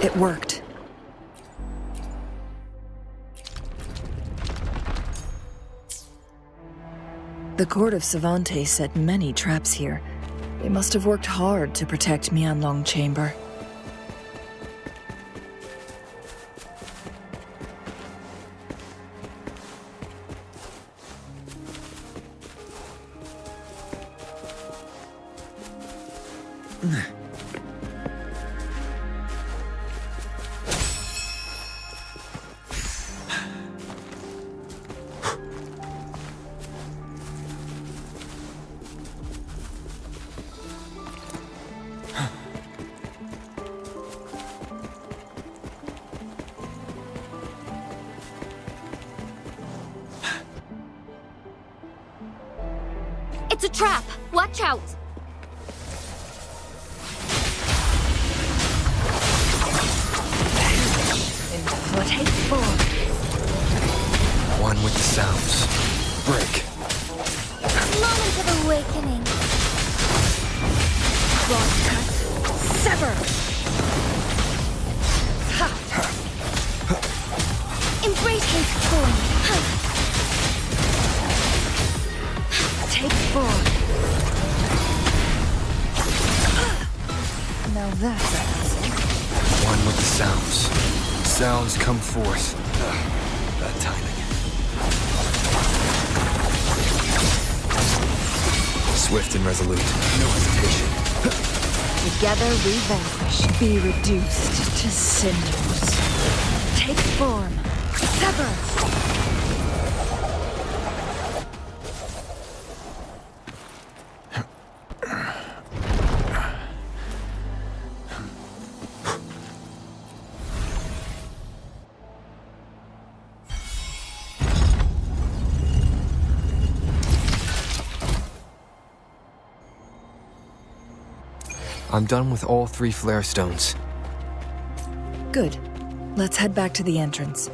S8: It worked. The court of Cervantes set many traps here. They must have worked hard to protect Mianlong Chamber.
S10: It's a trap! Watch out!
S8: Take form.
S6: One with the sounds. Break.
S10: Moment of awakening.
S8: Cross cut. Sever!
S10: Embrace his form.
S8: Take form. Now that's a hassle.
S6: One with the sounds. Sounds come forth. Bad timing. Swift and resolute. No hesitation.
S8: Together we vanquish. Be reduced to cinders. Take form. Sever!
S6: I'm done with all 3 flare stones.
S8: Good. Let's head back to the entrance.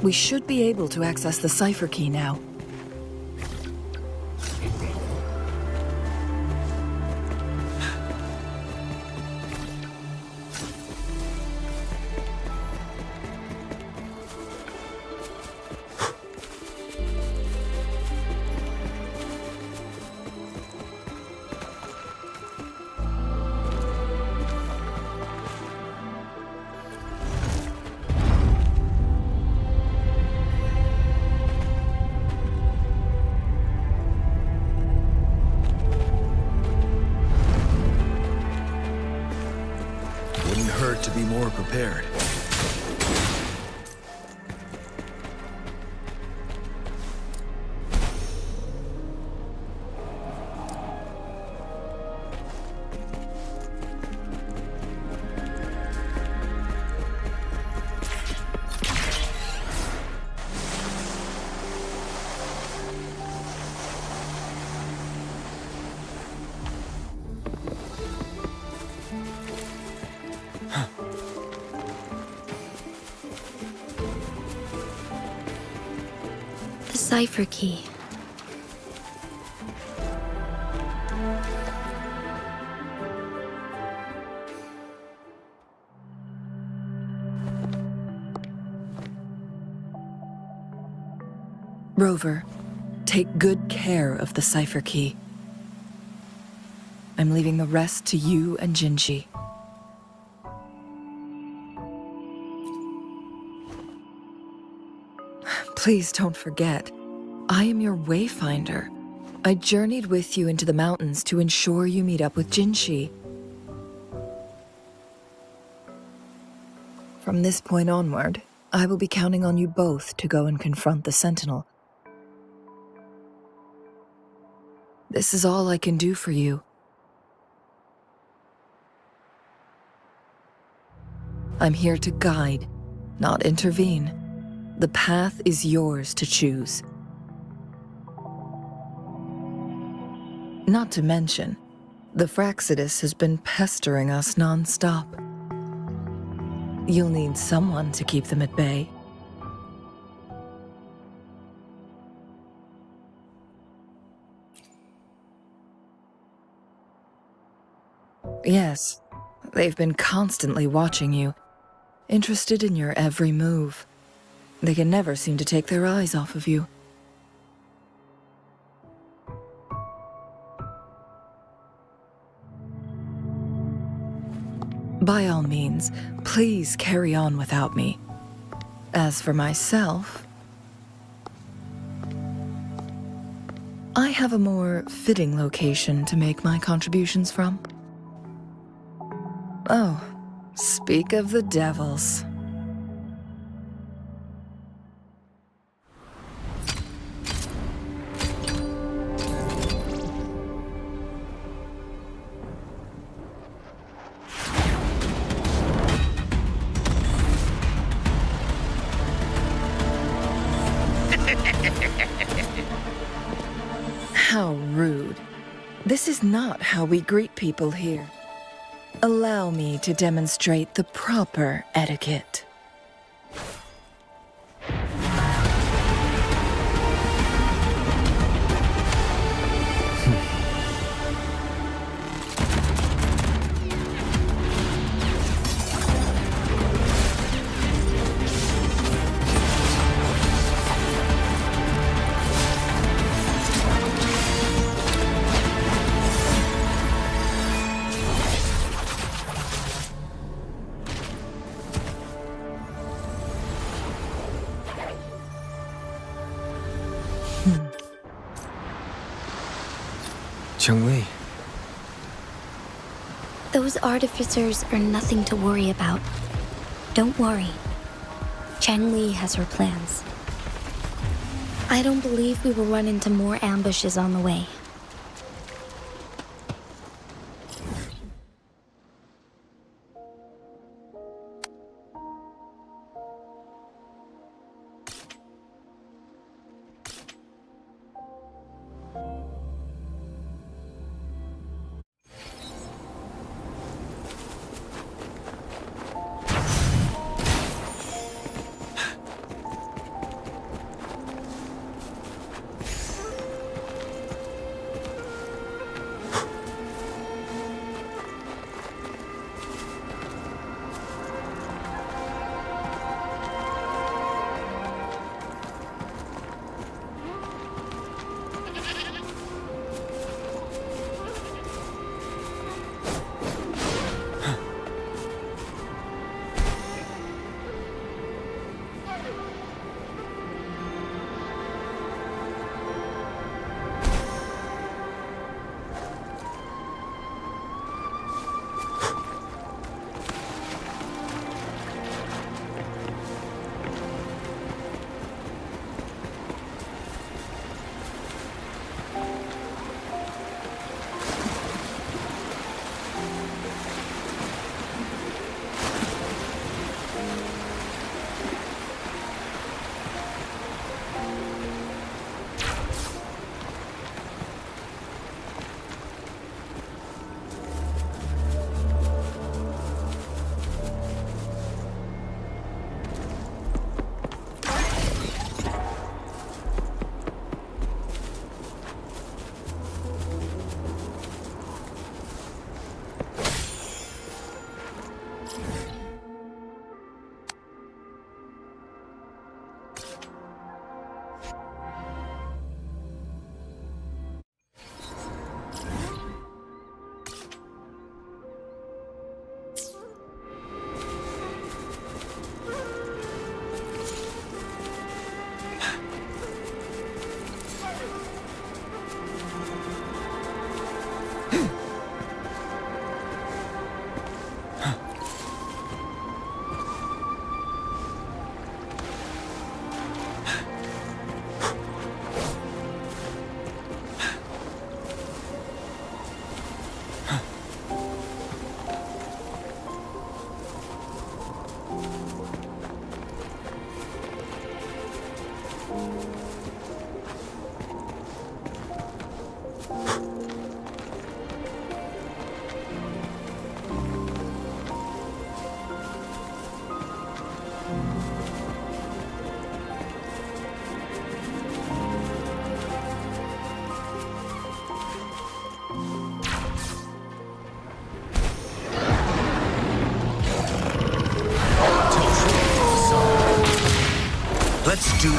S8: We should be able to access the cipher key now.
S2: Hurt to be more prepared.
S11: cipher key.
S8: Rover, take good care of the cipher key. I'm leaving the rest to you and Jinji. Please don't forget, I am your wayfinder. I journeyed with you into the mountains to ensure you meet up with Jinshi. From this point onward, I will be counting on you both to go and confront the Sentinel. This is all I can do for you. I'm here to guide, not intervene. The path is yours to choose. Not to mention, the Fraxidus has been pestering us non-stop. You'll need someone to keep them at bay. Yes, they've been constantly watching you, interested in your every move. They can never seem to take their eyes off of you. By all means, please carry on without me. As for myself, I have a more fitting location to make my contributions from. Oh, speak of the devils. How rude. This is not how we greet people here. Allow me to demonstrate the proper etiquette.
S6: Cheng-Wei.
S11: Those artificers are nothing to worry about. Don't worry. Cheng-Li has her plans. I don't believe we will run into more ambushes on the way.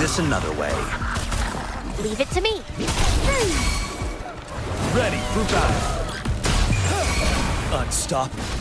S23: this another way.
S10: Leave it to me.
S2: Ready for battle. Unstoppable.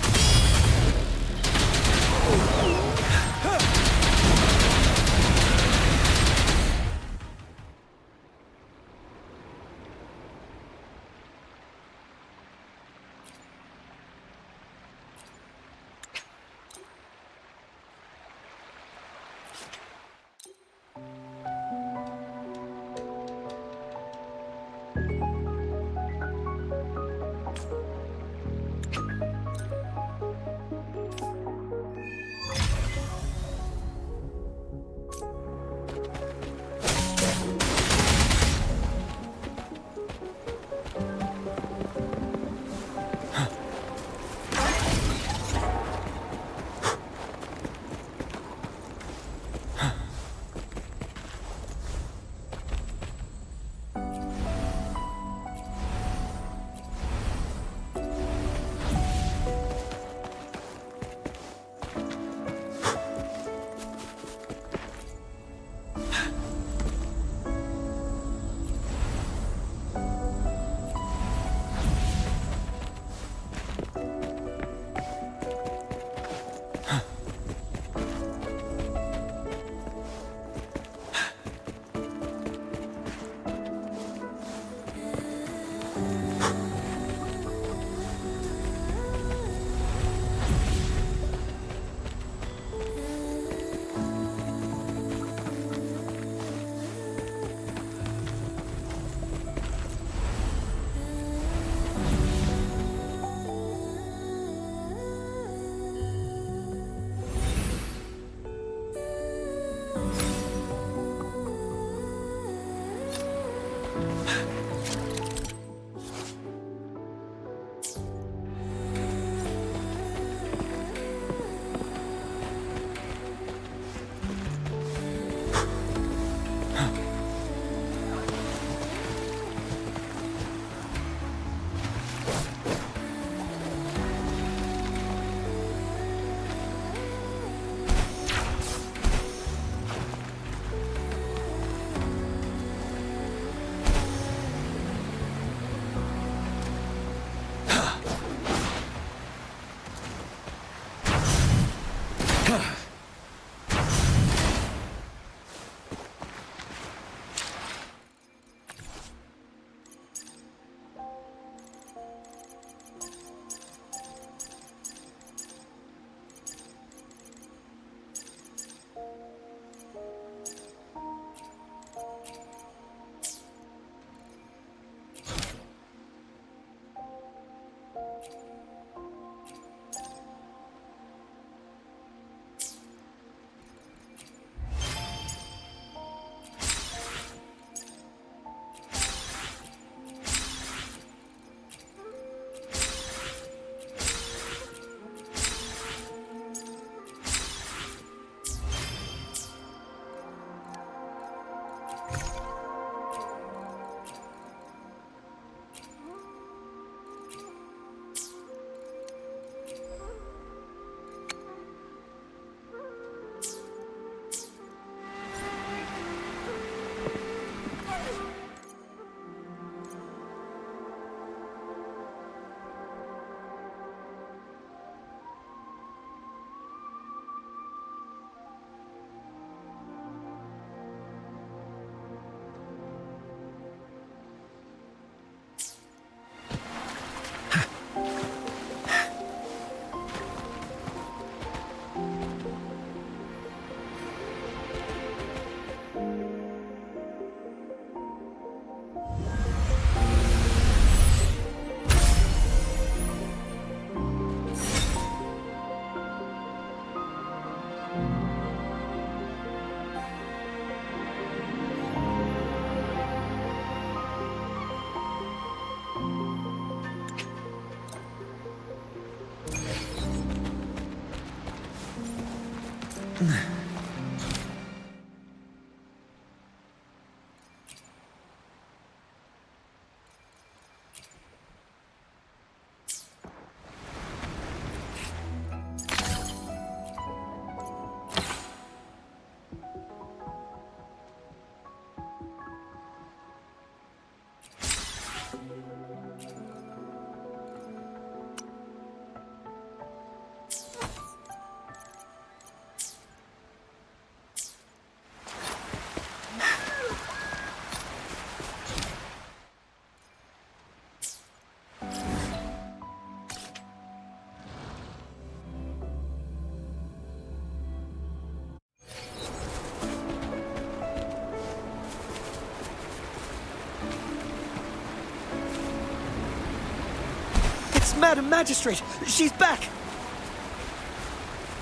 S17: Madam Magistrate! She's back!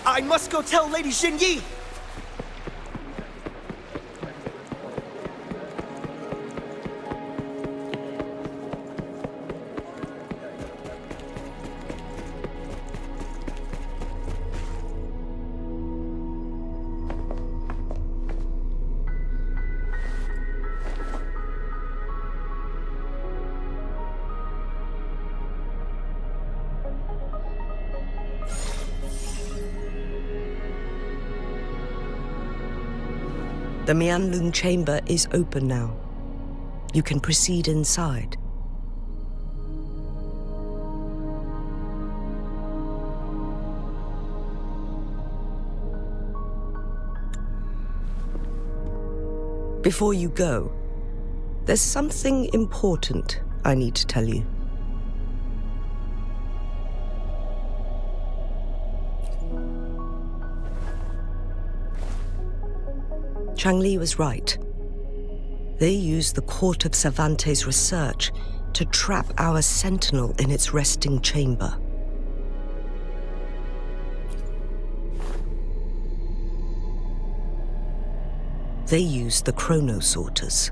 S17: I must go tell Lady Xinyi!
S16: The Mianlun chamber is open now. You can proceed inside. Before you go, there's something important I need to tell you. Changli was right. They used the Court of Cervantes' research to trap our sentinel in its resting chamber. They used the chronosorters.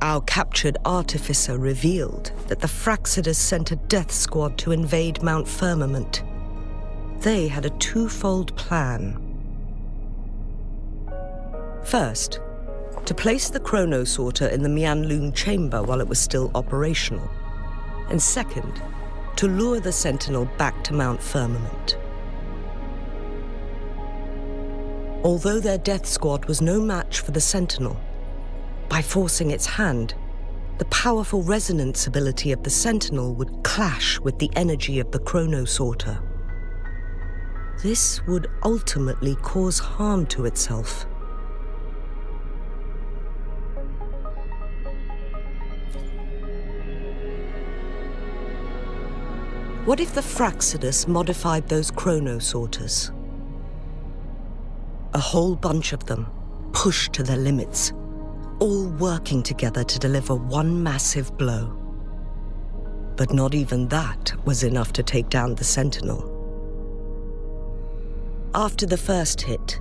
S16: Our captured artificer revealed that the Fraxidus sent a death squad to invade Mount Firmament. They had a twofold plan. First, to place the chronosorter in the Mianlun chamber while it was still operational. And second, to lure the Sentinel back to Mount Firmament. Although their death squad was no match for the Sentinel, by forcing its hand, the powerful resonance ability of the Sentinel would clash with the energy of the chronosorter. This would ultimately cause harm to itself. What if the Fraxidus modified those chronosorters? A whole bunch of them, pushed to their limits, all working together to deliver one massive blow. But not even that was enough to take down the Sentinel. After the first hit,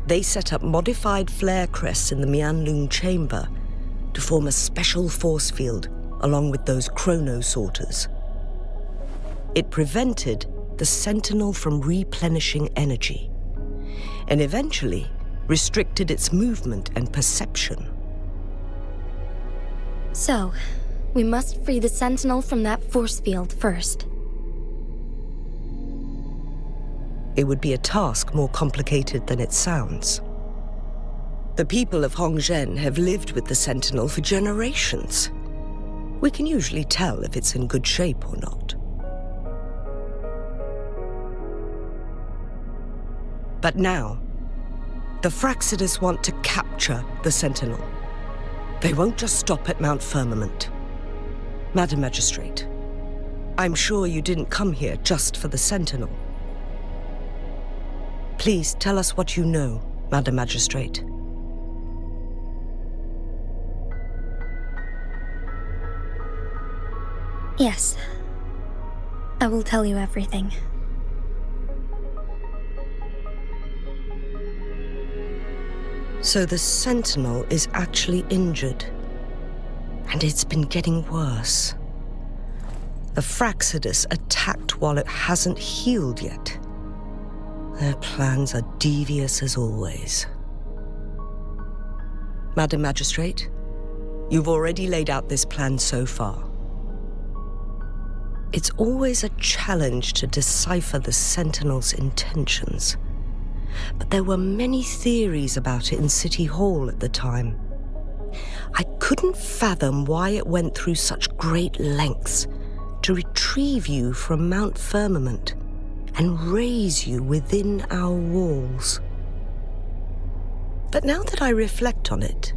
S16: they set up modified flare crests in the Mianlun chamber to form a special force field along with those chronosorters. It prevented the Sentinel from replenishing energy, and eventually restricted its movement and perception.
S11: So, we must free the Sentinel from that force field first.
S16: It would be a task more complicated than it sounds. The people of Hongzhen have lived with the Sentinel for generations. We can usually tell if it's in good shape or not. But now, the Fraxidus want to capture the Sentinel. They won't just stop at Mount Firmament. Madam Magistrate, I'm sure you didn't come here just for the Sentinel. Please tell us what you know, Madam Magistrate.
S11: Yes. I will tell you everything.
S16: So the Sentinel is actually injured. And it's been getting worse. The Fraxidus attacked while it hasn't healed yet. Their plans are devious as always. Madam Magistrate, you've already laid out this plan so far. It's always a challenge to decipher the Sentinel's intentions. But there were many theories about it in City Hall at the time. I couldn't fathom why it went through such great lengths to retrieve you from Mount Firmament and raise you within our walls. But now that I reflect on it,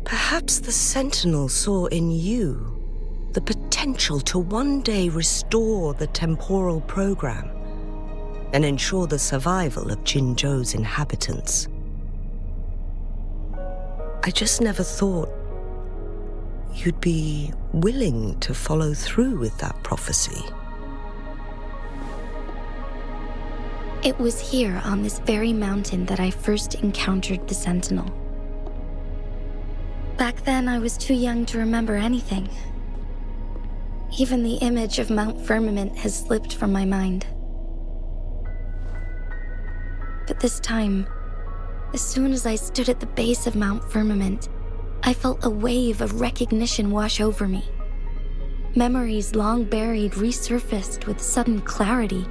S16: perhaps the Sentinel saw in you the potential to one day restore the temporal program and ensure the survival of Jinzhou's inhabitants. I just never thought you'd be willing to follow through with that prophecy.
S11: It was here on this very mountain that I first encountered the Sentinel. Back then, I was too young to remember anything. Even the image of Mount Firmament has slipped from my mind. But this time, as soon as I stood at the base of Mount Firmament, I felt a wave of recognition wash over me. Memories long buried resurfaced with sudden clarity.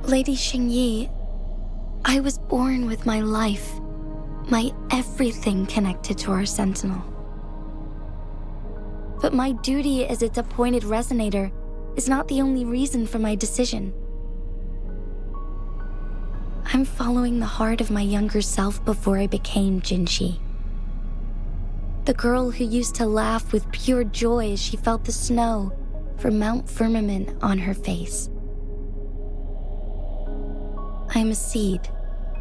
S11: Lady Xingyi, I was born with my life, my everything connected to our Sentinel. But my duty as its appointed resonator is not the only reason for my decision. I'm following the heart of my younger self before I became Jinxi. The girl who used to laugh with pure joy as she felt the snow from Mount Firmament on her face. I am a seed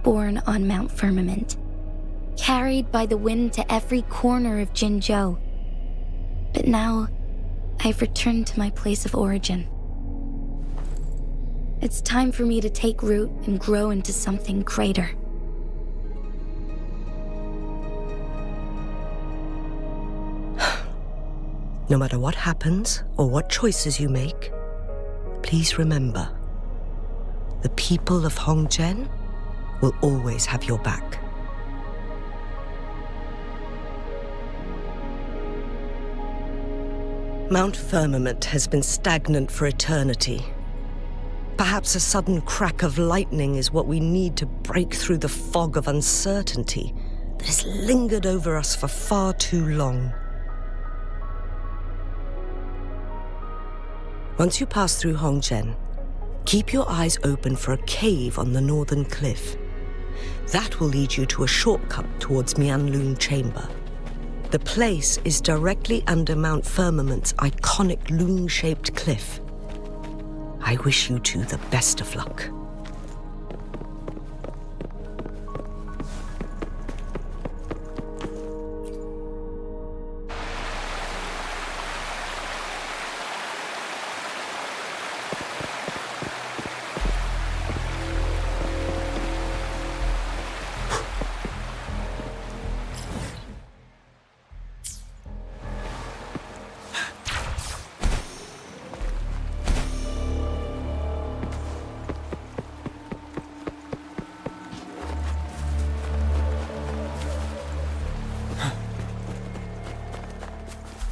S11: born on Mount Firmament, carried by the wind to every corner of Jinzhou. But now, I've returned to my place of origin. It's time for me to take root and grow into something greater.
S16: No matter what happens or what choices you make, please remember, the people of Hongzhen will always have your back. Mount Firmament has been stagnant for eternity. Perhaps a sudden crack of lightning is what we need to break through the fog of uncertainty that has lingered over us for far too long. Once you pass through Hongzhen, keep your eyes open for a cave on the northern cliff. That will lead you to a shortcut towards Mianlun Chamber. The place is directly under Mount Firmament's iconic loon-shaped cliff. I wish you two the best of luck.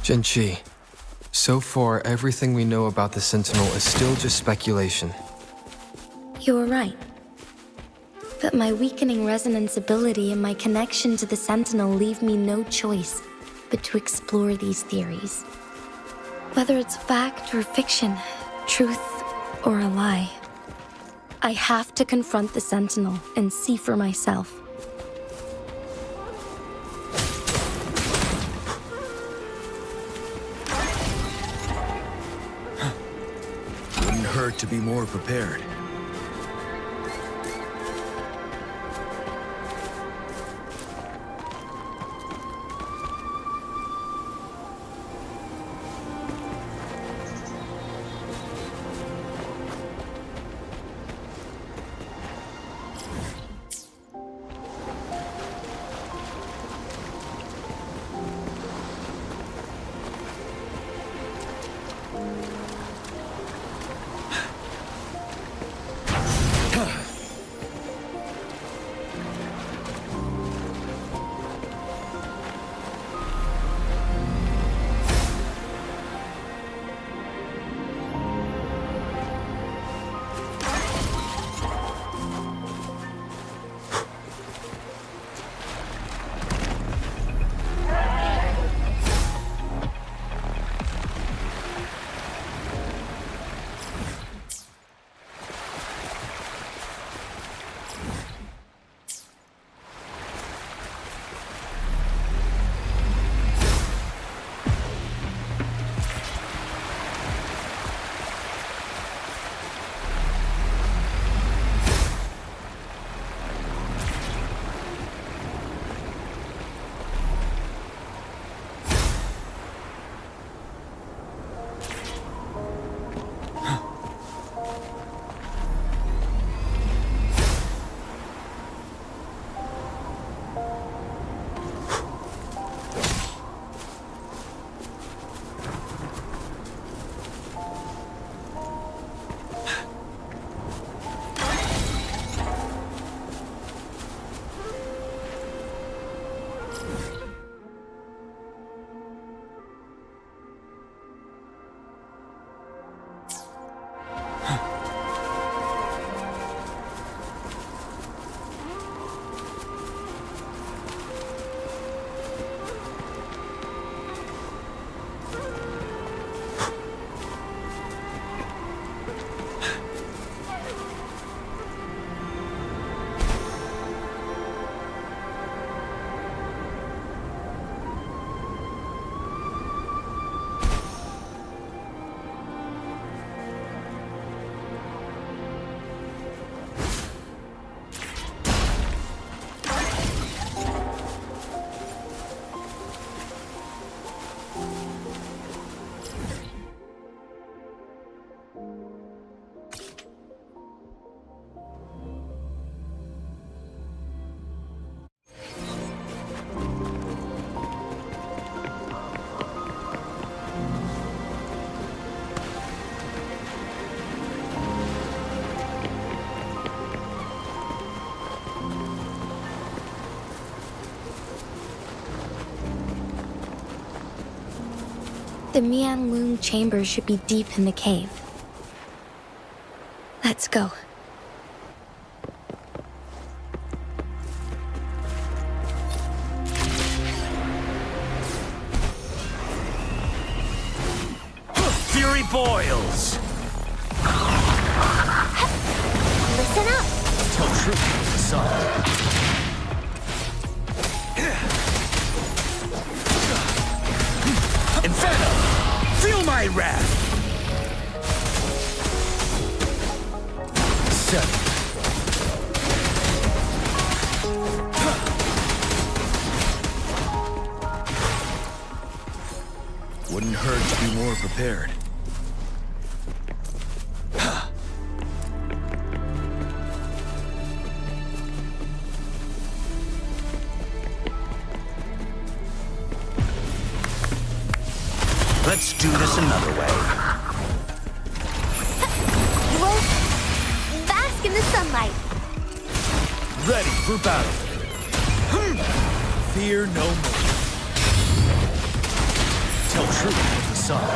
S6: Jinxi, so far everything we know about the Sentinel is still just speculation.
S11: You were right. But my weakening resonance ability and my connection to the Sentinel leave me no choice but to explore these theories. Whether it's fact or fiction, truth or a lie, I have to confront the Sentinel and see for myself.
S2: Wouldn't hurt to be more prepared.
S11: The Mianlun chamber should be deep in the cave. Let's go.
S23: Fury boils!
S14: Listen up!
S23: Tell truth to the sun. Inferno! Feel my wrath! 7.
S2: Wouldn't hurt to be more prepared.
S23: Let's do this another way.
S14: Wolf, bask in the sunlight.
S2: Ready for battle. Fear no more.
S23: Tell truth to the sun.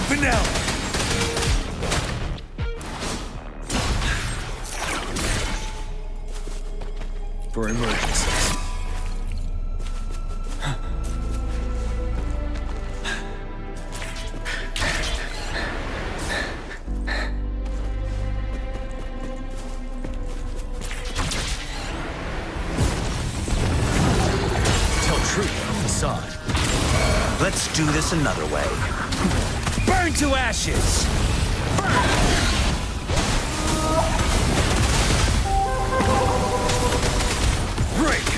S2: Finale. For emergencies.
S23: Tell truth to the sun. Let's do this another way. Burn to ashes! Break!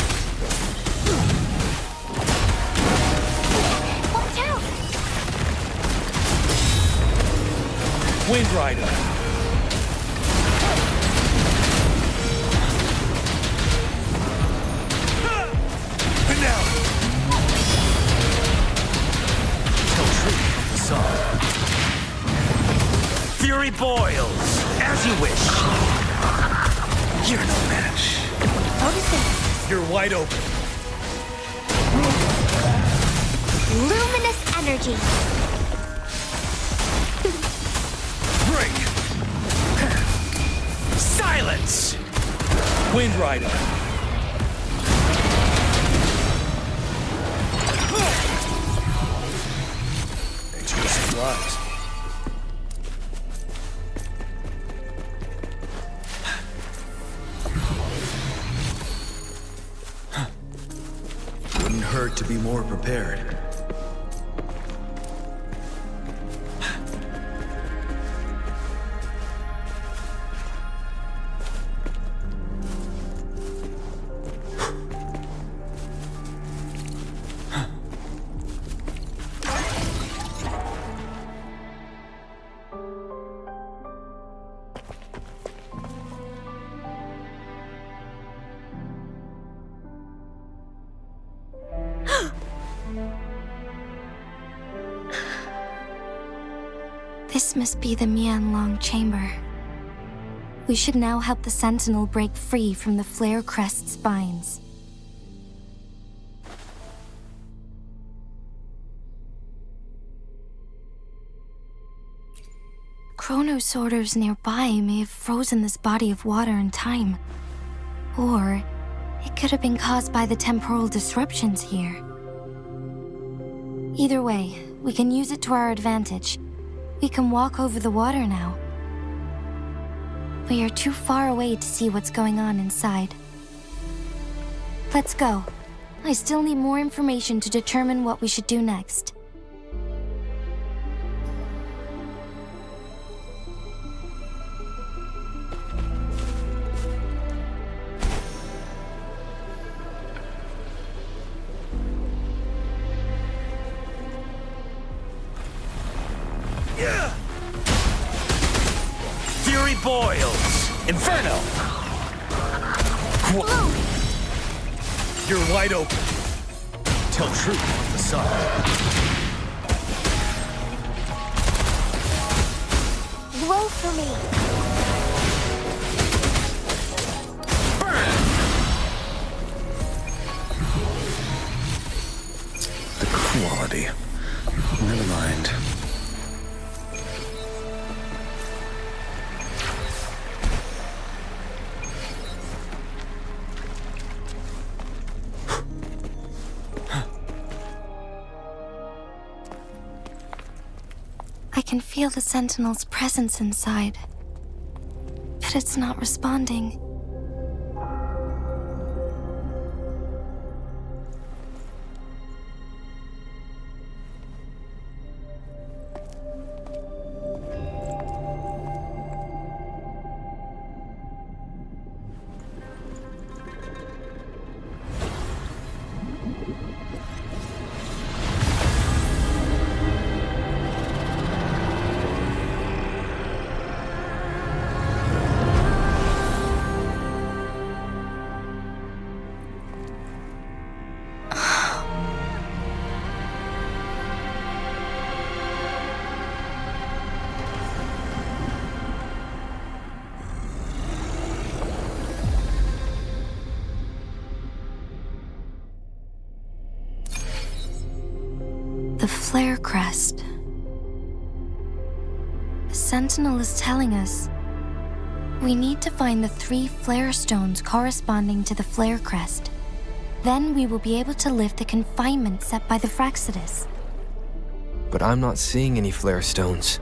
S14: Watch out!
S2: Wind Rider.
S23: Finale! Tell truth to the sun. Fury boils, as you wish. You're no match.
S14: Noticing.
S2: You're wide open.
S14: Luminous energy.
S23: Break! Silence!
S2: Wind Rider. Thanks for the supplies. Wouldn't hurt to be more prepared.
S11: This must be the Mianlong chamber. We should now help the Sentinel break free from the Flare Crest spines. Chronosorters nearby may have frozen this body of water in time. Or it could have been caused by the temporal disruptions here. Either way, we can use it to our advantage. We can walk over the water now. We are too far away to see what's going on inside. Let's go. I still need more information to determine what we should do next.
S23: Fury boils! Inferno!
S2: You're wide open.
S23: Tell truth to the sun.
S14: Blow for me.
S19: body. Never mind.
S11: I can feel the Sentinel's presence inside, but it's not responding. The flare crest. The Sentinel is telling us we need to find the 3 flare stones corresponding to the flare crest. Then we will be able to lift the confinement set by the Fraxidus.
S6: But I'm not seeing any flare stones,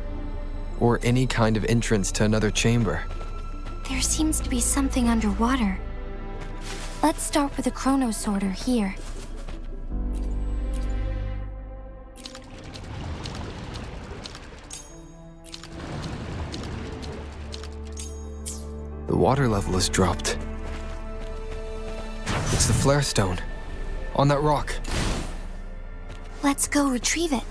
S6: or any kind of entrance to another chamber.
S11: There seems to be something underwater. Let's start with the chrono sorter here.
S6: The water level has dropped. It's the flare stone. On that rock.
S11: Let's go retrieve it.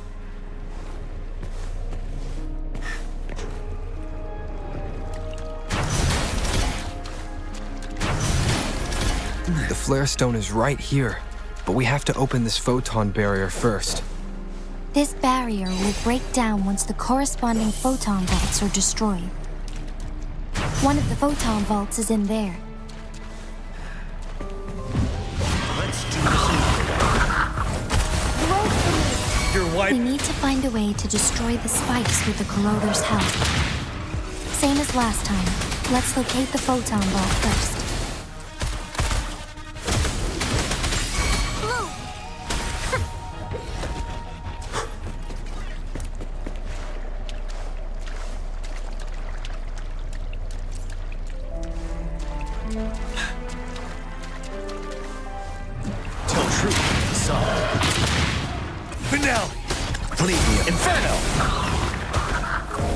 S6: The flare stone is right here, but we have to open this photon barrier first.
S11: This barrier will break down once the corresponding photon vaults are destroyed. One of the photon vaults is in there.
S23: Let's do this another way.
S11: We need to find a way to destroy the spikes with the corroder's help. Same as last time. Let's locate the photon vault first.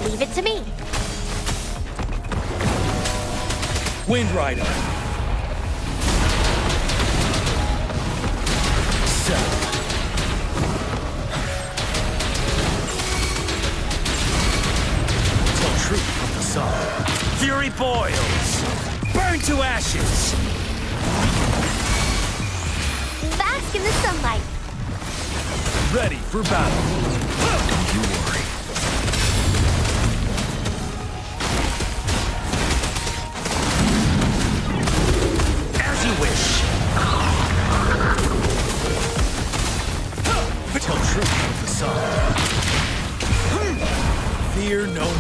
S10: Leave it to me.
S23: Wind Rider. Tell truth from the sun. Fury boils. Burn to ashes.
S10: Bask in the sunlight.
S23: Ready for battle. Don't you worry. As you wish. Tell truth from the sun. Fear no more.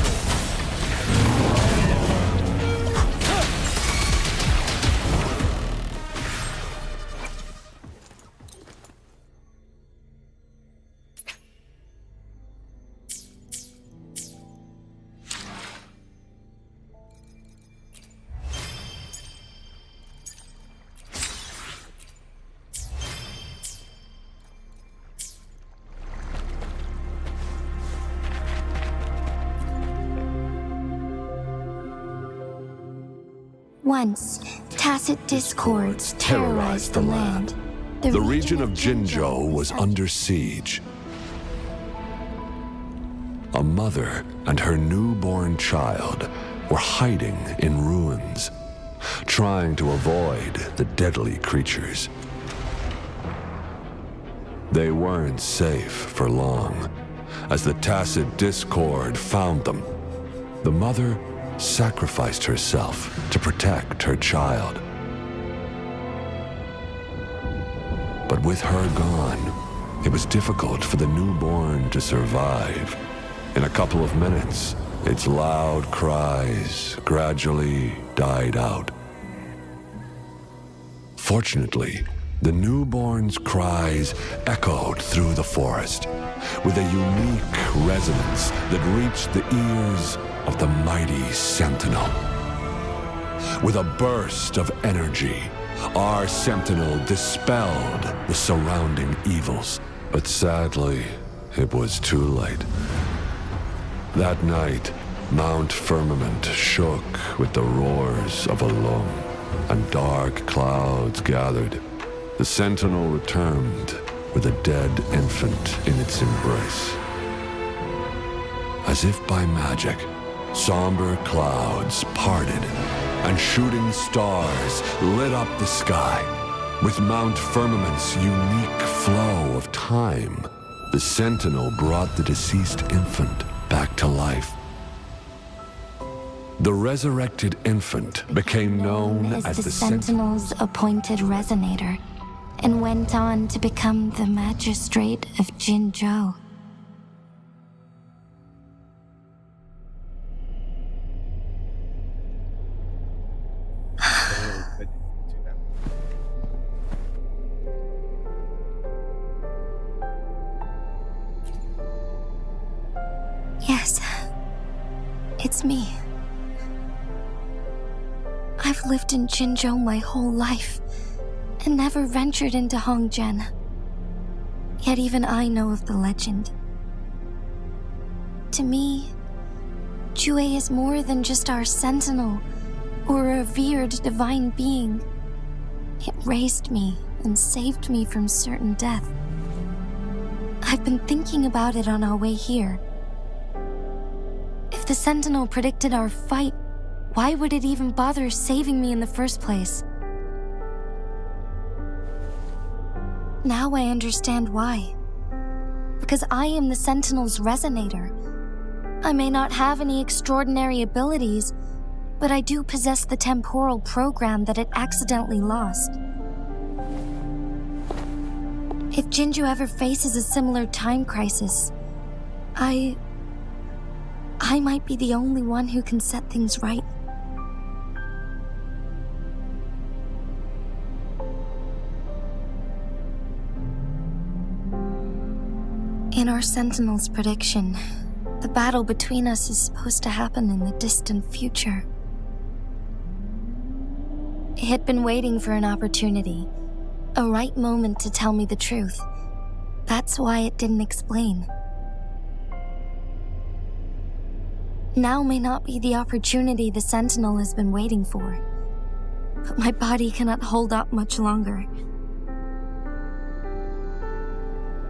S11: Once, tacit discords terrorized the land.
S1: The region of Jinzhou was under siege. A mother and her newborn child were hiding in ruins, trying to avoid the deadly creatures. They weren't safe for long, as the tacit discord found them. The mother sacrificed herself to protect her child. But with her gone, It was difficult for the newborn to survive. In a couple of minutes, its loud cries gradually died out. Fortunately, the newborn's cries echoed through the forest with a unique resonance that reached the ears of the mighty Sentinel. With a burst of energy, our Sentinel dispelled the surrounding evils. But sadly, it was too late. That night, Mount Firmament shook with the roars of a lung, and dark clouds gathered. The Sentinel returned with a dead infant in its embrace. As if by magic, somber clouds parted, and shooting stars lit up the sky. With Mount Firmament's unique flow of time, the Sentinel brought the deceased infant back to life. The resurrected infant became known as the
S11: Sentinel's appointed resonator, and went on to become the magistrate of Jinzhou. Yes, it's me. I've lived in Jinzhou my whole life, and never ventured into Hongzhen. Yet even I know of the legend. To me, Jue is more than just our sentinel, or a revered divine being. It raised me and saved me from certain death. I've been thinking about it on our way here. If the Sentinel predicted our fight, why would it even bother saving me in the first place? Now I understand why. Because I am the Sentinel's resonator. I may not have any extraordinary abilities, but I do possess the temporal program that it accidentally lost. If Jinzhou ever faces a similar time crisis, I might be the only one who can set things right. In our Sentinel's prediction, the battle between us is supposed to happen in the distant future. It had been waiting for an opportunity, a right moment to tell me the truth. That's why it didn't explain. Now may not be the opportunity the Sentinel has been waiting for, but my body cannot hold up much longer.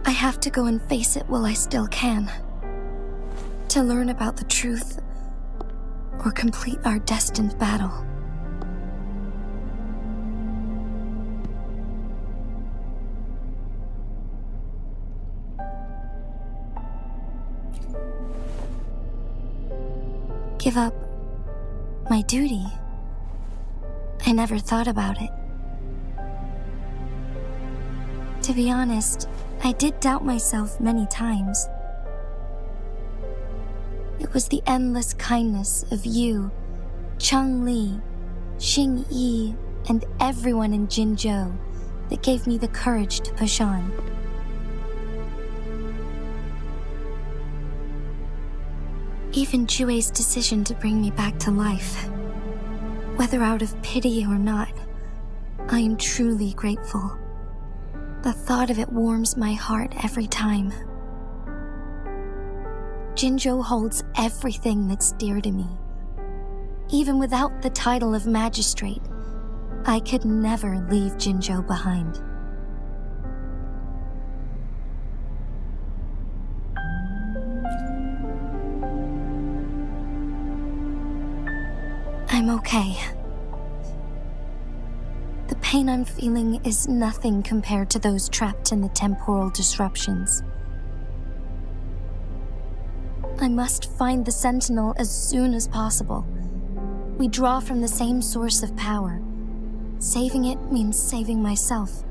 S11: I have to go and face it while I still can, to learn about the truth or complete our destined battle. Give up my duty? I never thought about it. To be honest, I did doubt myself many times. It was the endless kindness of you, Cheng Li, Xing Yi, and everyone in Jinzhou that gave me the courage to push on. Even Jue's decision to bring me back to life, whether out of pity or not, I am truly grateful. The thought of it warms my heart every time. Jinzhou holds everything that's dear to me. Even without the title of magistrate, I could never leave Jinzhou behind. I'm okay. The pain I'm feeling is nothing compared to those trapped in the temporal disruptions. I must find the Sentinel as soon as possible. We draw from the same source of power. Saving it means saving myself.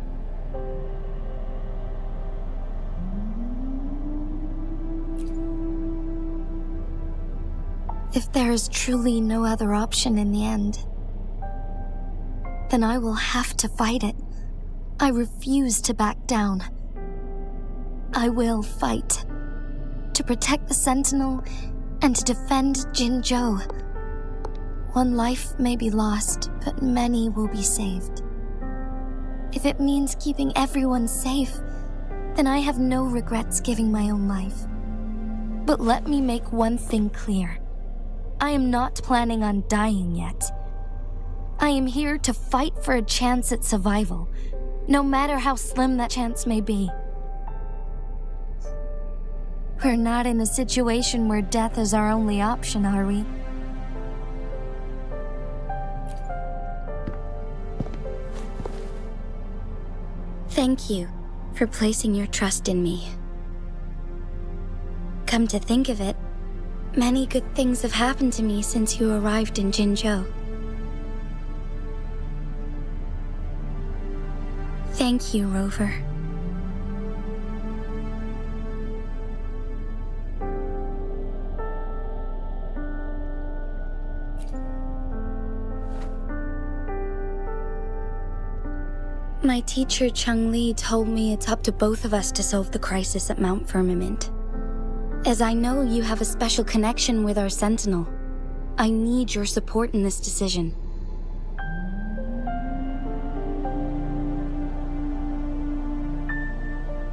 S11: If there is truly no other option in the end, then I will have to fight it. I refuse to back down. I will fight. To protect the Sentinel and to defend Jinzhou. One life may be lost, but many will be saved. If it means keeping everyone safe, then I have no regrets giving my own life. But let me make one thing clear. I am not planning on dying yet. I am here to fight for a chance at survival, no matter how slim that chance may be. We're not in a situation where death is our only option, are we? Thank you for placing your trust in me. Come to think of it, many good things have happened to me since you arrived in Jinzhou. Thank you, Rover. My teacher Cheng-Li told me it's up to both of us to solve the crisis at Mount Firmament. As I know you have a special connection with our Sentinel, I need your support in this decision.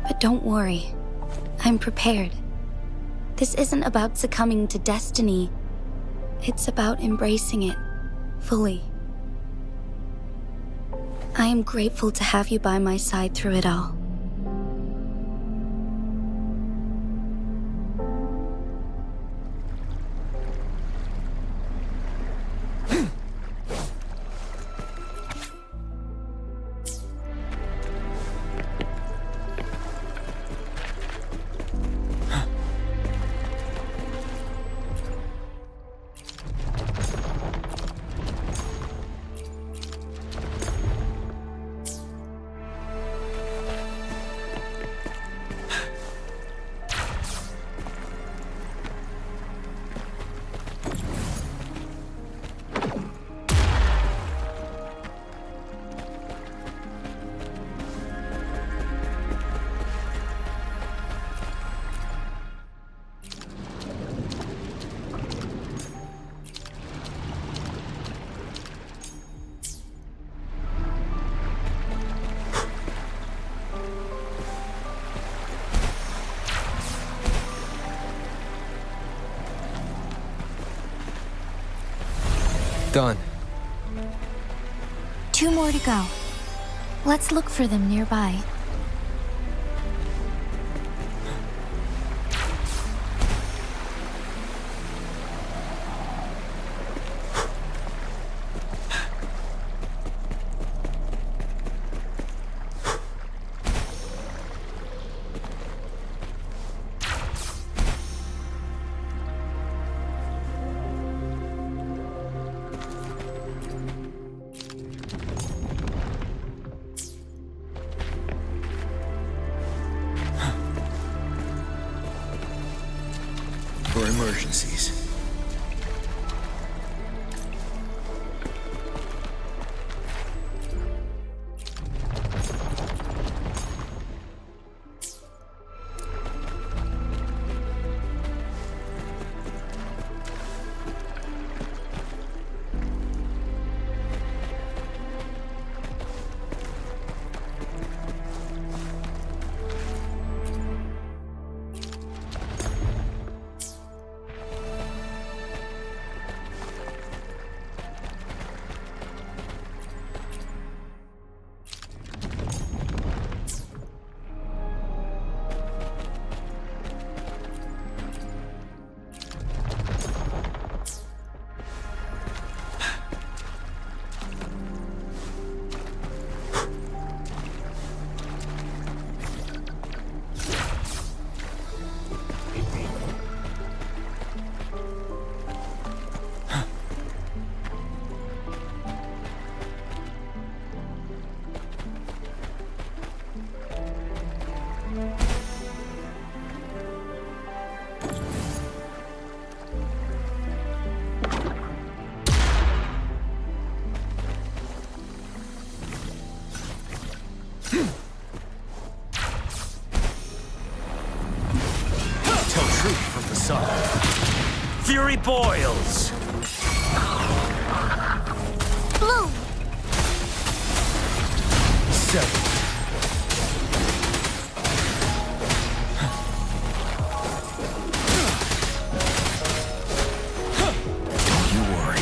S11: But don't worry, I'm prepared. This isn't about succumbing to destiny. It's about embracing it fully. I am grateful to have you by my side through it all.
S6: Done.
S4: 2 more to go. Let's look for them nearby.
S2: For emergencies.
S23: fiery boils!
S10: Blue!
S23: Seven.
S2: Don't you worry.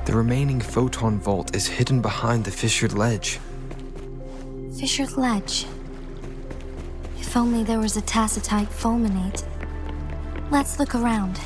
S6: The remaining photon vault is hidden behind the fissured ledge.
S11: Fissured ledge. If only there was a tacitite fulminate. Let's look around.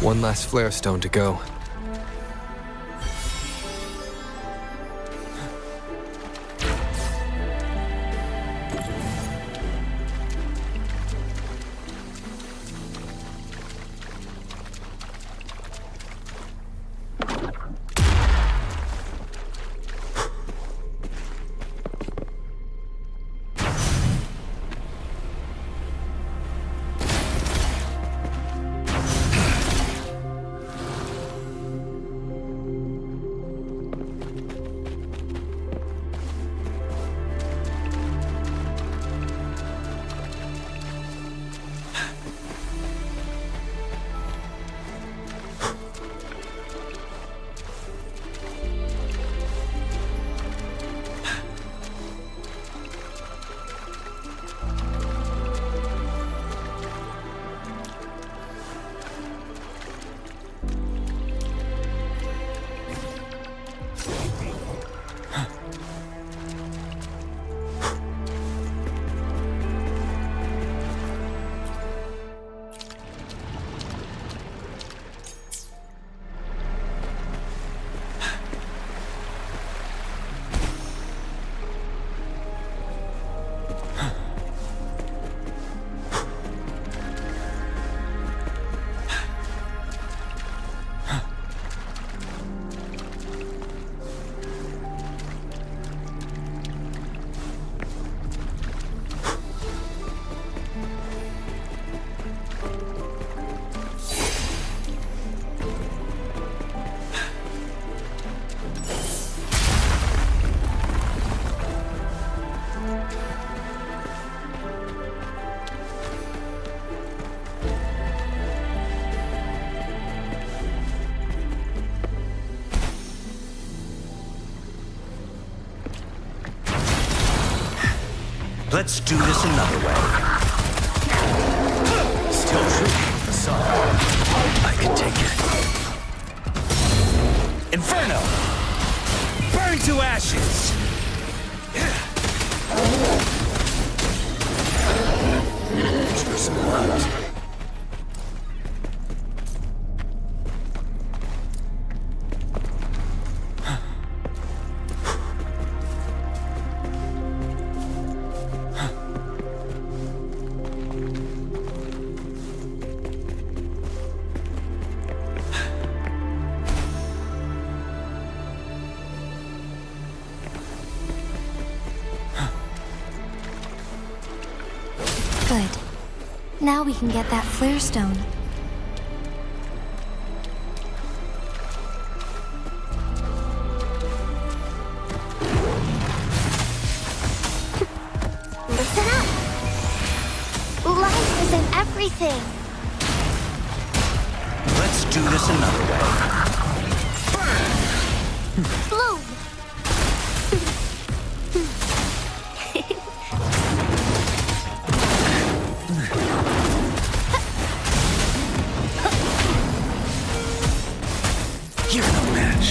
S6: One last flare stone to go.
S23: Let's do this another way. Still shooting the facade. I can take it. Inferno! Burn to ashes! Just blood.
S11: Good. Now we can get that flare stone.
S14: isn't everything.
S23: Let's do this another way.
S14: Bloom!
S23: You're no match.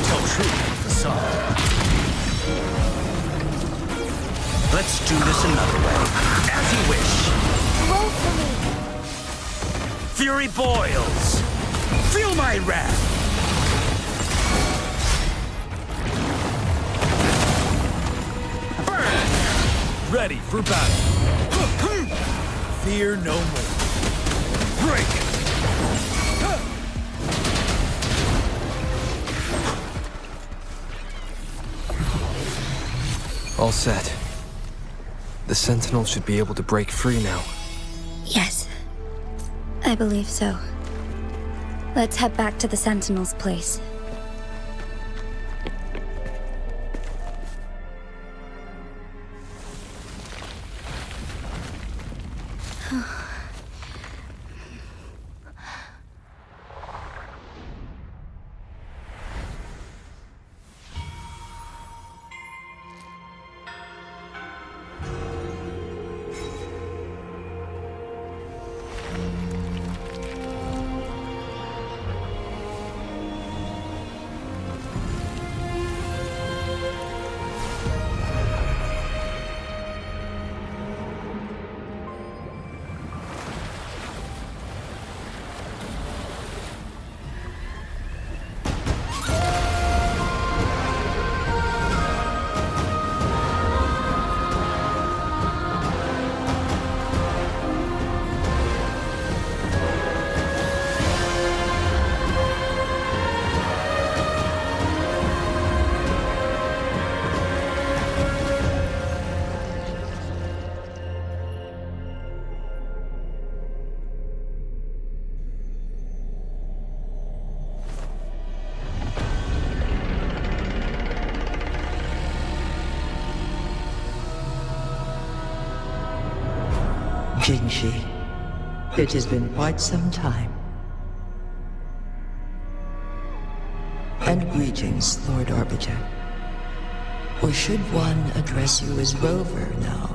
S23: Tell truth, facade. Let's do this another way. As you wish.
S14: Roll for me.
S23: Fury boils. Feel my wrath.
S2: Ready for battle. Fear no more. Break!
S6: All set. The Sentinel should be able to break free now.
S11: Yes, I believe so. Let's head back to the Sentinel's place.
S9: Jinshi, it has been quite some time. And greetings, Lord Arbiter. Or should one address you as Rover now?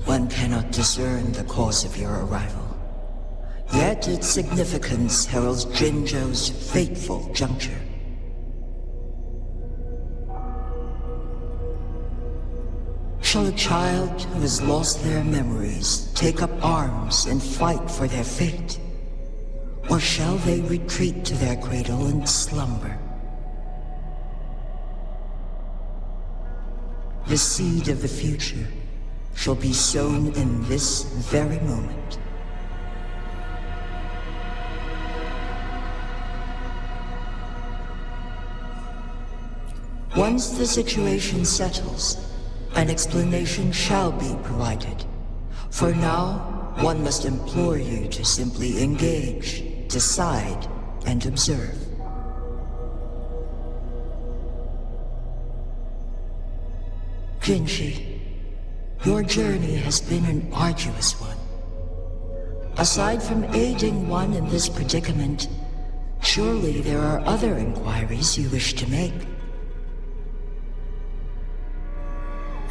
S9: One cannot discern the cause of your arrival. Yet its significance heralds Jinzhou's fateful juncture. Shall a child who has lost their memories take up arms and fight for their fate? Or shall they retreat to their cradle and slumber? The seed of the future shall be sown in this very moment. Once the situation settles, an explanation shall be provided. For now, one must implore you to simply engage, decide, and observe. Jinshi, your journey has been an arduous one. Aside from aiding one in this predicament, surely there are other inquiries you wish to make.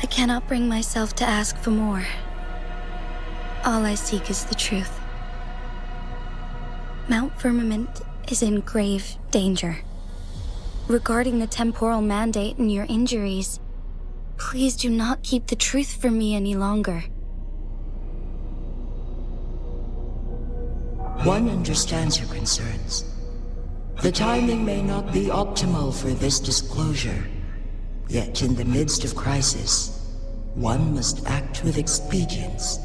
S11: I cannot bring myself to ask for more. All I seek is the truth. Mount Firmament is in grave danger. Regarding the temporal mandate and your injuries, please do not keep the truth from me any longer.
S9: One understands your concerns. The timing may not be optimal for this disclosure. Yet in the midst of crisis, one must act with expedience.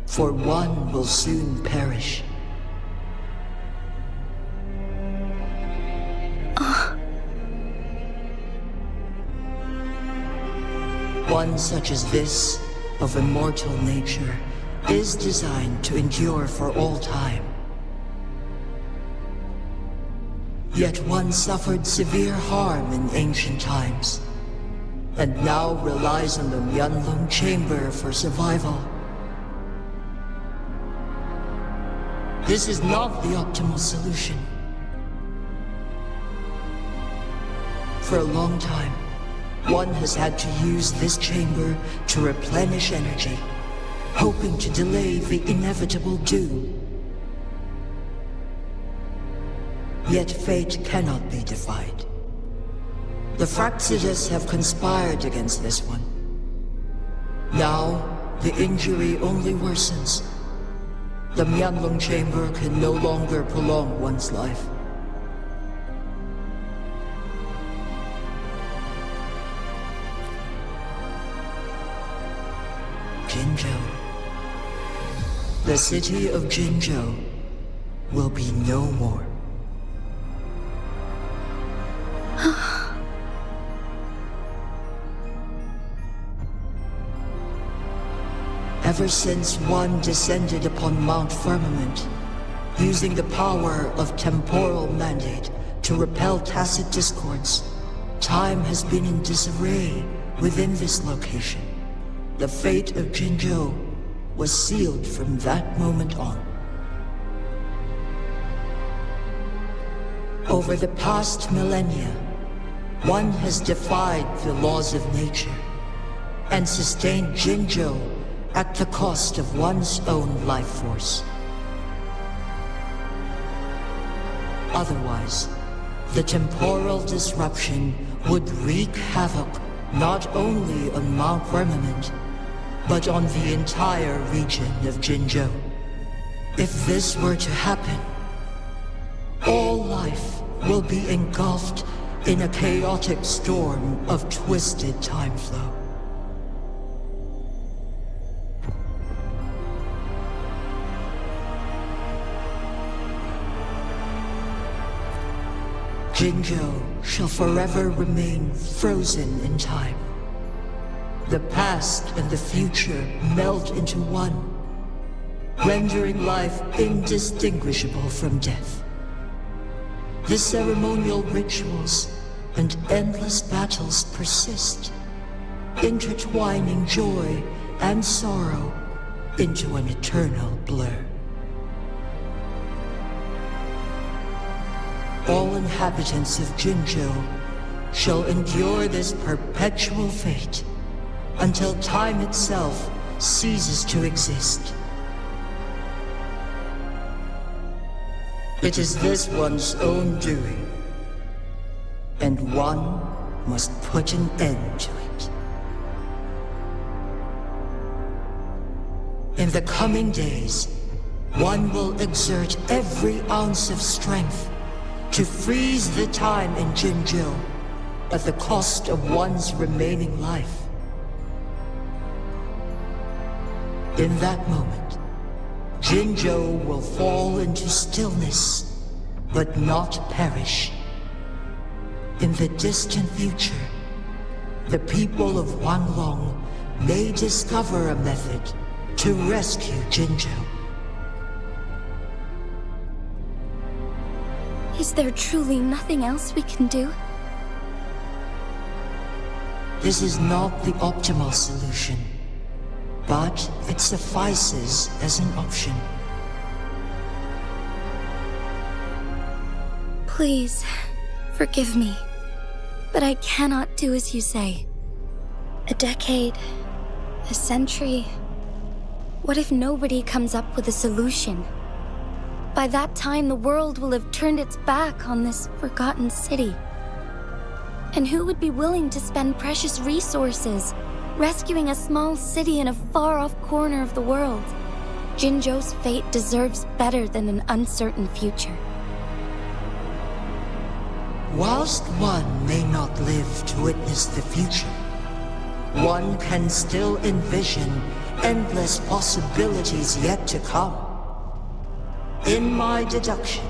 S9: For one will soon perish. One such as this, of immortal nature, is designed to endure for all time. Yet one suffered severe harm in ancient times, and now relies on the Myeonlung Chamber for survival. This is not the optimal solution. For a long time, one has had to use this chamber to replenish energy, hoping to delay the inevitable doom. Yet fate cannot be defied. The Fraxidus have conspired against this one. Now, the injury only worsens. The Myeonlung Chamber can no longer prolong one's life. Jinzhou. The city of Jinzhou will be no more. Ever since one descended upon Mount Firmament, using the power of temporal mandate to repel tacit discords, time has been in disarray within this location. The fate of Jinzhou was sealed from that moment on. Over the past millennia, one has defied the laws of nature and sustained Jinzhou at the cost of one's own life force. Otherwise, the temporal disruption would wreak havoc not only on Mount Firmament, but on the entire region of Jinzhou. If this were to happen, all life will be engulfed in a chaotic storm of twisted time flow. Jinzhou shall forever remain frozen in time. The past and the future melt into one, rendering life indistinguishable from death. The ceremonial rituals and endless battles persist, intertwining joy and sorrow into an eternal blur. All inhabitants of Jinzhou shall endure this perpetual fate until time itself ceases to exist. It is this one's own doing, and one must put an end to it. In the coming days, one will exert every ounce of strength to freeze the time in Jinzhou at the cost of one's remaining life. In that moment, Jinzhou will fall into stillness, but not perish. In the distant future, the people of Wanglong may discover a method to rescue Jinzhou.
S11: Is there truly nothing else we can do?
S9: This is not the optimal solution, but it suffices as an option.
S11: Please, forgive me, but I cannot do as you say. A decade, a century. What if nobody comes up with a solution? By that time, the world will have turned its back on this forgotten city. And who would be willing to spend precious resources rescuing a small city in a far-off corner of the world? Jinzhou's fate deserves better than an uncertain future.
S9: Whilst one may not live to witness the future, one can still envision endless possibilities yet to come. In my deduction,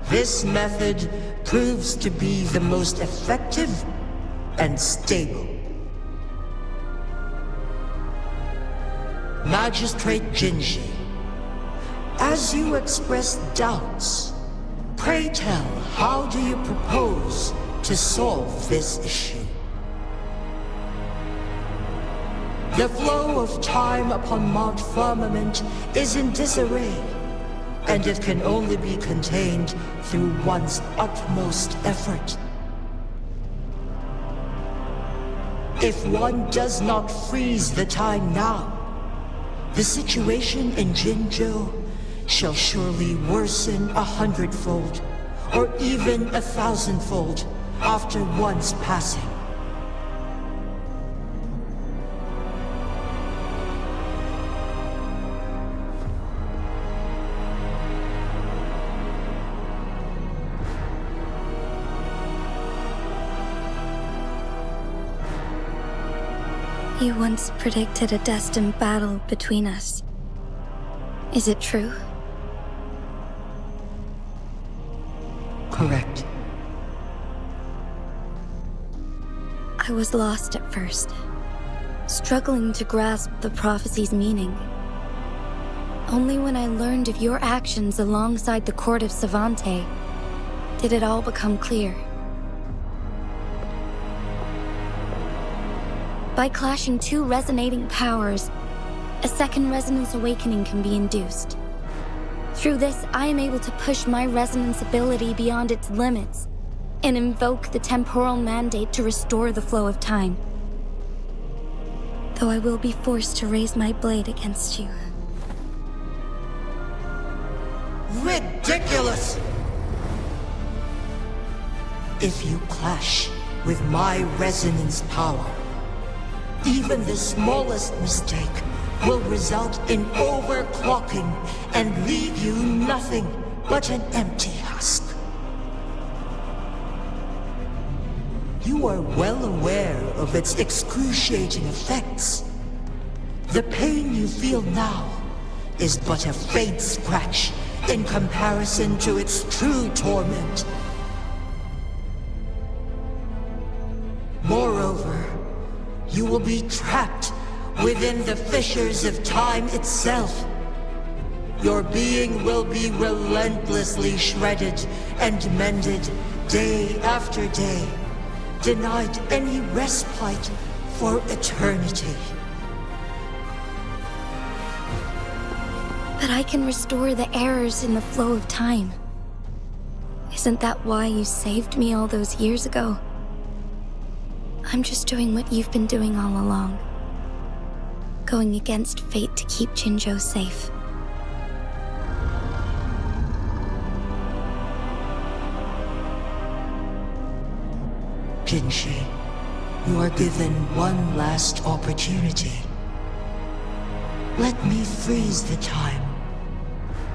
S9: this method proves to be the most effective and stable. Magistrate Jinji, as you express doubts, Pray tell, how do you propose to solve this issue? The flow of time upon Mount Firmament is in disarray, and it can only be contained through one's utmost effort. If one does not freeze the time now, the situation in Jinzhou shall surely worsen 100-fold, or even 1,000-fold, after one's passing.
S11: You once predicted a destined battle between us. Is it true?
S9: Correct.
S11: I was lost at first, struggling to grasp the prophecy's meaning. Only when I learned of your actions alongside the court of Savante did it all become clear. By clashing two resonating powers, a second resonance awakening can be induced. Through this, I am able to push my resonance ability beyond its limits and invoke the temporal mandate to restore the flow of time. Though I will be forced to raise my blade against you.
S9: Ridiculous! If you clash with my resonance power, even the smallest mistake will result in overclocking and leave you nothing but an empty husk. You are well aware of its excruciating effects. The pain you feel now is but a faint scratch in comparison to its true torment. Moreover, you will be trapped within the fissures of time itself. Your being will be relentlessly shredded and mended day after day, denied any respite for eternity.
S11: But I can restore the errors in the flow of time. Isn't that why you saved me all those years ago? I'm just doing what you've been doing all along. Going against fate to keep Jinzhou safe.
S9: Jinshi, you are given one last opportunity. Let me freeze the time,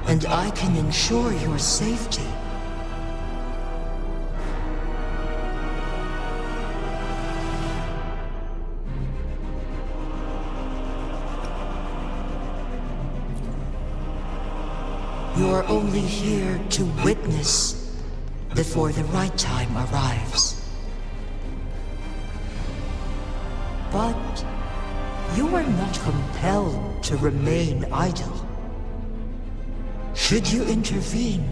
S9: and I can ensure your safety. You are only here to witness before the right time arrives. But you are not compelled to remain idle. Should you intervene,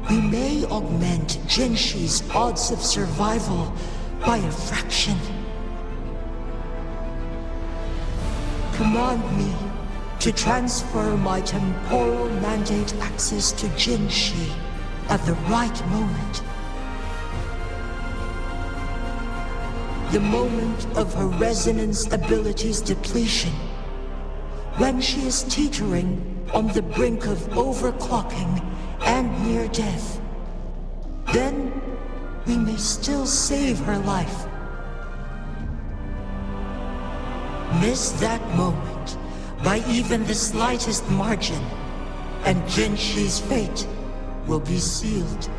S9: we may augment Jinshi's odds of survival by a fraction. Command me to transfer my temporal mandate access to Jinshi at the right moment. The moment of her resonance ability's depletion, when she is teetering on the brink of overclocking and near death. Then we may still save her life. Miss that moment by even the slightest margin, and Jinshi's fate will be sealed.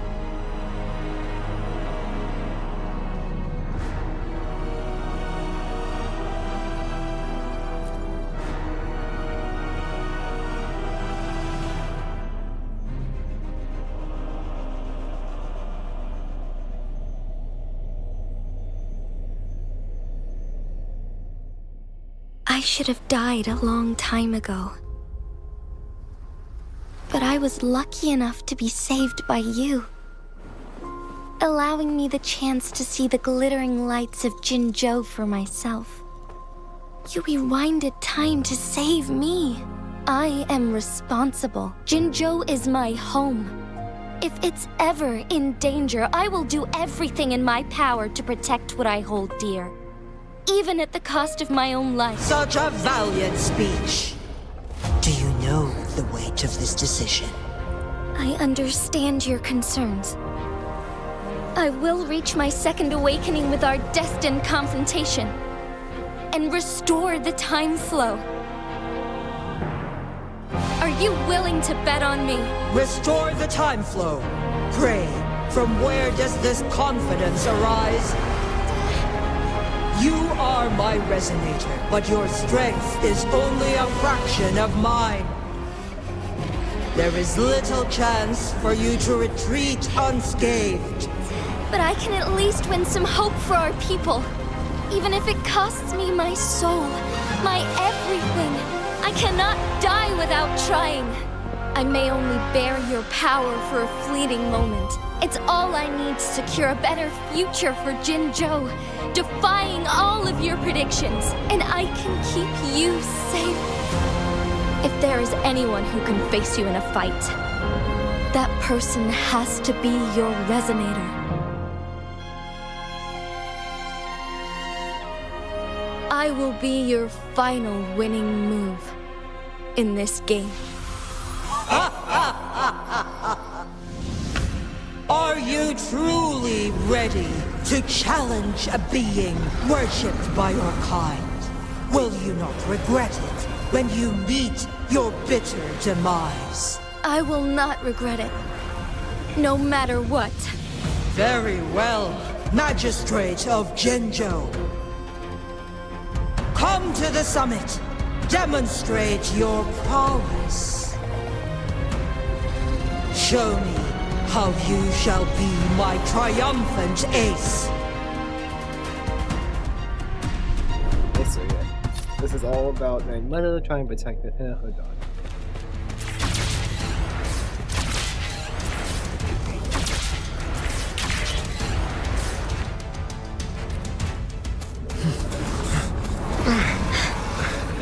S11: I should have died a long time ago. But I was was lucky enough to be saved by you, allowing me the chance to see the glittering lights of Jinzhou for myself. You rewinded time to save me. I am responsible. Jinzhou is my home. If it's ever in danger, I will do everything in my power to protect what I hold dear, even at the cost of my own life.
S9: Such a valiant speech. Do you know the weight of this decision?
S11: I understand your concerns. I will reach my second awakening with our destined confrontation and restore the time flow. Are you willing to bet on me?
S9: Restore the time flow. Pray, from where does this confidence arise? You are my resonator, but your strength is only a fraction of mine. There is little chance for you to retreat unscathed.
S11: But I can at least win some hope for our people. Even if it costs me my soul, my everything. I cannot die without trying. I may only bear your power for a fleeting moment. It's all I need to secure a better future for Jinzhou, defying all of your predictions, and I can keep you safe. If there is anyone who can face you in a fight, that person has to be your resonator. I will be your final winning move in this game.
S9: Are you truly ready to challenge a being worshipped by your kind? Will you not regret it when you meet your bitter demise?
S11: I will not regret it, no matter what.
S9: Very well, Magistrate of Jinzhou. Come to the summit. Demonstrate your prowess. Show me how you shall be my triumphant ace.
S15: So yeah, this is all about my mother trying to protect her daughter.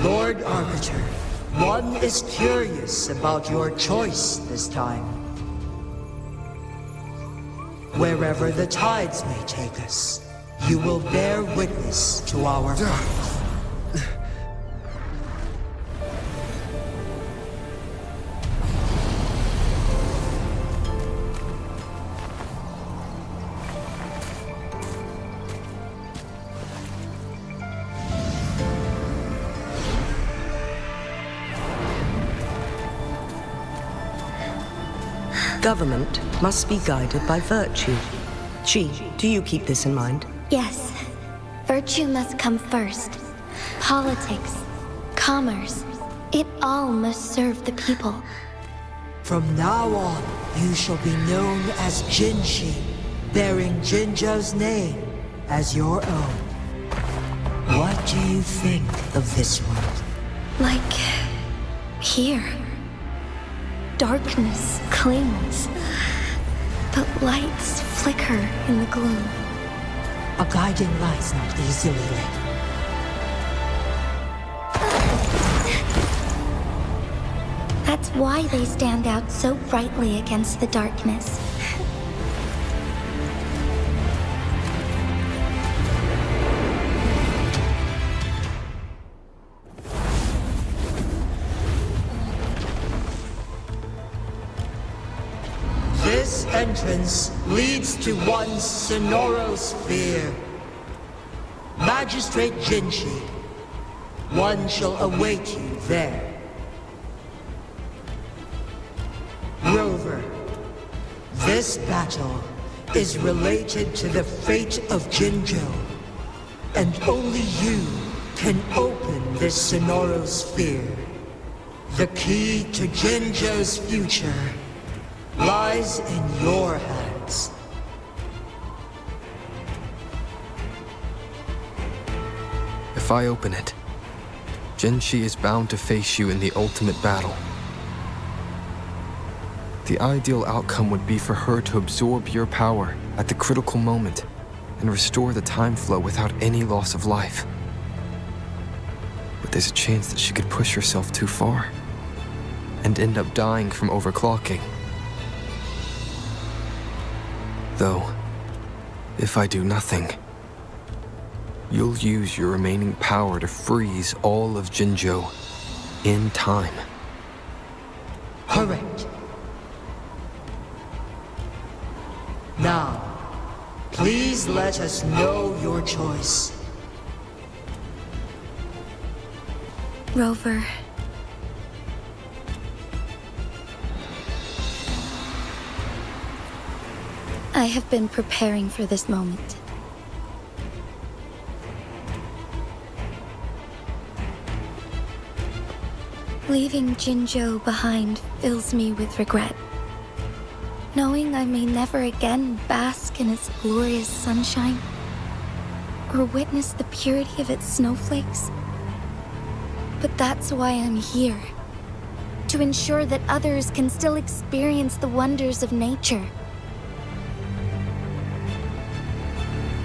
S9: Lord Arbiter, one is curious about your choice this time. Wherever the tides may take us, you will bear witness to our fight.
S16: Government must be guided by virtue. Ji, do you keep this in mind?
S11: Yes, virtue must come first. Politics, commerce, it all must serve the people.
S9: From now on, you shall be known as Jinshi, bearing Jinzhou's name as your own. What do you think of this world?
S11: Like here. Darkness clings, but lights flicker in the gloom.
S9: A guiding light's not easily lit.
S11: That's why they stand out so brightly against the darkness.
S9: This entrance leads to one's Sonoro sphere. Magistrate Jinshi, one shall await you there. Rover, this battle is related to the fate of Jinzhou, and only you can open this Sonoro sphere. The key to Jinzhou's future lies in your hands.
S6: If I open it, Jinshi is bound to face you in the ultimate battle. The ideal outcome would be for her to absorb your power at the critical moment and restore the time flow without any loss of life. But there's a chance that she could push herself too far and end up dying from overclocking. Though, if I do nothing, you'll use your remaining power to freeze all of Jinzhou in time.
S9: Correct. Now, please let us know your choice.
S11: Rover. I have been preparing for this moment. Leaving Jinzhou behind fills me with regret. Knowing I may never again bask in its glorious sunshine, or witness the purity of its snowflakes. But that's why I'm here. To ensure that others can still experience the wonders of nature.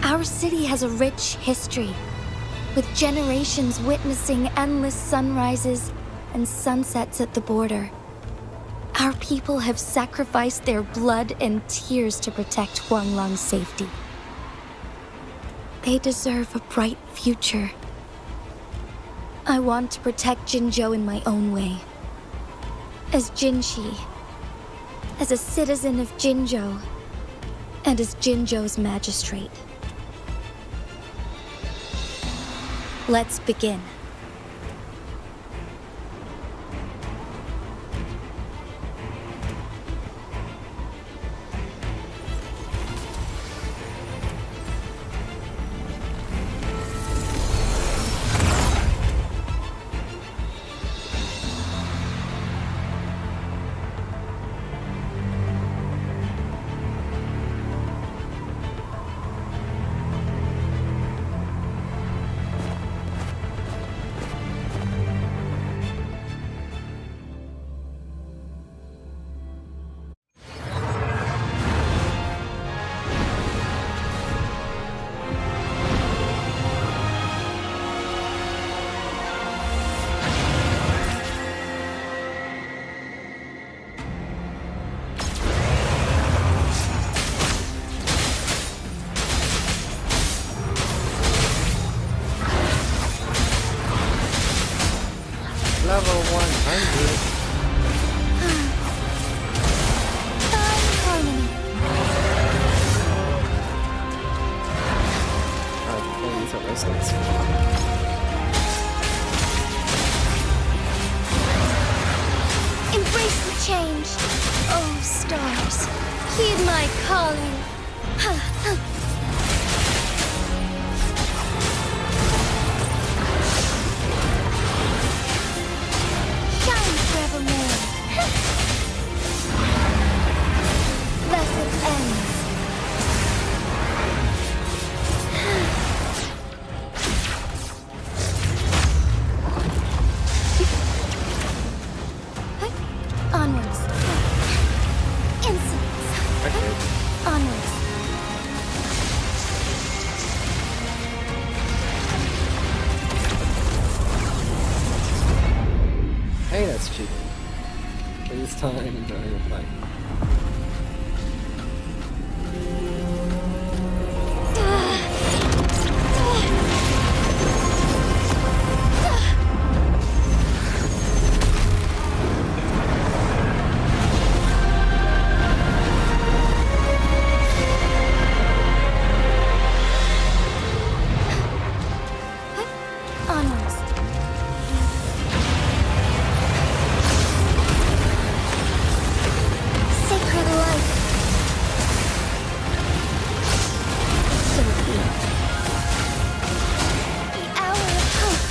S11: Our city has a rich history, with generations witnessing endless sunrises and sunsets at the border. Our people have sacrificed their blood and tears to protect Huanglang's safety. They deserve a bright future. I want to protect Jinzhou in my own way. As Jinshi, as a citizen of Jinzhou, and as Jinzhou's magistrate. Let's begin.
S15: Level 100. These are listeners.
S10: Embrace the change. Oh, stars, heed my calling. Shine forevermore. Blessed ends. Onwards. Insolence. Onwards.
S15: Hey, that's cheating. Please time during the fight.
S10: Onwards. Sacred life. So be it. The hour of hope.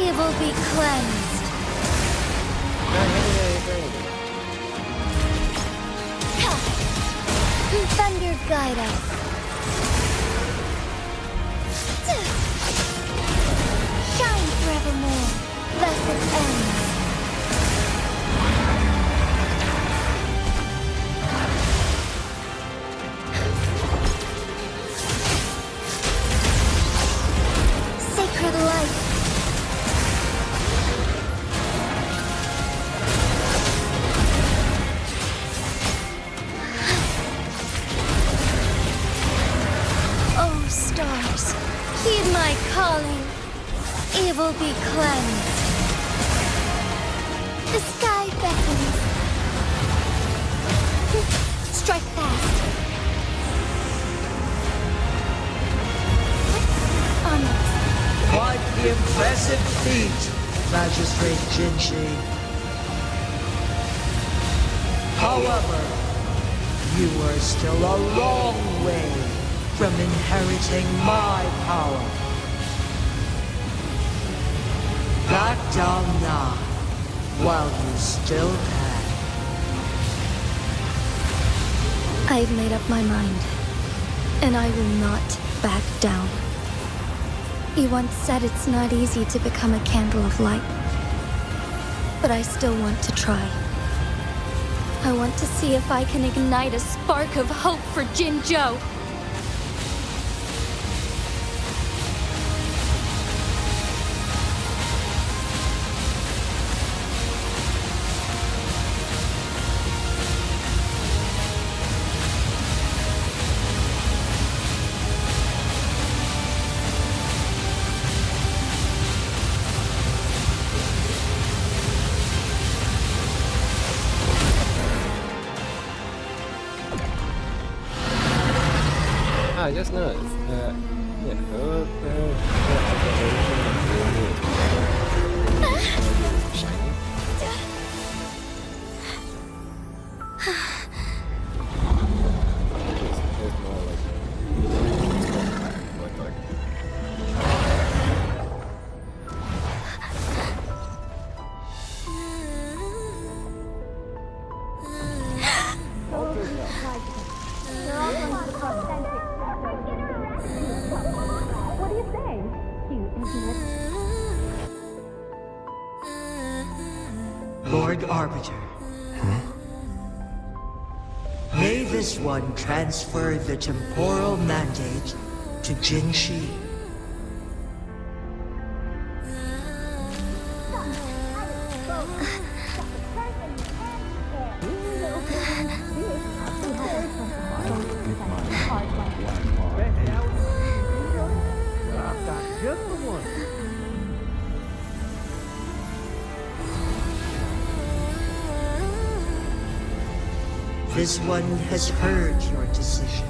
S10: Evil be cleansed. Thunder guide us. Shine forevermore. Blessed ends. The sky beckons. Strike fast.
S9: Quite the impressive feat, Magistrate Jinshi. However, you are still a long way from inheriting my power. Back down now, while you still can.
S11: I've made up my mind, and I will not back down. You once said it's not easy to become a candle of light, but I still want to try. I want to see if I can ignite a spark of hope for Jinzhou.
S15: I just noticed. Shiny. There's more like.
S10: What do you say, you idiot?
S9: Lord Arbiter. May this one transfer the temporal mandate to Jinshi.
S15: Just the one.
S9: This one has heard your decision.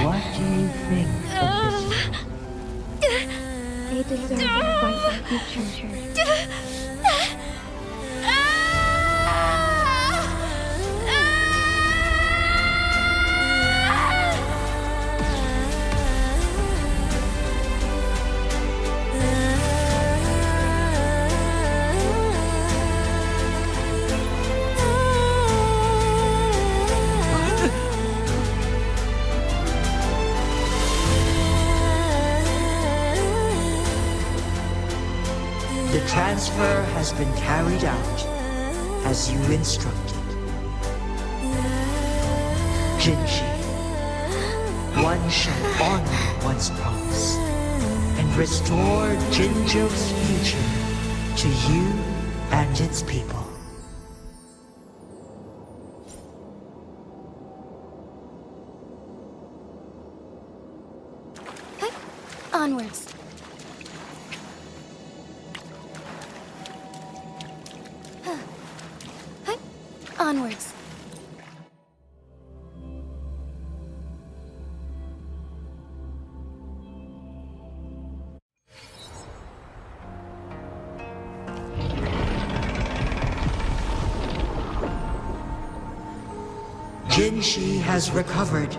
S9: What do you think of this?
S11: They deserve a fight like you, Ginger.
S9: The transfer has been carried out as you instructed. Jinshi, one shall honor one's promise and restore Jinzhou's future to you and its people.
S11: Onwards. Onwards.
S9: Jinshi has recovered.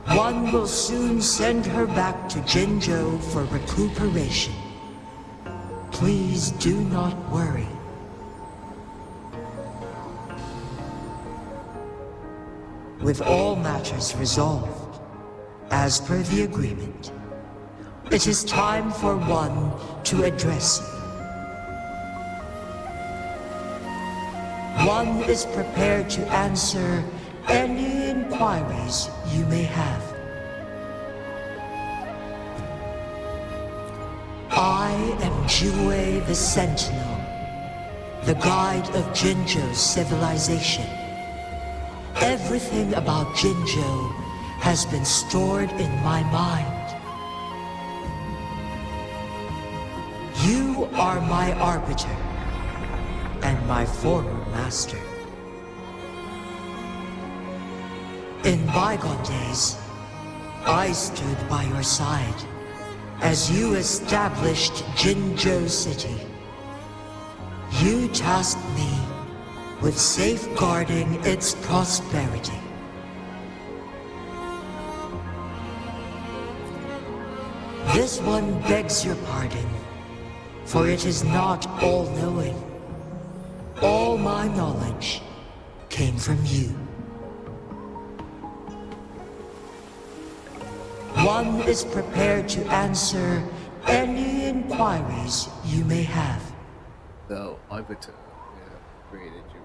S9: One will soon send her back to Jinzhou for recuperation. Please do not worry. With all matters resolved, as per the agreement, It is time for one to address you. One is prepared to answer any inquiries you may have. I am Jue the Sentinel, the guide of Jinzhou's civilization. Everything about Jinzhou has been stored in my mind. You are my arbiter and my former master. In bygone days, I stood by your side as you established Jinzhou City. You tasked me with safeguarding its prosperity. This one begs your pardon, for it is not all-knowing. All my knowledge came from you. One is prepared to answer any inquiries you may have.
S15: The arbiter created you.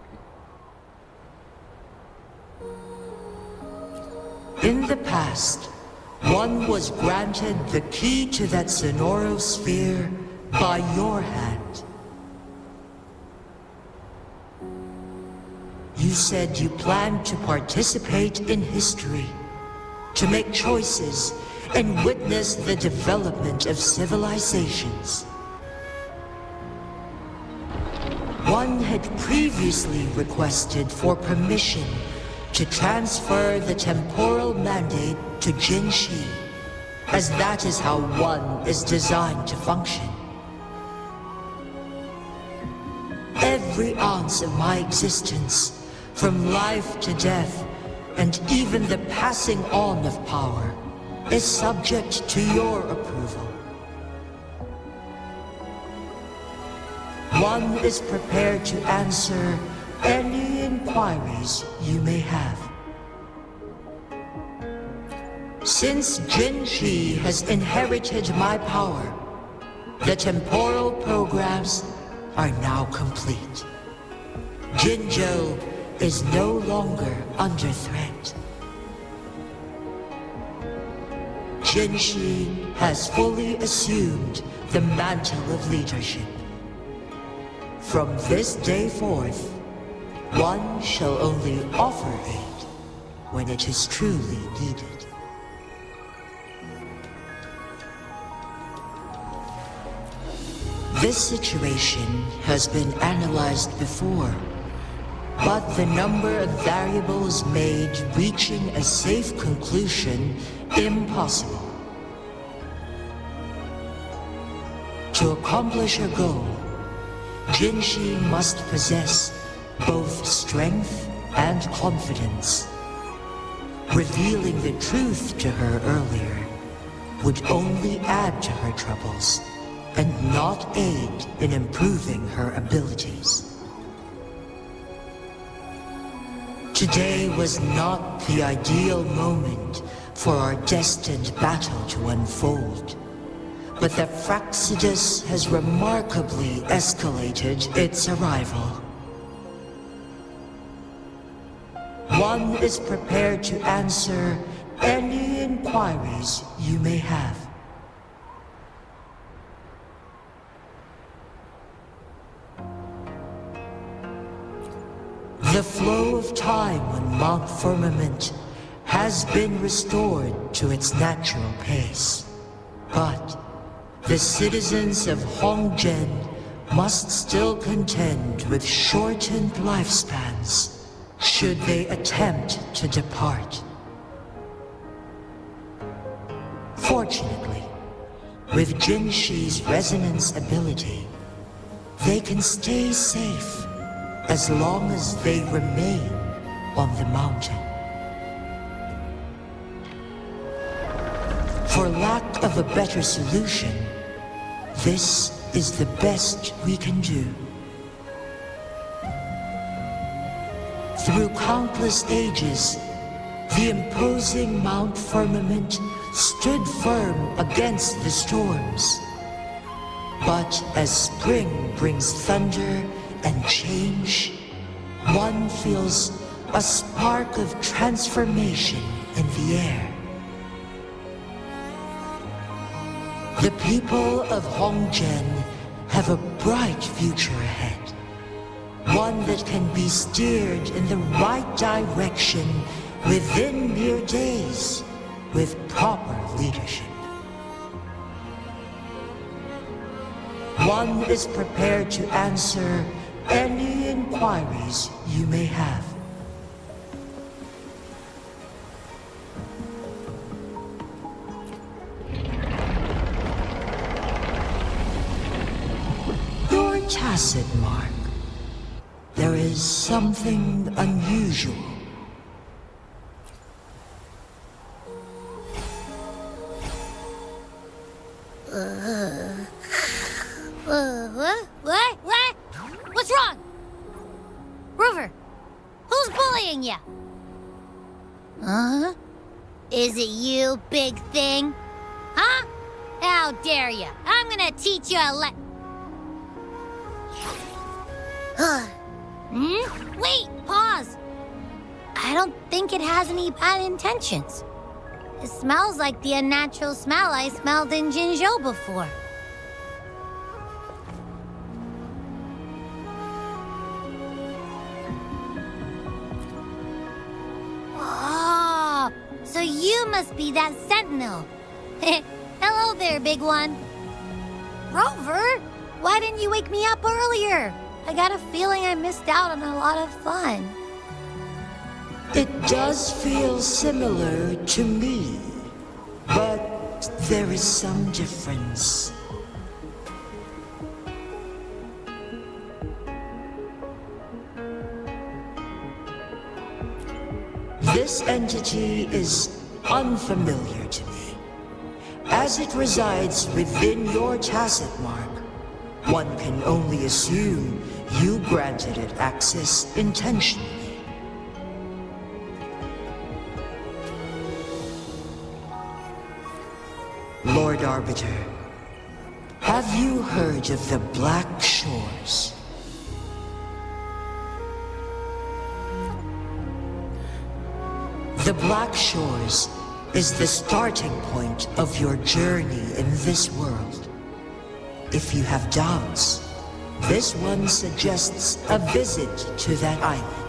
S9: In the past, one was granted the key to that Sonoro sphere by your hand. You said you planned to participate in history, to make choices and witness the development of civilizations. One had previously requested for permission to transfer the temporal mandate to Jinshi, as that is how one is designed to function. Every ounce of my existence, from life to death, and even the passing on of power, is subject to your approval. One is prepared to answer any inquiries you may have. Since Jinshi has inherited my power, the temporal programs are now complete. Jinzhou is no longer under threat. Jinshi has fully assumed the mantle of leadership. From this day forth, one shall only offer aid when it is truly needed. This situation has been analyzed before, but the number of variables made reaching a safe conclusion impossible. To accomplish her goal, Jinshi must possess both strength and confidence. Revealing the truth to her earlier would only add to her troubles and not aid in improving her abilities. Today was not the ideal moment for our destined battle to unfold, but the Fraxidus has remarkably escalated its arrival. One is prepared to answer any inquiries you may have. The flow of time on Mount Firmament has been restored to its natural pace. But the citizens of Hongzhen must still contend with shortened lifespans should they attempt to depart. Fortunately, with Jinshi's resonance ability, they can stay safe as long as they remain on the mountain. For lack of a better solution, this is the best we can do. Through countless ages, the imposing Mount Firmament stood firm against the storms. But as spring brings thunder and change, one feels a spark of transformation in the air. The people of Hongzhen have a bright future ahead. One that can be steered in the right direction within mere days with proper leadership. One is prepared to answer any inquiries you may have. Your tacit mark. There is something unusual.
S10: What? What's wrong? Rover, who's bullying you? Huh? Is it you, big thing? Huh? How dare you? I'm gonna teach you a Wait, pause. I don't think it has any bad intentions. It smells like the unnatural smell I smelled in Jinzhou before. Oh, so you must be that sentinel. Hello there, big one. Rover, why didn't you wake me up earlier? I got a feeling I missed out on a lot of fun.
S9: It does feel similar to me, but there is some difference. This entity is unfamiliar to me. As it resides within your tacit mark, one can only assume you granted it access intentionally. Lord Arbiter, have you heard of the Black Shores? The Black Shores is the starting point of your journey in this world. If you have doubts, this one suggests a visit to that island.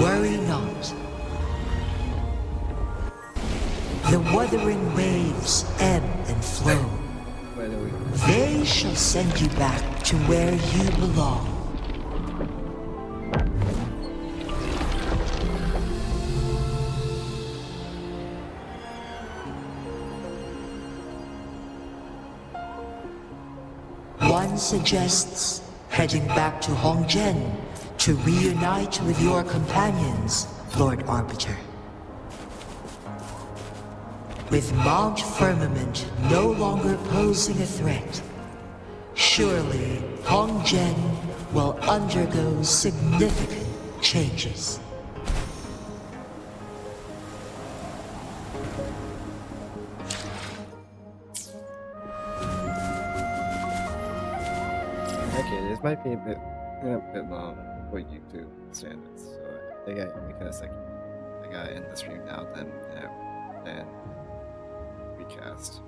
S9: Worry not. The wuthering waves ebb and flow. They shall send you back to where you belong. One suggests heading back to Hongzhen to reunite with your companions, Lord Arbiter. With Mount Firmament no longer posing a threat, surely Hongzhen will undergo significant changes.
S15: Okay, this might be a bit long for YouTube standards, so I think we gotta end the stream now, then recast.